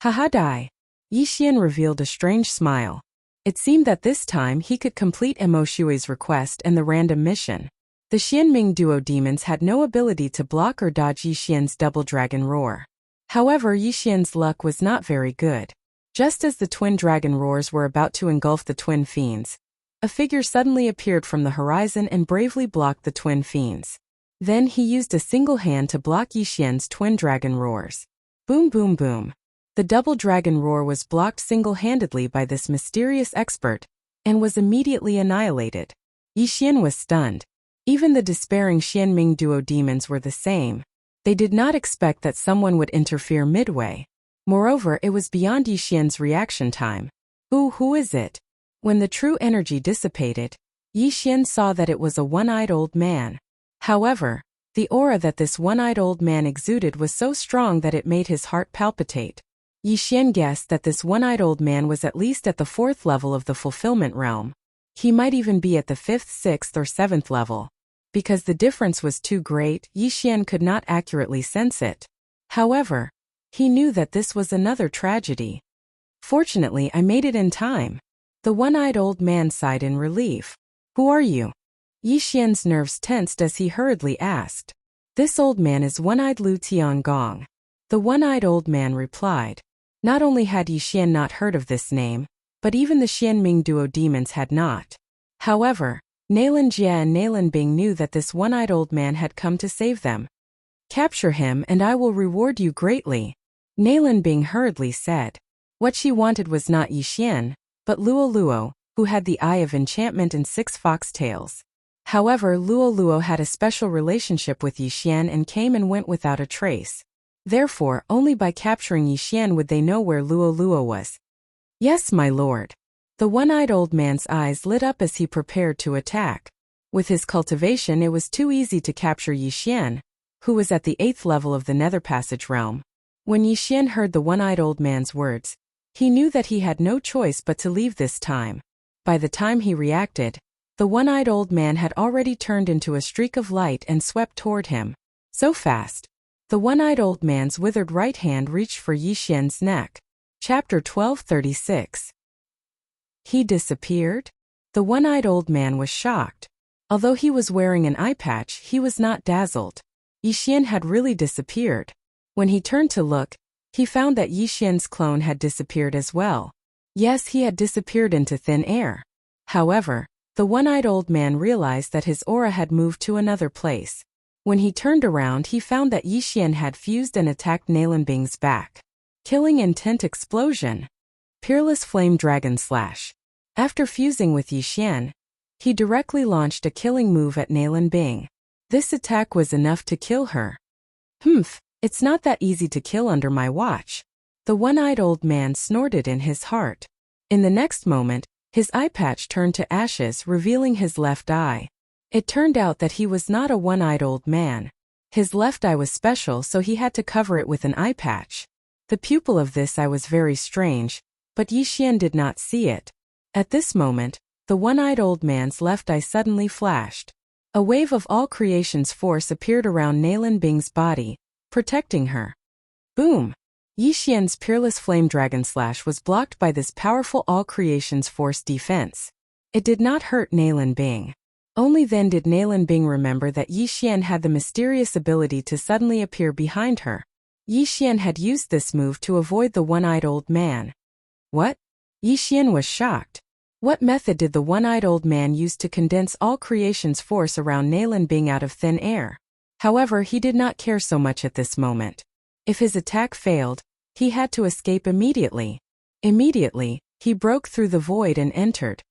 Speaker 1: Haha die! Yi Xian revealed a strange smile. It seemed that this time he could complete Mo Shui's request and the random mission. The Xianming duo demons had no ability to block or dodge Yi Xian's double dragon roar. However, Yi Xian's luck was not very good. Just as the twin dragon roars were about to engulf the twin fiends, a figure suddenly appeared from the horizon and bravely blocked the twin fiends. Then he used a single hand to block Yi Xian's twin dragon roars. Boom boom boom. The double dragon roar was blocked single-handedly by this mysterious expert, and was immediately annihilated. Yi Xian was stunned. Even the despairing Xianming duo demons were the same. They did not expect that someone would interfere midway. Moreover, it was beyond Yi Xian's reaction time. Who is it? When the true energy dissipated, Yi Xian saw that it was a one-eyed old man. However, The aura that this one-eyed old man exuded was so strong that it made his heart palpitate. Yi Xian guessed that this one-eyed old man was at least at the 4th level of the fulfillment realm. He might even be at the 5th, 6th, or 7th level. Because the difference was too great, Yi Xian could not accurately sense it. However, he knew that this was another tragedy. Fortunately, I made it in time. The one-eyed old man sighed in relief. Who are you? Yi Xian's nerves tensed as he hurriedly asked. This old man is one-eyed Lu Tiangong. The one-eyed old man replied. Not only had Yi Xian not heard of this name, but even the Xianming duo demons had not. However, Nalan Jia and Nalan Bing knew that this one-eyed old man had come to save them. Capture him and I will reward you greatly, Nalan Bing hurriedly said. What she wanted was not Yi Xian, but Luo Luo, who had the Eye of Enchantment and 6 foxtails. However, Luo Luo had a special relationship with Yi Xian and came and went without a trace. Therefore, only by capturing Yi Xian would they know where Luo Luo was. Yes, my lord. The one-eyed old man's eyes lit up as he prepared to attack. With his cultivation, it was too easy to capture Yi Xian, who was at the 8th level of the Nether Passage realm. When Yi Xian heard the one-eyed old man's words, he knew that he had no choice but to leave this time. By the time he reacted, the one-eyed old man had already turned into a streak of light and swept toward him. So fast. The one-eyed old man's withered right hand reached for Yi Xian's neck. Chapter 1236. He disappeared? The one-eyed old man was shocked. Although he was wearing an eye patch, he was not dazzled. Yi Xian had really disappeared. When he turned to look, he found that Yi Xian's clone had disappeared as well. Yes, he had disappeared into thin air. However, the one-eyed old man realized that his aura had moved to another place. When he turned around, he found that Yi Xian had fused and attacked Nalan Bing's back. Killing intent explosion. Peerless Flame Dragon Slash. After fusing with Yi Xian, he directly launched a killing move at Nalan Bing. This attack was enough to kill her. It's not that easy to kill under my watch. The one-eyed old man snorted in his heart. In the next moment, his eye patch turned to ashes, revealing his left eye. It turned out that he was not a one-eyed old man. His left eye was special, so he had to cover it with an eye patch. The pupil of this eye was very strange, but Yi Xian did not see it. At this moment, the one-eyed old man's left eye suddenly flashed. A wave of all creation's force appeared around Nalan Bing's body, protecting her. Boom! Yi Xian's Peerless Flame Dragon Slash was blocked by this powerful all creation's force defense. It did not hurt Nalan Bing. Only then did Nalan Bing remember that Yi Xian had the mysterious ability to suddenly appear behind her. Yi Xian had used this move to avoid the one-eyed old man. What? Yi Xian was shocked. What method did the one-eyed old man use to condense all creation's force around Nalan Bing out of thin air? However, he did not care so much at this moment. If his attack failed, he had to escape immediately. Immediately, he broke through the void and entered.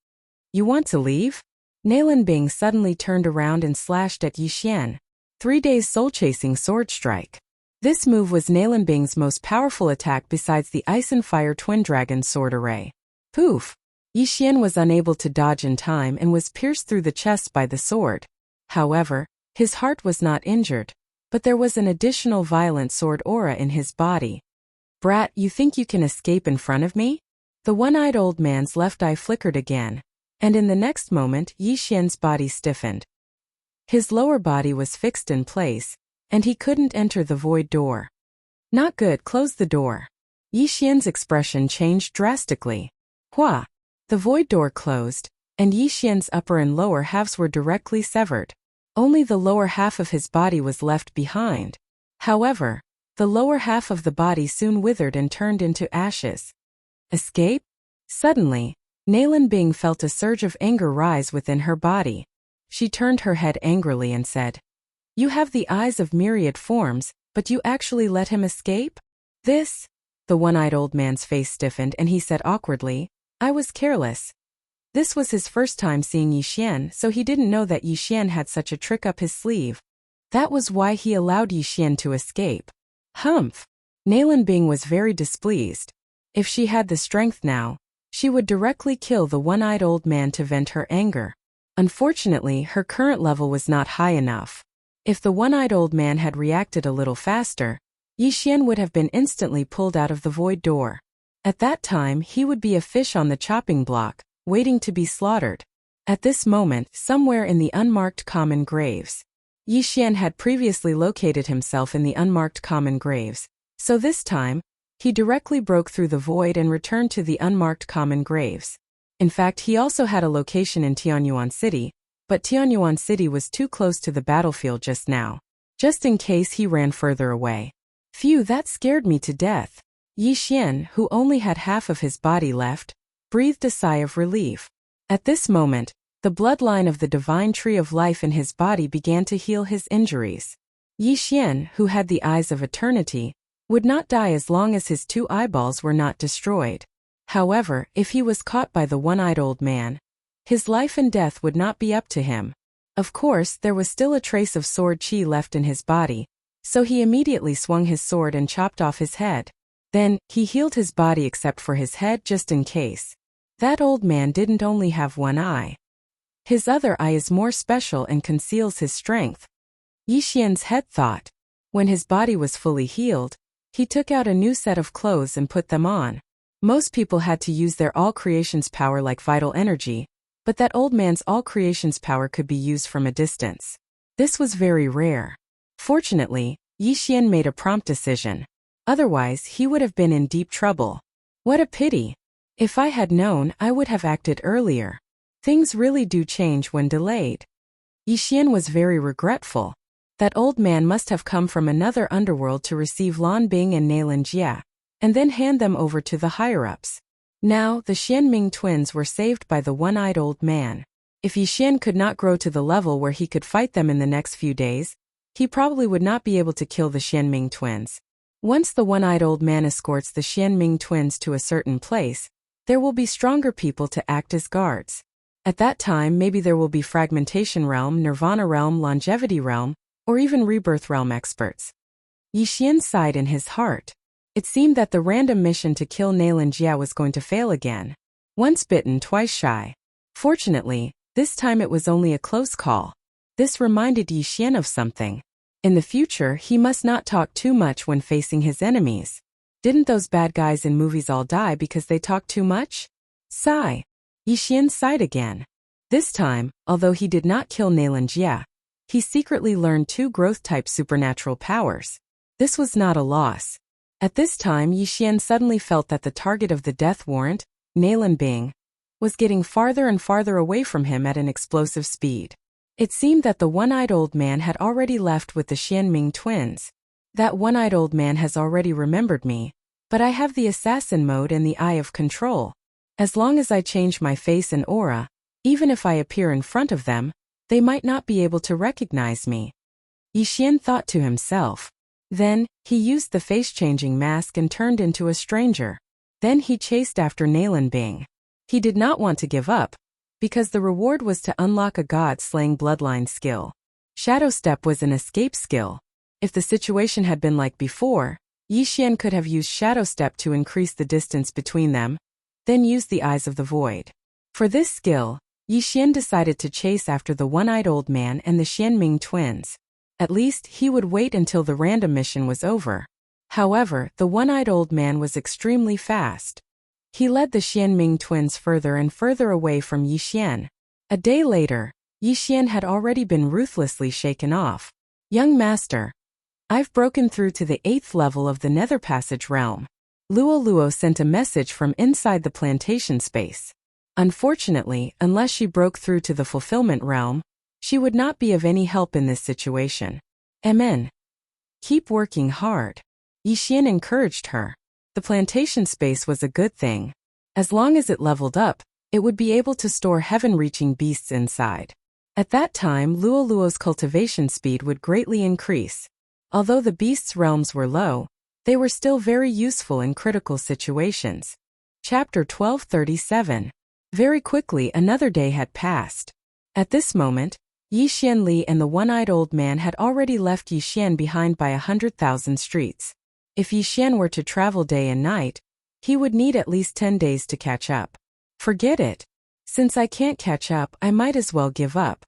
Speaker 1: You want to leave? Nalan Bing suddenly turned around and slashed at Yi Xian. 3 days soul-chasing sword strike. This move was Nalan Bing's most powerful attack besides the Ice and Fire Twin Dragon sword array. Poof! Yi Xian was unable to dodge in time and was pierced through the chest by the sword. However, his heart was not injured, but there was an additional violent sword aura in his body. Brat, you think you can escape in front of me? The one-eyed old man's left eye flickered again, and in the next moment Yi Xian's body stiffened. His lower body was fixed in place, and he couldn't enter the void door. Not good, close the door. Yi Xian's expression changed drastically. Hua! The void door closed, and Yi Xian's upper and lower halves were directly severed. Only the lower half of his body was left behind. However, the lower half of the body soon withered and turned into ashes. Escape? Suddenly, Nalan Bing felt a surge of anger rise within her body. She turned her head angrily and said, You have the eyes of myriad forms, but you actually let him escape? This? The one-eyed old man's face stiffened and he said awkwardly, I was careless. This was his first time seeing Yi Xian, so he didn't know that Yi Xian had such a trick up his sleeve. That was why he allowed Yi Xian to escape. Humph! Nalan Bing was very displeased. If she had the strength now, she would directly kill the one-eyed old man to vent her anger. Unfortunately, her current level was not high enough. If the one-eyed old man had reacted a little faster, Yi Xian would have been instantly pulled out of the void door. At that time he would be a fish on the chopping block, waiting to be slaughtered. At this moment, somewhere in the unmarked common graves. Yi Xian had previously located himself in the unmarked common graves, so this time, he directly broke through the void and returned to the unmarked common graves. In fact, he also had a location in Tianyuan City, but Tianyuan City was too close to the battlefield just now. Just in case he ran further away. Phew, that scared me to death. Yi Xian, who only had half of his body left, breathed a sigh of relief. At this moment, the bloodline of the divine tree of life in his body began to heal his injuries. Yi Xian, who had the eyes of eternity, would not die as long as his 2 eyeballs were not destroyed. However, if he was caught by the one-eyed old man, his life and death would not be up to him. Of course, there was still a trace of sword qi left in his body, so he immediately swung his sword and chopped off his head. Then, he healed his body except for his head just in case. That old man didn't only have one eye. His other eye is more special and conceals his strength. Yi Xian's head thought. When his body was fully healed, he took out a new set of clothes and put them on. Most people had to use their all creations power like vital energy, but that old man's all creations power could be used from a distance. This was very rare. Fortunately, Yi Xian made a prompt decision. Otherwise, he would have been in deep trouble. What a pity. If I had known, I would have acted earlier. Things really do change when delayed. Yi Xian was very regretful. That old man must have come from another underworld to receive Lan Bing and Neilan Jia, and then hand them over to the higher-ups. Now, the Xianming twins were saved by the one-eyed old man. If Yi Xian could not grow to the level where he could fight them in the next few days, he probably would not be able to kill the Xianming twins. Once the one-eyed old man escorts the Xianming twins to a certain place, there will be stronger people to act as guards. At that time, maybe there will be Fragmentation Realm, Nirvana Realm, Longevity Realm, or even Rebirth Realm experts. Yi Xian sighed in his heart. It seemed that the random mission to kill Neilan Jia was going to fail again. Once bitten, twice shy. Fortunately, this time it was only a close call. This reminded Yi Xian of something. In the future, he must not talk too much when facing his enemies. Didn't those bad guys in movies all die because they talked too much? Sigh. Yi Xian sighed again. This time, although he did not kill Neilan Jia, he secretly learned 2 growth-type supernatural powers. This was not a loss. At this time, Yi Xian suddenly felt that the target of the death warrant, Neilan Bing, was getting farther and farther away from him at an explosive speed. It seemed that the one-eyed old man had already left with the Xianming twins. That one-eyed old man has already remembered me, but I have the assassin mode and the eye of control. As long as I change my face and aura, even if I appear in front of them, they might not be able to recognize me. Yi Xian thought to himself. Then, he used the face-changing mask and turned into a stranger. Then he chased after Neilan Bing. He did not want to give up, because the reward was to unlock a god-slaying bloodline skill. Shadow Step was an escape skill. If the situation had been like before, Yi Xian could have used Shadow Step to increase the distance between them, then use the Eyes of the Void. For this skill, Yi Xian decided to chase after the one-eyed old man and the Xianming twins. At least, he would wait until the random mission was over. However, the one-eyed old man was extremely fast. He led the Xianming twins further and further away from Yi Xian. A day later, Yi Xian had already been ruthlessly shaken off. Young master, I've broken through to the 8th level of the Nether Passage realm. Luo Luo sent a message from inside the plantation space. Unfortunately, unless she broke through to the fulfillment realm, she would not be of any help in this situation. Amen. Keep working hard. Yi Xian encouraged her. The plantation space was a good thing. As long as it leveled up, it would be able to store heaven-reaching beasts inside. At that time, Luo Luo's cultivation speed would greatly increase. Although the beasts' realms were low, they were still very useful in critical situations. Chapter 1237. Very quickly another day had passed. At this moment, Yi Xian Li and the one-eyed old man had already left Yi Xian behind by 100,000 streets. If Yi Xian were to travel day and night, he would need at least 10 days to catch up. Forget it. Since I can't catch up, I might as well give up.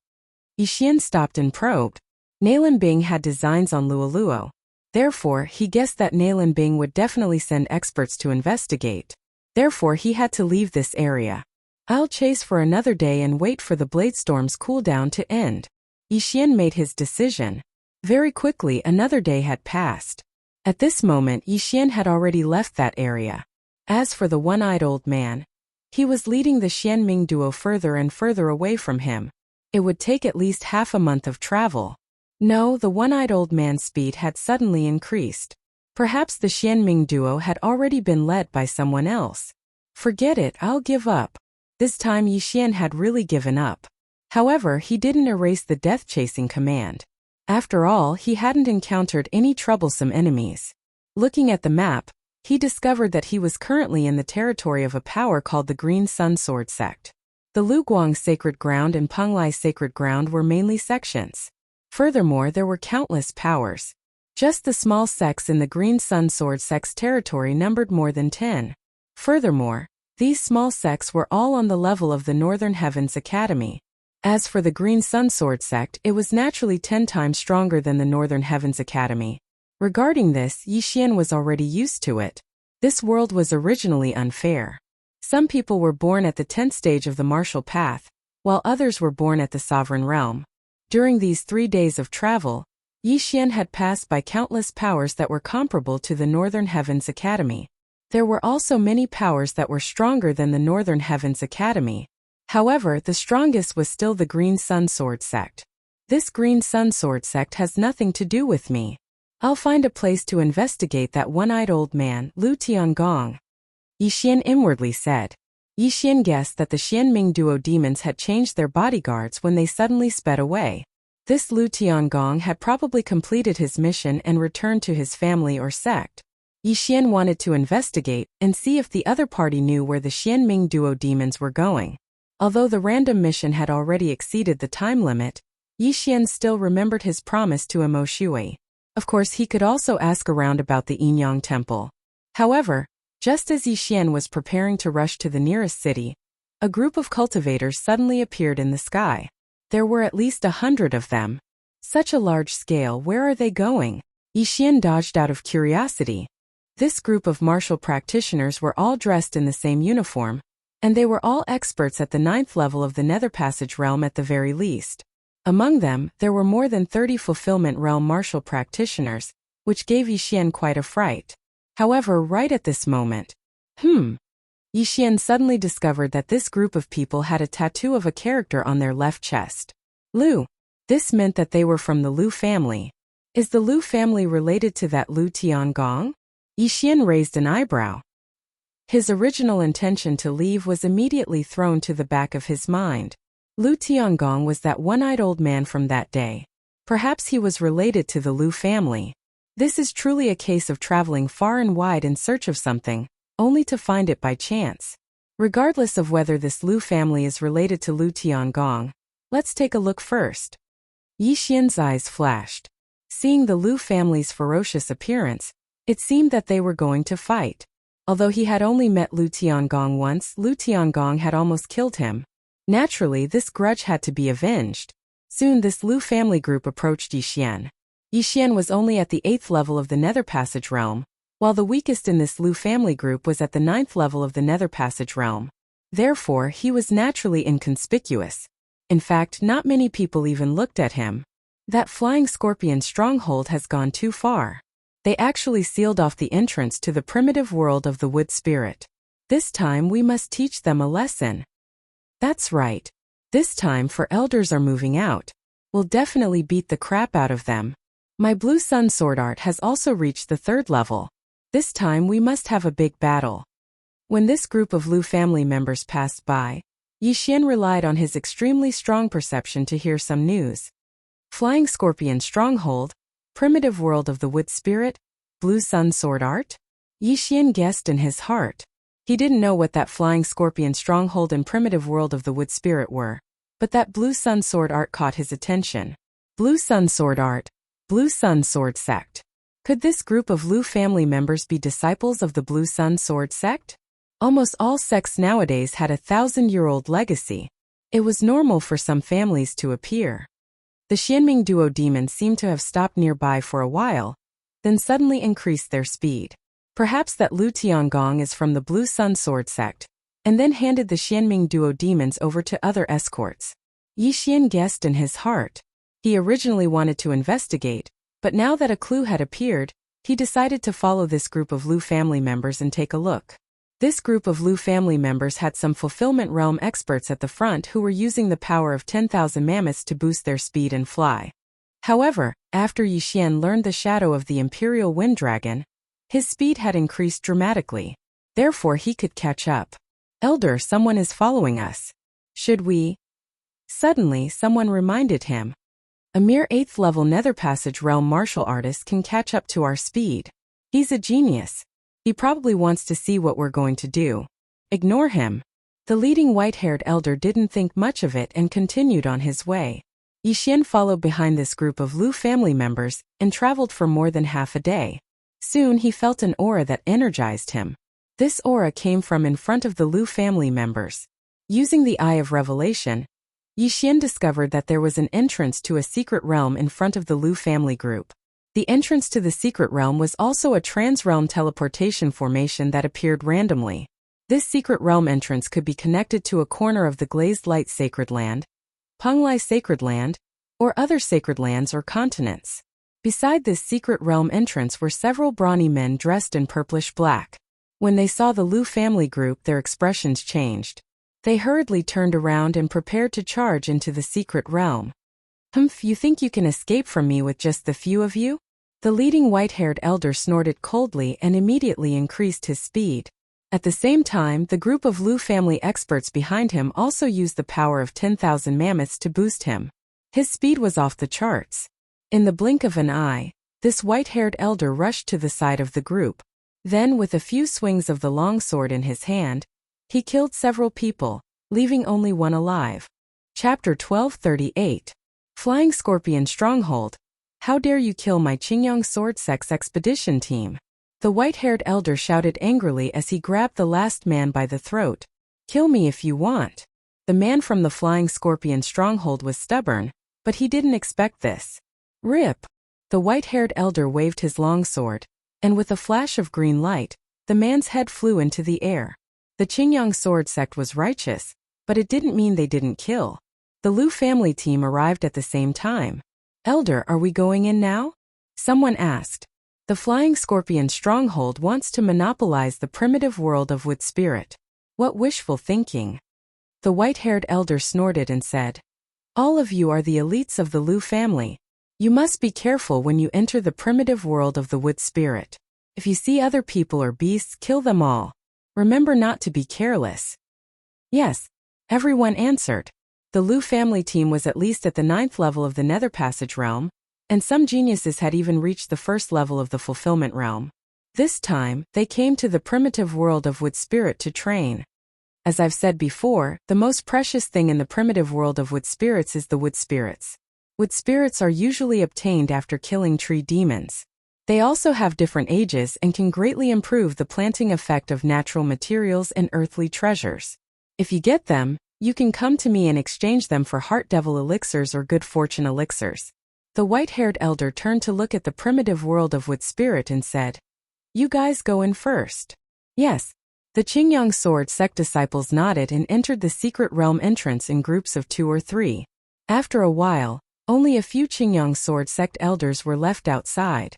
Speaker 1: Yi Xian stopped and probed. Nalan Bing had designs on Luoluo. Therefore, he guessed that Nalan Bing would definitely send experts to investigate. Therefore, he had to leave this area. I'll chase for another day and wait for the Bladestorm's cooldown to end. Yixian made his decision. Very quickly, another day had passed. At this moment, Yixian had already left that area. As for the one-eyed old man, he was leading the Xianming duo further and further away from him. It would take at least half a month of travel. No, the one-eyed old man's speed had suddenly increased. Perhaps the Xianming duo had already been led by someone else. Forget it, I'll give up. This time Yixian had really given up. However, he didn't erase the death-chasing command. After all, he hadn't encountered any troublesome enemies. Looking at the map, he discovered that he was currently in the territory of a power called the Green Sun Sword Sect. The Luguang Sacred Ground and Penglai Sacred Ground were mainly sections. Furthermore, there were countless powers. Just the small sects in the Green Sun Sword Sect's territory numbered more than 10. Furthermore, these small sects were all on the level of the Northern Heavens Academy. As for the Green Sun Sword Sect, it was naturally 10 times stronger than the Northern Heavens Academy. Regarding this, Yixian was already used to it. This world was originally unfair. Some people were born at the 10th stage of the martial path, while others were born at the sovereign realm. During these 3 days of travel, Yixian had passed by countless powers that were comparable to the Northern Heavens Academy. There were also many powers that were stronger than the Northern Heavens Academy. However, the strongest was still the Green Sun Sword Sect. This Green Sun Sword Sect has nothing to do with me. I'll find a place to investigate that one-eyed old man, Lu Tiangong. Yixian inwardly said. Yixian guessed that the Xianming duo demons had changed their bodyguards when they suddenly sped away. This Lu Tiangong had probably completed his mission and returned to his family or sect. Yixian wanted to investigate and see if the other party knew where the Xianming duo demons were going. Although the random mission had already exceeded the time limit, Yixian still remembered his promise to Imo Shui. Of course, he could also ask around about the Yinyang Temple. However, just as Yixian was preparing to rush to the nearest city, a group of cultivators suddenly appeared in the sky. There were at least 100 of them. Such a large scale, where are they going? Yixian dodged out of curiosity. This group of martial practitioners were all dressed in the same uniform, and they were all experts at the 9th level of the Nether Passage realm at the very least. Among them, there were more than 30 Fulfillment Realm martial practitioners, which gave Yixian quite a fright. However, right at this moment, Yixian suddenly discovered that this group of people had a tattoo of a character on their left chest. Lu. This meant that they were from the Lu family. Is the Lu family related to that Lu Tiangong? Yixian raised an eyebrow. His original intention to leave was immediately thrown to the back of his mind. Lu Tiangong was that one-eyed old man from that day. Perhaps he was related to the Lu family. This is truly a case of traveling far and wide in search of something, only to find it by chance. Regardless of whether this Lu family is related to Lu Tiangong, let's take a look first. Yixian's eyes flashed. Seeing the Lu family's ferocious appearance, it seemed that they were going to fight. Although he had only met Lu Tiangong once, Lu Tiangong had almost killed him. Naturally, this grudge had to be avenged. Soon this Lu family group approached Yixian. Yixian was only at the 8th level of the Nether Passage realm, while the weakest in this Lu family group was at the 9th level of the Nether Passage realm. Therefore, he was naturally inconspicuous. In fact, not many people even looked at him. That flying scorpion stronghold has gone too far. They actually sealed off the entrance to the primitive world of the wood spirit. This time we must teach them a lesson. That's right. This time, for elders are moving out. We'll definitely beat the crap out of them. My Blue Sun Sword Art has also reached the 3rd level. This time we must have a big battle. When this group of Lu family members passed by, Yixian relied on his extremely strong perception to hear some news. Flying Scorpion Stronghold, Primitive World of the Wood Spirit, Blue Sun Sword Art? Yixian guessed in his heart. He didn't know what that Flying Scorpion Stronghold and Primitive World of the Wood Spirit were, but that Blue Sun Sword Art caught his attention. Blue Sun Sword Art, Blue Sun Sword Sect. Could this group of Lu family members be disciples of the Blue Sun Sword Sect? Almost all sects nowadays had a 1,000-year-old legacy. It was normal for some families to appear. The Xianming duo demons seemed to have stopped nearby for a while, then suddenly increased their speed. Perhaps that Lu Tiangong is from the Blue Sun Sword sect, and then handed the Xianming duo demons over to other escorts. Yi Xian guessed in his heart. He originally wanted to investigate, but now that a clue had appeared, he decided to follow this group of Lu family members and take a look. This group of Lu family members had some fulfillment realm experts at the front who were using the power of 10,000 mammoths to boost their speed and fly. However, after Yi Xian learned the shadow of the Imperial Wind Dragon, his speed had increased dramatically. Therefore he could catch up. Elder, someone is following us. Should we? Suddenly someone reminded him. A mere 8th level Nether Passage realm martial artist can catch up to our speed. He's a genius. He probably wants to see what we're going to do. Ignore him. The leading white-haired elder didn't think much of it and continued on his way. Yi Xian followed behind this group of Lu family members and traveled for more than half a day. Soon he felt an aura that energized him. This aura came from in front of the Lu family members. Using the Eye of Revelation, Yi Xian discovered that there was an entrance to a secret realm in front of the Lu family group. The entrance to the secret realm was also a trans-realm teleportation formation that appeared randomly. This secret realm entrance could be connected to a corner of the Glazed Light Sacred Land, Penglai Sacred Land, or other sacred lands or continents. Beside this secret realm entrance were several brawny men dressed in purplish black. When they saw the Lu family group, their expressions changed. They hurriedly turned around and prepared to charge into the secret realm. Humph, you think you can escape from me with just the few of you? The leading white-haired elder snorted coldly and immediately increased his speed. At the same time, the group of Lu family experts behind him also used the power of 10,000 mammoths to boost him. His speed was off the charts. In the blink of an eye, this white-haired elder rushed to the side of the group. Then, with a few swings of the long sword in his hand, he killed several people, leaving only one alive. Chapter 1238. Flying Scorpion Stronghold. How dare you kill my Qingyang Sword Sex expedition team? The white-haired elder shouted angrily as he grabbed the last man by the throat. Kill me if you want. The man from the Flying Scorpion Stronghold was stubborn, but he didn't expect this. Rip! The white-haired elder waved his long sword, and with a flash of green light, the man's head flew into the air. The Qingyang Sword sect was righteous, but it didn't mean they didn't kill. The Lu family team arrived at the same time. Elder, are we going in now? Someone asked. The Flying Scorpion Stronghold wants to monopolize the primitive world of Wood Spirit. What wishful thinking. The white-haired elder snorted and said, all of you are the elites of the Lu family. You must be careful when you enter the primitive world of the Wood Spirit. If you see other people or beasts, kill them all. Remember not to be careless. Yes, everyone answered. The Lu family team was at least at the 9th level of the Nether Passage realm, and some geniuses had even reached the 1st level of the Fulfillment realm. This time, they came to the primitive world of Wood Spirit to train. As I've said before, the most precious thing in the primitive world of Wood Spirits is the Wood Spirits. Wood Spirits are usually obtained after killing tree demons. They also have different ages and can greatly improve the planting effect of natural materials and earthly treasures. If you get them, you can come to me and exchange them for Heart Devil elixirs or Good Fortune elixirs. The white-haired elder turned to look at the primitive world of Wood Spirit and said, you guys go in first. Yes. The Qingyang Sword sect disciples nodded and entered the secret realm entrance in groups of 2 or 3. After a while, only a few Qingyang Sword sect elders were left outside.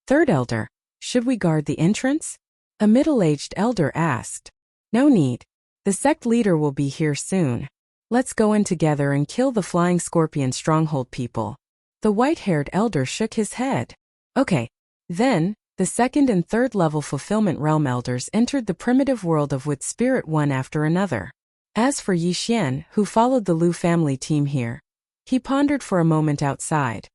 Speaker 1: Third elder, should we guard the entrance? A middle-aged elder asked. No need. The sect leader will be here soon. Let's go in together and kill the Flying Scorpion Stronghold people. The white-haired elder shook his head. Okay. Then, the 2nd and 3rd level Fulfillment Realm elders entered the primitive world of Wood Spirit one after another. As for Yi Xian, who followed the Lu family team here, he pondered for a moment outside.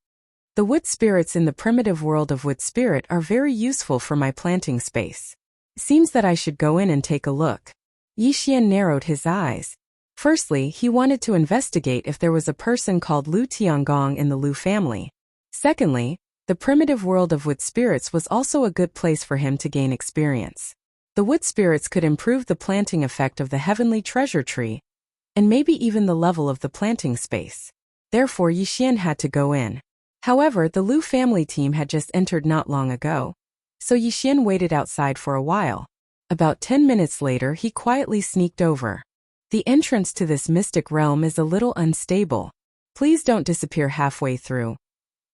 Speaker 1: The Wood Spirits in the primitive world of Wood Spirit are very useful for my planting space. Seems that I should go in and take a look. Yi Xian narrowed his eyes. Firstly, he wanted to investigate if there was a person called Lu Tiangong in the Lu family. Secondly, the primitive world of Wood Spirits was also a good place for him to gain experience. The Wood Spirits could improve the planting effect of the Heavenly Treasure Tree, and maybe even the level of the planting space. Therefore Yixian had to go in. However, the Lu family team had just entered not long ago, so Yixian waited outside for a while. About 10 minutes later he quietly sneaked over. The entrance to this mystic realm is a little unstable. Please don't disappear halfway through.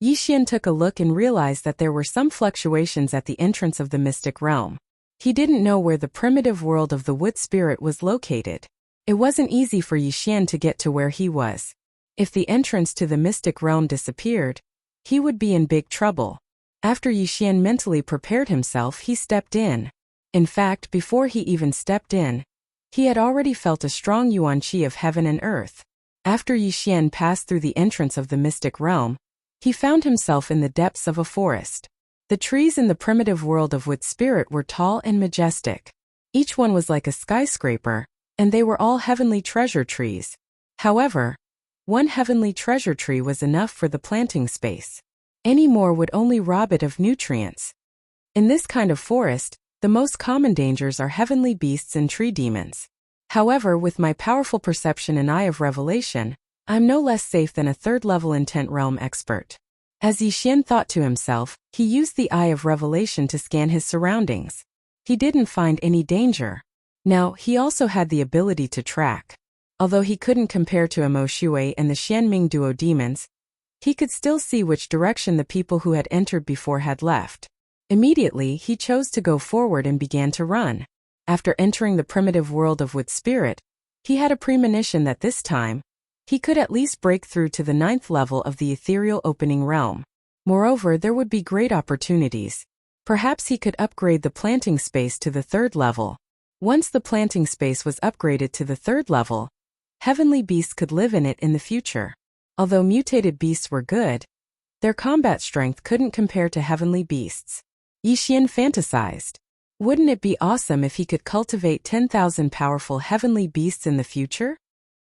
Speaker 1: Yixian took a look and realized that there were some fluctuations at the entrance of the mystic realm. He didn't know where the primitive world of the wood spirit was located. It wasn't easy for Yixian to get to where he was. If the entrance to the mystic realm disappeared, he would be in big trouble. After Yixian mentally prepared himself, he stepped in. In fact, before he even stepped in, he had already felt a strong yuan qi of heaven and earth. After Yixian passed through the entrance of the mystic realm, he found himself in the depths of a forest. The trees in the primitive world of wood spirit were tall and majestic. Each one was like a skyscraper, and they were all heavenly treasure trees. However, one heavenly treasure tree was enough for the planting space. Any more would only rob it of nutrients. In this kind of forest, the most common dangers are heavenly beasts and tree demons. However, with my powerful perception and eye of revelation, I'm no less safe than a third-level intent realm expert. As Yixian thought to himself, he used the eye of revelation to scan his surroundings. He didn't find any danger. Now, he also had the ability to track. Although he couldn't compare to Mo Shui and the Xianming duo demons, he could still see which direction the people who had entered before had left. Immediately, he chose to go forward and began to run. After entering the primitive world of wood spirit, he had a premonition that this time, he could at least break through to the 9th level of the ethereal opening realm. Moreover, there would be great opportunities. Perhaps he could upgrade the planting space to the 3rd level. Once the planting space was upgraded to the 3rd level, heavenly beasts could live in it in the future. Although mutated beasts were good, their combat strength couldn't compare to heavenly beasts. Yixian fantasized. Wouldn't it be awesome if he could cultivate 10,000 powerful heavenly beasts in the future?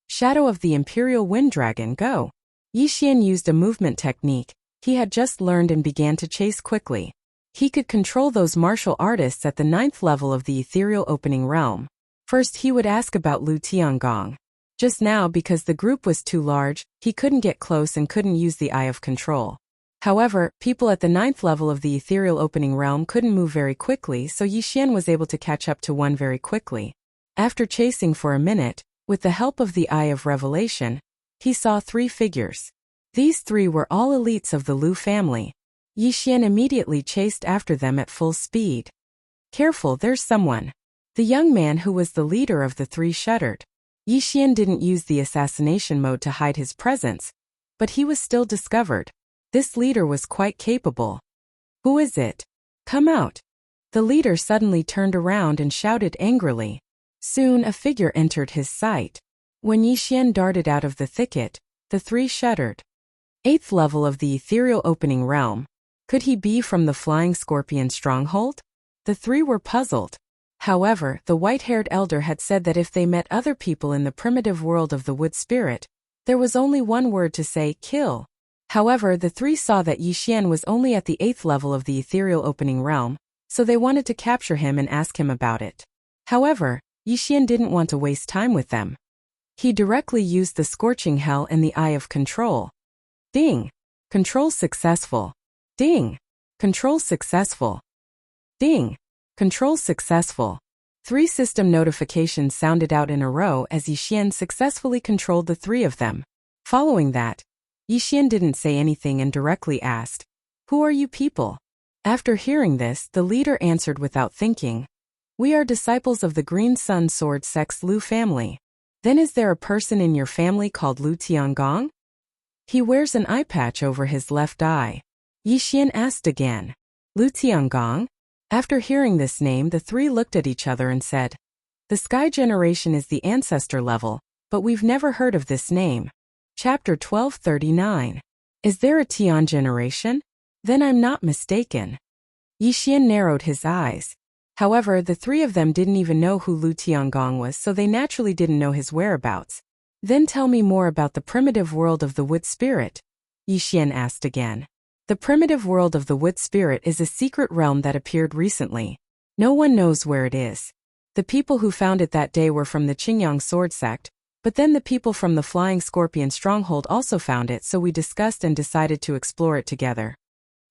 Speaker 1: Shadow of the Imperial Wind Dragon, go! Yixian used a movement technique he had just learned and began to chase quickly. He could control those martial artists at the 9th level of the ethereal opening realm. First he would ask about Lu Tiangong. Just now, because the group was too large, he couldn't get close and couldn't use the eye of control. However, people at the 9th level of the ethereal opening realm couldn't move very quickly, so Yixian was able to catch up to one very quickly. After chasing for a minute, with the help of the eye of revelation, he saw 3 figures. These 3 were all elites of the Lu family. Yixian immediately chased after them at full speed. Careful, there's someone. The young man who was the leader of the 3 shuddered. Yixian didn't use the assassination mode to hide his presence, but he was still discovered. This leader was quite capable. Who is it? Come out. The leader suddenly turned around and shouted angrily. Soon a figure entered his sight. When Yixian darted out of the thicket, the 3 shuddered. 8th level of the ethereal opening realm. Could he be from the Flying Scorpion stronghold? The 3 were puzzled. However, the white-haired elder had said that if they met other people in the primitive world of the wood spirit, there was only one word to say, kill. However, the 3 saw that Yixian was only at the 8th level of the ethereal opening realm, so they wanted to capture him and ask him about it. However, Yixian didn't want to waste time with them. He directly used the Scorching Hell and the Eye of Control. Ding! Control successful. Ding! Control successful. Ding! Control successful. 3 system notifications sounded out in a row as Yixian successfully controlled the 3 of them. Following that, Yixian didn't say anything and directly asked, "Who are you people?" After hearing this, the leader answered without thinking, "We are disciples of the Green Sun Sword Sect's Lu family." "Then is there a person in your family called Lu Tiangong?" "He wears an eye patch over his left eye." Yixian asked again, "Lu Tiangong?" After hearing this name, the 3 looked at each other and said, "The Sky Generation is the ancestor level, but we've never heard of this name." Chapter 1239. Is there a Tian generation? Then I'm not mistaken. Yixian narrowed his eyes. However, the 3 of them didn't even know who Lu Tiangong was, so they naturally didn't know his whereabouts. "Then tell me more about the primitive world of the wood spirit," Yixian asked again. The primitive world of the wood spirit is a secret realm that appeared recently. No one knows where it is. The people who found it that day were from the Qingyang sword sect, But then the people from the Flying Scorpion stronghold also found it, so we discussed and decided to explore it together.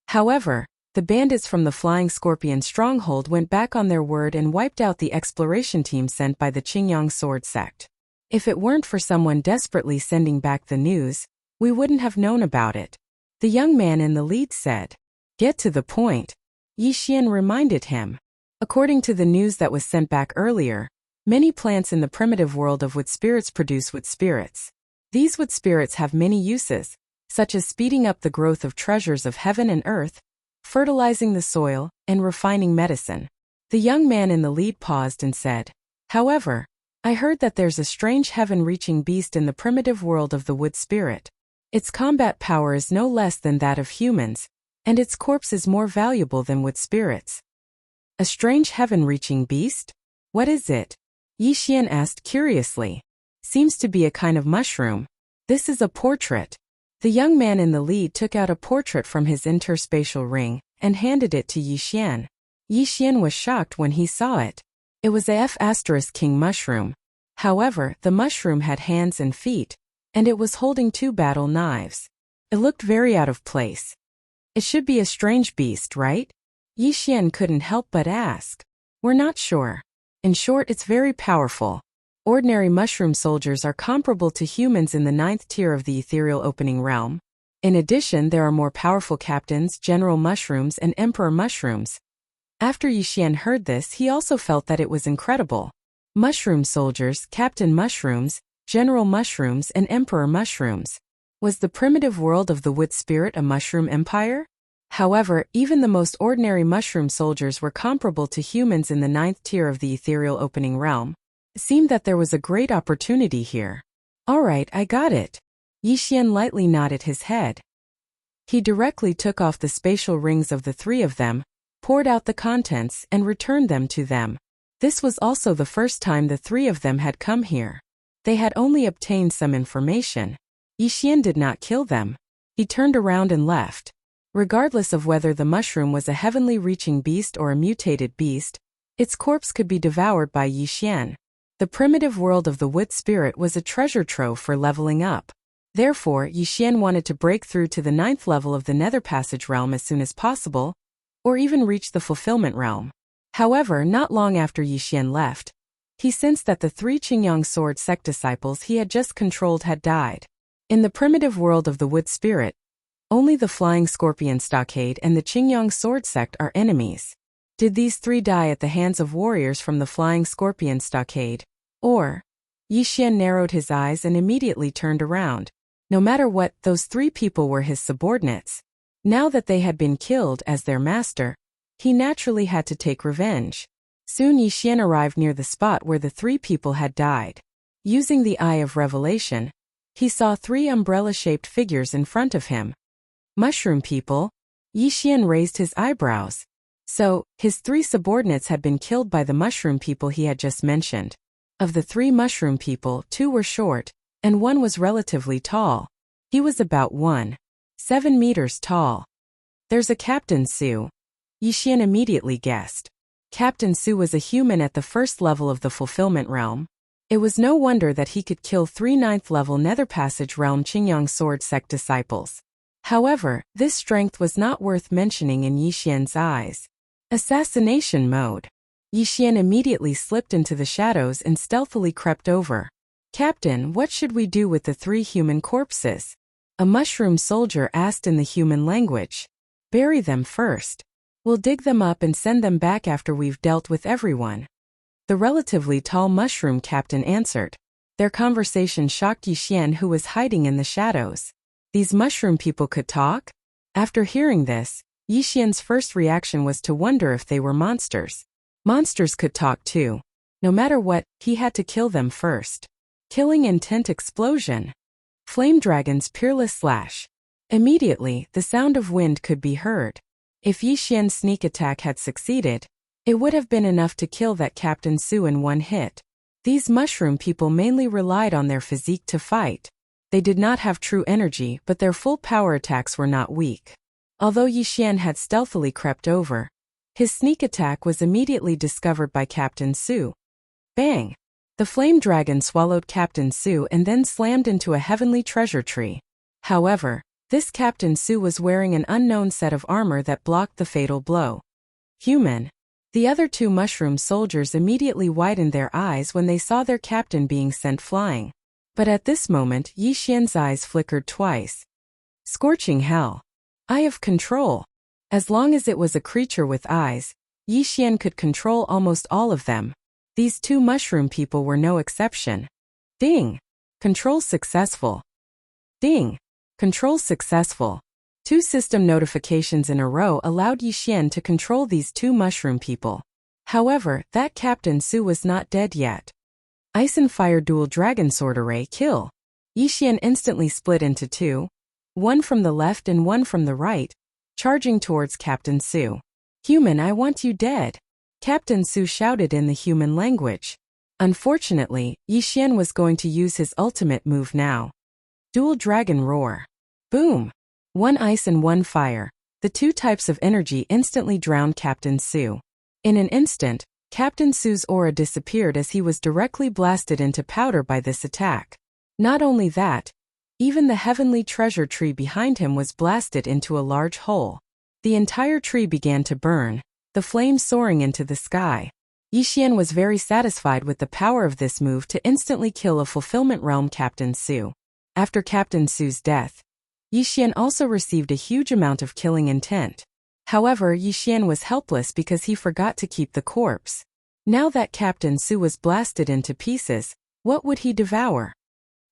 Speaker 1: However, the bandits from the Flying Scorpion stronghold went back on their word and wiped out the exploration team sent by the Qingyang Sword sect. If it weren't for someone desperately sending back the news, we wouldn't have known about it. The young man in the lead said. Get to the point. Yi Xian reminded him. According to the news that was sent back earlier, many plants in the primitive world of wood spirits produce wood spirits. These wood spirits have many uses, such as speeding up the growth of treasures of heaven and earth, fertilizing the soil, and refining medicine. The young man in the lead paused and said, however, I heard that there's a strange heaven-reaching beast in the primitive world of the wood spirit. Its combat power is no less than that of humans, and its corpse is more valuable than wood spirits. A strange heaven-reaching beast? What is it? Yi Xian asked curiously. Seems to be a kind of mushroom. This is a portrait. The young man in the lead took out a portrait from his interspatial ring and handed it to Yi Xian. Yi Xian was shocked when he saw it. It was a F*King mushroom. However, the mushroom had hands and feet, and it was holding 2 battle knives. It looked very out of place. It should be a strange beast, right? Yi Xian couldn't help but ask. We're not sure. In short, it's very powerful. Ordinary mushroom soldiers are comparable to humans in the 9th tier of the ethereal opening realm. In addition, there are more powerful captains, general mushrooms, and emperor mushrooms. After Yi Xian heard this, he also felt that it was incredible. Mushroom soldiers, captain mushrooms, general mushrooms, and emperor mushrooms. Was the primitive world of the wood spirit a mushroom empire? However, even the most ordinary mushroom soldiers were comparable to humans in the 9th tier of the ethereal opening realm. It seemed that there was a great opportunity here. All right, I got it. Yi Xian lightly nodded his head. He directly took off the spatial rings of the 3 of them, poured out the contents, and returned them to them. This was also the first time the 3 of them had come here. They had only obtained some information. Yi Xian did not kill them. He turned around and left. Regardless of whether the mushroom was a heavenly reaching beast or a mutated beast, its corpse could be devoured by Yi Xian. The primitive world of the wood spirit was a treasure trove for leveling up. Therefore, Yi Xian wanted to break through to the 9th level of the Nether Passage realm as soon as possible, or even reach the fulfillment realm. However, not long after Yi Xian left, he sensed that the 3 Qingyang Sword sect disciples he had just controlled had died. In the primitive world of the wood spirit, only the Flying Scorpion Stockade and the Qingyang Sword sect are enemies. Did these 3 die at the hands of warriors from the Flying Scorpion Stockade? Or? Yi Xian narrowed his eyes and immediately turned around. No matter what, those 3 people were his subordinates. Now that they had been killed as their master, he naturally had to take revenge. Soon Yi Xian arrived near the spot where the 3 people had died. Using the Eye of Revelation, he saw 3 umbrella-shaped figures in front of him. Mushroom people? Yi Xian raised his eyebrows. So, his 3 subordinates had been killed by the mushroom people he had just mentioned. Of the 3 mushroom people, 2 were short, and 1 was relatively tall. He was about 1.7 meters tall. There's a Captain Su. Yi Xian immediately guessed. Captain Su was a human at the 1st level of the fulfillment realm. It was no wonder that he could kill 3 9th level Nether Passage realm Qingyang Sword sect disciples. However, this strength was not worth mentioning in Yi Xian's eyes. Assassination mode. Yi Xian immediately slipped into the shadows and stealthily crept over. Captain, what should we do with the 3 human corpses? A mushroom soldier asked in the human language. Bury them first. We'll dig them up and send them back after we've dealt with everyone. The relatively tall mushroom captain answered. Their conversation shocked Yi Xian, who was hiding in the shadows. These mushroom people could talk? After hearing this, Yi Xian's first reaction was to wonder if they were monsters. Monsters could talk too. No matter what, he had to kill them first. Killing intent explosion. Flame Dragon's Peerless Slash. Immediately, the sound of wind could be heard. If Yi Xian's sneak attack had succeeded, it would have been enough to kill that Captain Su in 1 hit. These mushroom people mainly relied on their physique to fight. They did not have true energy, but their full power attacks were not weak. Although Yi Xian had stealthily crept over, his sneak attack was immediately discovered by Captain Su. Bang! The flame dragon swallowed Captain Su and then slammed into a heavenly treasure tree. However, this Captain Su was wearing an unknown set of armor that blocked the fatal blow. Human. The other two mushroom soldiers immediately widened their eyes when they saw their captain being sent flying. But at this moment, Yi Xian's eyes flickered twice. Scorching hell. Eye of control. As long as it was a creature with eyes, Yi Xian could control almost all of them. These two mushroom people were no exception. Ding! Control successful. Ding! Control successful. 2 system notifications in a row allowed Yi Xian to control these two mushroom people. However, that Captain Su was not dead yet. Ice and Fire Dual Dragon Sword Array kill. Yi Xian instantly split into 2, one from the left and one from the right, charging towards Captain Su. Human, I want you dead. Captain Su shouted in the human language. Unfortunately, Yi Xian was going to use his ultimate move now. Dual Dragon Roar. Boom! 1 ice and 1 fire. The 2 types of energy instantly drowned Captain Su. In an instant, Captain Su's aura disappeared as he was directly blasted into powder by this attack. Not only that, even the heavenly treasure tree behind him was blasted into a large hole. The entire tree began to burn, the flames soaring into the sky. Yi Xian was very satisfied with the power of this move to instantly kill a Fulfillment Realm Captain Su. After Captain Su's death, Yi Xian also received a huge amount of killing intent. However, Yi Xian was helpless because he forgot to keep the corpse. Now that Captain Su was blasted into pieces, what would he devour?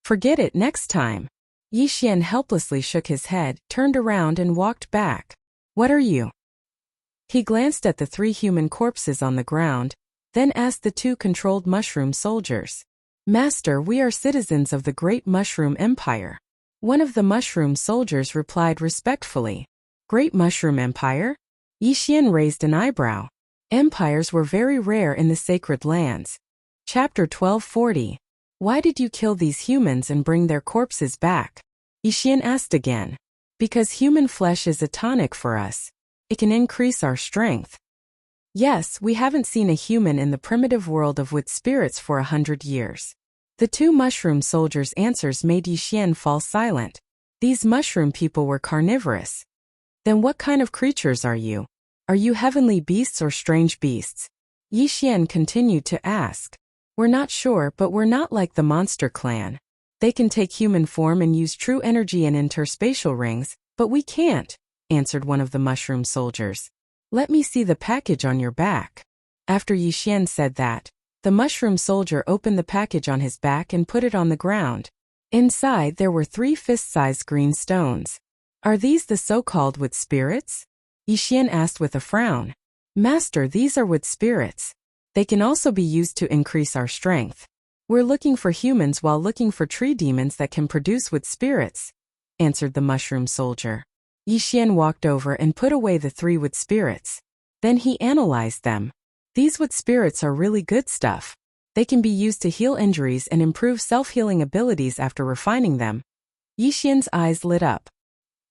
Speaker 1: Forget it next time. Yi Xian helplessly shook his head, turned around and walked back. What are you? He glanced at the 3 human corpses on the ground, then asked the 2 controlled mushroom soldiers. Master, we are citizens of the Great Mushroom Empire. One of the mushroom soldiers replied respectfully. Great Mushroom Empire? Yi Xian raised an eyebrow. Empires were very rare in the sacred lands. Chapter 1240. Why did you kill these humans and bring their corpses back? Yi Xian asked again. Because human flesh is a tonic for us. It can increase our strength. Yes, we haven't seen a human in the primitive world of wood spirits for 100 years. The 2 mushroom soldiers' answers made Yi Xian fall silent. These mushroom people were carnivorous. Then what kind of creatures are you? Are you heavenly beasts or strange beasts? Yi Xian continued to ask. We're not sure, but we're not like the monster clan. They can take human form and use true energy and interspatial rings, but we can't, answered one of the mushroom soldiers. Let me see the package on your back. After Yi Xian said that, the mushroom soldier opened the package on his back and put it on the ground. Inside there were 3 fist-sized green stones. Are these the so-called wood spirits? Yi Xian asked with a frown. Master, these are wood spirits. They can also be used to increase our strength. We're looking for humans while looking for tree demons that can produce wood spirits, answered the mushroom soldier. Yi Xian walked over and put away the 3 wood spirits. Then he analyzed them. These wood spirits are really good stuff. They can be used to heal injuries and improve self-healing abilities after refining them. Yi Xian's eyes lit up.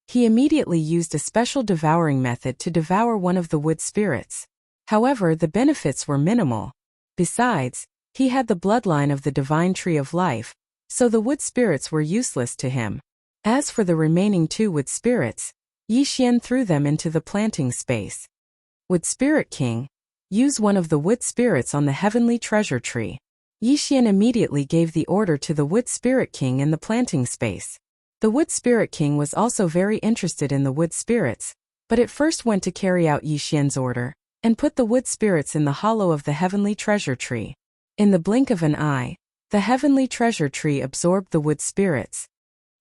Speaker 1: He immediately used a special devouring method to devour one of the wood spirits. However, the benefits were minimal. Besides, he had the bloodline of the divine tree of life, so the wood spirits were useless to him. As for the remaining 2 wood spirits, Yi Xian threw them into the planting space. Wood Spirit King, use one of the wood spirits on the heavenly treasure tree. Yi Xian immediately gave the order to the Wood Spirit King in the planting space. The Wood Spirit King was also very interested in the wood spirits, but it first went to carry out Yi Xian's order, and put the wood spirits in the hollow of the heavenly treasure tree. In the blink of an eye, the heavenly treasure tree absorbed the wood spirits.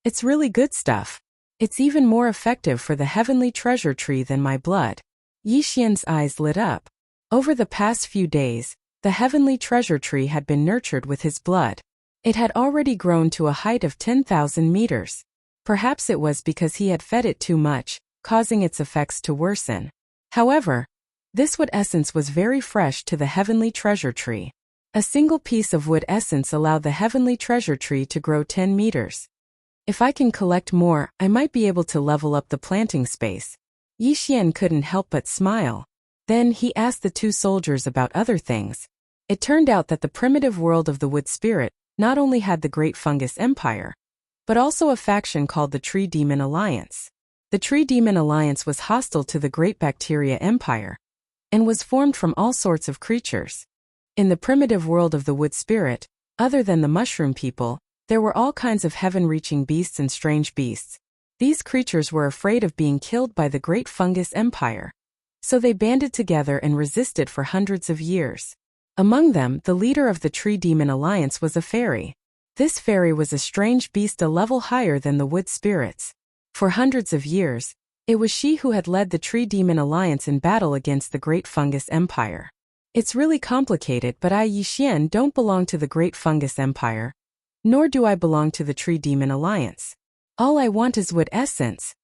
Speaker 1: It's really good stuff. It's even more effective for the heavenly treasure tree than my blood. Yi Xian's eyes lit up. Over the past few days, the heavenly treasure tree had been nurtured with his blood. It had already grown to a height of 10,000 meters. Perhaps it was because he had fed it too much, causing its effects to worsen. However, this wood essence was very fresh to the heavenly treasure tree. A single piece of wood essence allowed the heavenly treasure tree to grow 10 meters. If I can collect more, I might be able to level up the planting space. Yi Xian couldn't help but smile. Then he asked the 2 soldiers about other things. It turned out that the primitive world of the wood spirit not only had the Great Fungus Empire, but also a faction called the Tree Demon Alliance. The Tree Demon Alliance was hostile to the Great Bacteria Empire and was formed from all sorts of creatures. In the primitive world of the wood spirit, other than the mushroom people, there were all kinds of heaven-reaching beasts and strange beasts. These creatures were afraid of being killed by the Great Fungus Empire, so they banded together and resisted for hundreds of years. Among them, the leader of the Tree Demon Alliance was a fairy. This fairy was a strange beast a level higher than the wood spirits. For hundreds of years, it was she who had led the Tree Demon Alliance in battle against the Great Fungus Empire. It's really complicated, but I, Yixian, don't belong to the Great Fungus Empire, nor do I belong to the Tree Demon Alliance. All I want is wood essence.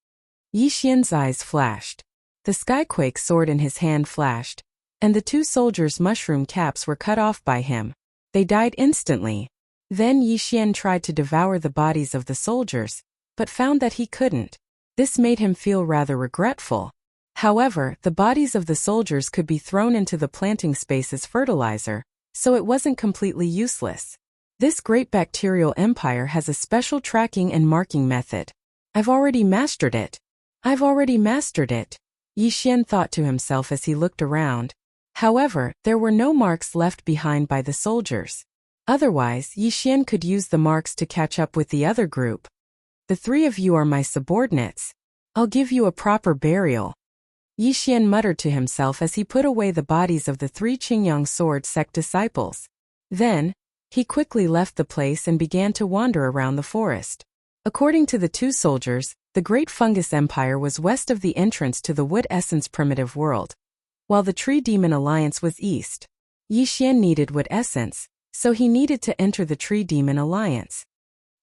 Speaker 1: Yixian's eyes flashed. The skyquake sword in his hand flashed, and the two soldiers' mushroom caps were cut off by him. They died instantly. Then Yixian tried to devour the bodies of the soldiers, but found that he couldn't. This made him feel rather regretful. However, the bodies of the soldiers could be thrown into the planting space as fertilizer, so it wasn't completely useless. This great bacterial empire has a special tracking and marking method. I've already mastered it. Yixian thought to himself as he looked around. However, there were no marks left behind by the soldiers. Otherwise, Yixian could use the marks to catch up with the other group. The three of you are my subordinates. I'll give you a proper burial. Yixian muttered to himself as he put away the bodies of the three Qingyang sword sect disciples. Then, he quickly left the place and began to wander around the forest. According to the two soldiers, the Great Fungus Empire was west of the entrance to the Wood Essence primitive world, while the Tree Demon Alliance was east. Yixian needed wood essence, so he needed to enter the Tree Demon Alliance.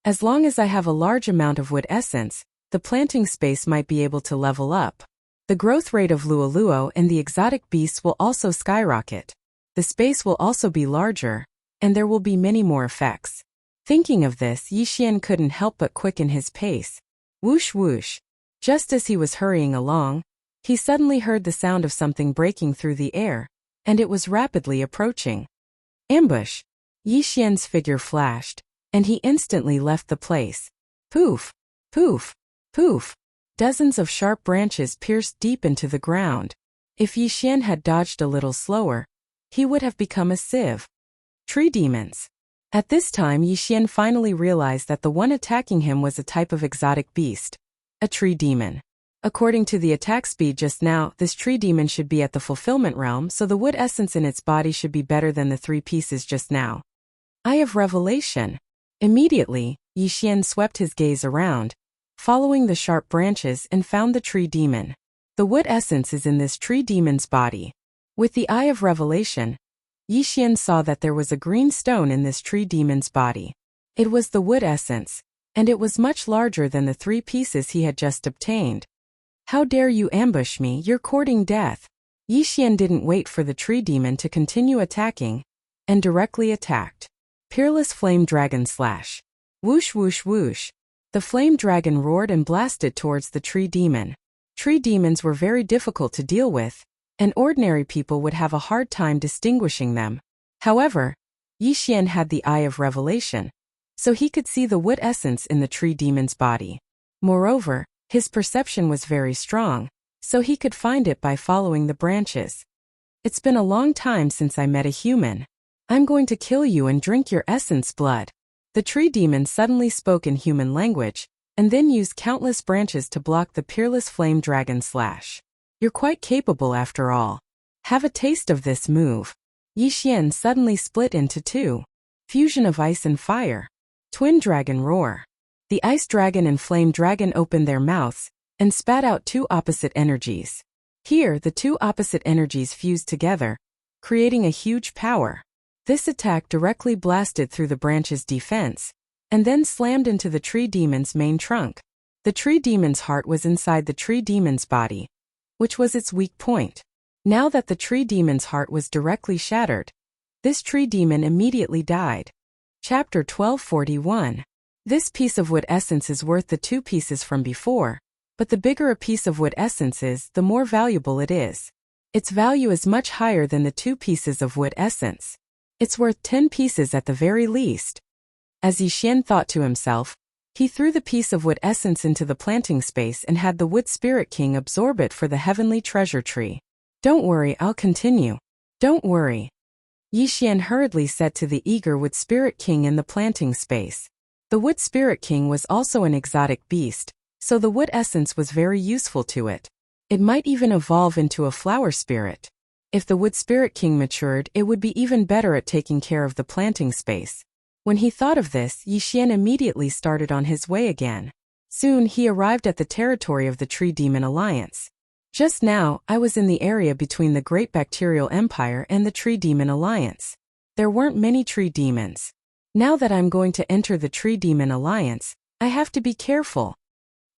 Speaker 1: As long as I have a large amount of wood essence, the planting space might be able to level up. The growth rate of Luoluo and the exotic beasts will also skyrocket. The space will also be larger, and there will be many more effects. Thinking of this, Yixian couldn't help but quicken his pace. Whoosh whoosh. Just as he was hurrying along, he suddenly heard the sound of something breaking through the air, and it was rapidly approaching. Ambush! Yixian's figure flashed, and he instantly left the place. Poof! Poof! Poof! Dozens of sharp branches pierced deep into the ground. If Yixian had dodged a little slower, he would have become a sieve. Tree demons. At this time, Yixian finally realized that the one attacking him was a type of exotic beast, a tree demon. According to the attack speed just now, this tree demon should be at the fulfillment realm, so the wood essence in its body should be better than the three pieces just now. Eye of Revelation. Immediately, Yixian swept his gaze around, following the sharp branches, and found the tree demon. The wood essence is in this tree demon's body. With the Eye of Revelation, Yixian saw that there was a green stone in this tree demon's body. It was the wood essence, and it was much larger than the three pieces he had just obtained. How dare you ambush me? You're courting death. Yixian didn't wait for the tree demon to continue attacking, and directly attacked. Peerless Flame Dragon Slash. Whoosh whoosh whoosh. The flame dragon roared and blasted towards the tree demon. Tree demons were very difficult to deal with, and ordinary people would have a hard time distinguishing them. However, Yixian had the Eye of Revelation, so he could see the wood essence in the tree demon's body. Moreover, his perception was very strong, so he could find it by following the branches. It's been a long time since I met a human. I'm going to kill you and drink your essence blood. The tree demon suddenly spoke in human language, and then used countless branches to block the peerless flame dragon slash. You're quite capable after all. Have a taste of this move. Yixian suddenly split into two. Fusion of ice and fire. Twin dragon roar. The ice dragon and flame dragon opened their mouths, and spat out two opposite energies. Here, the two opposite energies fused together, creating a huge power. This attack directly blasted through the branch's defense, and then slammed into the tree demon's main trunk. The tree demon's heart was inside the tree demon's body, which was its weak point. Now that the tree demon's heart was directly shattered, this tree demon immediately died. Chapter 1241. This piece of wood essence is worth the two pieces from before, but the bigger a piece of wood essence is, the more valuable it is. Its value is much higher than the two pieces of wood essence. It's worth 10 pieces at the very least. As Yixian thought to himself, he threw the piece of wood essence into the planting space and had the Wood Spirit King absorb it for the heavenly treasure tree. Don't worry, I'll continue. Don't worry. Yixian hurriedly said to the eager Wood Spirit King in the planting space. The Wood Spirit King was also an exotic beast, so the wood essence was very useful to it. It might even evolve into a flower spirit. If the Wood Spirit King matured, it would be even better at taking care of the planting space. When he thought of this, Yixian immediately started on his way again. Soon he arrived at the territory of the Tree Demon Alliance. Just now, I was in the area between the Great Bacterial Empire and the Tree Demon Alliance. There weren't many tree demons. Now that I'm going to enter the Tree Demon Alliance, I have to be careful.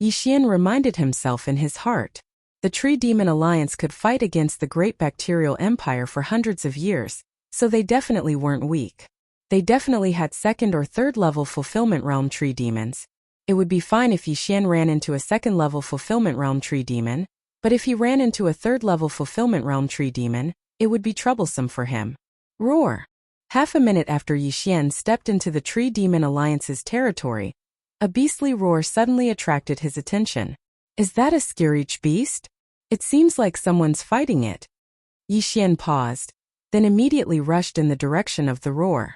Speaker 1: Yixian reminded himself in his heart. The Tree Demon Alliance could fight against the Great Bacterial Empire for hundreds of years, so they definitely weren't weak. They definitely had second or third level Fulfillment Realm tree demons. It would be fine if Yixian ran into a second level Fulfillment Realm tree demon, but if he ran into a third level Fulfillment Realm tree demon, it would be troublesome for him. Roar! Half a minute after Yixian stepped into the Tree Demon Alliance's territory, a beastly roar suddenly attracted his attention. Is that a screech beast? It seems like someone's fighting it. Yixian paused, then immediately rushed in the direction of the roar.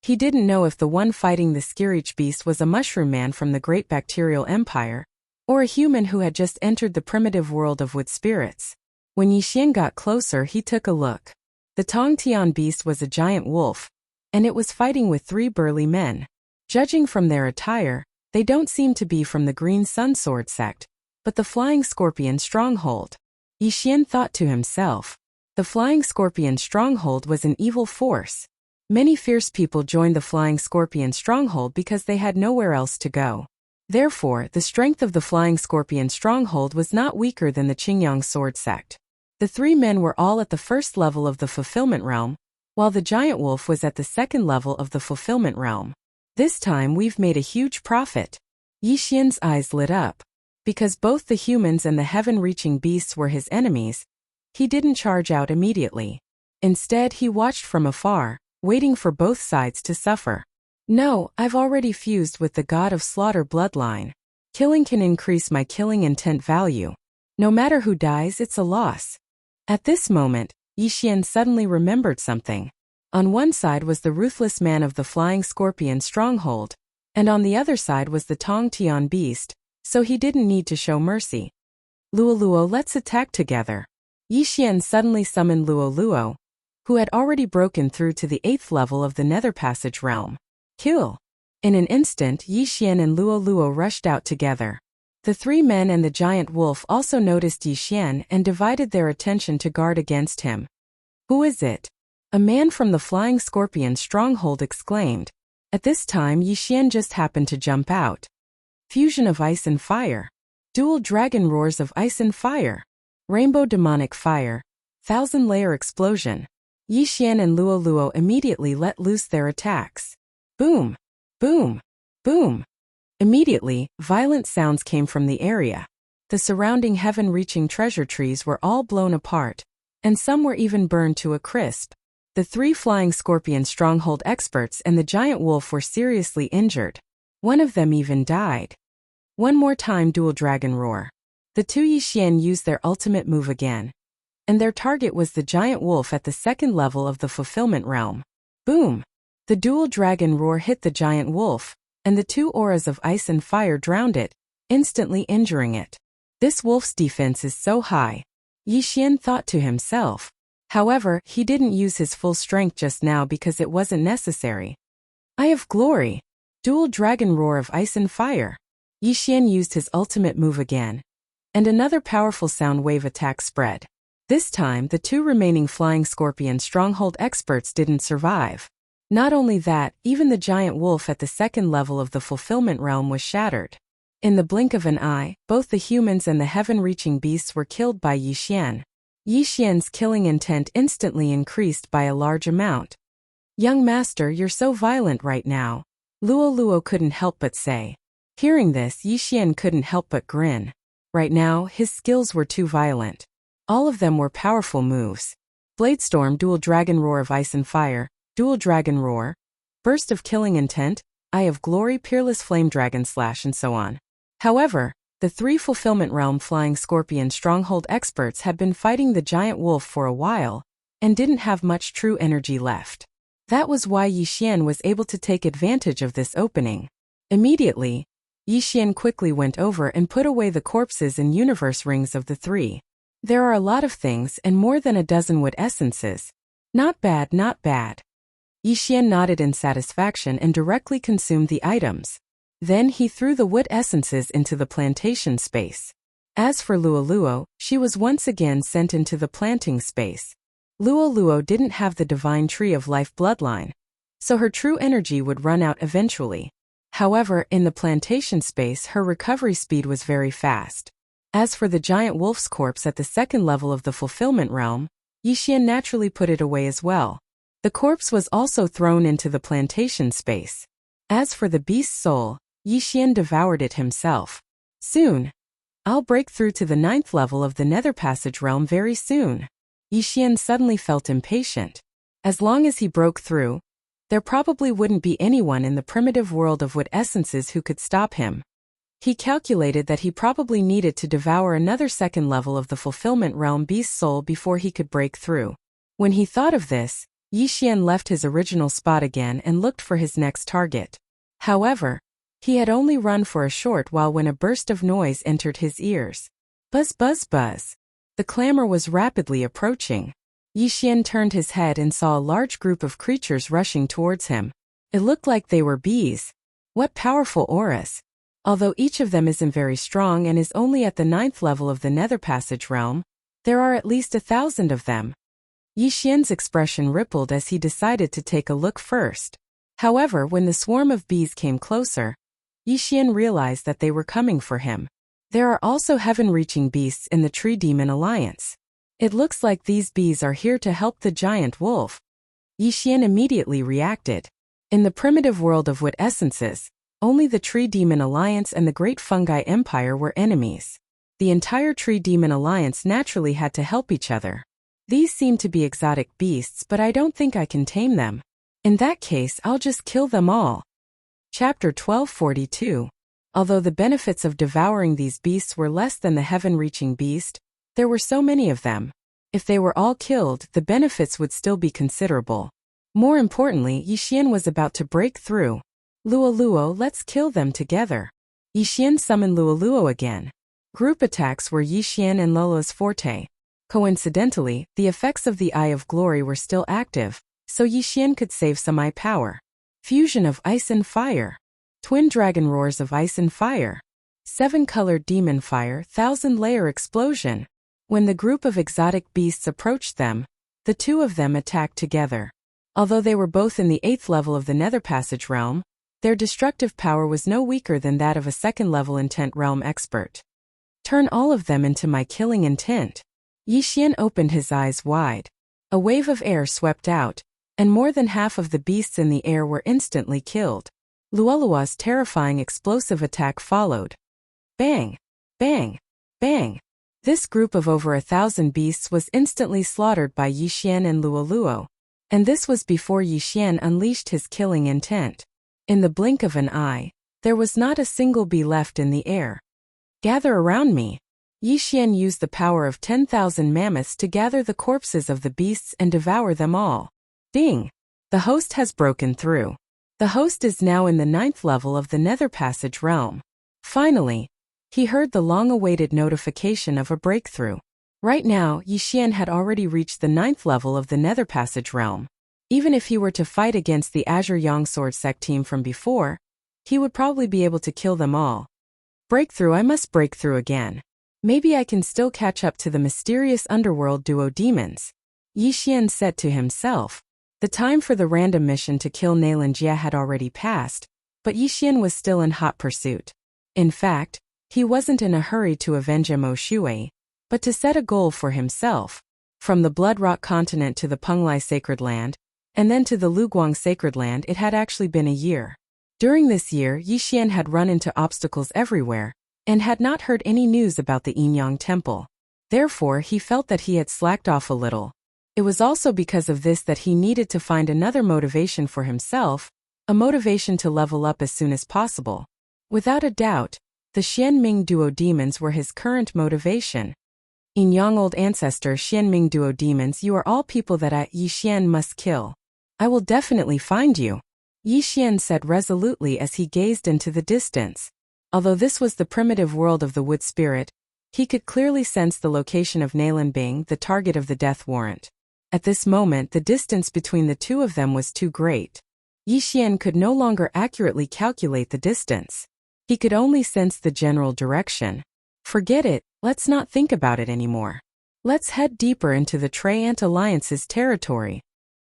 Speaker 1: He didn't know if the one fighting the screech beast was a mushroom man from the Great Bacterial Empire, or a human who had just entered the primitive world of wood spirits. When Yixian got closer, he took a look. The Tongtian beast was a giant wolf, and it was fighting with 3 burly men. Judging from their attire, they don't seem to be from the Green Sun Sword sect, but the Flying Scorpion Stronghold. Yixian thought to himself. The Flying Scorpion Stronghold was an evil force. Many fierce people joined the Flying Scorpion Stronghold because they had nowhere else to go. Therefore, the strength of the Flying Scorpion Stronghold was not weaker than the Qingyang Sword sect. The 3 men were all at the first level of the Fulfillment Realm, while the giant wolf was at the second level of the Fulfillment Realm. This time we've made a huge profit. Yixian's eyes lit up. Because both the humans and the heaven-reaching beasts were his enemies, he didn't charge out immediately. Instead, he watched from afar, waiting for both sides to suffer. No, I've already fused with the God of Slaughter bloodline. Killing can increase my killing intent value. No matter who dies, it's a loss. At this moment, Yixian suddenly remembered something. On one side was the ruthless man of the Flying Scorpion Stronghold, and on the other side was the Tongtian beast, so he didn't need to show mercy. Luoluo, let's attack together. Yixian suddenly summoned Luoluo, who had already broken through to the 8th level of the Nether Passage realm. Kill! In an instant, Yixian and Luoluo rushed out together. The 3 men and the giant wolf also noticed Yixian and divided their attention to guard against him. Who is it? A man from the Flying Scorpion Stronghold exclaimed. At this time, Yixian just happened to jump out. Fusion of ice and fire. Dual dragon roars of ice and fire. Rainbow demonic fire. 1,000-layer explosion. Yixian and Luoluo immediately let loose their attacks. Boom! Boom! Boom! Immediately, violent sounds came from the area. The surrounding heaven-reaching treasure trees were all blown apart, and some were even burned to a crisp. The 3 Flying Scorpion Stronghold experts and the giant wolf were seriously injured. One of them even died. One more time, dual dragon roar. The 2 Yixian used their ultimate move again, and their target was the giant wolf at the second level of the Fulfillment Realm. Boom! The dual dragon roar hit the giant wolf, and the 2 auras of ice and fire drowned it, instantly injuring it. This wolf's defense is so high. Yixian thought to himself. However, he didn't use his full strength just now because it wasn't necessary. Eye of Glory! Dual dragon roar of ice and fire. Yixian used his ultimate move again, and another powerful sound wave attack spread. This time, the 2 remaining Flying Scorpion Stronghold experts didn't survive. Not only that, even the giant wolf at the second level of the Fulfillment Realm was shattered. In the blink of an eye, both the humans and the heaven-reaching beasts were killed by Yixian. Yixian's killing intent instantly increased by a large amount. Young master, you're so violent right now. Luoluo couldn't help but say. Hearing this, Yixian couldn't help but grin. Right now, his skills were too violent. All of them were powerful moves. Bladestorm, dual dragon roar of ice and fire, Dual Dragon Roar, Burst of Killing Intent, Eye of Glory, Peerless Flame Dragon Slash, and so on. However, the 3 Fulfillment Realm Flying Scorpion Stronghold experts had been fighting the giant wolf for a while, and didn't have much true energy left. That was why Yi Xian was able to take advantage of this opening. Immediately, Yi Xian quickly went over and put away the corpses and universe rings of the 3. There are a lot of things and more than a dozen wood essences. Not bad, not bad. Yi Xian nodded in satisfaction and directly consumed the items. Then he threw the wood essences into the plantation space. As for Luoluo, she was once again sent into the planting space. Luoluo didn't have the divine tree of life bloodline, so her true energy would run out eventually. However, in the plantation space her recovery speed was very fast. As for the giant wolf's corpse at the 2nd level of the fulfillment realm, Yi Xian naturally put it away as well. The corpse was also thrown into the plantation space. As for the beast's soul, Yi Xian devoured it himself. Soon, I'll break through to the 9th level of the Nether Passage realm very soon. Yi Xian suddenly felt impatient. As long as he broke through, there probably wouldn't be anyone in the primitive world of wood essences who could stop him. He calculated that he probably needed to devour another 2nd level of the fulfillment realm beast's soul before he could break through. When he thought of this, Yi Xian left his original spot again and looked for his next target. However, he had only run for a short while when a burst of noise entered his ears. Buzz, buzz, buzz. The clamor was rapidly approaching. Yi Xian turned his head and saw a large group of creatures rushing towards him. It looked like they were bees. What powerful auras! Although each of them isn't very strong and is only at the 9th level of the Nether Passage realm, there are at least 1,000 of them. Yi Xian's expression rippled as he decided to take a look first. However, when the swarm of bees came closer, Yi Xian realized that they were coming for him. There are also heaven-reaching beasts in the Tree Demon Alliance. It looks like these bees are here to help the giant wolf. Yi Xian immediately reacted. In the primitive world of wood essences, only the Tree Demon Alliance and the Great Fungi Empire were enemies. The entire Tree Demon Alliance naturally had to help each other. These seem to be exotic beasts, but I don't think I can tame them. In that case, I'll just kill them all. Chapter 1242. Although the benefits of devouring these beasts were less than the heaven-reaching beast, there were so many of them. If they were all killed, the benefits would still be considerable. More importantly, Yi Xian was about to break through. Luoluo, let's kill them together. Yi Xian summoned Luoluo again. Group attacks were Yi Xian and Lolo's forte. Coincidentally, the effects of the Eye of Glory were still active, so Yi Xian could save some eye power. Fusion of Ice and Fire. Twin Dragon Roars of Ice and Fire. 7-colored Demon Fire, 1,000-layer Explosion. When the group of exotic beasts approached them, the 2 of them attacked together. Although they were both in the 8th level of the Nether Passage realm, their destructive power was no weaker than that of a 2nd-level Intent realm expert. Turn all of them into my killing intent. Yi Xian opened his eyes wide. A wave of air swept out, and more than half of the beasts in the air were instantly killed. Luoluo's terrifying explosive attack followed. Bang! Bang! Bang! This group of over 1,000 beasts was instantly slaughtered by Yi Xian and Luoluo. And this was before Yi Xian unleashed his killing intent. In the blink of an eye, there was not a single bee left in the air. Gather around me. Yi Xian used the power of 10,000 mammoths to gather the corpses of the beasts and devour them all. Ding! The host has broken through. The host is now in the 9th level of the Nether Passage realm. Finally, he heard the long-awaited notification of a breakthrough. Right now, Yi Xian had already reached the 9th level of the Nether Passage realm. Even if he were to fight against the Azure Yang Sword Sect team from before, he would probably be able to kill them all. Breakthrough, I must break through again. Maybe I can still catch up to the mysterious underworld duo demons. Yi Xian said to himself. The time for the random mission to kill Nailan Jia had already passed, but Yi Xian was still in hot pursuit. In fact, he wasn't in a hurry to avenge Mo Shui, but to set a goal for himself. From the Blood Rock continent to the Penglai Sacred Land, and then to the Luguang Sacred Land, it had actually been a year. During this year, Yi Xian had run into obstacles everywhere, and had not heard any news about the Yin Yang Temple. Therefore, he felt that he had slacked off a little. It was also because of this that he needed to find another motivation for himself, a motivation to level up as soon as possible. Without a doubt, the Xianming Duo Demons were his current motivation. In Yang Old Ancestor Xianming Duo Demons, you are all people that I, Yi Xian, must kill. I will definitely find you, Yi Xian said resolutely as he gazed into the distance. Although this was the primitive world of the wood spirit, he could clearly sense the location of Nalanbing, the target of the death warrant. At this moment, the distance between the two of them was too great. Yi Xian could no longer accurately calculate the distance. He could only sense the general direction. Forget it, let's not think about it anymore. Let's head deeper into the Trey-Ant Alliance's territory.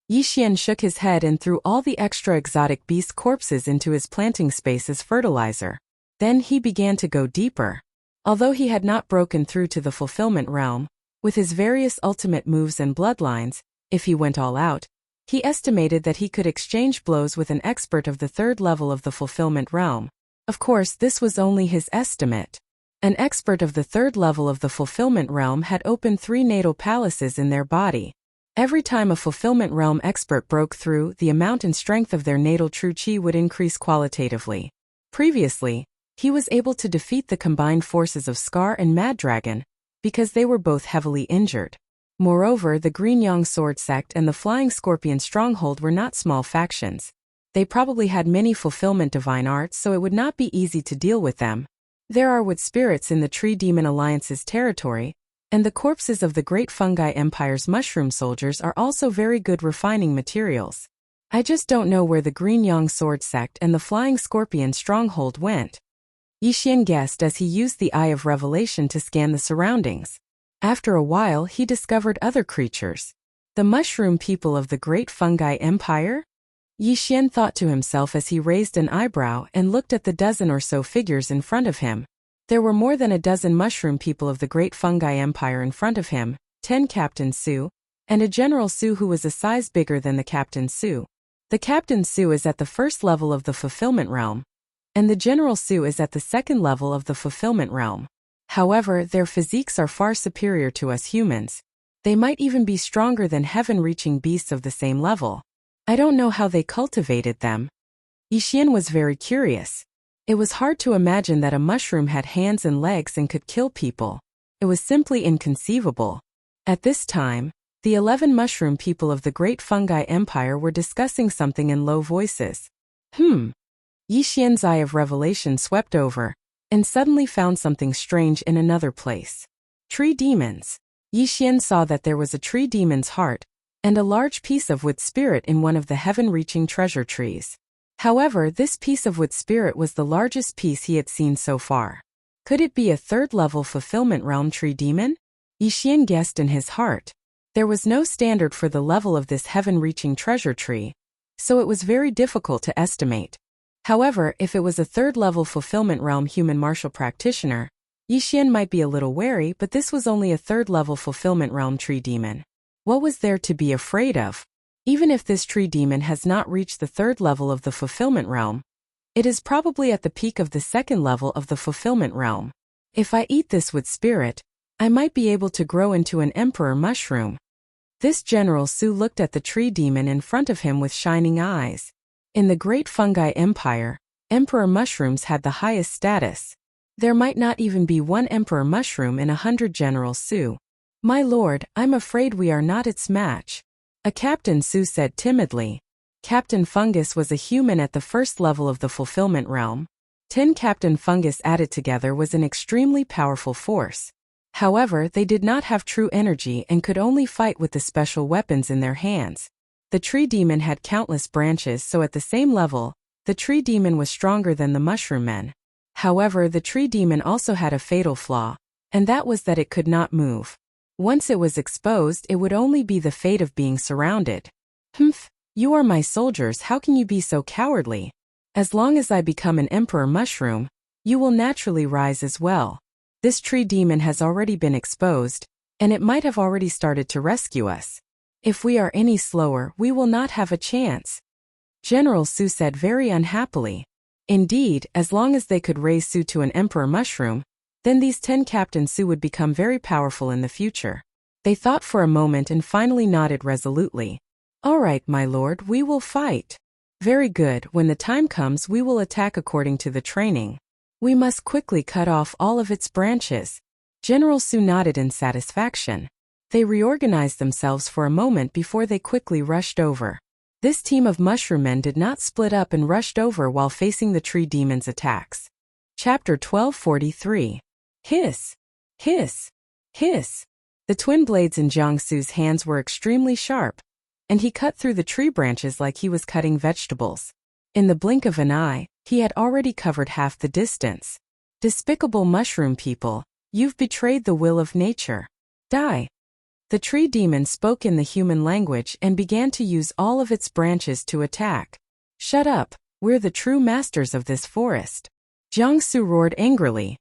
Speaker 1: Yi Xian shook his head and threw all the extra exotic beast corpses into his planting space as fertilizer. Then he began to go deeper. Although he had not broken through to the fulfillment realm, with his various ultimate moves and bloodlines, if he went all out, he estimated that he could exchange blows with an expert of the third level of the fulfillment realm. Of course, this was only his estimate. An expert of the third level of the fulfillment realm had opened 3 natal palaces in their body. Every time a fulfillment realm expert broke through, the amount and strength of their natal true qi would increase qualitatively. Previously, he was able to defeat the combined forces of Scar and Mad Dragon, because they were both heavily injured. Moreover, the Green Yang Sword Sect and the Flying Scorpion Stronghold were not small factions. They probably had many fulfillment divine arts, so it would not be easy to deal with them. There are wood spirits in the Tree Demon Alliance's territory, and the corpses of the Great Fungi Empire's mushroom soldiers are also very good refining materials. I just don't know where the Green Yang Sword Sect and the Flying Scorpion Stronghold went. Yi Xian guessed as he used the Eye of Revelation to scan the surroundings. After a while, he discovered other creatures. The mushroom people of the Great Fungi Empire? Yi Xian thought to himself as he raised an eyebrow and looked at the dozen or so figures in front of him. There were more than a dozen mushroom people of the Great Fungi Empire in front of him, 10 Captain Su, and a General Su who was a size bigger than the Captain Su. The Captain Su is at the first level of the fulfillment realm, and the General Su is at the second level of the fulfillment realm. However, their physiques are far superior to us humans. They might even be stronger than heaven-reaching beasts of the same level. I don't know how they cultivated them. Yi Xian was very curious. It was hard to imagine that a mushroom had hands and legs and could kill people. It was simply inconceivable. At this time, the 11 mushroom people of the Great Fungi Empire were discussing something in low voices. Yi Xian's Eye of Revelation swept over, and suddenly found something strange in another place. Tree demons. Yi Xian saw that there was a tree demon's heart, and a large piece of wood spirit in one of the heaven-reaching treasure trees. However, this piece of wood spirit was the largest piece he had seen so far. Could it be a third-level fulfillment realm tree demon? Yi Xian guessed in his heart. There was no standard for the level of this heaven-reaching treasure tree, so it was very difficult to estimate. However, if it was a third-level fulfillment realm human martial practitioner, Yi Xian might be a little wary, but this was only a third-level fulfillment realm tree demon. What was there to be afraid of? Even if this tree demon has not reached the third level of the fulfillment realm, it is probably at the peak of the second level of the fulfillment realm. If I eat this with spirit, I might be able to grow into an emperor mushroom. This General Su looked at the tree demon in front of him with shining eyes. In the Great Fungi Empire, emperor mushrooms had the highest status. There might not even be one emperor mushroom in 100 General Su. My lord, I'm afraid we are not its match. A Captain Su said timidly. Captain Fungus was a human at the first level of the fulfillment realm. 10 Captain Fungus added together was an extremely powerful force. However, they did not have true energy and could only fight with the special weapons in their hands. The tree demon had countless branches, so at the same level, the tree demon was stronger than the mushroom men. However, the tree demon also had a fatal flaw, and that was that it could not move. Once it was exposed, it would only be the fate of being surrounded. You are my soldiers, how can you be so cowardly? As long as I become an emperor mushroom, you will naturally rise as well. This tree demon has already been exposed, and it might have already started to rescue us. If we are any slower, we will not have a chance. General Su said very unhappily. Indeed, as long as they could raise Su to an emperor mushroom, then these 10 Captain Su would become very powerful in the future. They thought for a moment and finally nodded resolutely. All right, my lord, we will fight. Very good, when the time comes we will attack according to the training. We must quickly cut off all of its branches. General Su nodded in satisfaction. They reorganized themselves for a moment before they quickly rushed over. This team of mushroom men did not split up and rushed over while facing the tree demon's attacks. Chapter 1243. Hiss! Hiss! Hiss! The twin blades in Jiangsu's hands were extremely sharp, and he cut through the tree branches like he was cutting vegetables. In the blink of an eye, he had already covered half the distance. Despicable mushroom people, you've betrayed the will of nature. Die! The tree demon spoke in the human language and began to use all of its branches to attack. Shut up, we're the true masters of this forest. Jiangsu roared angrily.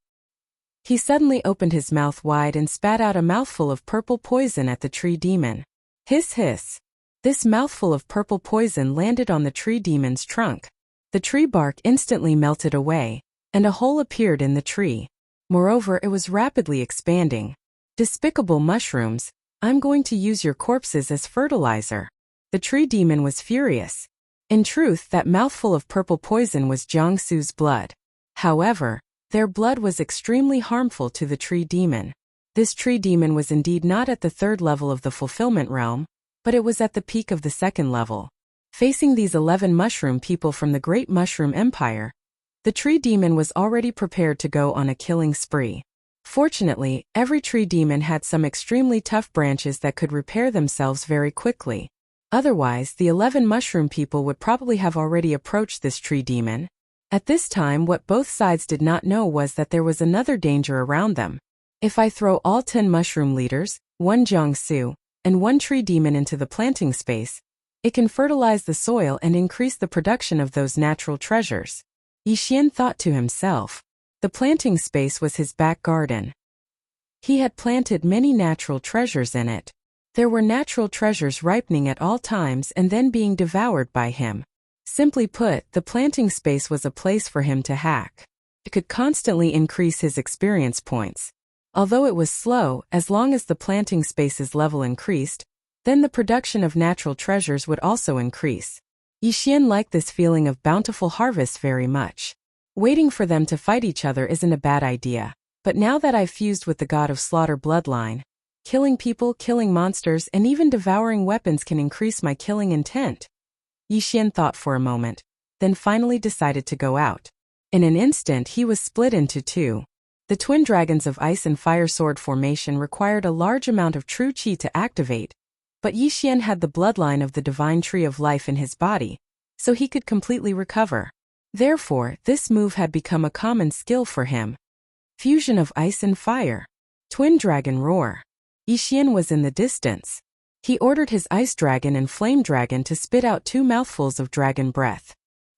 Speaker 1: He suddenly opened his mouth wide and spat out a mouthful of purple poison at the tree demon. Hiss hiss. This mouthful of purple poison landed on the tree demon's trunk. The tree bark instantly melted away, and a hole appeared in the tree. Moreover, it was rapidly expanding. Despicable mushrooms, I'm going to use your corpses as fertilizer. The tree demon was furious. In truth, that mouthful of purple poison was Jiangsu's blood. However, their blood was extremely harmful to the tree demon. This tree demon was indeed not at the third level of the fulfillment realm, but it was at the peak of the second level. Facing these 11 mushroom people from the Great Mushroom Empire, the tree demon was already prepared to go on a killing spree. Fortunately, every tree demon had some extremely tough branches that could repair themselves very quickly. Otherwise, the 11 mushroom people would probably have already approached this tree demon. At this time, what both sides did not know was that there was another danger around them. If I throw all 10 mushroom leaders, 1 Jiangsu, and 1 tree demon into the planting space, it can fertilize the soil and increase the production of those natural treasures. Yixian thought to himself. The planting space was his back garden. He had planted many natural treasures in it. There were natural treasures ripening at all times and then being devoured by him. Simply put, the planting space was a place for him to hack. It could constantly increase his experience points. Although it was slow, as long as the planting space's level increased, then the production of natural treasures would also increase. Yixian liked this feeling of bountiful harvest very much. Waiting for them to fight each other isn't a bad idea, but now that I've fused with the god of slaughter bloodline, killing people, killing monsters, and even devouring weapons can increase my killing intent. Yixian thought for a moment, then finally decided to go out. In an instant he was split into 2. The twin dragons of ice and fire sword formation required a large amount of true qi to activate, but Yixian had the bloodline of the divine tree of life in his body, so he could completely recover. Therefore, this move had become a common skill for him. Fusion of ice and fire. Twin dragon roar. Yixian was in the distance. He ordered his ice dragon and flame dragon to spit out 2 mouthfuls of dragon breath.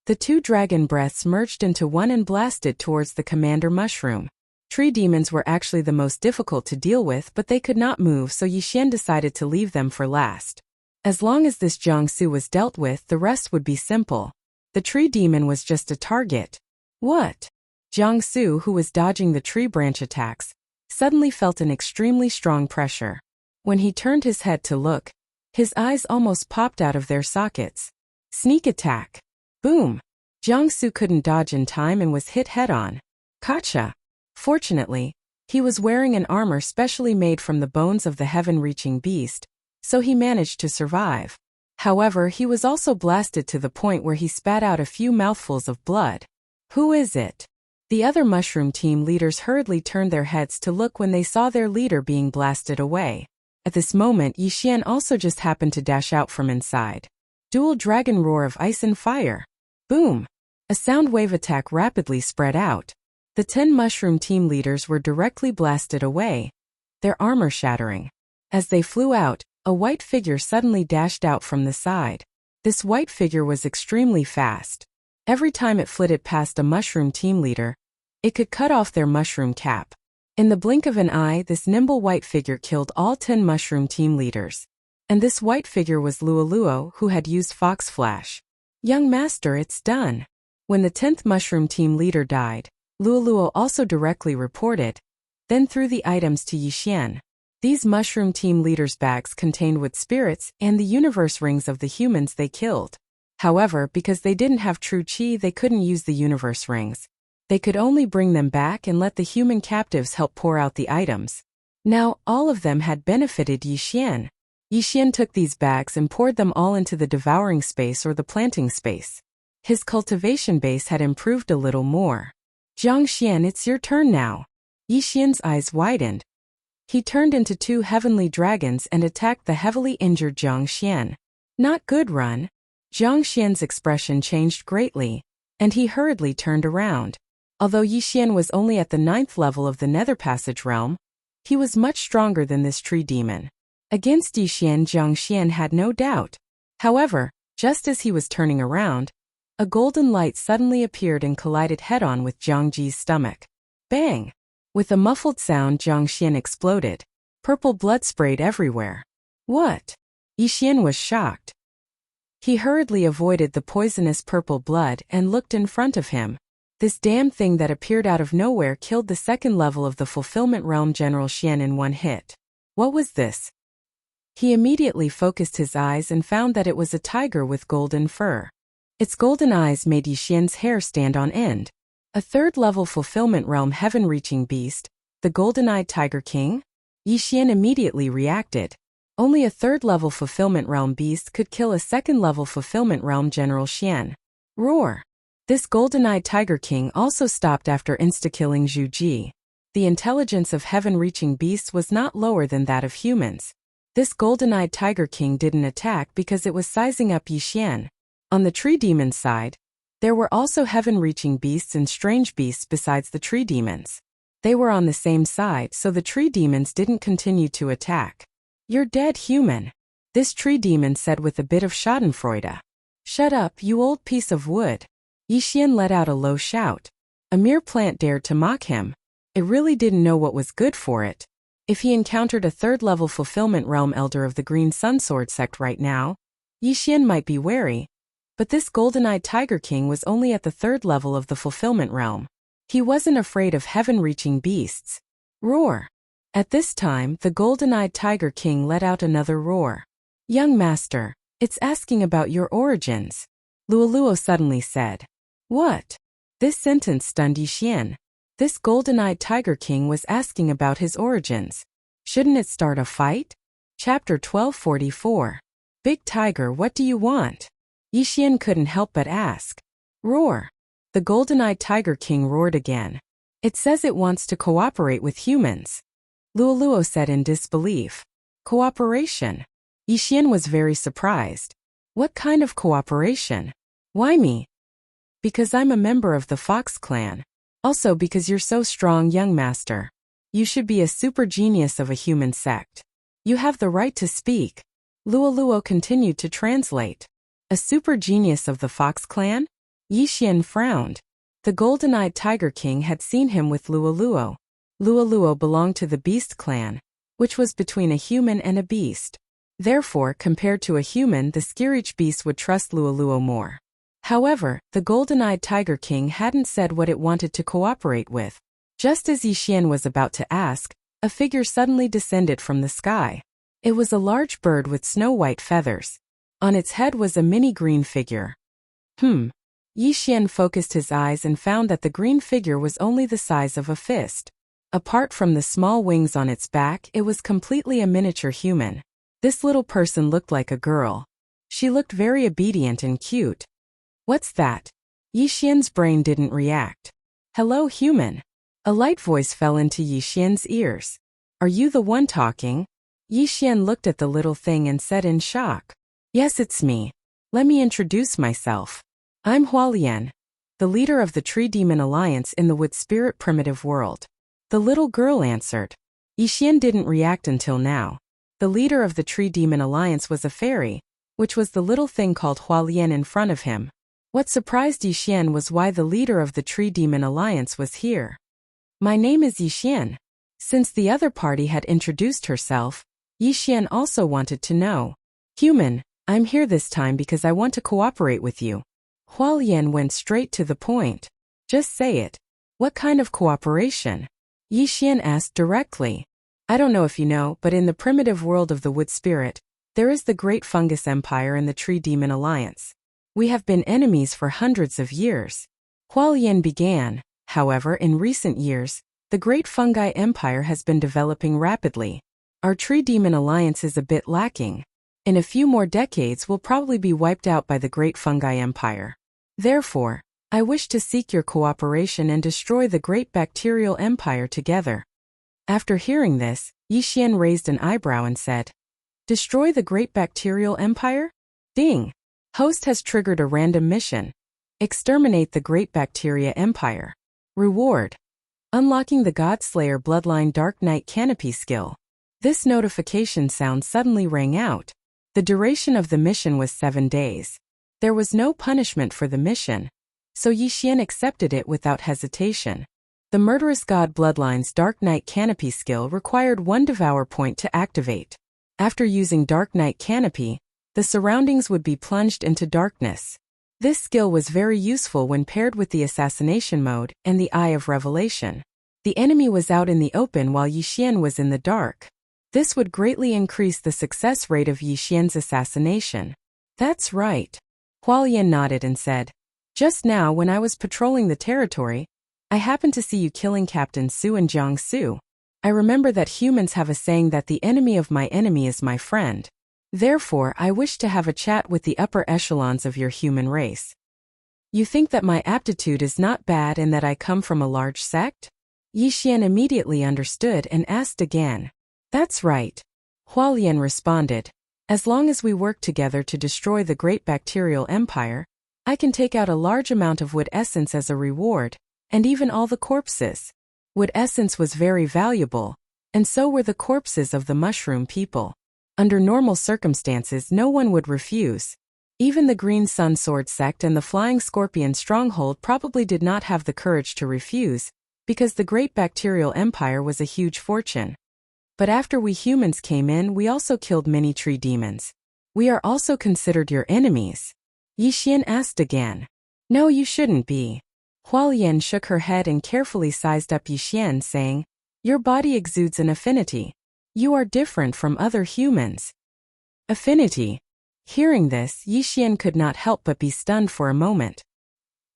Speaker 1: The 2 dragon breaths merged into one and blasted towards the commander mushroom. Tree demons were actually the most difficult to deal with, but they could not move, so Yixian decided to leave them for last. As long as this Jiangsu was dealt with, the rest would be simple. The tree demon was just a target. What? Jiangsu, who was dodging the tree branch attacks, suddenly felt an extremely strong pressure. When he turned his head to look, his eyes almost popped out of their sockets. Sneak attack. Boom! Jiangsu couldn't dodge in time and was hit head-on. Gotcha! Fortunately, he was wearing an armor specially made from the bones of the heaven-reaching beast, so he managed to survive. However, he was also blasted to the point where he spat out a few mouthfuls of blood. Who is it? The other mushroom team leaders hurriedly turned their heads to look when they saw their leader being blasted away. At this moment, Yixian also just happened to dash out from inside. Dual dragon roar of ice and fire. Boom! A sound wave attack rapidly spread out. The 10 mushroom team leaders were directly blasted away, their armor shattering. As they flew out, a white figure suddenly dashed out from the side. This white figure was extremely fast. Every time it flitted past a mushroom team leader, it could cut off their mushroom cap. In the blink of an eye, this nimble white figure killed all 10 mushroom team leaders. And this white figure was Luoluo, who had used Fox Flash. Young master, it's done. When the 10th mushroom team leader died, Luoluo also directly reported, then threw the items to Yixian. These mushroom team leaders' bags contained wood spirits and the universe rings of the humans they killed. However, because they didn't have true chi, they couldn't use the universe rings. They could only bring them back and let the human captives help pour out the items. Now, all of them had benefited Yi Xian. Yi Xian took these bags and poured them all into the devouring space or the planting space. His cultivation base had improved a little more. Jiang Xian, it's your turn now. Yi Xian's eyes widened. He turned into 2 heavenly dragons and attacked the heavily injured Jiang Xian. Not good, run. Jiang Xian's expression changed greatly, and he hurriedly turned around. Although Yi Xian was only at the 9th level of the Nether Passage realm, he was much stronger than this tree demon. Against Yi Xian, Jiang Xian had no doubt. However, just as he was turning around, a golden light suddenly appeared and collided head-on with Jiang Ji's stomach. Bang! With a muffled sound, Jiang Xian exploded. Purple blood sprayed everywhere. What? Yi Xian was shocked. He hurriedly avoided the poisonous purple blood and looked in front of him. This damn thing that appeared out of nowhere killed the 2nd level of the Fulfillment Realm General Xian in one hit. What was this? He immediately focused his eyes and found that it was a tiger with golden fur. Its golden eyes made Yi Xian's hair stand on end. A 3rd level Fulfillment Realm heaven-reaching beast, the golden-eyed Tiger King? Yi Xian immediately reacted. Only a 3rd level Fulfillment Realm beast could kill a 2nd level Fulfillment Realm General Xian. Roar! This golden-eyed Tiger King also stopped after insta-killing Zhu Ji. The intelligence of heaven-reaching beasts was not lower than that of humans. This golden-eyed Tiger King didn't attack because it was sizing up Yi Xian. On the tree demon's side, there were also heaven-reaching beasts and strange beasts besides the tree demons. They were on the same side, so the tree demons didn't continue to attack. You're dead, human, this tree demon said with a bit of schadenfreude. Shut up, you old piece of wood. Yi Xian let out a low shout. A mere plant dared to mock him. It really didn't know what was good for it. If he encountered a 3rd level Fulfillment Realm Elder of the Green Sunsword sect right now, Yi Xian might be wary. But this golden-eyed Tiger King was only at the 3rd level of the Fulfillment Realm. He wasn't afraid of heaven-reaching beasts. Roar! At this time, the golden-eyed Tiger King let out another roar. Young master, it's asking about your origins. Luoluo suddenly said. What? This sentence stunned Yi Xian. This golden-eyed Tiger King was asking about his origins. Shouldn't it start a fight? Chapter 1244. Big Tiger, what do you want? Yi Xian couldn't help but ask. Roar! The golden-eyed Tiger King roared again. It says it wants to cooperate with humans. Luoluo said in disbelief. Cooperation? Yi Xian was very surprised. What kind of cooperation? Why me? Because I'm a member of the Fox clan. Also because you're so strong, young master. You should be a super genius of a human sect. You have the right to speak. Luoluo continued to translate. A super genius of the Fox clan? Yi Xian frowned. The golden-eyed Tiger King had seen him with Luoluo. Luoluo belonged to the Beast clan, which was between a human and a beast. Therefore, compared to a human, the Skirich beast would trust Luoluo more. However, the golden-eyed Tiger King hadn't said what it wanted to cooperate with. Just as Yi Xian was about to ask, a figure suddenly descended from the sky. It was a large bird with snow-white feathers. On its head was a mini green figure. Yi Xian focused his eyes and found that the green figure was only the size of a fist. Apart from the small wings on its back, it was completely a miniature human. This little person looked like a girl. She looked very obedient and cute. What's that? Yi Xian's brain didn't react. Hello, human. A light voice fell into Yi Xian's ears. Are you the one talking? Yi Xian looked at the little thing and said in shock. Yes, it's me. Let me introduce myself. I'm Hualian, the leader of the Tree Demon Alliance in the Wood Spirit Primitive World. The little girl answered. Yi Xian didn't react until now. The leader of the Tree Demon Alliance was a fairy, which was the little thing called Hualian in front of him. What surprised Yi Xian was why the leader of the Tree Demon Alliance was here. My name is Yi Xian. Since the other party had introduced herself, Yi Xian also wanted to know. Human, I'm here this time because I want to cooperate with you. Hualian went straight to the point. Just say it. What kind of cooperation? Yi Xian asked directly. I don't know if you know, but in the primitive world of the Wood Spirit, there is the Great Fungus Empire and the Tree Demon Alliance. We have been enemies for hundreds of years. Hualien began. However, in recent years, the Great Fungi Empire has been developing rapidly. Our Tree Demon Alliance is a bit lacking. In a few more decades we'll probably be wiped out by the Great Fungi Empire. Therefore, I wish to seek your cooperation and destroy the Great Bacterial Empire together. After hearing this, Yixian raised an eyebrow and said, Destroy the Great Bacterial Empire? Ding! Host has triggered a random mission. Exterminate the Great Bacteria Empire. Reward: unlocking the Godslayer Bloodline Dark Knight Canopy skill. This notification sound suddenly rang out. The duration of the mission was 7 days. There was no punishment for the mission, so Yixian accepted it without hesitation. The Murderous God Bloodline's Dark Knight Canopy skill required 1 Devour point to activate. After using Dark Knight Canopy, the surroundings would be plunged into darkness. This skill was very useful when paired with the Assassination mode and the Eye of Revelation. The enemy was out in the open while Yixian was in the dark. This would greatly increase the success rate of Yixian's assassination. That's right. Hualien nodded and said, Just now when I was patrolling the territory, I happened to see you killing Captain Su and Jiang Su. I remember that humans have a saying that the enemy of my enemy is my friend. Therefore, I wish to have a chat with the upper echelons of your human race. You think that my aptitude is not bad and that I come from a large sect? Yixian immediately understood and asked again. That's right. Hualien responded. As long as we work together to destroy the Great Bacterial Empire, I can take out a large amount of wood essence as a reward, and even all the corpses. Wood essence was very valuable, and so were the corpses of the mushroom people. Under normal circumstances no one would refuse. Even the Green Sun Sword sect and the Flying Scorpion stronghold probably did not have the courage to refuse, because the Great Bacterial Empire was a huge fortune. But after we humans came in, we also killed many tree demons. We are also considered your enemies. Yixian asked again. No, you shouldn't be. Hualien shook her head and carefully sized up Yixian, saying, Your body exudes an affinity. You are different from other humans. Affinity. Hearing this, Yixian could not help but be stunned for a moment.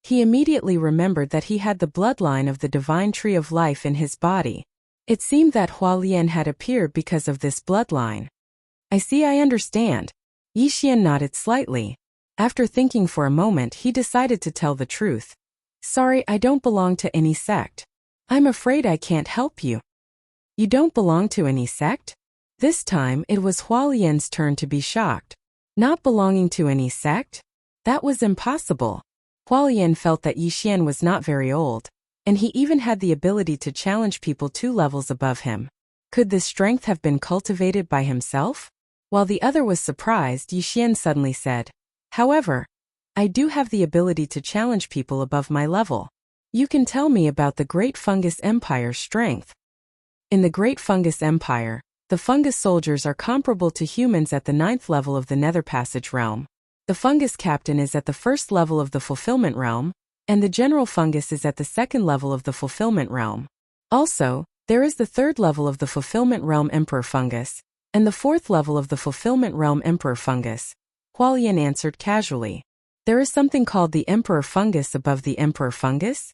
Speaker 1: He immediately remembered that he had the bloodline of the divine tree of life in his body. It seemed that Hualien had appeared because of this bloodline. I understand. Yixian nodded slightly. After thinking for a moment, he decided to tell the truth. Sorry, I don't belong to any sect. I'm afraid I can't help you. You don't belong to any sect? This time, it was Hualien's turn to be shocked. Not belonging to any sect? That was impossible. Hualien felt that Yixian was not very old, and he even had the ability to challenge people 2 levels above him. Could this strength have been cultivated by himself? While the other was surprised, Yixian suddenly said, However, I do have the ability to challenge people above my level. You can tell me about the Great Fungus Empire's strength. In the Great Fungus Empire, the fungus soldiers are comparable to humans at the 9th level of the Nether Passage realm. The fungus captain is at the 1st level of the Fulfillment realm, and the general fungus is at the 2nd level of the Fulfillment realm. Also, there is the 3rd level of the Fulfillment realm Emperor fungus, and the 4th level of the Fulfillment realm Emperor fungus. Hualien answered casually. There is something called the Emperor fungus above the Emperor fungus?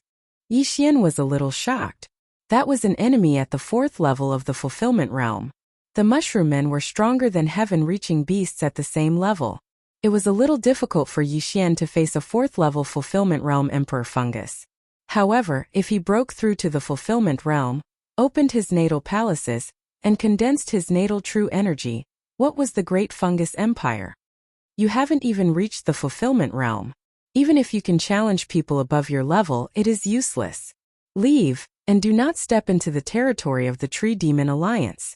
Speaker 1: Yixian was a little shocked. That was an enemy at the 4th level of the Fulfillment realm. The mushroom men were stronger than heaven-reaching beasts at the same level. It was a little difficult for Yixian to face a 4th level Fulfillment realm Emperor fungus. However, if he broke through to the Fulfillment realm, opened his natal palaces, and condensed his natal true energy, what was the Great Fungus Empire? You haven't even reached the Fulfillment realm. Even if you can challenge people above your level, it is useless. Leave, and do not step into the territory of the Tree Demon Alliance.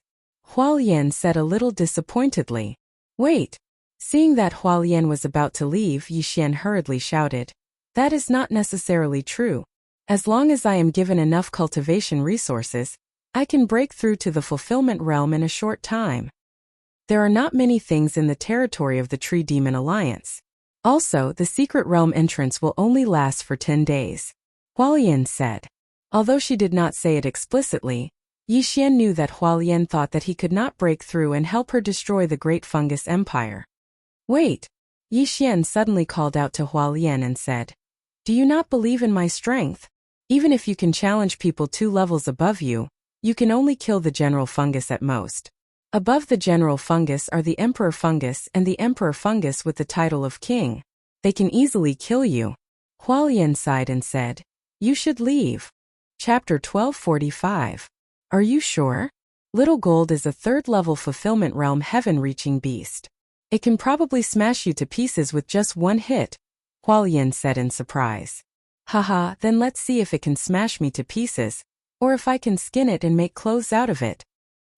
Speaker 1: Hualien said a little disappointedly. Wait. Seeing that Hualien was about to leave, Yixian hurriedly shouted. That is not necessarily true. As long as I am given enough cultivation resources, I can break through to the Fulfillment realm in a short time. There are not many things in the territory of the Tree Demon Alliance. Also, the secret realm entrance will only last for 10 days. Hualien said. Although she did not say it explicitly, Yixian knew that Hualien thought that he could not break through and help her destroy the great fungus empire. Wait! Yixian suddenly called out to Hualien and said, "Do you not believe in my strength? Even if you can challenge people 2 levels above you, you can only kill the general fungus at most. Above the general fungus are the emperor fungus and the emperor fungus with the title of king. They can easily kill you." Hualien sighed and said, "You should leave." Chapter 1245. Are you sure? Little Gold is a 3rd-level fulfillment realm heaven-reaching beast. It can probably smash you to pieces with just 1 hit, Hualien said in surprise. Haha, then let's see if it can smash me to pieces, or if I can skin it and make clothes out of it.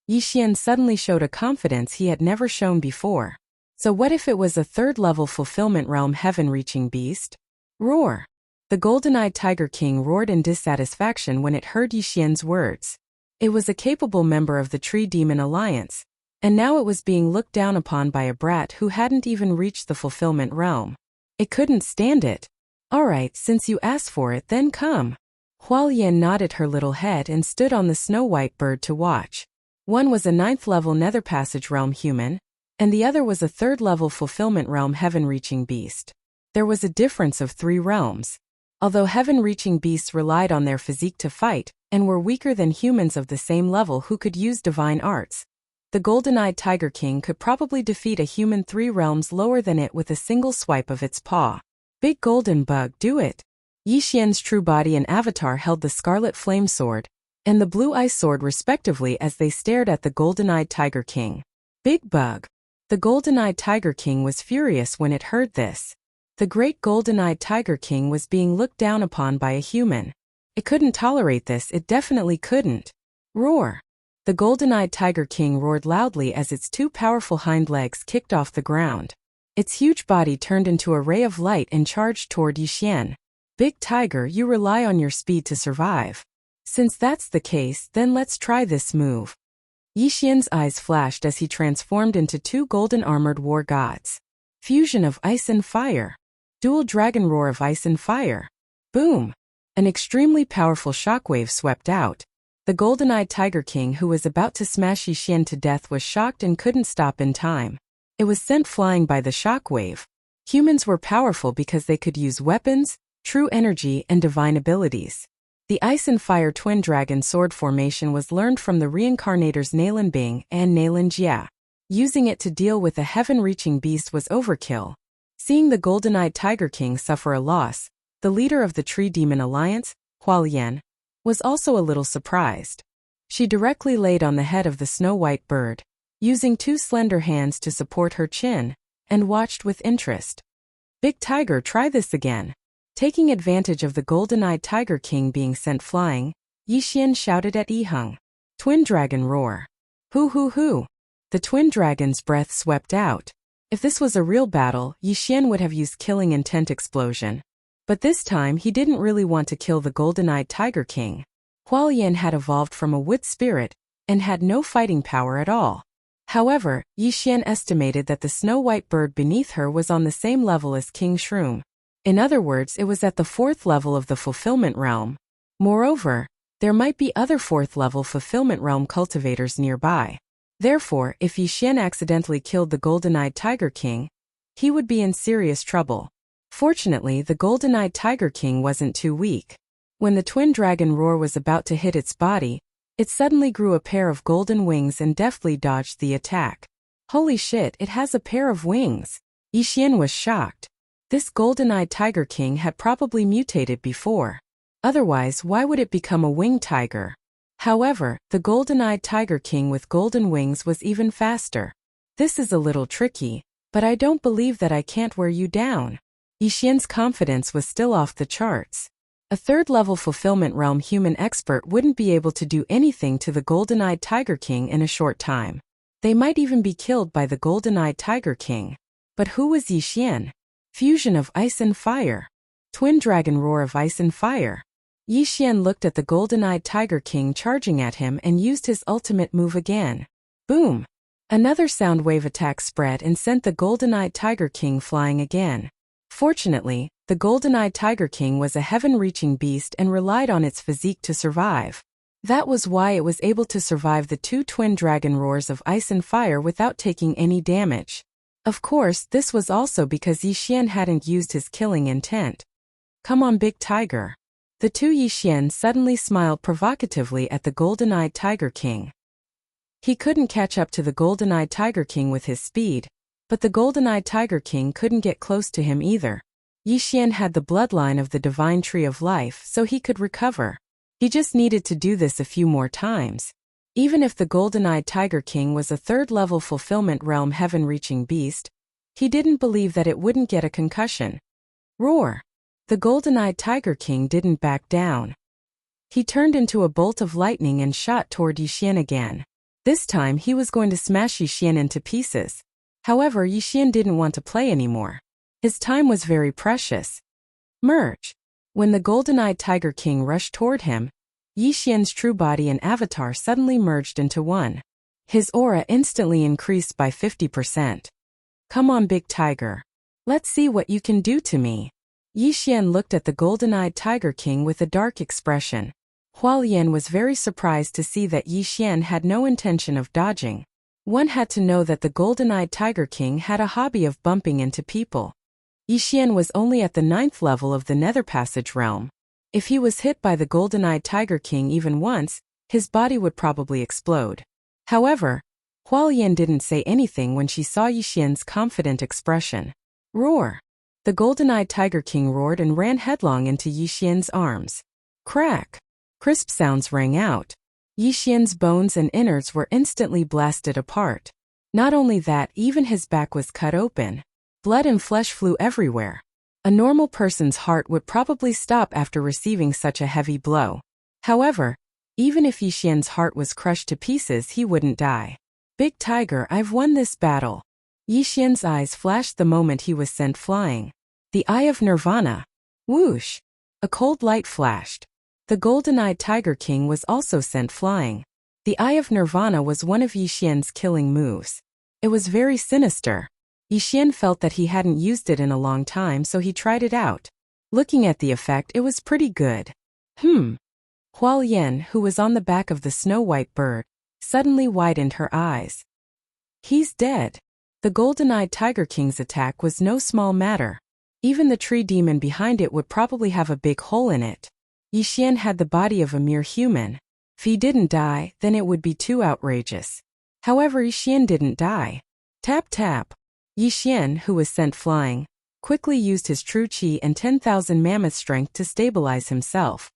Speaker 1: Yixian suddenly showed a confidence he had never shown before. So what if it was a 3rd-level fulfillment realm heaven-reaching beast? Roar! The golden-eyed Tiger King roared in dissatisfaction when it heard Yixian's words. It was a capable member of the Tree Demon Alliance, and now it was being looked down upon by a brat who hadn't even reached the fulfillment realm. It couldn't stand it. Alright, since you asked for it, then come. Hualien nodded her little head and stood on the snow-white bird to watch. One was a 9th-level Nether Passage realm human, and the other was a 3rd-level fulfillment realm heaven-reaching beast. There was a difference of 3 realms. Although heaven-reaching beasts relied on their physique to fight, and were weaker than humans of the same level who could use divine arts, the golden-eyed Tiger King could probably defeat a human 3 realms lower than it with a single swipe of its paw. Big golden bug, do it! Yixian's true body and avatar held the scarlet flame sword and the blue ice sword respectively as they stared at the golden-eyed Tiger King. Big bug! The golden-eyed Tiger King was furious when it heard this. The great golden-eyed Tiger King was being looked down upon by a human. It couldn't tolerate this, it definitely couldn't. Roar! The golden-eyed Tiger King roared loudly as its 2 powerful hind legs kicked off the ground. Its huge body turned into a ray of light and charged toward Yixian. Big Tiger, you rely on your speed to survive. Since that's the case, then let's try this move. Yixian's eyes flashed as he transformed into 2 golden-armored war gods. Fusion of ice and fire. Dual dragon roar of ice and fire. Boom! An extremely powerful shockwave swept out. The golden-eyed Tiger King who was about to smash Yixian to death was shocked and couldn't stop in time. It was sent flying by the shockwave. Humans were powerful because they could use weapons, true energy, and divine abilities. The ice and fire twin dragon sword formation was learned from the reincarnators Nalan Bing and Nalan Jia. Using it to deal with a heaven-reaching beast was overkill. Seeing the golden-eyed Tiger King suffer a loss, the leader of the Tree Demon Alliance, Hualien, was also a little surprised. She directly laid on the head of the snow-white bird, using 2 slender hands to support her chin, and watched with interest. Big Tiger, try this again. Taking advantage of the golden-eyed Tiger King being sent flying, Yixian shouted at Yiheng. Twin Dragon Roar. Hoo hoo hoo. The twin dragon's breath swept out. If this was a real battle, Yixian would have used Killing Intent Explosion. But this time he didn't really want to kill the golden-eyed Tiger King. Hualien had evolved from a wood spirit, and had no fighting power at all. However, Yixian estimated that the snow-white bird beneath her was on the same level as King Shroom. In other words, it was at the 4th level of the fulfillment realm. Moreover, there might be other 4th-level fulfillment realm cultivators nearby. Therefore, if Yixian accidentally killed the golden-eyed Tiger King, he would be in serious trouble. Fortunately, the golden-eyed Tiger King wasn't too weak. When the twin dragon roar was about to hit its body, it suddenly grew a pair of golden wings and deftly dodged the attack. Holy shit, it has a pair of wings! Yixian was shocked. This golden-eyed Tiger King had probably mutated before. Otherwise, why would it become a winged tiger? However, the golden-eyed Tiger King with golden wings was even faster. This is a little tricky, but I don't believe that I can't wear you down. Yixian's confidence was still off the charts. A 3rd-level fulfillment realm human expert wouldn't be able to do anything to the golden-eyed Tiger King in a short time. They might even be killed by the golden-eyed Tiger King. But who was Yixian? Fusion of ice and fire. Twin dragon roar of ice and fire. Yixian looked at the golden-eyed Tiger King charging at him and used his ultimate move again. Boom! Another sound wave attack spread and sent the golden-eyed Tiger King flying again. Fortunately, the golden-eyed Tiger King was a heaven-reaching beast and relied on its physique to survive. That was why it was able to survive the two twin dragon roars of ice and fire without taking any damage. Of course, this was also because Yi Xian hadn't used his killing intent. Come on, big tiger. The two Yi Xian suddenly smiled provocatively at the golden-eyed Tiger King. He couldn't catch up to the golden-eyed Tiger King with his speed, but the golden-eyed Tiger King couldn't get close to him either. Yi Xian had the bloodline of the divine tree of life, so he could recover. He just needed to do this a few more times. Even if the golden-eyed Tiger King was a third-level fulfillment realm heaven-reaching beast, he didn't believe that it wouldn't get a concussion. Roar! The golden-eyed Tiger King didn't back down. He turned into a bolt of lightning and shot toward Yi Xian again. This time he was going to smash Yi Xian into pieces. However, Yi Xian didn't want to play anymore. His time was very precious. Merge! When the golden-eyed Tiger King rushed toward him, Yi Xian's true body and avatar suddenly merged into one. His aura instantly increased by 50%. Come on, big tiger. Let's see what you can do to me. Yi Xian looked at the golden-eyed Tiger King with a dark expression. Hualien was very surprised to see that Yi Xian had no intention of dodging. One had to know that the golden-eyed Tiger King had a hobby of bumping into people. Yi Xian was only at the 9th level of the Nether Passage realm. If he was hit by the golden-eyed Tiger King even once, his body would probably explode. However, Hualien didn't say anything when she saw Yi Xian's confident expression. Roar! The golden-eyed Tiger King roared and ran headlong into Yi Xian's arms. Crack! Crisp sounds rang out. Yi Xian's bones and innards were instantly blasted apart. Not only that, even his back was cut open. Blood and flesh flew everywhere. A normal person's heart would probably stop after receiving such a heavy blow. However, even if Yi Xian's heart was crushed to pieces, he wouldn't die. Big tiger, I've won this battle. Yi Xian's eyes flashed the moment he was sent flying. The Eye of Nirvana. Whoosh! A cold light flashed. The golden-eyed Tiger King was also sent flying. The Eye of Nirvana was one of Yi Xian's killing moves. It was very sinister. Yi Xian felt that he hadn't used it in a long time, so he tried it out. Looking at the effect, it was pretty good. Hualien, who was on the back of the snow-white bird, suddenly widened her eyes. He's dead. The golden-eyed Tiger King's attack was no small matter. Even the tree demon behind it would probably have a big hole in it. Yi Xian had the body of a mere human. If he didn't die, then it would be too outrageous. However, Yi Xian didn't die. Tap tap. Yi Xian, who was sent flying, quickly used his true qi and 10,000 mammoth strength to stabilize himself.